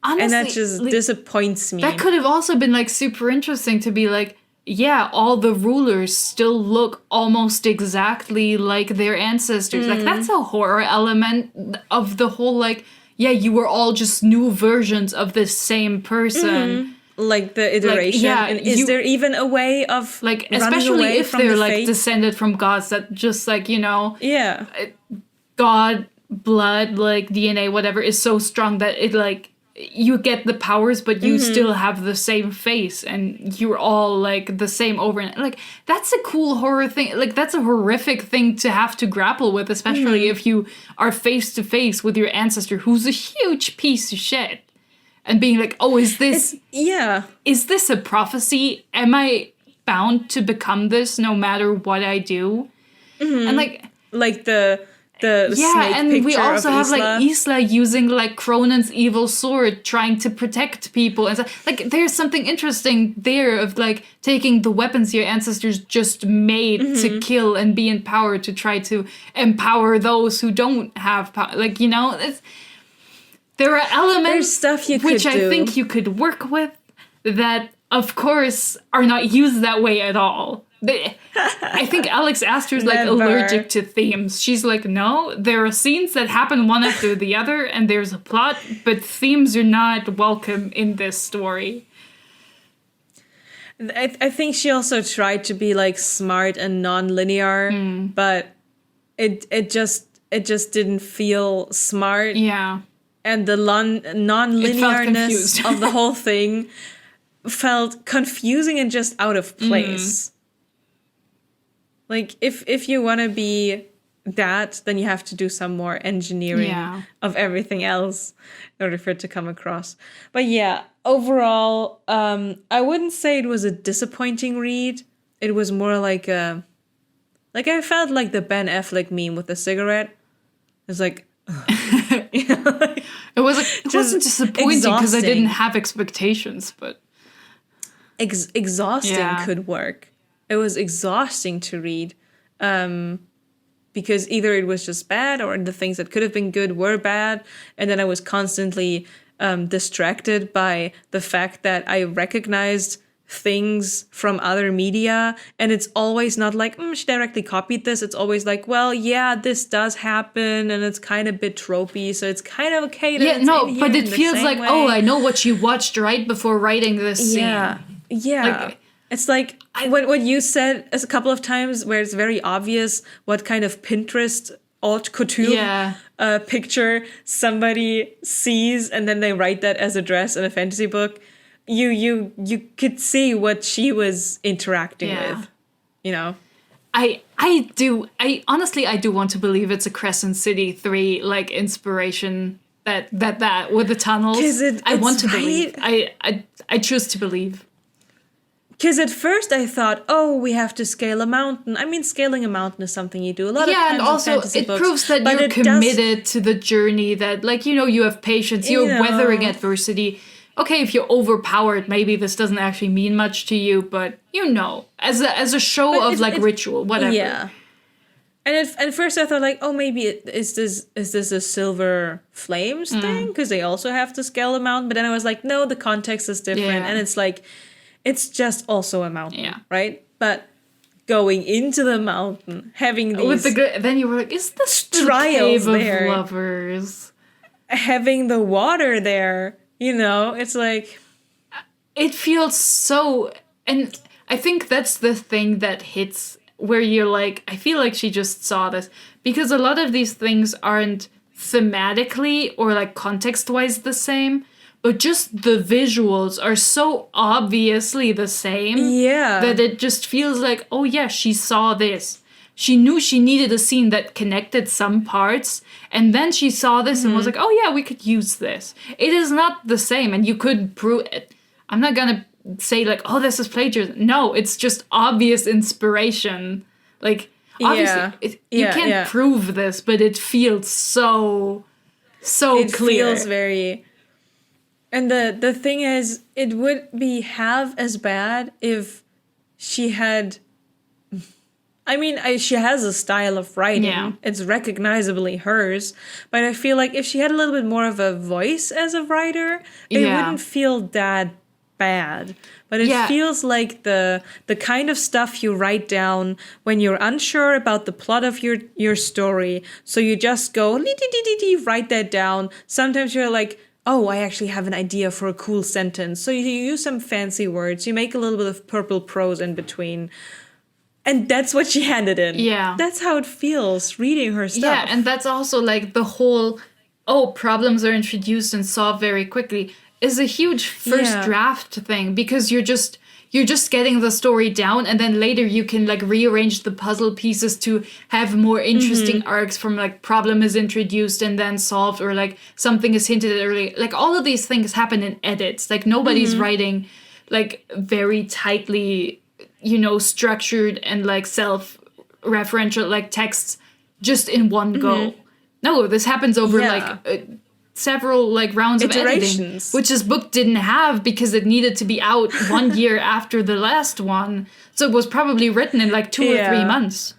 Honestly, and that just disappoints me. That could have also been, like, super interesting to be like, yeah, all the rulers still look almost exactly like their ancestors. Like, that's a horror element of the whole, like, yeah, you were all just new versions of the same person. Like the iteration. Like, yeah, and is there even a way of, like, especially away if they're, like, descended from gods that just, like, you know... Yeah. God, blood, like, DNA, whatever, is so strong that it, like... You get the powers, but you still have the same face, and you're all, like, the same over and... Like, that's a cool horror thing. Like, that's a horrific thing to have to grapple with, especially if you are face-to-face with your ancestor, who's a huge piece of shit. And being like, oh, is this... Is this a prophecy? Am I bound to become this no matter what I do? And, like... Like the snake and we also have, Isla. like, Isla using, like, Cronan's evil sword trying to protect people, and so, like, there's something interesting there of, like, taking the weapons your ancestors just made to kill and be in power to try to empower those who don't have power. Like, you know, there are elements stuff you which I think you could work with that, of course, are not used that way at all. I think Alex Aster is, like, allergic to themes. She's like, no, there are scenes that happen one after the other, and there's a plot, but themes are not welcome in this story. I think she also tried to be, like, smart and non-linear, but it just didn't feel smart. Yeah. And the non-linearness of the whole thing felt confusing and just out of place. Like, if you want to be that, then you have to do some more engineering Yeah. of everything else in order for it to come across. But yeah, overall, I wouldn't say it was a disappointing read. It was more like I felt like the Ben Affleck meme with the cigarette. It's like, It wasn't disappointing because I didn't exhausting. have expectations, but Exhausting Yeah. could work. It was exhausting to read. Because either it was just bad or the things that could have been good were bad. And then I was constantly distracted by the fact that I recognized things from other media. And it's always not like, she directly copied this. It's always like, well, yeah, this does happen. And it's kind of a bit tropey. So it's kind of okay. That it's in here but in it the feels same like, way. I know what you watched right before writing this scene. Yeah. Like, it's like what you said a couple of times where it's very obvious what kind of Pinterest haute couture Yeah. picture somebody sees, and then they write that as a dress in a fantasy book. You could see what she was interacting Yeah. with, you know? I honestly do want to believe it's a Crescent City 3 like inspiration that with the tunnels. 'Cause I want it's to believe. right. I choose to believe. Because at first I thought, we have to scale a mountain. I mean, scaling a mountain is something you do a lot of times And in also fantasy it books, proves that but you're it does- committed to the journey, that like you have patience, you're You weathering know. adversity. Okay, if you're overpowered, maybe this doesn't actually mean much to you, but as a show But of like ritual, whatever. Yeah. And at first I thought like, maybe is this a Silver Flames thing? Because they also have to scale a mountain. But then I was like, no, the context is different. Yeah. And it's like, it's just also a mountain, Yeah. right? But going into the mountain, having With these, then you were like, is this the trials cave of there. lovers? having the water there, it's like, It feels so, and I think that's the thing that hits where you're like, I feel like she just saw this, because a lot of these things aren't thematically or like context-wise the same, but just the visuals are so obviously the same yeah. that it just feels like, oh yeah, she saw this. She knew she needed a scene that connected some parts, and then she saw this and was like, oh yeah, we could use this. It is not the same, and you could prove it. I'm not gonna say like, oh, this is plagiarism. No, it's just obvious inspiration. Like, obviously, you can't prove this, but it feels so It clear. feels very. And the thing is, it would be half as bad if she had. I mean, she has a style of writing. Yeah. It's recognizably hers. But I feel like if she had a little bit more of a voice as a writer, it Yeah. wouldn't feel that bad. But it feels like the kind of stuff you write down when you're unsure about the plot of your story. So you just go, write that down. Sometimes you're like, oh, I actually have an idea for a cool sentence. So you use some fancy words. You make a little bit of purple prose in between. And that's what she handed in. Yeah. That's how it feels reading her stuff. Yeah, and that's also like the whole, problems are introduced and solved very quickly is a huge first draft thing, because you're just getting the story down, and then later you can like rearrange the puzzle pieces to have more interesting arcs from like problem is introduced and then solved, or like something is hinted at early. Like all of these things happen in edits. Like nobody's writing like very tightly, structured and like self-referential like texts just in one go. No, this happens over like several like rounds of editing, Iterations. which this book didn't have because it needed to be out 1 year after the last one. So it was probably written in like 2 or 3 months.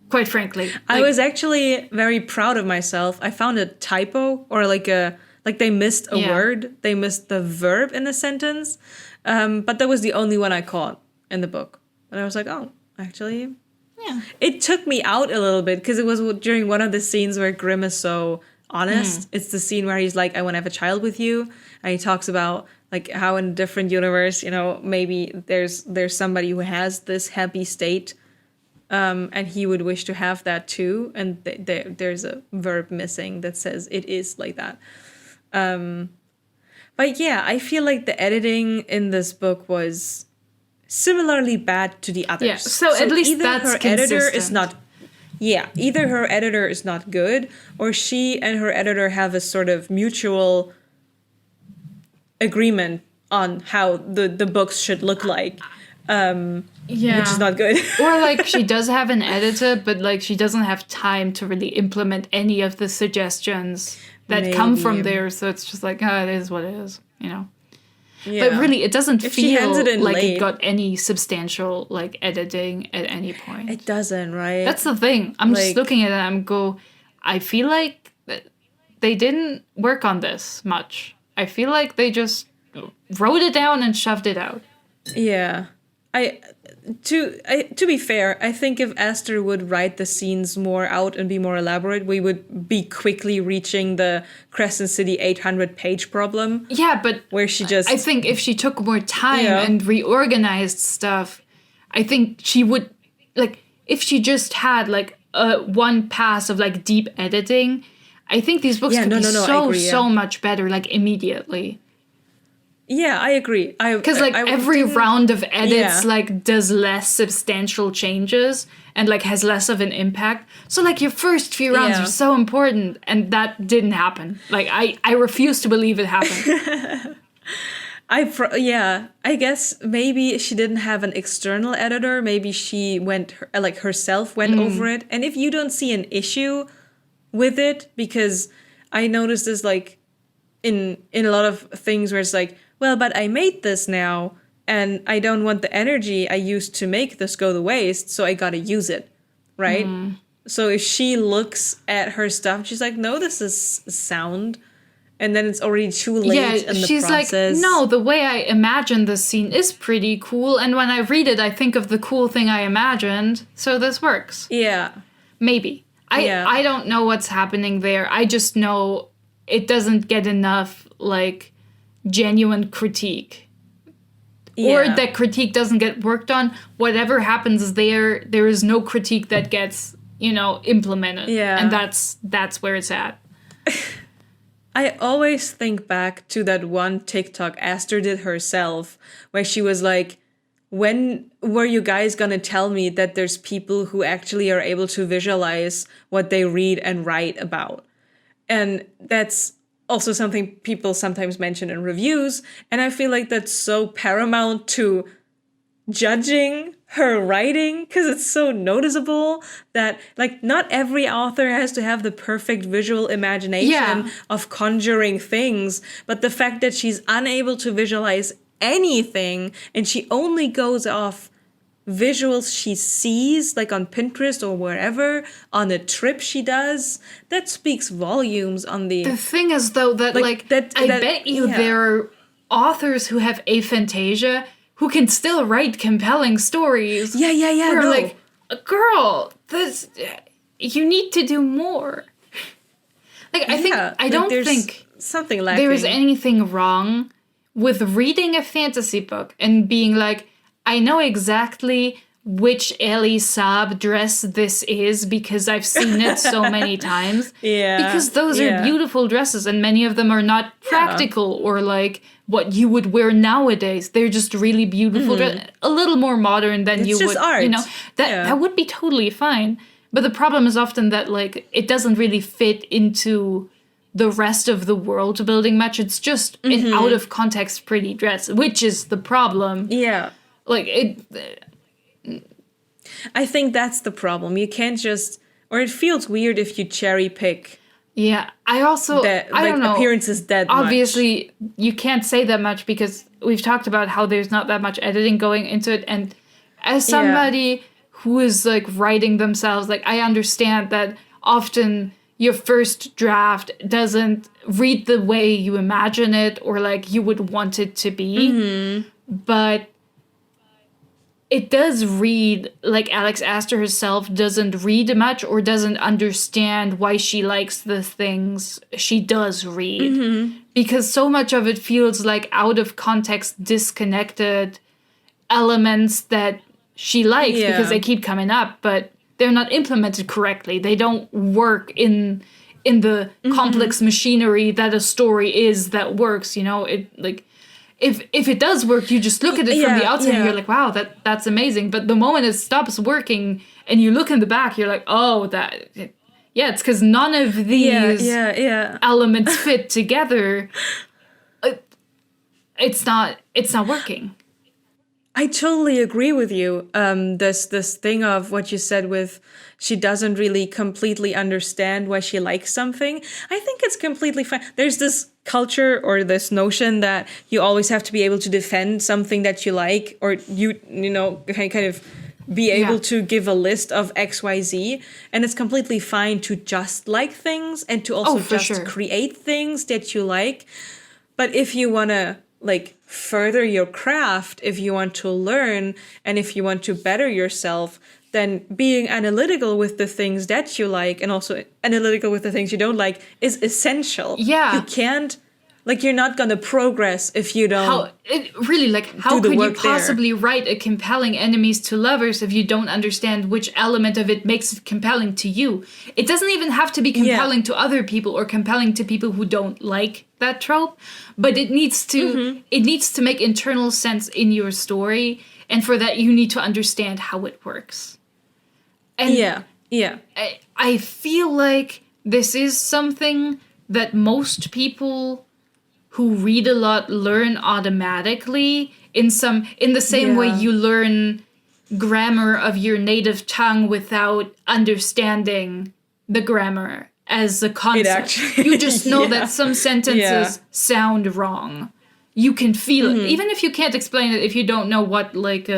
Quite frankly, I was actually very proud of myself. I found a typo, or like they missed a word. They missed the verb in a sentence. But that was the only one I caught in the book. And I was like, oh, actually, it took me out a little bit, because it was during one of the scenes where Grimm is so honest. It's the scene where he's like, I want to have a child with you. And he talks about like how in a different universe, maybe there's somebody who has this happy state, and he would wish to have that too. And there's a verb missing that says it is like that. But yeah, I feel like the editing in this book was similarly bad to the others. so at least either that's her editor is consistent. not. Yeah, either her editor is not good, or she and her editor have a sort of mutual agreement on how the books should look like, which is not good. Or like she does have an editor, but like she doesn't have time to really implement any of the suggestions that come from there. So it's just like, it is what it is, you know. Yeah. But really, it doesn't feel like it got any substantial like editing at any point. It doesn't, right? That's the thing. I'm just looking at it. I feel like they didn't work on this much. I feel like they just wrote it down and shoved it out. Yeah. To be fair, I think if Aster would write the scenes more out and be more elaborate, we would be quickly reaching the Crescent City 800-page problem. Yeah, but where she just... I think if she took more time and reorganized stuff, I think she would... Like, if she just had, one pass of, deep editing, I think these books could be so much better, immediately. Yeah, I agree. Because every round of edits does less substantial changes and has less of an impact. So your first few rounds are so important, and that didn't happen. I refuse to believe it happened. I guess maybe she didn't have an external editor. Maybe she went herself went over it. And if you don't see an issue with it, because I noticed this in a lot of things where it's well, but I made this now, and I don't want the energy I used to make this go to waste, so I gotta use it, right? So if she looks at her stuff, she's like, no, this is sound, and then it's already too late in the she's process. Like, no, the way I imagine this scene is pretty cool, and when I read it, I think of the cool thing I imagined, so this works. Yeah. Maybe. I don't know what's happening there. I just know it doesn't get enough, genuine critique. Or that critique doesn't get worked on. Whatever happens there is no critique that gets, implemented. Yeah. And that's where it's at. I always think back to that one TikTok Aster did herself, where she was like, when were you guys gonna tell me that there's people who actually are able to visualize what they read and write about? And that's also something people sometimes mention in reviews, and I feel like that's so paramount to judging her writing, because it's so noticeable that not every author has to have the perfect visual imagination of conjuring things, but the fact that she's unable to visualize anything and she only goes off visuals she sees on Pinterest or wherever on a trip she does, that speaks volumes on the thing is though that I bet you there are authors who have aphantasia who can still write compelling stories. Where girl, this you need to do more. I don't think something lacking. there is anything wrong with reading a fantasy book and being I know exactly which Ellie Saab dress this is because I've seen it so many times. Because those are beautiful dresses, and many of them are not practical or what you would wear nowadays. They're just really beautiful, a little more modern than you would. Art. That would be totally fine. But the problem is often that it doesn't really fit into the rest of the world building much. It's just an out of context pretty dress, which is the problem. Yeah. I think that's the problem. You can't just, or it feels weird if you cherry pick. Yeah, I don't know. Appearances that obviously, much. You can't say that much because we've talked about how there's not that much editing going into it. And as somebody who is writing themselves, I understand that often your first draft doesn't read the way you imagine it or you would want it to be. But it does read Alex Aster herself doesn't read much or doesn't understand why she likes the things she does read. Because so much of it feels out of context, disconnected elements that she likes because they keep coming up, but they're not implemented correctly. They don't work in the complex machinery that a story is that works, if it does work, you just look at it from the outside and you're like, wow, that's amazing. But the moment it stops working and you look in the back, you're like, oh, it's because none of these elements fit together. It's not working. I totally agree with you. This thing of what you said with she doesn't really completely understand why she likes something. I think it's completely fine. There's this culture or this notion that you always have to be able to defend something that you like, or you know, kind of be able to give a list of XYZ. And it's completely fine to just like things and to also just create things that you like. But if you want to like further your craft, if you want to learn and if you want to better yourself, then being analytical with the things that you like and also analytical with the things you don't like is essential. Yeah. You can't, like, you're not going to progress if you don't. How could you possibly write a compelling enemies to lovers if you don't understand which element of it makes it compelling to you? It doesn't even have to be compelling to other people or compelling to people who don't like that trope, but it needs to make internal sense in your story, and for that you need to understand how it works. And I feel like this is something that most people who read a lot learn automatically in the same way you learn grammar of your native tongue without understanding the grammar as a concept. You just know that some sentences sound wrong. You can feel it. Even if you can't explain it, if you don't know what, like,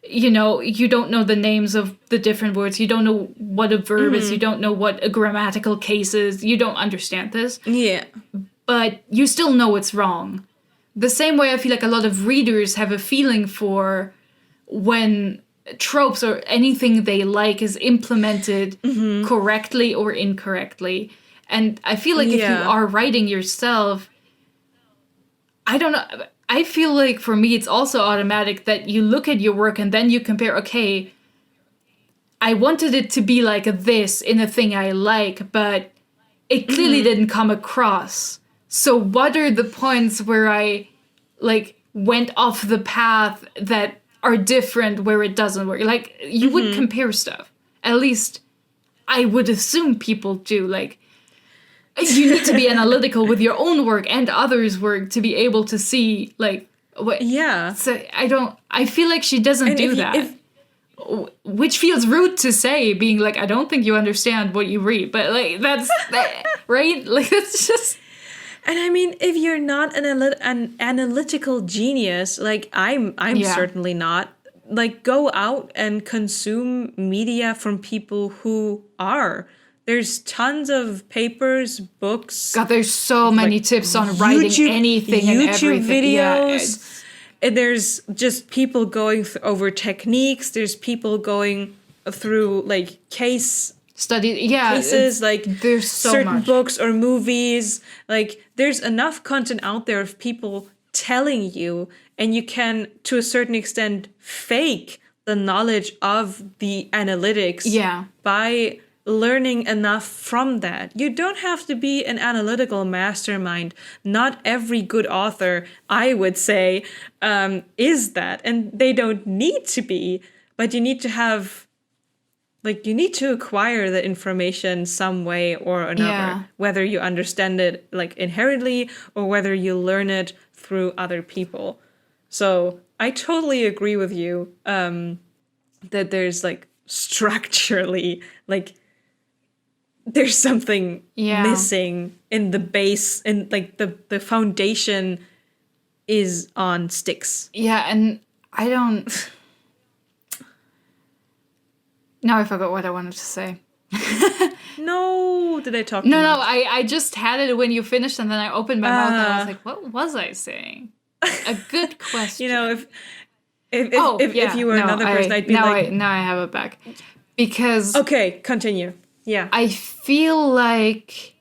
you don't know the names of the different words, you don't know what a verb is, you don't know what a grammatical case is, you don't understand this. Yeah. But you still know it's wrong. The same way I feel like a lot of readers have a feeling for when tropes or anything they like is implemented correctly or incorrectly. And I feel like if you are writing yourself, I don't know, I feel like for me it's also automatic that you look at your work and then you compare, okay, I wanted it to be like this in a thing I like, but it clearly didn't come across. So what are the points where I, like, went off the path that are different where it doesn't work? Like, you would compare stuff. At least I would assume people do. Like, you need to be analytical with your own work and others' work to be able to see, like, what. Yeah. So I feel like she doesn't do that. Which feels rude to say, being like, I don't think you understand what you read. But, like, that's, right? Like, it's just... And I mean, if you're not an analytical genius, like I'm certainly not, like, go out and consume media from people who are. There's tons of papers, books. God, there's so many tips on writing anything and everything. YouTube videos. And there's just people going over techniques. There's people going through, like, cases, like there's so certain much. Books or movies. Like, there's enough content out there of people telling you, and you can, to a certain extent, fake the knowledge of the analytics by learning enough from that. You don't have to be an analytical mastermind. Not every good author, I would say, is that, and they don't need to be, but you need to have, like, you need to acquire the information some way or another, whether you understand it, like, inherently or whether you learn it through other people. So I totally agree with you that there's, like, structurally, like, there's something missing in the base, and, like, the foundation is on sticks. Yeah, and I don't... Now I forgot what I wanted to say. No, did I talk? No, I just had it when you finished, and then I opened my mouth and I was like, "What was I saying?" A good question. You know, if you were another person, I'd be like, now I have it back, because okay, continue. Yeah, I feel like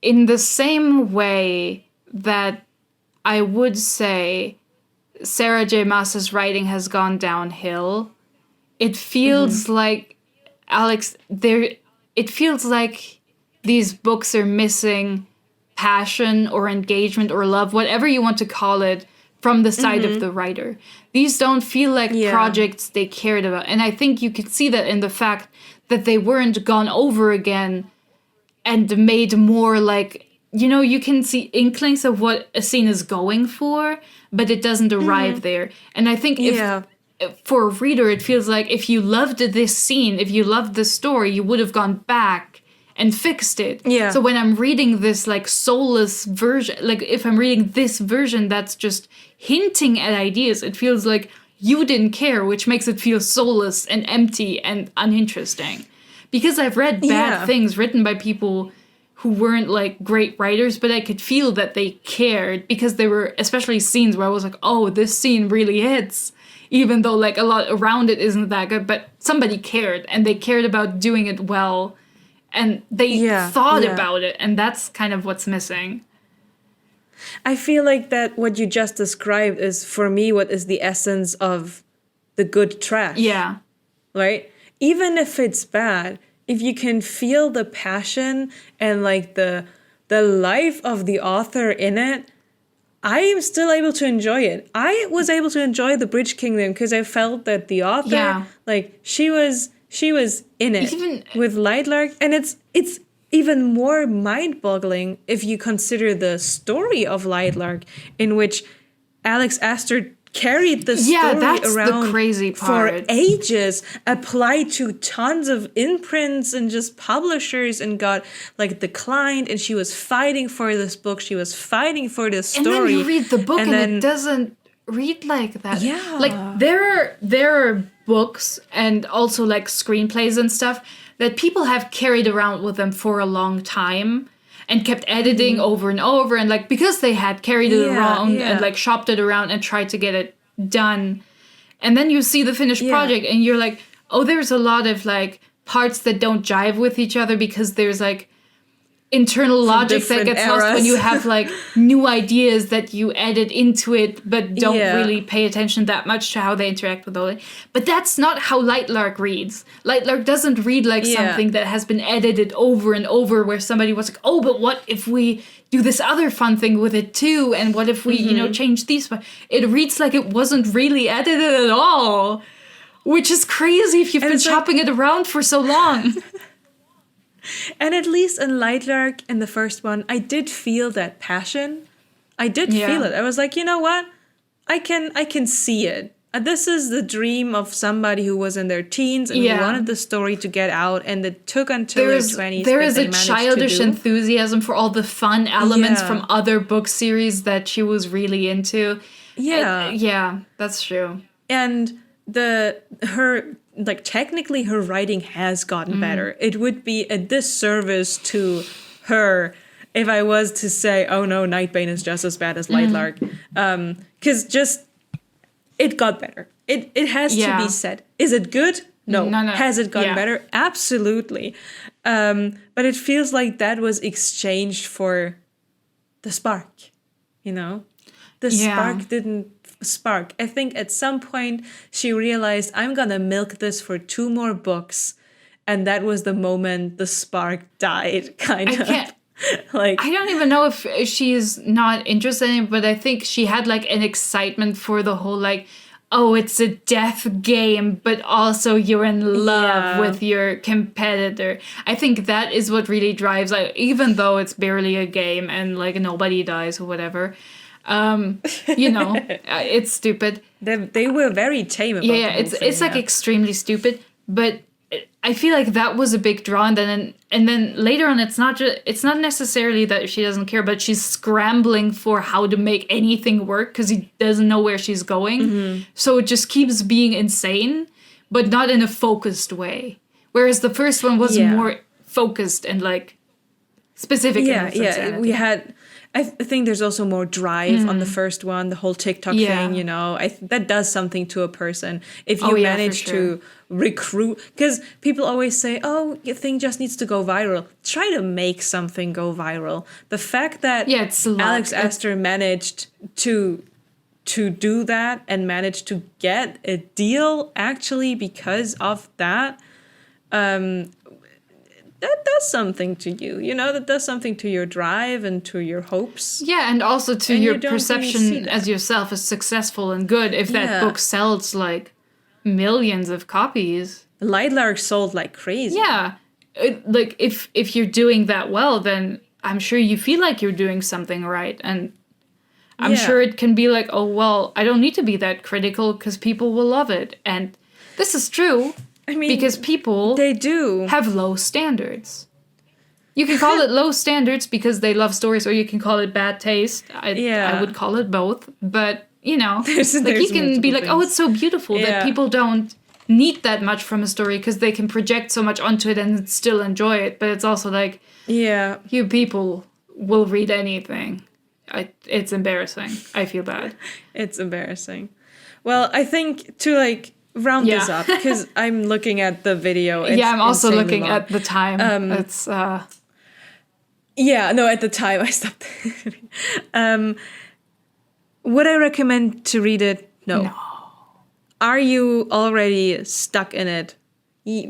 in the same way that I would say Sarah J. Maas's writing has gone downhill. It feels like it feels like these books are missing passion or engagement or love, whatever you want to call it, from the side of the writer. These don't feel like projects they cared about. And I think you could see that in the fact that they weren't gone over again and made more like, you know, you can see inklings of what a scene is going for, but it doesn't arrive there. And I think if for a reader, it feels like if you loved this scene, if you loved this story, you would have gone back and fixed it. Yeah. So when I'm reading this like soulless version, like if I'm reading this version that's just hinting at ideas, it feels like you didn't care, which makes it feel soulless and empty and uninteresting. Because I've read bad things written by people who weren't like great writers, but I could feel that they cared because there were especially scenes where I was like, oh, this scene really hits. Even though like a lot around it isn't that good, but somebody cared and they cared about doing it well. And they thought about it, and that's kind of what's missing. I feel like that what you just described is, for me, what is the essence of the good trash. Yeah. Right? Even if it's bad, if you can feel the passion and like the life of the author in it, I am still able to enjoy it. I was able to enjoy The Bridge Kingdom because I felt that the author, like, she was in it with Lightlark, and it's even more mind-boggling if you consider the story of Lightlark, in which Alex Aster carried the story that's around the crazy part. For ages, applied to tons of imprints and just publishers, and got like declined, and she was fighting for this book, she was fighting for this story. And then you read the book and it doesn't read like that. Yeah. Like there are books and also like screenplays and stuff that people have carried around with them for a long time and kept editing over and over, and like because they had carried it around and like shopped it around and tried to get it done. And then you see the finished project and you're like, oh, there's a lot of like parts that don't jive with each other because there's like internal logic that gets lost when you have like new ideas that you added into it but don't really pay attention that much to how they interact with all it. But that's not how Lightlark reads. Lightlark doesn't read like something that has been edited over and over, where somebody was like, oh, but what if we do this other fun thing with it too, and what if we you know, change these? It reads like it wasn't really edited at all, which is crazy if you've been chopping it around for so long. And at least in Lightlark, in the first one, I did feel that passion. I did feel it. I was like, you know what? I can see it. This is the dream of somebody who was in their teens and who wanted the story to get out, and it took until their 20s. There is a childish enthusiasm for all the fun elements from other book series that she was really into. Yeah, that's true. And technically her writing has gotten better. It would be a disservice to her if I was to say, oh no, Nightbane is just as bad as Lightlark. Because it got better. It has to be said. Is it good? No. Has it gotten better? Absolutely. But it feels like that was exchanged for the spark, you know? The spark didn't spark. I think at some point she realized, I'm gonna milk this for 2 more books, and that was the moment the spark died, kind of. Like, I don't even know if she's not interested in it, but I think she had like an excitement for the whole like, oh, it's a death game, but also you're in love with your competitor. I think that is what really drives, like, even though it's barely a game and like nobody dies or whatever. You know, it's stupid. They were very tame about it. It's like extremely stupid, but I feel like that was a big draw, and then later on, it's not necessarily that she doesn't care, but she's scrambling for how to make anything work because he doesn't know where she's going. So it just keeps being insane, but not in a focused way. Whereas the first one was more focused and like specific. We had. I think there's also more drive on the first one, the whole TikTok thing, you know. That does something to a person. If you manage to recruit, because people always say, oh, your thing just needs to go viral. Try to make something go viral. The fact that Alex Aster managed to do that and managed to get a deal actually because of that, that does something to you. You know, that does something to your drive and to your hopes. Yeah, and also to And your you don't really see perception that. as yourself as successful and good if that Yeah. book sells like millions of copies. Lightlark sold like crazy. Yeah. Like if you're doing that well, then I'm sure you feel like you're doing something right, and I'm Yeah. sure it can be like, oh well, I don't need to be that critical because people will love it. And this is true. I mean, Because people they do. have low standards. You can call it low standards because they love stories, or you can call it bad taste. I would call it both. But, you know, There's you can be multiple like, oh, things. it's so beautiful Yeah. that people don't need that much from a story because they can project so much onto it and still enjoy it. But it's also like, Yeah. you people will read anything. It's embarrassing. I feel bad. It's embarrassing. Well, I think to like round this Yeah. up, because I'm looking at the video. It's Yeah, I'm also insanely looking long. at the time. It's Yeah, no, at the time I stopped. Would I recommend to read it? No. Are you already stuck in it?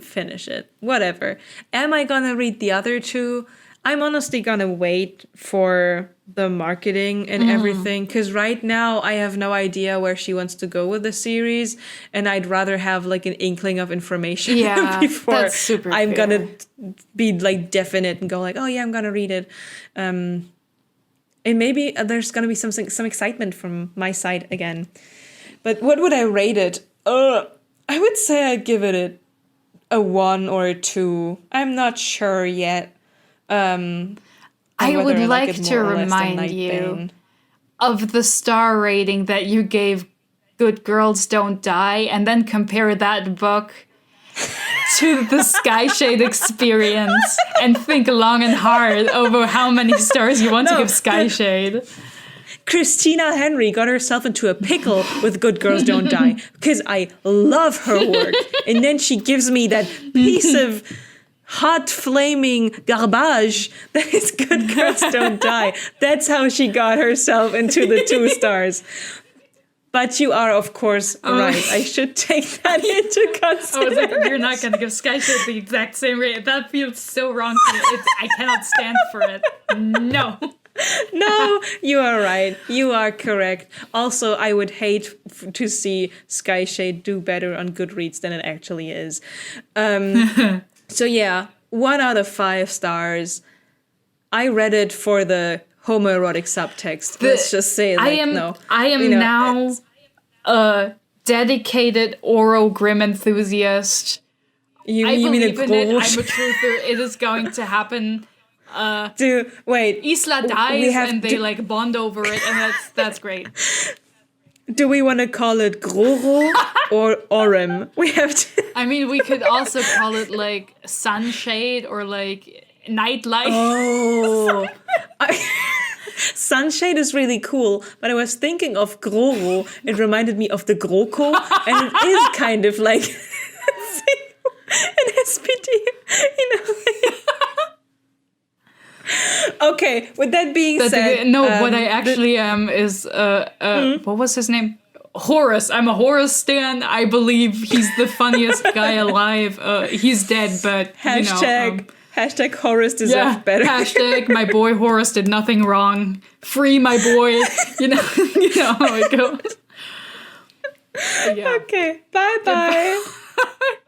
Finish it. Whatever. Am I gonna read the other two? I'm honestly gonna wait for the marketing and everything, because right now I have no idea where she wants to go with the series, and I'd rather have like an inkling of information Yeah, before that's super I'm fair. gonna be like definite and go like, oh yeah, I'm gonna read it. And maybe there's gonna be some excitement from my side again. But what would I rate it? I would say I'd give it a 1 or a 2. I'm not sure yet. I whether would I like it to more or less than remind you Nightbane. of the star rating that you gave Good Girls Don't Die, and then compare that book to the Skyshade experience and think long and hard over how many stars you want to No, give Skyshade. Christina Henry got herself into a pickle with Good Girls Don't Die because I love her work. And then she gives me that piece of hot flaming garbage that is Good Girls Don't Die. That's how she got herself into the 2 stars. But you are, of course, right. I should take that into I was consideration. like, you're not going to give Skyshade the exact same rate. That feels so wrong to me. I cannot stand for it. No. No, you are right. You are correct. Also, I would hate to see Skyshade do better on Goodreads than it actually is. So yeah, 1 out of 5 stars. I read it for the homoerotic subtext. Let's just say like, I am You know, now a dedicated Oro Grimm enthusiast. You I mean believe in it. Grosch? I'm a truther. It is going to happen. Wait, Isla we dies have and they to- like bond over it, and that's great. do we want to call it Groro or Orem? We have to. I mean, we could also call it like Sunshade or like Nightlight. Oh. Sunshade is really cool, but I was thinking of Groro. It reminded me of the GroKo, and it is kind of like an SPD, you know. Okay, with that being said, What I actually am is what was his name? Horace. I'm a Horace stan. I believe he's the funniest guy alive. He's dead, but hashtag Horace deserved better. Hashtag my boy Horace did nothing wrong. Free my boy. You know how it goes. Yeah. Okay, bye.